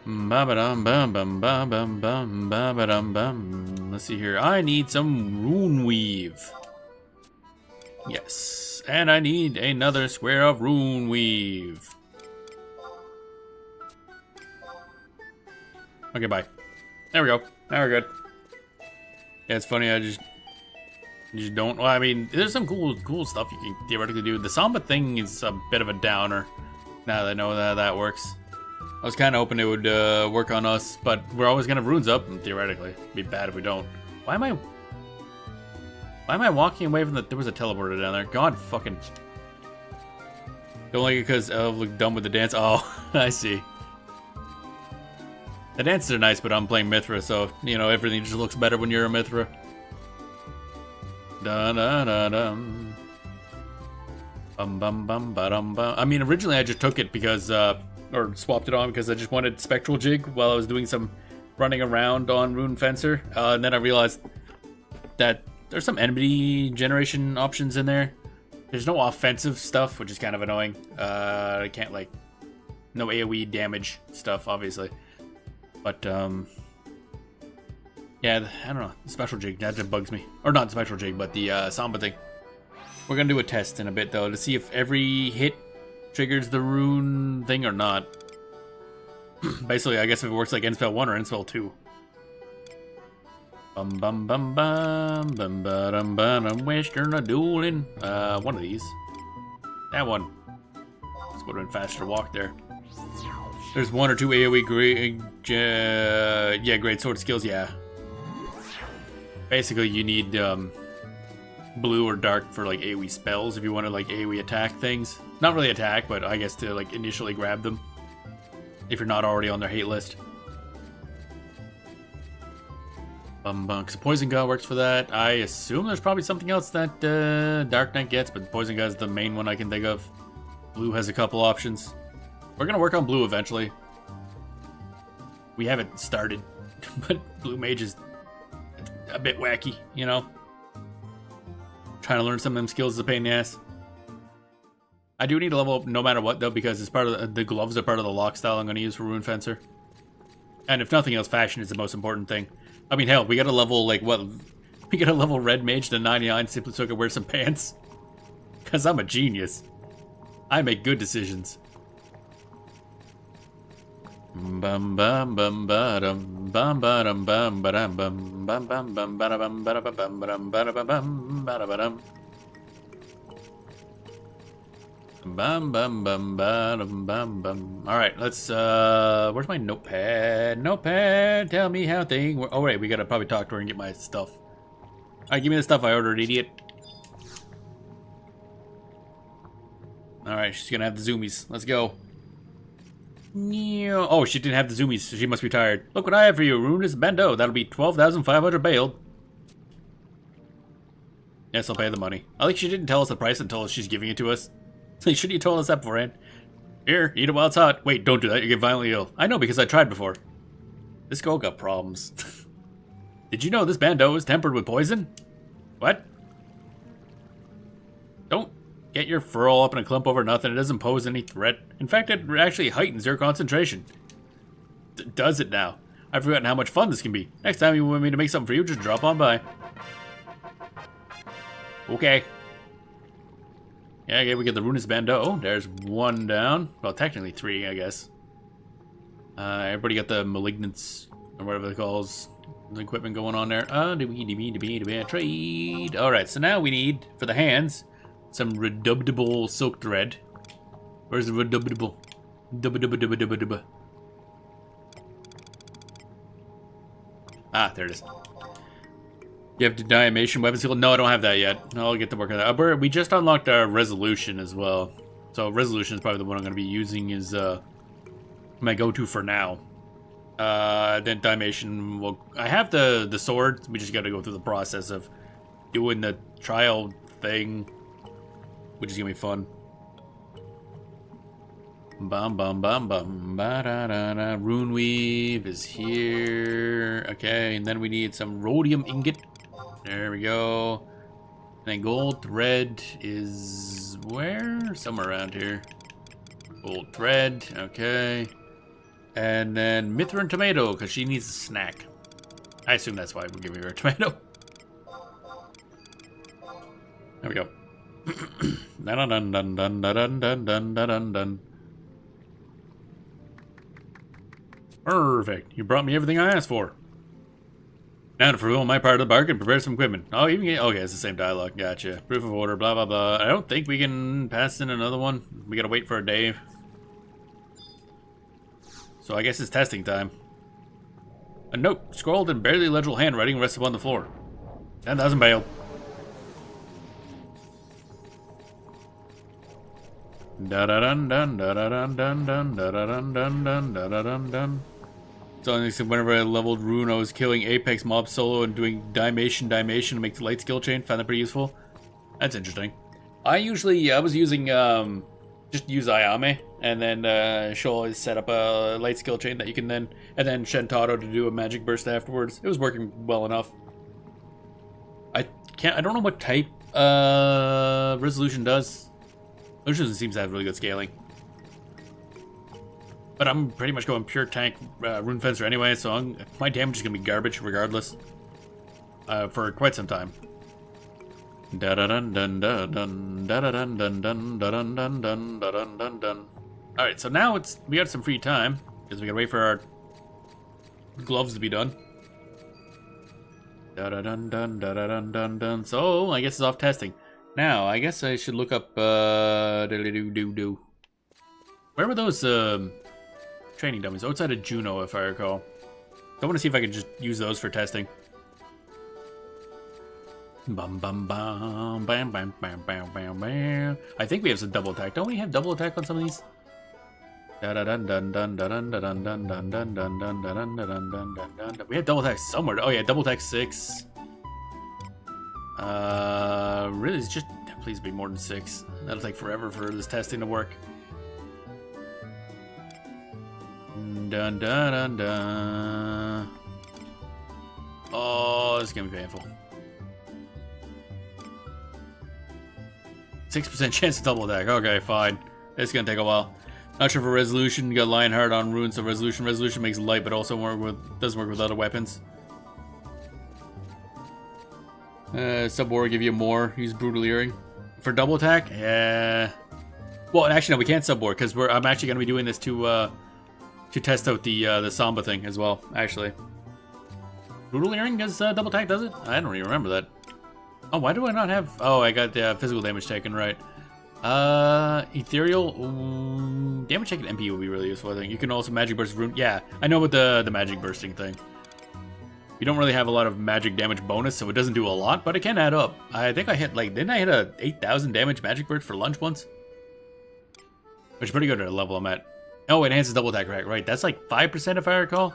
Ba ba dum bum bum bum bum bum ba ba dum bum. Let's see here. I need some rune weave. Yes, and I need another square of rune weave. Okay, bye. There we go. Now we're good. Yeah, it's funny. I just don't. Well, I mean, there's some cool stuff you can theoretically do. The Samba thing is a bit of a downer. Now that I know that that works. I was kind of hoping it would work on us, but we're always gonna have runes up, and theoretically, it'd be bad if we don't. Why am I walking away from the? There was a teleporter down there. God fucking. Don't like it because I look dumb with the dance. Oh, I see. The dances are nice, but I'm playing Mithra, so you know everything just looks better when you're a Mithra. Da da da dum. Bum bum bum ba dum bum. I mean, originally I just took it because, or swapped it on because I just wanted Spectral Jig while I was doing some running around on Rune Fencer, and then I realized that there's some enemy generation options in there. There's no offensive stuff, which is kind of annoying. I can't like no AoE damage stuff, obviously. But yeah, I don't know. The special jig that just bugs me, or not the special jig, but the Samba thing. We're gonna do a test in a bit though to see if every hit triggers the rune thing or not. Basically, I guess if it works like Endspell 1 or Endspell 2. Bum bum bum bum bum bum bum Western a dueling. One of these. That one. This would have been faster to walk there. There's 1 or 2 AoE great, yeah, great sword skills, yeah. Basically, you need blue or dark for like AoE spells if you want to like AoE attack things. Not really attack, but I guess to like initially grab them. If you're not already on their hate list. Cause Poison God works for that. I assume there's probably something else that Dark Knight gets, but Poison God is the main one I can think of. Blue has a couple options. We're gonna work on blue eventually. We haven't started, but Blue Mage is a bit wacky, you know? Trying to learn some of them skills is a pain in the ass. I do need to level up no matter what though, because it's part of the gloves are part of the lock style I'm going to use for Rune Fencer. And if nothing else, fashion is the most important thing. I mean, hell, we got to level like what? We got to level Red Mage to 99 simply so I can wear some pants. Cause I'm a genius. I make good decisions. Bum bum bum ba dum bum ba dum bum ba dum bum bum bum bum ba dum ba dum bum ba dum ba dum ba dum ba dum. Bum bum bum bum bum bum. All right, let's. Where's my notepad? Notepad, tell me how things work. Oh wait, we gotta probably talk to her and get my stuff. All right, give me the stuff I ordered, idiot. All right, she's gonna have the zoomies. Let's go. Oh, she didn't have the zoomies, so she must be tired. Look what I have for you, Ruinous Bando. That'll be 12,500 bailed. Yes, I'll pay the money. I think she didn't tell us the price until she's giving it to us. Shouldn't you told us that beforehand? Here, eat it while it's hot. Wait, don't do that. You get violently ill. I know because I tried before. This girl got problems. Did you know this bando is tempered with poison? What? Don't get your fur all up in a clump over nothing. It doesn't pose any threat. In fact, it actually heightens your concentration. Does it now? I've forgotten how much fun this can be. Next time you want me to make something for you, just drop on by. Okay. Yeah, okay, we get the Ruinous Bando. Oh, there's one down. Well, technically 3, I guess. Everybody got the Malignance, or whatever they calls the equipment going on there. Trade. Alright, so now we need, for the hands, some Redoubtable Silk Thread. Where's the Redoubtable? Ah, there it is. You have the Diamation Weapon Skill? No, I don't have that yet. I'll get to work on that. We just unlocked our Resolution as well. So Resolution is probably the one I'm going to be using as my go-to for now. Then Diamation will... I have the sword. We just got to go through the process of doing the trial thing, which is going to be fun. Bum bum bum bum ba da da da. Rune Weave is here. Okay, and then we need some Rhodium Ingot. There we go. And then Gold Thread is where? Somewhere around here. Gold Thread, okay. And then Mithrin Tomato, because she needs a snack. I assume that's why we're giving her a tomato. There we go. Dun dun dun dun dun dun dun dun dun. Perfect. You brought me everything I asked for. Now to fulfill my part of the bargain, prepare some equipment. Oh, even get... Okay, it's the same dialogue. Gotcha. Proof of order, blah, blah, blah. I don't think we can pass in another one. We gotta wait for a day. So I guess it's testing time. A note, scrawled in barely legible handwriting, rests upon the floor. 10,000 bail. Da da dun dun da da dun dun dun da da dun dun dun da da dun dun. So whenever I leveled Rune, I was killing Apex mobs solo and doing Diamation to make the light skill chain. Found that pretty useful. That's interesting. I was using just use Ayame, and then she'll always set up a light skill chain that you can then, and then Shentaro to do a magic burst afterwards. It was working well enough. I don't know what type resolution does. Resolution seems to have really good scaling. But I'm pretty much going pure tank rune fencer anyway, so my damage is gonna be garbage regardless. For quite some time. Da da dun dun dun dun da da dun dun dun dun dun dun dun dun dun. All right, so now we got some free time because we gotta wait for our gloves to be done. Da da dun dun da da dun dun dun. So I guess it's off testing. Now I guess I should look up Where were those training dummies? Outside of Juno, if I recall. I want to see if I can just use those for testing. Bum bum bum bam bam bam bam bam bam. I think we have some double attack. Don't we have double attack on some of these? Da da dun dun dun dun dun dun dun dun dun dun dun dun dun dun dun dun. We have double attack somewhere. Oh yeah, double attack 6. Really, it's just please be more than 6. That'll take forever for this testing to work. Dun dun dun dun. Oh, this is gonna be painful. 6% chance of double attack. Okay, fine. It's gonna take a while. Not sure for resolution. You got Lionheart on runes, so resolution. Resolution makes light, but also doesn't work with other weapons. Sub-war give you more. Use brutal earring for double attack. Yeah. Well, actually, no, we can't sub-war because I'm actually gonna be doing this to test out the Samba thing as well. Actually, brutal earring does double attack, does it? I don't even remember that. Oh, why do I not have... Oh, I got the physical damage taken, right. Ethereal... damage taken MP will be really useful, I think. You can also magic burst rune... Yeah, I know about the magic bursting thing. You don't really have a lot of magic damage bonus, so it doesn't do a lot, but it can add up. I think I hit, like... Didn't I hit a 8,000 damage magic burst for lunge once? Which is pretty good at the level I'm at. Oh, it enhances double attack, right. That's like 5% if I recall.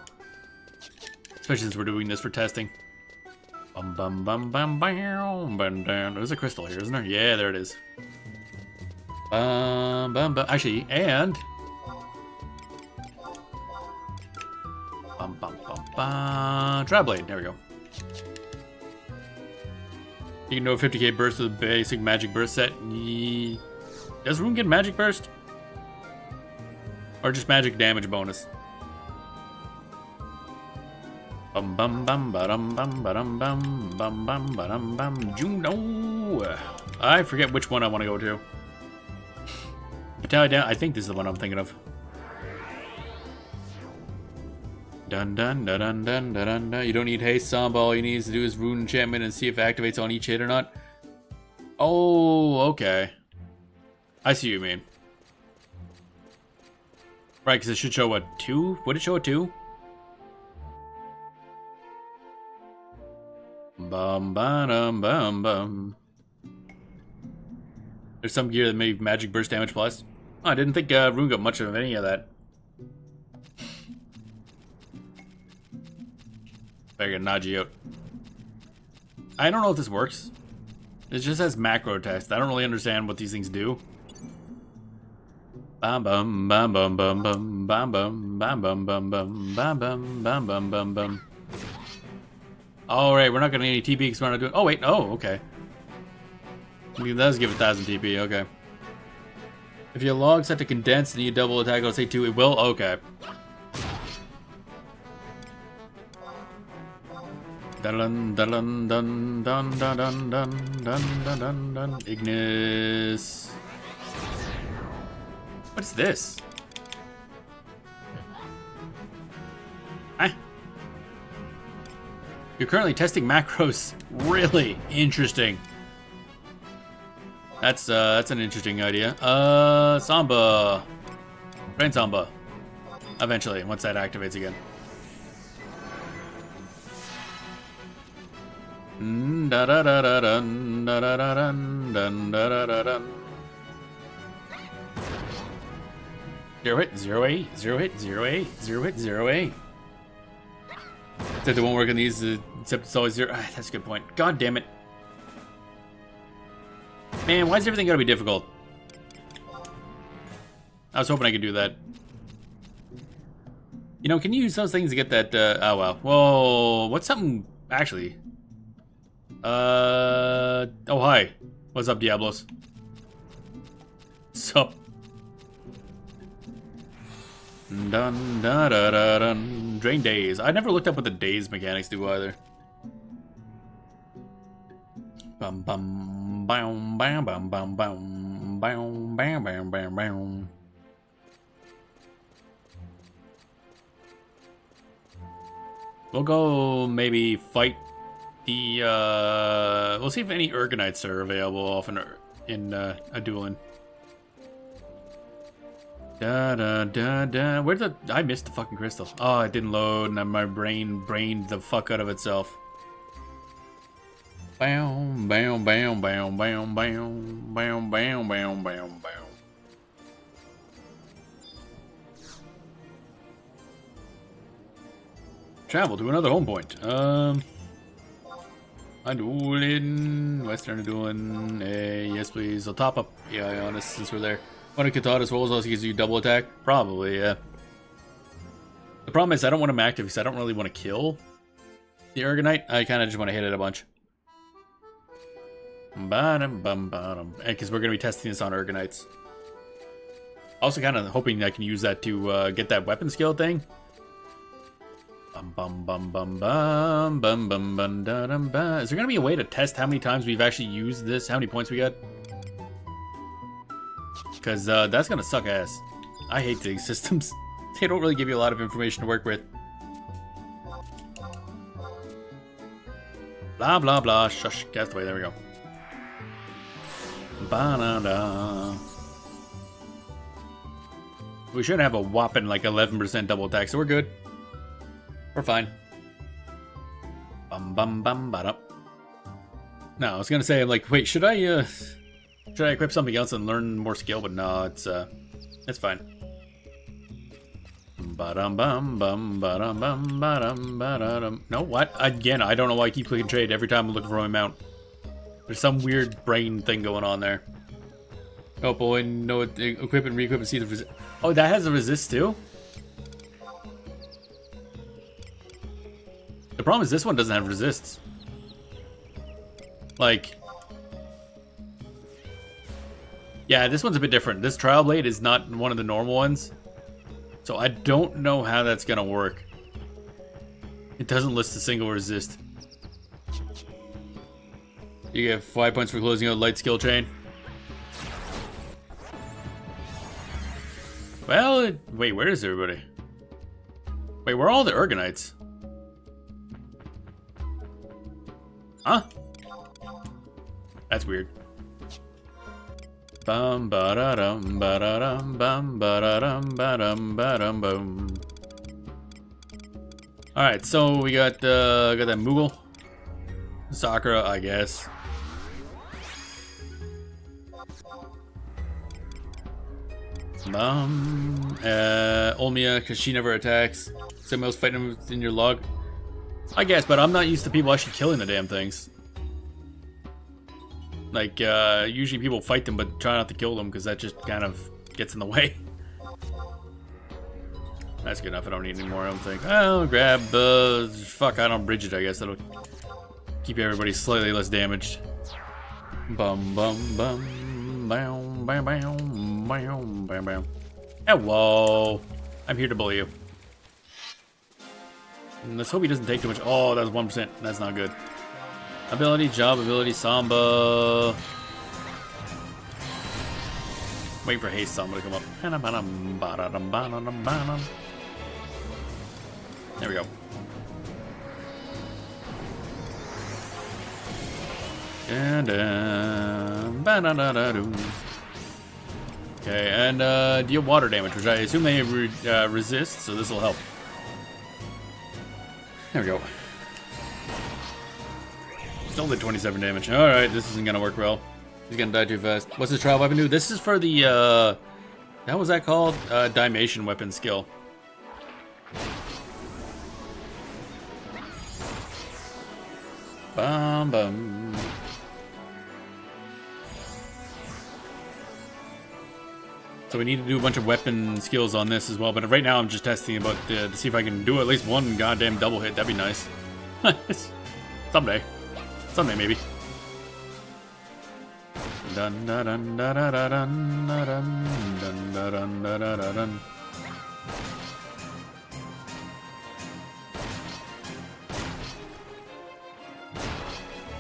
Especially since we're doing this for testing. Bum bum bum bum bam bam bam. There's a crystal here, isn't there? Yeah, there it is. Bum bum bum. Actually, and bum bum bum bum. Tri-blade. There we go. You can do a 50k burst with the basic magic burst set. Does Rune get magic burst? Or just magic damage bonus? Bum bum bum ba-dum bum ba-dum bum bum bum ba-dum bum Juno. I forget which one I want to go to. Battalion down. I think this is the one I'm thinking of. Dun dun dun dun dun dun dun. You don't need haste Samba. All you need is to do is rune enchantment and see if it activates on each hit or not. Oh, okay. I see what you mean. Right, because it should show what, 2? Would it show a 2? Bum bum bum bum. There's some gear that made magic burst damage plus. Oh, I didn't think Rune got much of any of that. Better get Naji out. I don't know if this works. It just has macro text. I don't really understand what these things do. Bam bum bam bum bum bum bam bum bam bum bum bum bam bum bam bum bum bum. All right, we're not getting any TP because we're not doing. Oh wait, oh okay. It does give 1,000 TP. Okay. If your log set to condense and you double attack, I'll say 2. It will. Okay. Dun dun dun dun dun dun dun dun dun dun dun dun. Ignis. What's this? Huh? You're currently testing macros. Really interesting. That's an interesting idea. Samba. Train Samba. Eventually, once that activates again. Da da da da dun da da da dun dun da da da dun. 0 hit, 0 8, 0 hit, 0 8, 0 hit, 0 8. Except it won't work on these, except it's always 0. Ah, that's a good point. God damn it. Man, why is everything gotta be difficult? I was hoping I could do that. You know, can you use those things to get that, oh well. Whoa, what's something, actually. Oh, hi. What's up, Diablos? Sup? Dun da da da dun. Drain days. I never looked up what the days mechanics do either. Bum bum bam bam bam bam bam bam bam bam bam bam. We'll go maybe fight the we'll see if any Ergonites are available off in a dueling. Da da da da. Where's the? I missed the fucking crystal. Oh, it didn't load, and my brain brained the fuck out of itself. Bam, bam, bam, bam, bam, bam, bam, bam, bam, bam, bam. Travel to another home point. Anduin, Western Anduin. Yes, please. I'll top up Ionis since we're there. One of Katadas rolls also gives you double attack? Probably, yeah. The problem is I don't want him active because I don't really want to kill the Ergonite. I kind of just want to hit it a bunch. Because we're going to be testing this on Ergonites. Also kind of hoping I can use that to get that weapon skill thing. Bum bum bum bum bum bum bum da dum ba. Is there gonna be a way to test how many times we've actually used this? How many points we got? Because that's gonna suck ass. I hate these systems. They don't really give you a lot of information to work with. Blah blah blah. Shush. Castaway. There we go. Ba-da-da. We should have a whopping like 11% double attack, so we're good. We're fine. Bum bum bum ba. No, I was gonna say, I'm like, wait, should I equip something else and learn more skill? But no, it's fine. Ba dum bum bum ba dum bum ba dum ba dum. No, what? Again, I don't know why I keep clicking trade every time I'm looking for my mount. There's some weird brain thing going on there. Oh boy, no, equip and re-equip and see the resist. Oh, that has a resist too? The problem is this one doesn't have resists. Like, yeah, this one's a bit different. This Trial Blade is not one of the normal ones. So I don't know how that's gonna work. It doesn't list a single resist. You get 5 points for closing out light skill chain. Well, wait, where is everybody? Wait, where are all the Ergonites? Huh? That's weird. Bum ba da dum ba da dum bum ba da dum ba dum ba dum boom. All right, so we got that Moogle, Sakura, I guess. Olmia, because she never attacks. Someone else fighting in your log. I guess, but I'm not used to people actually killing the damn things. Like, usually people fight them, but try not to kill them, because that just kind of gets in the way. That's good enough, I don't need any more, I don't think. I'll grab, fuck, I don't bridge it, I guess. That'll keep everybody slightly less damaged. Bum, bum, bum, bam, bam, bam, bam, bam, bam. Hello! I'm here to bully you. And let's hope he doesn't take too much. Oh, that's 1%. That's not good. Ability, job, ability, Samba. Wait for haste Samba to come up. There we go. Okay, and deal water damage, which I assume they resist, so this will help. There we go. Still did 27 damage. Alright, this isn't gonna work well. He's gonna die too fast. What's his trial weapon do? This is for the, what was that called? Dimation weapon skill. Bum bum. So we need to do a bunch of weapon skills on this as well, but right now I'm just testing about to see if I can do at least one goddamn double hit. That'd be nice. Someday. Someday, maybe. Dun dun dun dun dun dun dun dun dun dun dun dun.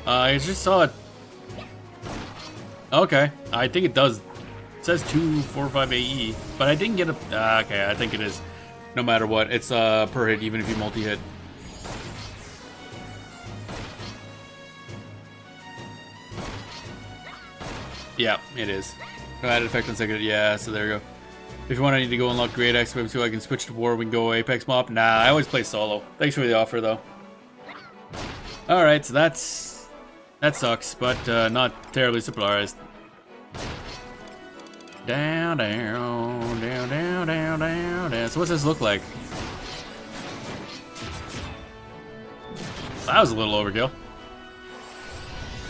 I just saw it. Okay, I think it does. It says 245 AE, but I didn't get a. Okay, I think it is. No matter what, it's per hit, even if you multi-hit. Yeah, it is. No added effect on second. Yeah, so there you go. If you want, I need to go unlock Great X Web so I can switch to war. We can go Apex Mop. Nah, I always play solo. Thanks for the offer, though. All right, so that sucks, but not terribly surprised. Down, down, down, down, down, down, down. So what's this look like? That was a little overkill.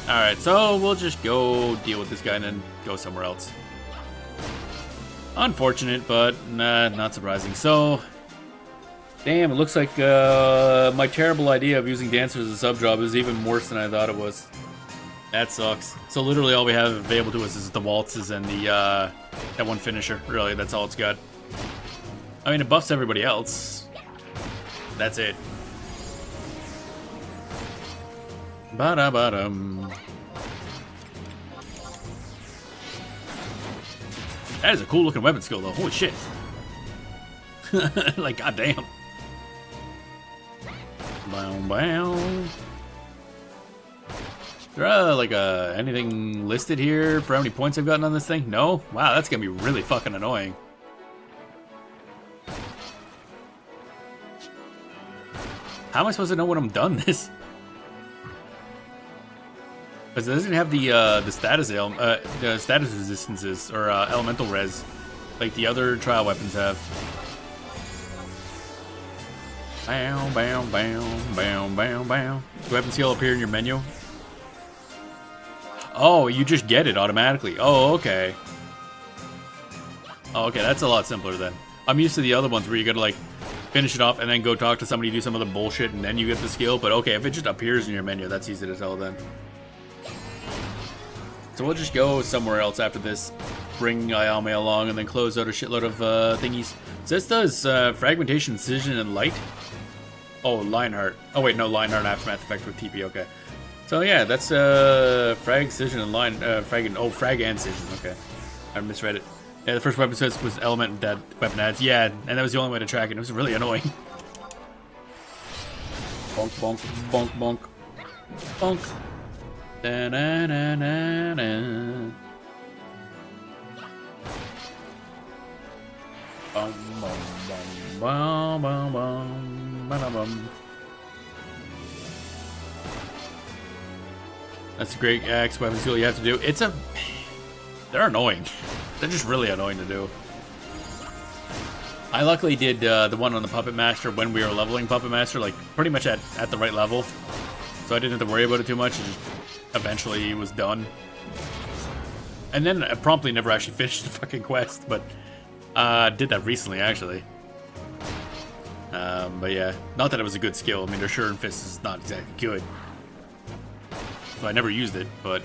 Alright, so we'll just go deal with this guy and then go somewhere else. Unfortunate, but not surprising. So, damn, it looks like my terrible idea of using Dancer as a sub job is even worse than I thought it was. That sucks. So literally all we have available to us is the waltzes and the that one finisher. Really, that's all it's got. I mean, it buffs everybody else. That's it. Ba-da-ba-dum. That is a cool looking weapon skill though. Holy shit. Like, goddamn. Bow, bow. Is there like anything listed here for how many points I've gotten on this thing? No? Wow, that's gonna be really fucking annoying. How am I supposed to know when I'm done this? Because it doesn't have the status resistances or elemental res like the other trial weapons have. Bow, bow, bow, bow, bow, bow. Weapon skill appear in your menu. Oh, you just get it automatically. Oh, okay. Oh, okay, that's a lot simpler then. I'm used to the other ones where you gotta like finish it off and then go talk to somebody, do some other bullshit, and then you get the skill. But okay, if it just appears in your menu, that's easy to tell then. So we'll just go somewhere else after this. Bring Ayame along and then close out a shitload of thingies. So this does fragmentation, incision, and light. Oh, Lionheart. Oh wait, no, Lionheart aftermath effect with TP. Okay. So yeah, that's frag, incision, and frag and incision. Okay, I misread it. Yeah, the first weapon says was element that weapon adds. Yeah, and that was the only way to track it. It was really annoying. Bonk, bonk, bonk, bonk, bonk. Da, da, da, da, da. Bum, bum, bum, bum, bum, bum, bum. That's a great axe weapon skill you have to do. They're annoying. They're just really annoying to do. I luckily did the one on the Puppet Master when we were leveling Puppet Master, like pretty much at the right level. So I didn't have to worry about it too much. It just eventually was done. And then I promptly never actually finished the fucking quest, but did that recently actually. But yeah, not that it was a good skill. I mean, their Sure and Fist is not exactly good. So I never used it, but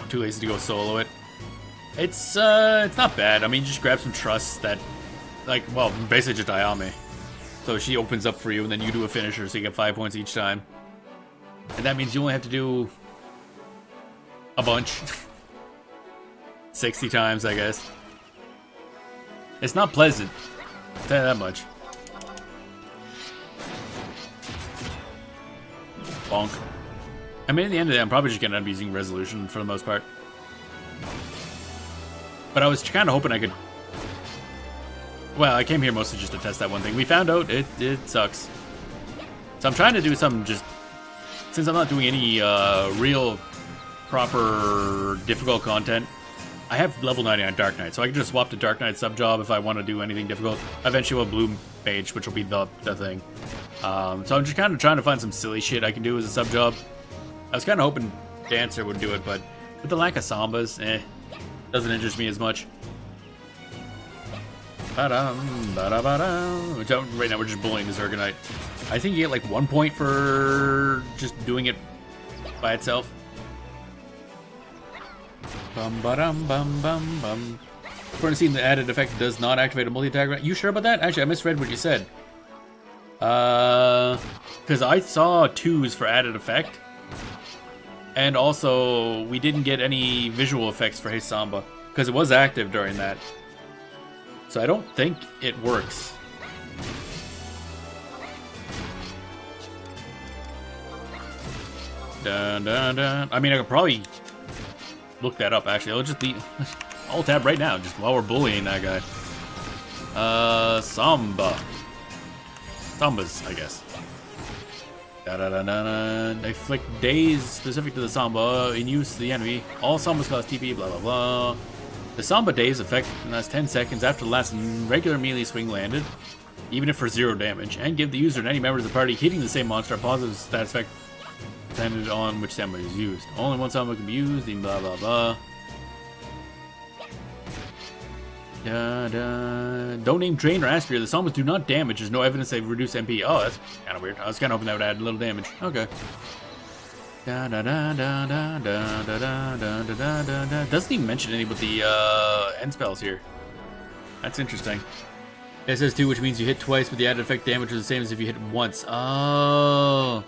I'm too lazy to go solo it. It's not bad. I mean, just grab some trusts that, like, well, basically just Ayame. So she opens up for you, and then you do a finisher, so you get 5 points each time. And that means you only have to do a bunch. 60 times, I guess. It's not pleasant. I'll tell you that much. Bonk. I mean, at the end of the day, I'm probably just going to end up using Resolution for the most part. But I was kind of hoping I could... Well, I came here mostly just to test that one thing. We found out it sucks. So I'm trying to do some just... Since I'm not doing any real, proper, difficult content, I have level 99 Dark Knight, so I can just swap to Dark Knight sub-job if I want to do anything difficult. Eventually we'll Bloom Page, which will be the thing. So I'm just kind of trying to find some silly shit I can do as a sub-job. I was kind of hoping Dancer would do it, but with the lack of Sambas, doesn't interest me as much. Ba-dum, ba-da-ba-dum. Right now we're just bullying the Zergonite. I think you get like 1 point for just doing it by itself. Bum bum bum bum bum. According to Steam, the added effect does not activate a multi-attack. You sure about that? Actually, I misread what you said. Because I saw 2s for added effect. And also, we didn't get any visual effects for Hey Samba. Because it was active during that. So I don't think it works. Dun, dun, dun. I mean, I could probably look that up, actually. I'll just be... Alt tab right now, just while we're bullying that guy. Samba. Sambas, I guess. Da-da-da-da-da. Inflict daze specific to the Samba in use to the enemy. All Sambas cause TP, blah, blah, blah. The Samba daze effect lasts 10 seconds after the last regular melee swing landed, even if for 0 damage, and give the user and any members of the party hitting the same monster a positive stat effect depending on which Samba is used. Only one Samba can be used, and blah, blah, blah. Don't name Drain or Aspire. The Sambas do not damage. There's no evidence they reduce MP. Oh, that's kind of weird. I was kind of hoping that would add a little damage. Okay. Doesn't even mention any of the end spells here. That's interesting. SS2, which means you hit twice, but the added effect damage is the same as if you hit once. Oh.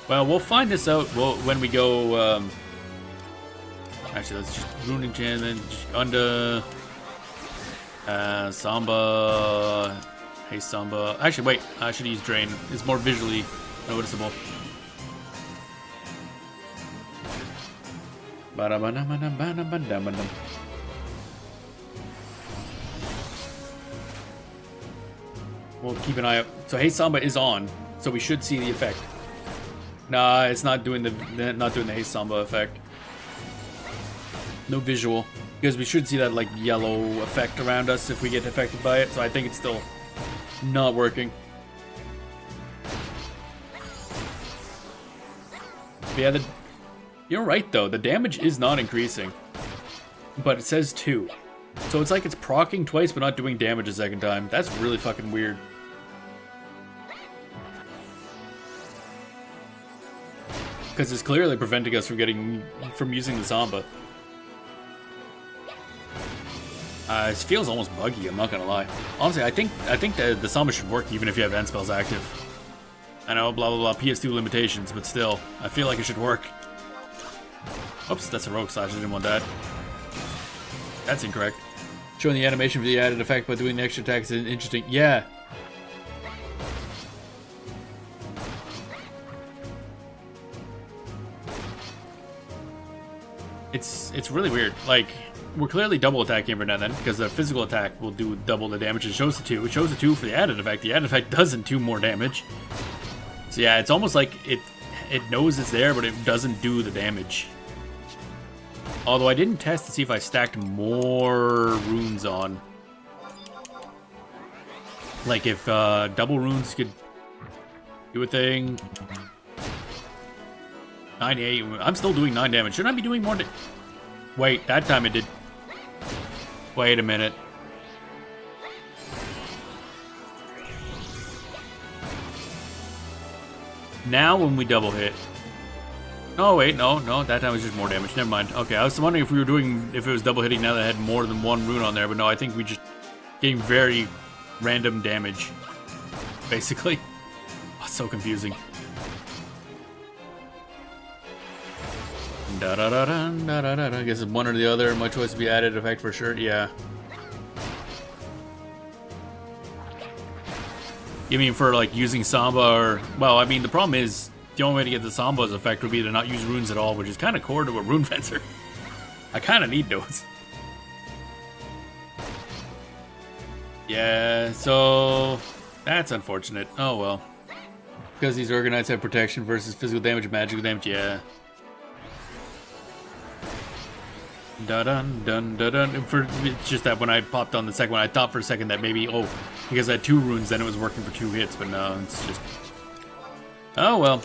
Well, we'll find this out when we go. Actually, let's just Runing Chain, then under Samba. Hey, Samba. Actually, wait. I should use Drain. It's more visually noticeable. We'll keep an eye out. So Hey Samba is on, so we should see the effect. Nah, it's not doing the Hey Samba effect. No visual, because we should see that like yellow effect around us if we get affected by it. So I think it's still not working. But yeah, you're right though. The damage is not increasing, but it says 2, so it's like it's proccing twice but not doing damage a second time. That's really fucking weird. Because it's clearly preventing us from using the Samba. It feels almost buggy, I'm not gonna lie. Honestly, I think the Samba should work even if you have end spells active. I know, blah blah blah, PS2 limitations, but still, I feel like it should work. Oops, that's a rogue slash, I didn't want that. That's incorrect. Showing the animation for the added effect by doing the extra attacks is interesting. Yeah. It's really weird. Like, we're clearly double attacking every now and then, because the physical attack will do double the damage. It shows the 2. It shows the 2 for the added effect. The added effect doesn't do more damage. So yeah, it's almost like it knows it's there, but it doesn't do the damage. Although I didn't test to see if I stacked more runes on. Like if double runes could do a thing. 98. I'm still doing 9 damage. Shouldn't I be doing more? Wait, that time it did. Wait a minute. Now when we double hit. Oh wait, no, that time was just more damage. Never mind. Okay, I was wondering if it was double hitting now that I had more than 1 rune on there, but no, I think we just getting very random damage. Basically. Oh, it's so confusing. I guess it's one or the other. My choice would be added effect for sure. Yeah. You mean for like using Samba or... Well, I mean, the problem is the only way to get the Samba's effect would be to not use runes at all, which is kind of core to a rune fencer. I kind of need those. Yeah, so that's unfortunate. Oh well. Because these Orgonites have protection versus physical damage and magical damage, yeah. Dun dun dun dun. It's just that when I popped on the second one, I thought for a second that maybe, oh, because I had 2 runes, then it was working for 2 hits, but no, it's just... Oh well.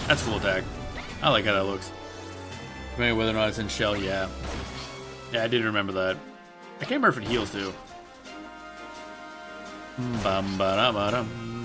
That's a cool attack. I like how that looks. Maybe whether or not it's in shell, yeah. Yeah, I did remember that. I can't remember if it heals too.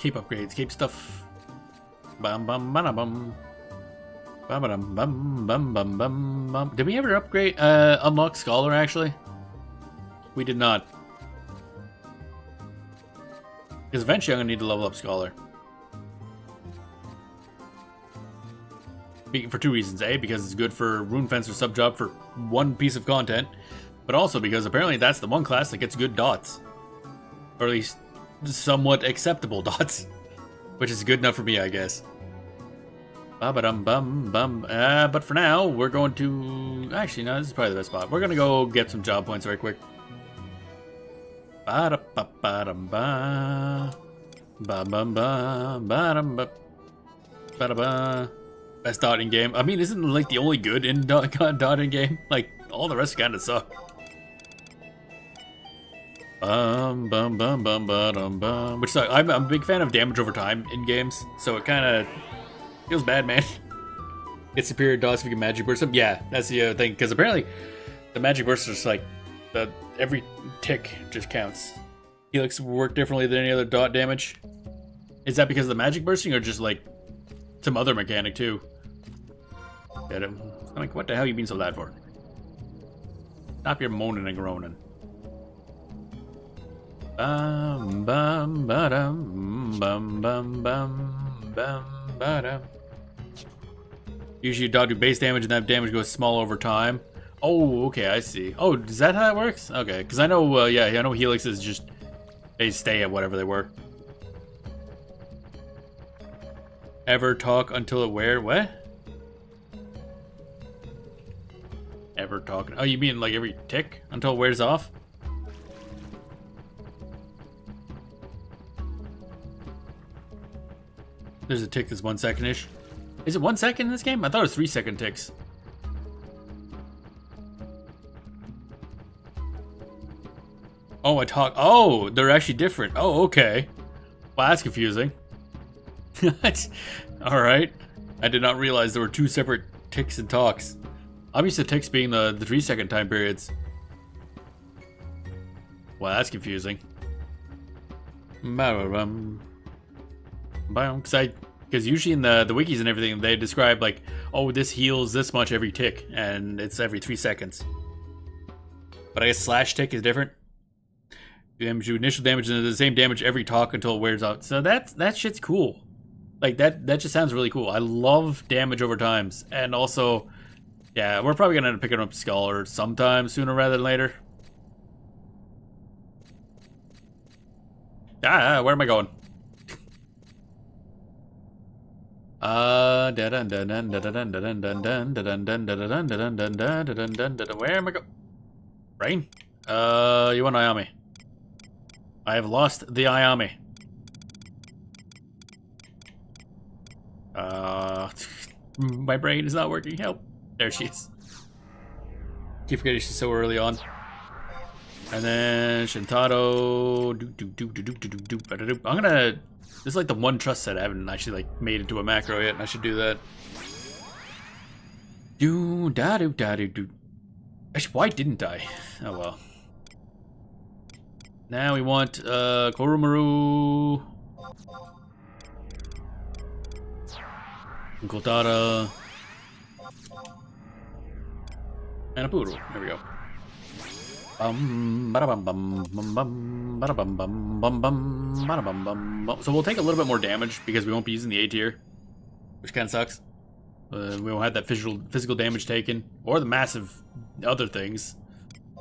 Cape upgrades, cape stuff. Bum bum bum bum. Bum bum bum bum bum bum bum. Did we ever upgrade unlock Scholar actually? We did not. Because eventually I'm gonna need to level up Scholar. For two reasons. A, because it's good for Rune Fencer sub-job for one piece of content. But also because apparently that's the one class that gets good dots. Or at least somewhat acceptable dots. Which is good enough for me, I guess. Ba-ba-dum-bum-bum. But for now, we're going to... Actually, no, this is probably the best spot. We're going to go get some job points very quick. Ba-da-ba-ba-dum-ba. Ba-bum-ba. Ba-dum-ba. Ba-da-ba. Best dot in game. I mean, isn't like the only good in dot in game? Like, all the rest kind of suck. Bum bum bum bum bum bum. Which I'm a big fan of damage over time in games, so it kind of feels bad, man. Get superior dots if you can magic burst them. Yeah, that's the other thing, because apparently the magic burst is like every tick just counts. Helix work differently than any other dot damage. Is that because of the magic bursting, or just like some other mechanic too? I'm like, what the hell are you being so loud for? Stop your moaning and groaning. Bum bum ba-dum bum bum bum bum ba-dum. Usually you do base damage and that damage goes small over time. Oh, okay, I see. Oh, is that how that works? Okay, because I know, yeah, I know Helixes just, they stay at whatever they were. Ever talk until it wear, what? Ever talk, oh, you mean like every tick until it wears off? There's a tick that's 1 second-ish. Is it 1 second in this game? I thought it was 3 second ticks. Oh, I talk. Oh, they're actually different. Oh, okay. Well, that's confusing. Alright. I did not realize there were 2 separate ticks and talks. I'm used to ticks being the 3 second time periods. Well, that's confusing. Because usually in the wikis and everything, they describe like, oh, this heals this much every tick, and it's every 3 seconds. But I guess slash tick is different. Damage do initial damage and the same damage every talk until it wears out. So that shit's cool. Like that just sounds really cool. I love damage over times, and also, yeah, we're probably gonna end up picking up Scholar sometime sooner rather than later. Where am I going? Where am I going? Rain? You want Ayami? I have lost the Ayami. My brain is not working. Help. There she is. Keep forgetting she's so early on. And then Shintaro. I'm gonna. This is like the one trust set I haven't actually like made into a macro yet, and I should do that. Actually, why didn't I? Oh well. Now we want Koromaru, Kotara, and a Puru. There we go. So we'll take a little bit more damage because we won't be using the A tier, which kind of sucks. We won't have that physical damage taken, or the massive other things.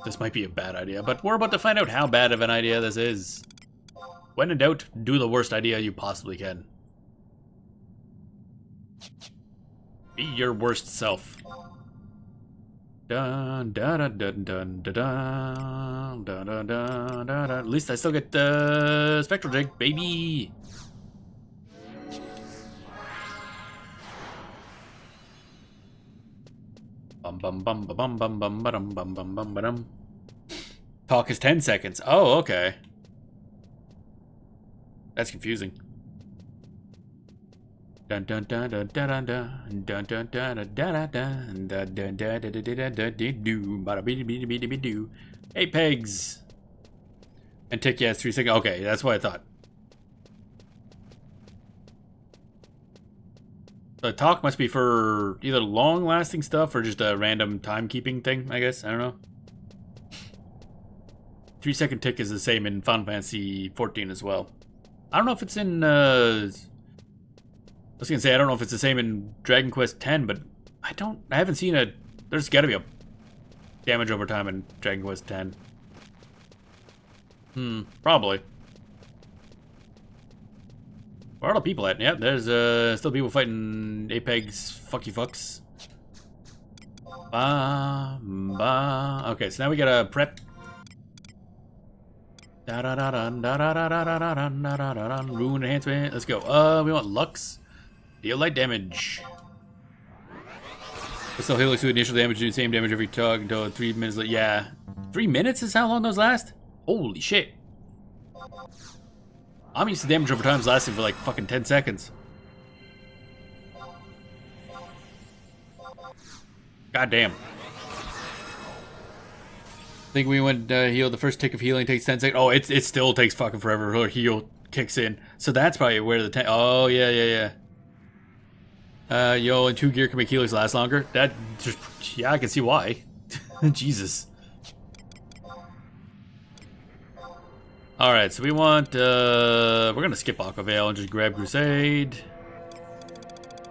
This might be a bad idea, but we're about to find out how bad of an idea this is. When in doubt, do the worst idea you possibly can. Be your worst self. Dun, dun, dun, dun, dun, dun, dun, dun, dun, dun, dun. At least I still get Spectral Jig, baby. Bum bum bum bum bum bum bum bum bum bum. Talk is 10 seconds. Oh, okay. That's confusing. Dun dun dun dun dun dun dun dun dun dun dun dun dun dun dun dun. Hey, pegs. And tick, yeah, it's 3 seconds. Okay, that's what I thought. The talk must be for either long-lasting stuff or just a random timekeeping thing, I guess. I don't know. 3-second tick is the same in Final Fantasy 14 as well. I don't know if it's in, I was gonna say, I don't know if it's the same in Dragon Quest X, but I haven't seen a, there's gotta be a damage over time in Dragon Quest X. Probably. Where are the people at? Yeah, there's still people fighting Apex fucky fucks. Okay, so now we gotta prep. Rune enhancement. Let's go. We want Lux. Deal light damage. Still Helix with initial damage, do the same damage every tug until 3 minutes. Yeah, 3 minutes is how long those last. Holy shit. I'm used to damage over times lasting for like fucking 10 seconds. God damn. I think we went heal. The first tick of healing takes 10 seconds. Oh, it still takes fucking forever until heal kicks in. So that's probably where the oh, yeah. Yo, and 2 gear can make healers last longer. That just, yeah, I can see why. Jesus. Alright, so we want, we're gonna skip Aqua Veil and just grab Crusade.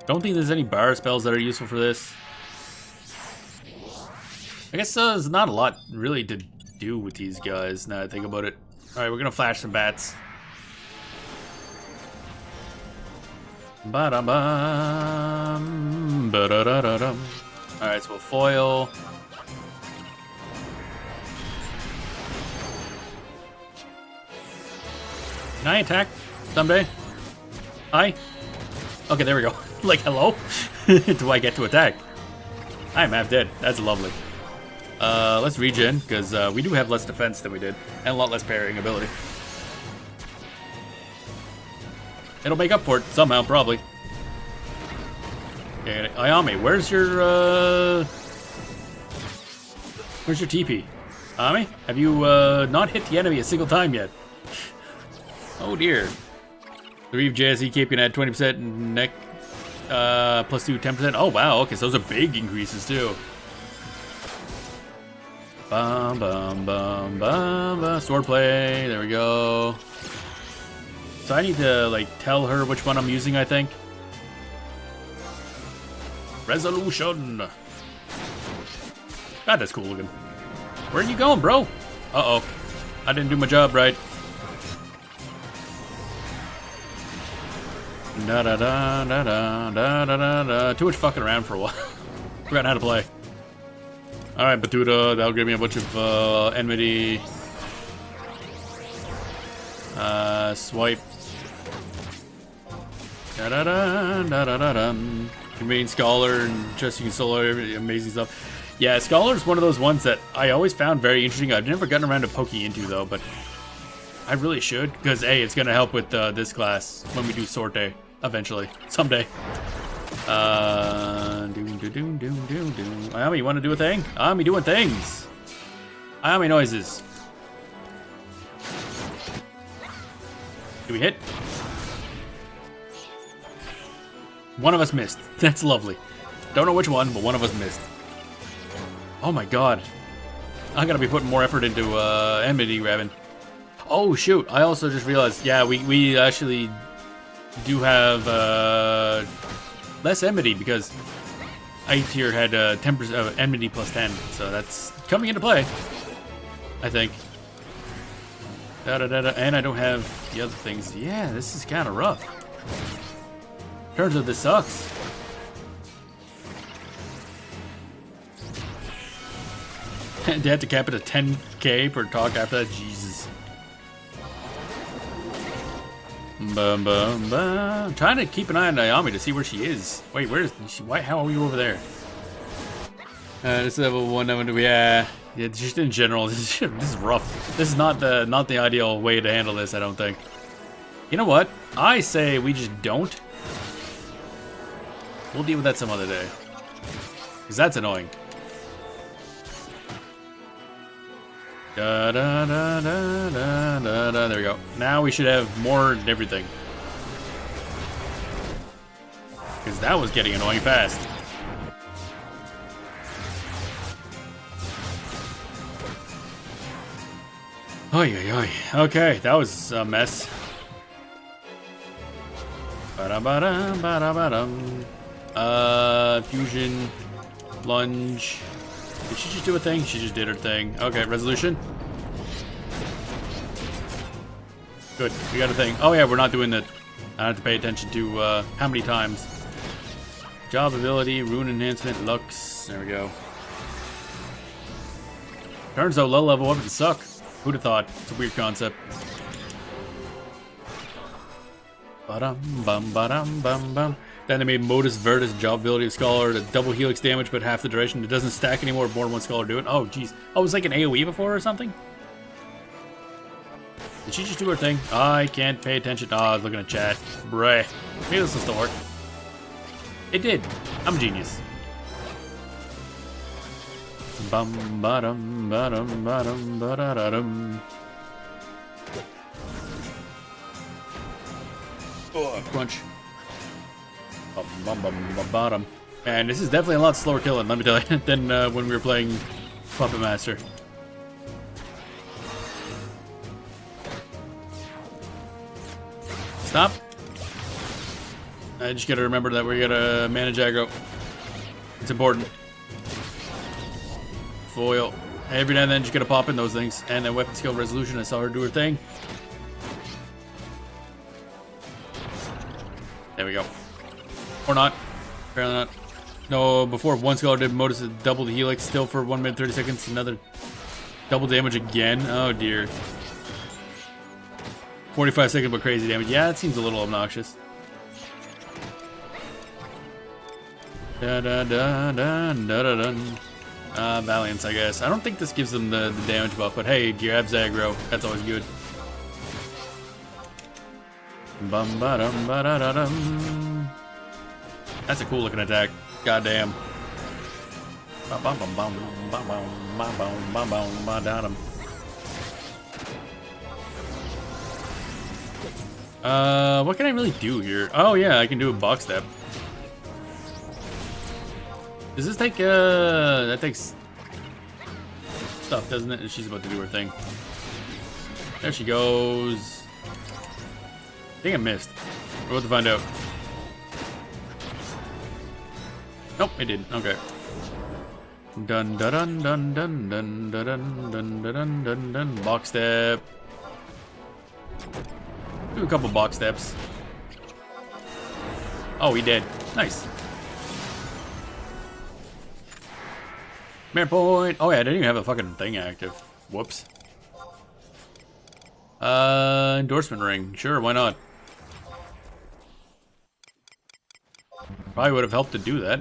Don't think there's any bar spells that are useful for this. I guess there's not a lot really to do with these guys now that I think about it. Alright, we're gonna flash some bats. Ba-da-bum, ba-da-da-da-dum. Alright, so we'll foil. Can I attack someday? Hi? Okay, there we go. Like, hello? Do I get to attack? I'm half dead. That's lovely. Let's regen, because we do have less defense than we did, and a lot less parrying ability. It'll make up for it somehow, probably. Okay, Ayami, where's your TP? Ayami, have you not hit the enemy a single time yet? Oh dear. The Reeve JSE cape can add 20% neck, plus 2, 10%. Oh wow, okay, so those are big increases too. Bum bum bum bum bum. Swordplay, there we go. So I need to like tell her which one I'm using, I think. Resolution. God, that's cool looking. Where are you going, bro? Uh-oh. I didn't do my job right. Da da da da da da da da da. Too much fucking around for a while. Forgot how to play. Alright, Batuta, that'll give me a bunch of enmity. Swipe. Da da da da da da da. Main Scholar and just you can solo amazing stuff. Yeah, Scholar's one of those ones that I always found very interesting. I've never gotten around to poking into though, but I really should, because A, it's gonna help with this class when we do Sorte eventually, someday. Ayami, you want to do a thing? Ayami doing things. Ayami noises. Do we hit? One of us missed. That's lovely. Don't know which one, but one of us missed. Oh my god. I gotta be putting more effort into enmity grabbing. Oh shoot, I also just realized, yeah, we actually do have less enmity because I tier had 10% enmity plus 10, so that's coming into play, I think. And I don't have the other things. Yeah, this is kind of rough. Turns out this sucks. And they had to cap it at 10k per talk after that. Jesus. Bum, bum, bum. I'm trying to keep an eye on Ayami to see where she is. Wait, where is she? Why? How are you over there? This is level 1. Yeah, just in general, this is rough. This is not the ideal way to handle this, I don't think. You know what? I say we just don't. We'll deal with that some other day. Because that's annoying. Da, da, da, da, da, da, da. There we go. Now we should have more and everything. Because that was getting annoying fast. Oy, oy, oy. Okay, that was a mess. Ba-da-ba-dum, ba-da-ba-dum. Fusion, lunge. Did she just do a thing? She just did her thing. Okay, resolution. Good, we got a thing. Oh yeah, we're not doing the... I have to pay attention to how many times. Job ability, rune enhancement, lux. There we go. Turns out low level weapons suck. Who'd have thought? It's a weird concept. Ba-dum, bum, ba-dum, bum, bum. Then they made Modus Vertus job ability of Scholar to double helix damage but half the duration. It doesn't stack anymore if more than one Scholar do it. Oh, jeez. Oh, it was like an AoE before or something? Did she just do her thing? I can't pay attention. Oh, I was looking at chat. Bruh. Maybe this will still work. It did. I'm a genius. Bum ba-dum ba-dum ba-dum ba-da-da-dum. Oh, crunch. Bum bum bum bum bottom. And this is definitely a lot slower killing, let me tell you, than when we were playing Puppet Master. Stop. I just gotta remember that we gotta manage aggro. It's important. Foil. Every now and then, just gotta pop in those things. And then weapon skill resolution, I saw her do her thing. There we go. Or not. Apparently not. No, before one Scholar did Modus double the helix, still for 1 minute 30 seconds. Another double damage again. Oh dear. 45 seconds but crazy damage. Yeah, it seems a little obnoxious. Da da da da da da da. Valiance, I guess. I don't think this gives them the damage buff, but hey, grabs aggro. That's always good. Bum ba dum ba da da dum. That's a cool looking attack. Goddamn. Bum bum bum bum bum bum bum bum bum bum da dum. What can I really do here? Oh yeah, I can do a box step. Does this take, that takes stuff, doesn't it? She's about to do her thing. There she goes. I think I missed. We're about to find out. Nope, it didn't. Okay. Dun dun dun dun dun dun dun dun dun dun dun dun. Box step. Do a couple box steps. Oh, he did. Nice. Merit point. Oh yeah, I didn't even have a fucking thing active. Whoops. Endorsement ring. Sure, why not? Probably would have helped to do that.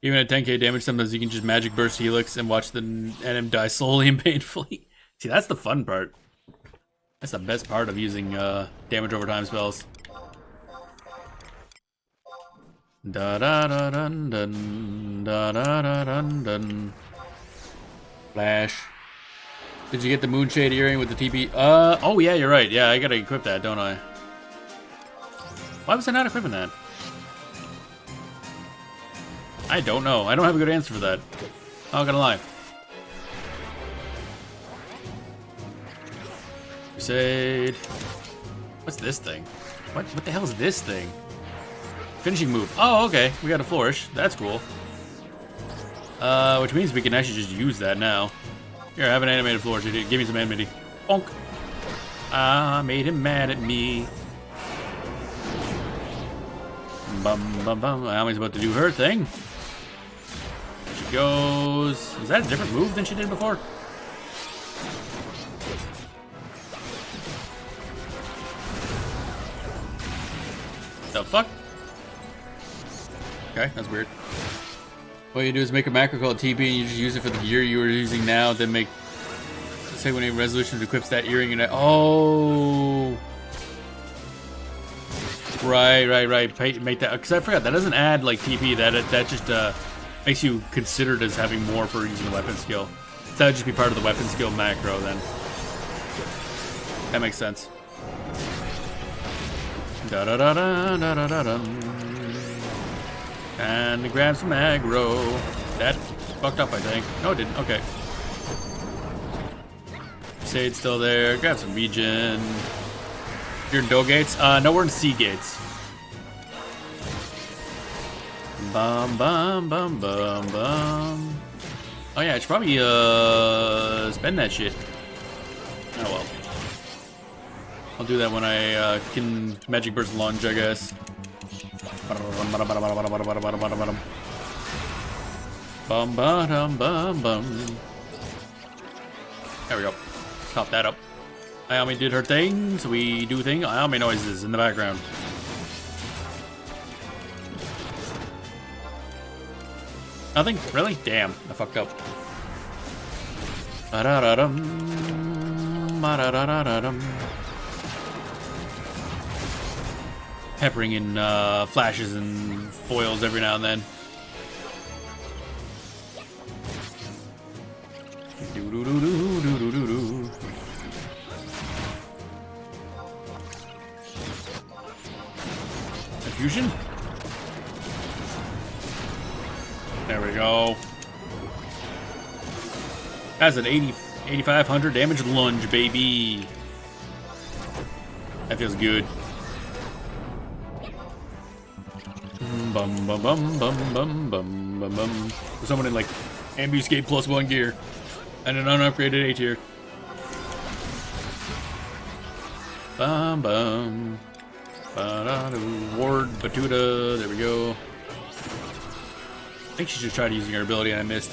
Even at 10k damage, sometimes you can just magic burst helix and watch the NM die slowly and painfully. See, that's the fun part. That's the best part of using damage over time spells. Da da da dun dun da da da dun dun. Flash. Did you get the Moonshade earring with the TP? Oh yeah, you're right. Yeah, I gotta equip that, don't I? Why was I not equipping that? I don't know. I don't have a good answer for that. Not gonna lie. Crusade. What's this thing? What the hell is this thing? Finishing move. Oh, okay. We got a flourish. That's cool. Which means we can actually just use that now. Here, have an animated flourish. Give me some enmity. Bonk. Ah, made him mad at me. Bum bum bum. Almi's about to do her thing. There she goes. Is that a different move than she did before? The fuck? Okay, that's weird. What you do is make a macro called TP and you just use it for the gear you were using now, then make... Say when a resolution equips that earring and... Oh! Right. Make that... Because I forgot, that doesn't add, like, TP. That just makes you considered as having more for using the weapon skill. So that would just be part of the weapon skill macro, then. That makes sense. Da da da da da da da dum. And grab some aggro. That fucked up, I think. No, it didn't. Okay. Sade's still there. Grab some regen. You're in Dough Gates? No, we're in Sea Gates. Bum bum bum bum bum. Oh yeah, I should probably spend that shit. Oh well. I'll do that when I can Magic Burst Lunge, I guess. Bum bum bum bum. There we go. Top that up. Ayami did her thing, so we do thing. Ayami noises in the background. Nothing? Really? Damn, I fucked up. Ba-da-da-dum, ba-da-da-da-dum. Peppering in flashes and foils every now and then. Do-do-do-do-do-do-do-do. Fusion? There we go. That's an 8,500 damage lunge, baby. That feels good. Bum bum bum bum bum bum bum bum. For someone in like Ambuscade +1 gear and an unupgraded A tier. Bum bum. Ward Batuta. There we go. I think she just tried using her ability and I missed.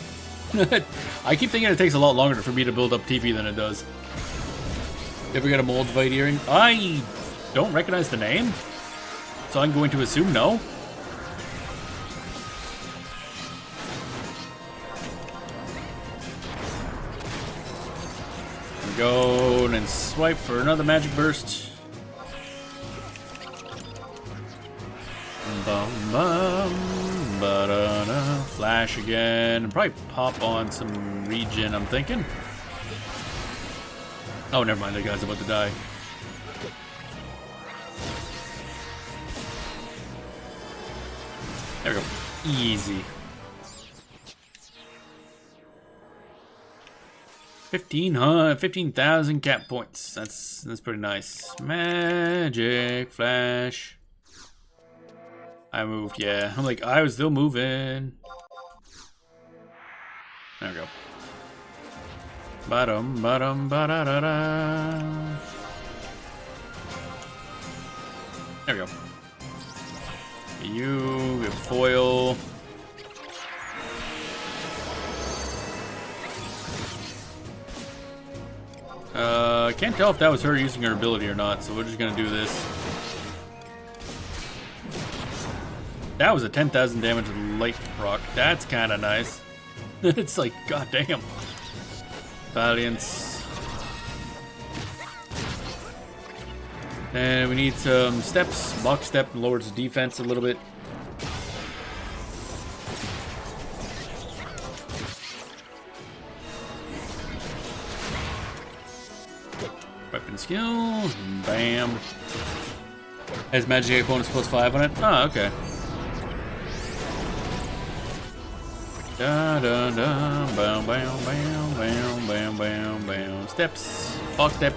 I keep thinking it takes a lot longer for me to build up TP than it does. If we got a Moldvite earring, I don't recognize the name, so I'm going to assume no. There we go, and then swipe for another Magic Burst. Bum bum ba-da-da. Flash again, and probably pop on some regen, I'm thinking. Oh, never mind, that guy's about to die. There we go. Easy. 15,000 cap points. That's pretty nice. Magic Flash. I moved, yeah. I'm like, I was still moving. There we go. Ba-dum, ba-dum, ba-da-da-da. There we go. You get foil. I can't tell if that was her using her ability or not, so we're just gonna do this. That was a 10,000 damage light proc. That's kind of nice. It's like, goddamn. Valiance. And we need some steps. Box step lowers the defense a little bit. Weapon skill. Bam. Has magic bonus +5 on it. Oh, okay. Da da da, bam bam bam bam bam bam bam. Steps, box step.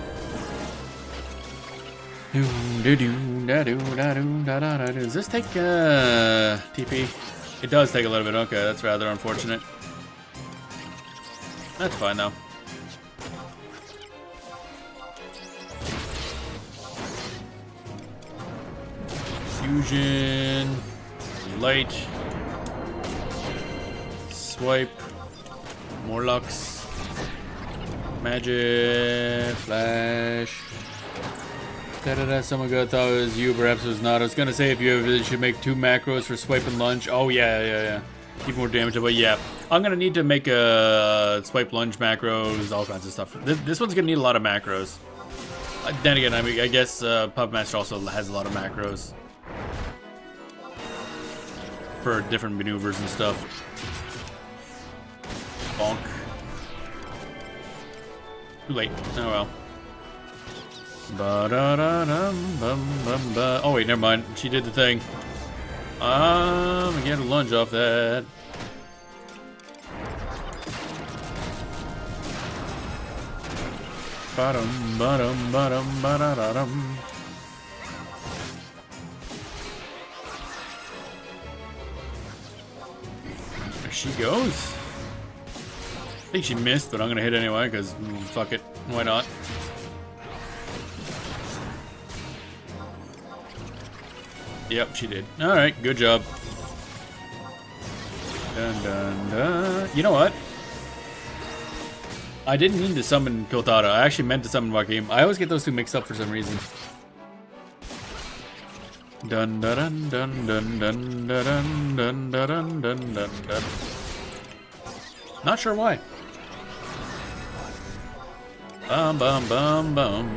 Do do do da do da do da da da. Does this take TP? It does take a little bit. Okay, that's rather unfortunate. That's fine though. Fusion, light. Swipe, Morlocks, Magic, Flash. Da-da-da, someone thought it was you, perhaps it was not. I was gonna say if you should make 2 macros for Swipe and Lunge. Oh yeah. Keep more damage, but yeah. I'm gonna need to make a Swipe, Lunge macros, all kinds of stuff. This one's gonna need a lot of macros. Then again, I mean, I guess Puppet Master also has a lot of macros. For different maneuvers and stuff. Bonk. Too late. Oh well. Ba-da-da-dum-bum-bum-ba. Oh wait, never mind. She did the thing. Get a lunge off that. Ba-dum, ba-dum, ba-dum, ba-da-da-dum. There she goes. I think she missed, but I'm gonna hit anyway, because fuck it. Why not? Yep, she did. Alright, good job. Dun, dun, dun. You know what? I didn't mean to summon Kotaro. I actually meant to summon Joaquin. I always get those two mixed up for some reason. Dun dun dun dun dun dun dun dun dun dun dun dun. Not sure why. Bum bum bum bum.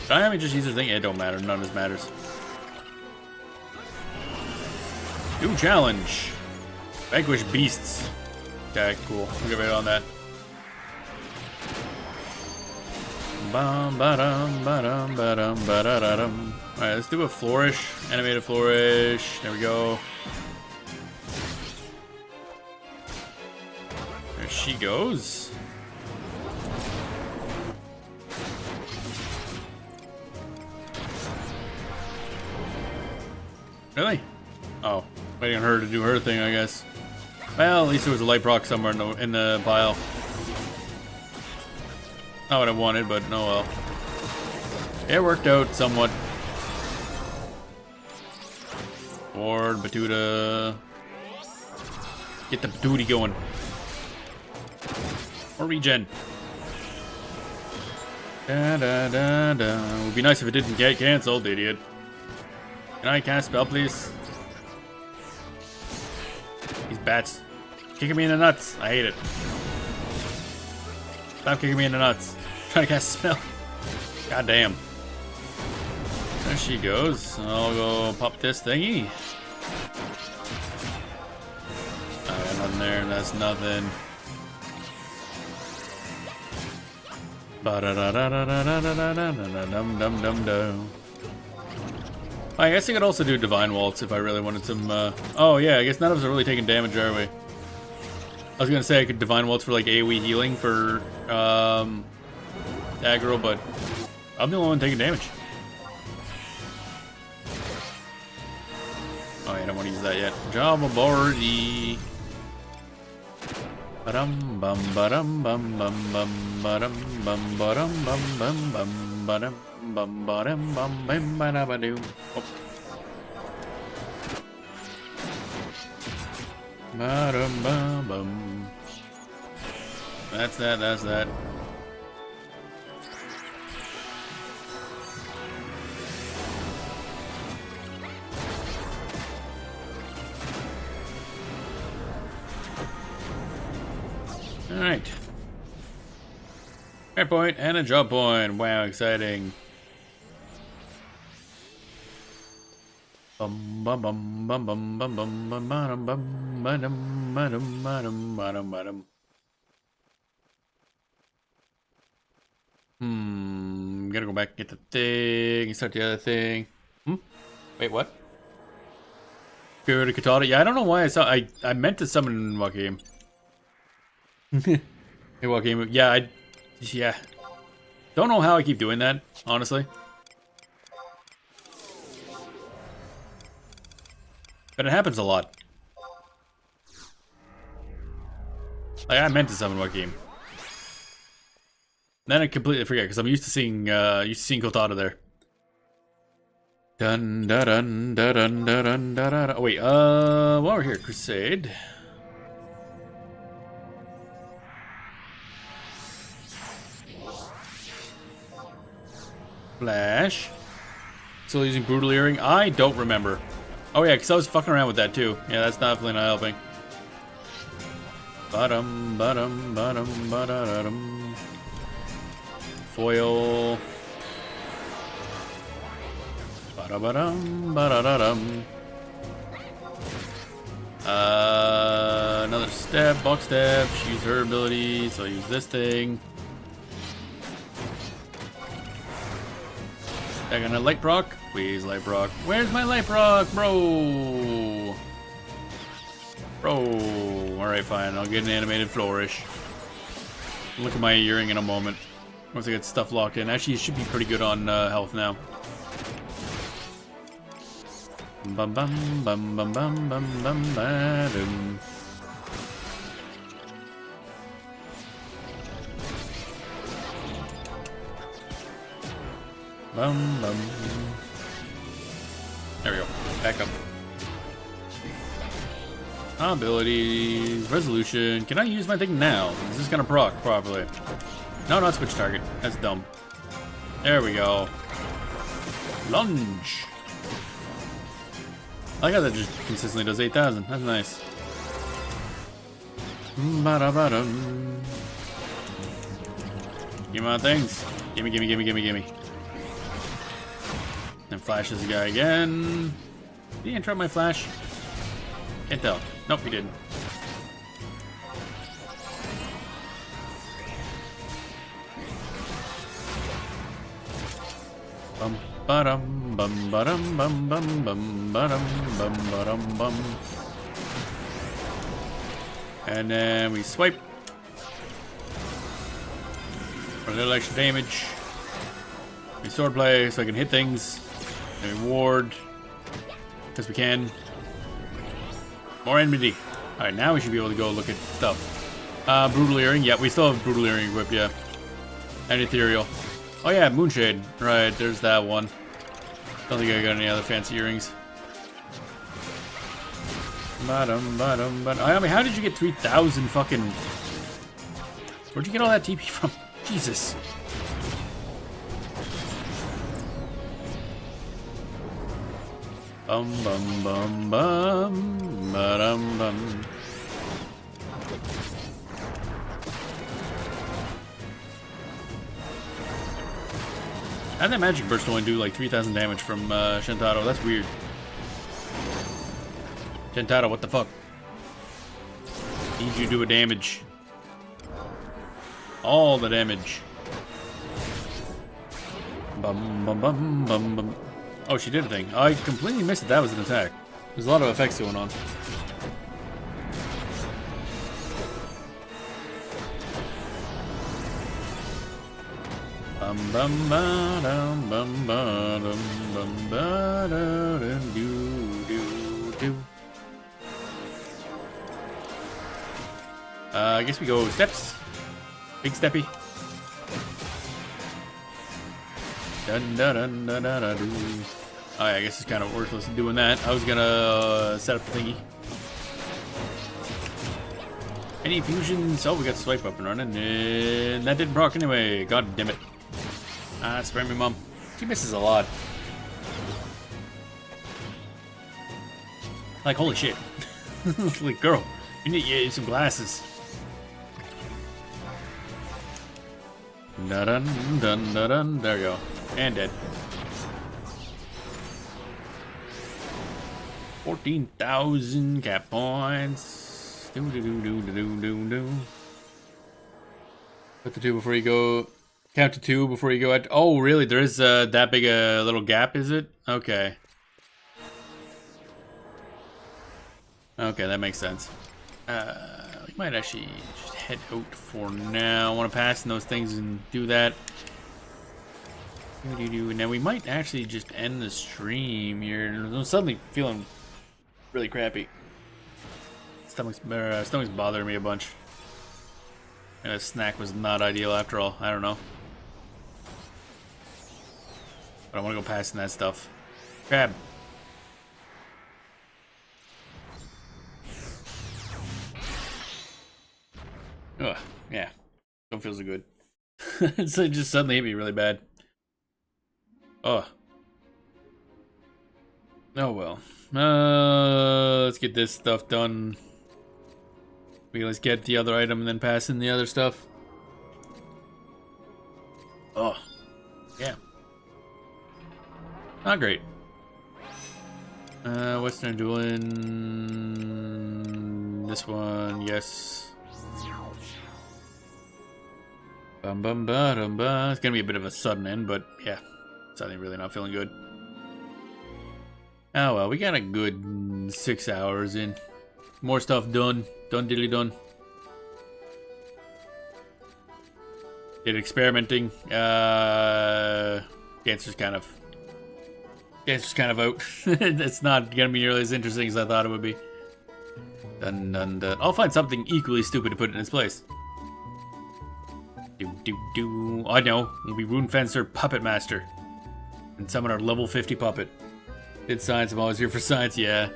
Should I just use the thing? It don't matter. None of this matters. New challenge. Vanquish beasts. Okay, cool. We'll get right on that. Bum ba-dum ba-dum ba-dum ba-da-da-dum. Alright, let's do a flourish. Animated flourish. There we go. There she goes. Really? Oh, waiting on her to do her thing, I guess. Well, at least there was a light proc somewhere in the pile. Not what I wanted, but no well. It worked out somewhat. Ward, Batuta. Get the booty going. Or regen. Da da da da. It would be nice if it didn't get cancelled, idiot. Can I cast spell, please? These bats kicking me in the nuts. I hate it. Stop kicking me in the nuts. I'm trying to cast a spell. God damn. There she goes. I'll go pop this thingy. I got nothing there. That's nothing. Ba-da-da-da-da-da-da-da-da-dum-dum-dum-dum. I guess I could also do Divine Waltz if I really wanted some, Oh yeah, I guess none of us are really taking damage, are we? I was gonna say I could Divine Waltz for like AoE healing for, aggro, but I'm the only one taking damage. Oh yeah, I don't want to use that yet. Job aborted. Ba-dum bum ba-dum bum bum bum ba-dum bum ba-dum bum bum bum ba-dum bum ba-dum bum bum ba-da-ba-doo. Oh. Ba-dum bum bum. That's that, that's that. Alright. Air point and a drop point. Wow, exciting. Bum bum bum bum bum bum bum bum bum bum bum bum bum bum bum. Gotta go back and get the thing, start the other thing. Wait, what? Go to Katana? Yeah, I don't know why I meant to summon Joaquin. Hey, Joaquin. Yeah, yeah. Don't know how I keep doing that, honestly. But it happens a lot. Like, I meant to summon Joaquin. Then I completely forget because I'm used to seeing Kotaro there. Dun dun dun dun dun dun dun dun. Oh wait, while we're here, Crusade. Flash. Still using Brutal Earring? I don't remember. Oh yeah, because I was fucking around with that too. Yeah, that's definitely not helping. Ba-dum, ba-dum, ba-dum, ba-da-da-dum. Foil. Ba-da-ba-dum, ba-da-da-dum. Another step, box step. She used her ability, so I'll use this thing. They're gonna light proc? Please, light proc. Where's my light proc, bro? Bro. Alright, fine. I'll get an animated flourish. Look at my earring in a moment. Once I get stuff locked in. Actually, it should be pretty good on health now. Bum bum bum bum bum bum bum ba-dum. Bum bum. There we go. Back up. Abilities, resolution. Can I use my thing now? Is this gonna proc properly? No, not switch target. That's dumb. There we go. Lunge. I like how that just consistently does 8,000. That's nice. Ba-da-ba-dum. Give me my things. Gimme, gimme, gimme, gimme, gimme. And flashes the guy again. Did he interrupt my flash? Can't tell. Nope, he didn't. Bum ba-dum bum ba-dum bum bum bum ba-dum bum ba-dum bum. And then we swipe for a little extra damage. We sword play so I can hit things. And we ward because we can. More enmity. Alright, now we should be able to go look at stuff. Brutal Earring. Yeah, we still have Brutal Earring equipped, yeah. And Ethereal. Oh yeah, Moonshade. Right, there's that one. Don't think I got any other fancy earrings. Bottom, bottom, bottom. I mean, how did you get 3,000 fucking... Where'd you get all that TP from? Jesus. Bum bum bum bum ba-dum bum. How'd that magic burst only do like 3,000 damage from Shantaro? That's weird. Shantaro, what the fuck? Need you to do a damage. All the damage. Bum bum bum bum bum. Oh, she did a thing. I completely missed it. That was an attack. There's a lot of effects going on. Bum bum ba dum bum ba dum bum ba da dum do do do. I guess we go steps. Big steppy. Dun dun dun dun dun dun dun. Oh yeah, I guess it's kind of worthless doing that. I was gonna set up the thingy. Any fusions? Oh, we got swipe up and running, and that didn't proc anyway. God damn it! Ah, spare me, mom. She misses a lot. Like holy shit! Like girl, you need some glasses. Dun dun dun dun dun. There we go. And dead. 14,000 cap points. Do do do do do do do. Put the 2 before you go. Count to 2 before you go out. Oh, really? There is that big a little gap, is it? Okay. Okay, that makes sense. We might actually just head out for now. I want to pass in those things and do that. Now we might actually just end the stream here. I'm suddenly feeling really crappy. Stomach's bothering me a bunch. And a snack was not ideal after all. I don't know. But I want to go past in that stuff. Crab. Ugh, yeah. Don't feel so good. So it just suddenly hit me really bad. Oh. Oh well. Let's get this stuff done. Let's get the other item and then pass in the other stuff. Oh. Yeah. Not great. Western Dueling. This one, yes. Bum bum ba dum ba. It's gonna be a bit of a sudden end, but yeah. Suddenly really not feeling good. Oh well, we got a good 6 hours in. More stuff done. Done diddly done. Did experimenting. The answer's kind of out. It's not gonna be nearly as interesting as I thought it would be. Dun, dun, dun. I'll find something equally stupid to put in its place. I know. We'll be Rune Fencer Puppet Master. And summon our level 50 puppet. Did science, I'm always here for science, yeah.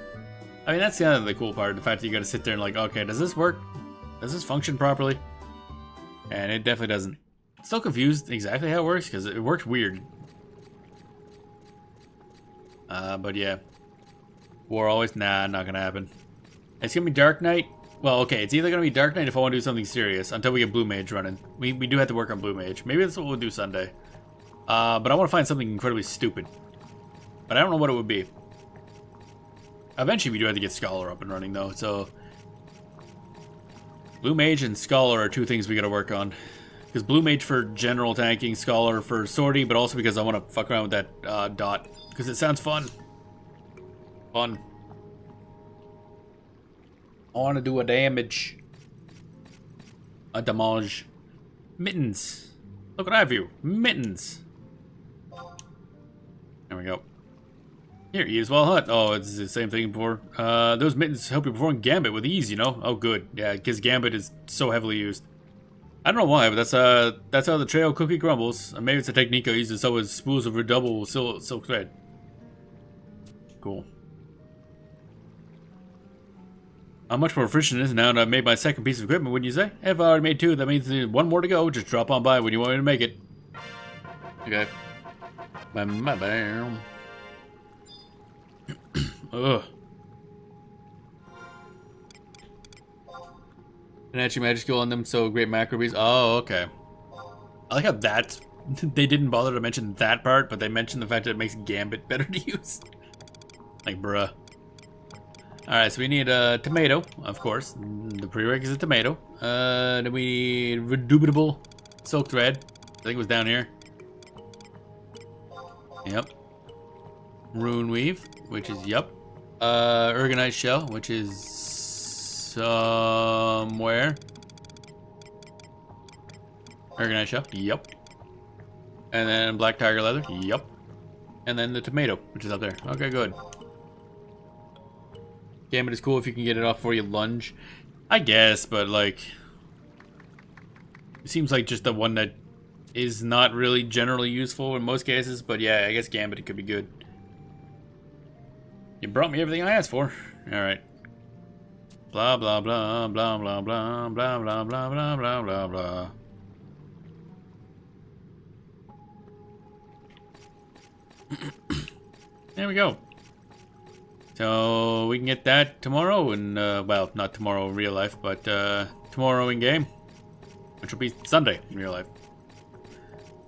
I mean, that's kind of the cool part. The fact that you gotta sit there and like, okay, does this work? Does this function properly? And it definitely doesn't. Still confused exactly how it works, because it works weird. But yeah. War always, nah, not gonna happen. It's gonna be Dark Knight. Well, okay, it's either gonna be Dark Knight if I want to do something serious until we get Blue Mage running. We do have to work on Blue Mage. Maybe that's what we'll do Sunday. But I want to find something incredibly stupid. But I don't know what it would be. Eventually, we do have to get Scholar up and running, though. So, Blue Mage and Scholar are two things we gotta work on. Because Blue Mage for general tanking, Scholar for sortie, but also because I want to fuck around with that dot. Because it sounds fun. Fun. I want to do a damage. A damage. Mittens. Look what I have you. Mittens. There we go. Here, eat as well hut. Oh, it's the same thing before. Those mittens help you perform Gambit with ease, you know? Oh, good. Yeah, because Gambit is so heavily used. I don't know why, but that's how the trail cookie crumbles. Maybe it's a technique I use to sew with spools of redouble silk thread. Cool. I'm much more efficient in this now, and I've made my second piece of equipment, wouldn't you say? If I already made two, that means there's one more to go. Just drop on by when you want me to make it. Okay. Bam. Ugh. And actually magic skill on them, so great macro beast. Oh, okay. I like how that they didn't bother to mention that part, but they mentioned the fact that it makes Gambit better to use. Like, bruh. Alright, so we need a tomato, of course. The prerequisite tomato. Then we need redubitable silk thread. I think it was down here. Yep. Rune weave, which is yep. Ergonite shell, which is somewhere. Ergonite shell, yep. And then black tiger leather, yep. And then the tomato, which is up there. Okay, good. Gambit is cool if you can get it off before you lunge. I guess, but like... It seems like just the one that is not really generally useful in most cases, but yeah, I guess Gambit could be good. You brought me everything I asked for. Alright. Blah blah blah blah blah blah blah blah blah blah blah blah blah. There we go. So we can get that tomorrow, and well, not tomorrow in real life, but tomorrow in game, which will be Sunday in real life.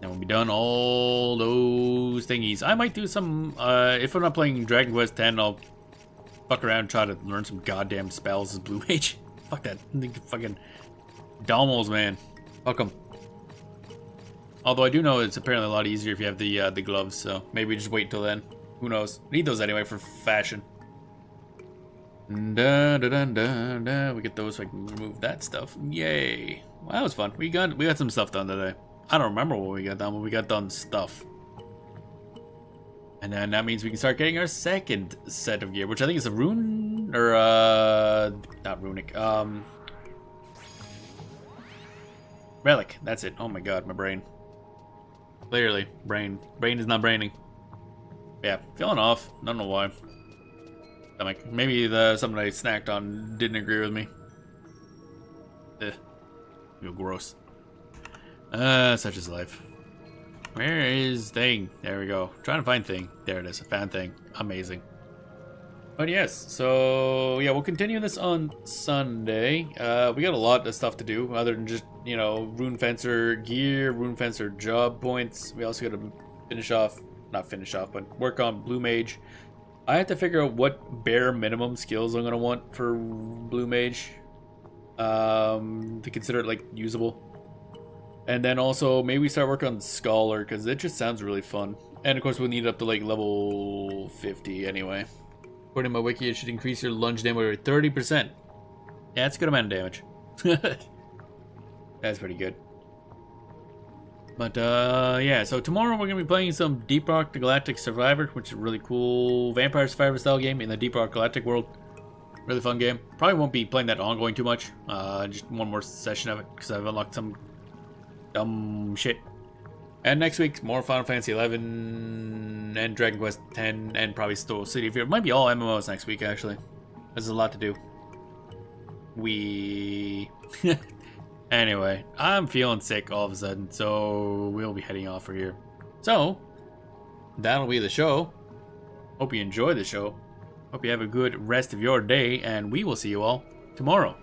Then we'll be done all those thingies. I might do some. If I'm not playing Dragon Quest X, I'll fuck around and try to learn some goddamn spells as Blue Mage. Fuck that, fucking Domals, man. Fuck 'em. Although I do know it's apparently a lot easier if you have the gloves, so maybe just wait till then. Who knows? Need those anyway for fashion. Da, da, da, da, da. We get those so I can remove that stuff. Yay. Well, that was fun. We got some stuff done today. I don't remember what we got done, but we got done stuff. And then that means we can start getting our second set of gear, which I think is a rune, or not runic, relic. That's it. Oh my god, my brain. Clearly, brain is not braining. Yeah, feeling off. I don't know why. Stomach. Maybe something I snacked on didn't agree with me. Ugh. Feel gross. Such is life. Where is thing? There we go. Trying to find thing. There it is. I found thing. Amazing. But yes, so yeah, we'll continue this on Sunday. We got a lot of stuff to do other than just, you know, Rune Fencer gear, Rune Fencer job points. We also got to but work on Blue Mage. I have to figure out what bare minimum skills I'm gonna want for Blue Mage to consider it like usable. And then also maybe start working on Scholar, because it just sounds really fun. And of course, we'll need it up to like level 50 anyway. According to my wiki, it should increase your lunge damage by 30%. Yeah, that's a good amount of damage. That's pretty good. But yeah, so tomorrow we're going to be playing some Deep Rock the Galactic Survivor, which is a really cool Vampire Survivor style game in the Deep Rock Galactic world. Really fun game. Probably won't be playing that ongoing too much. Just one more session of it because I've unlocked some dumb shit. And next week, more Final Fantasy 11 and Dragon Quest 10 and probably Stone City of Fear. It might be all MMOs next week, actually. There's a lot to do. Anyway, I'm feeling sick all of a sudden, so we'll be heading off for here. So, that'll be the show. Hope you enjoy the show. Hope you have a good rest of your day, and we will see you all tomorrow.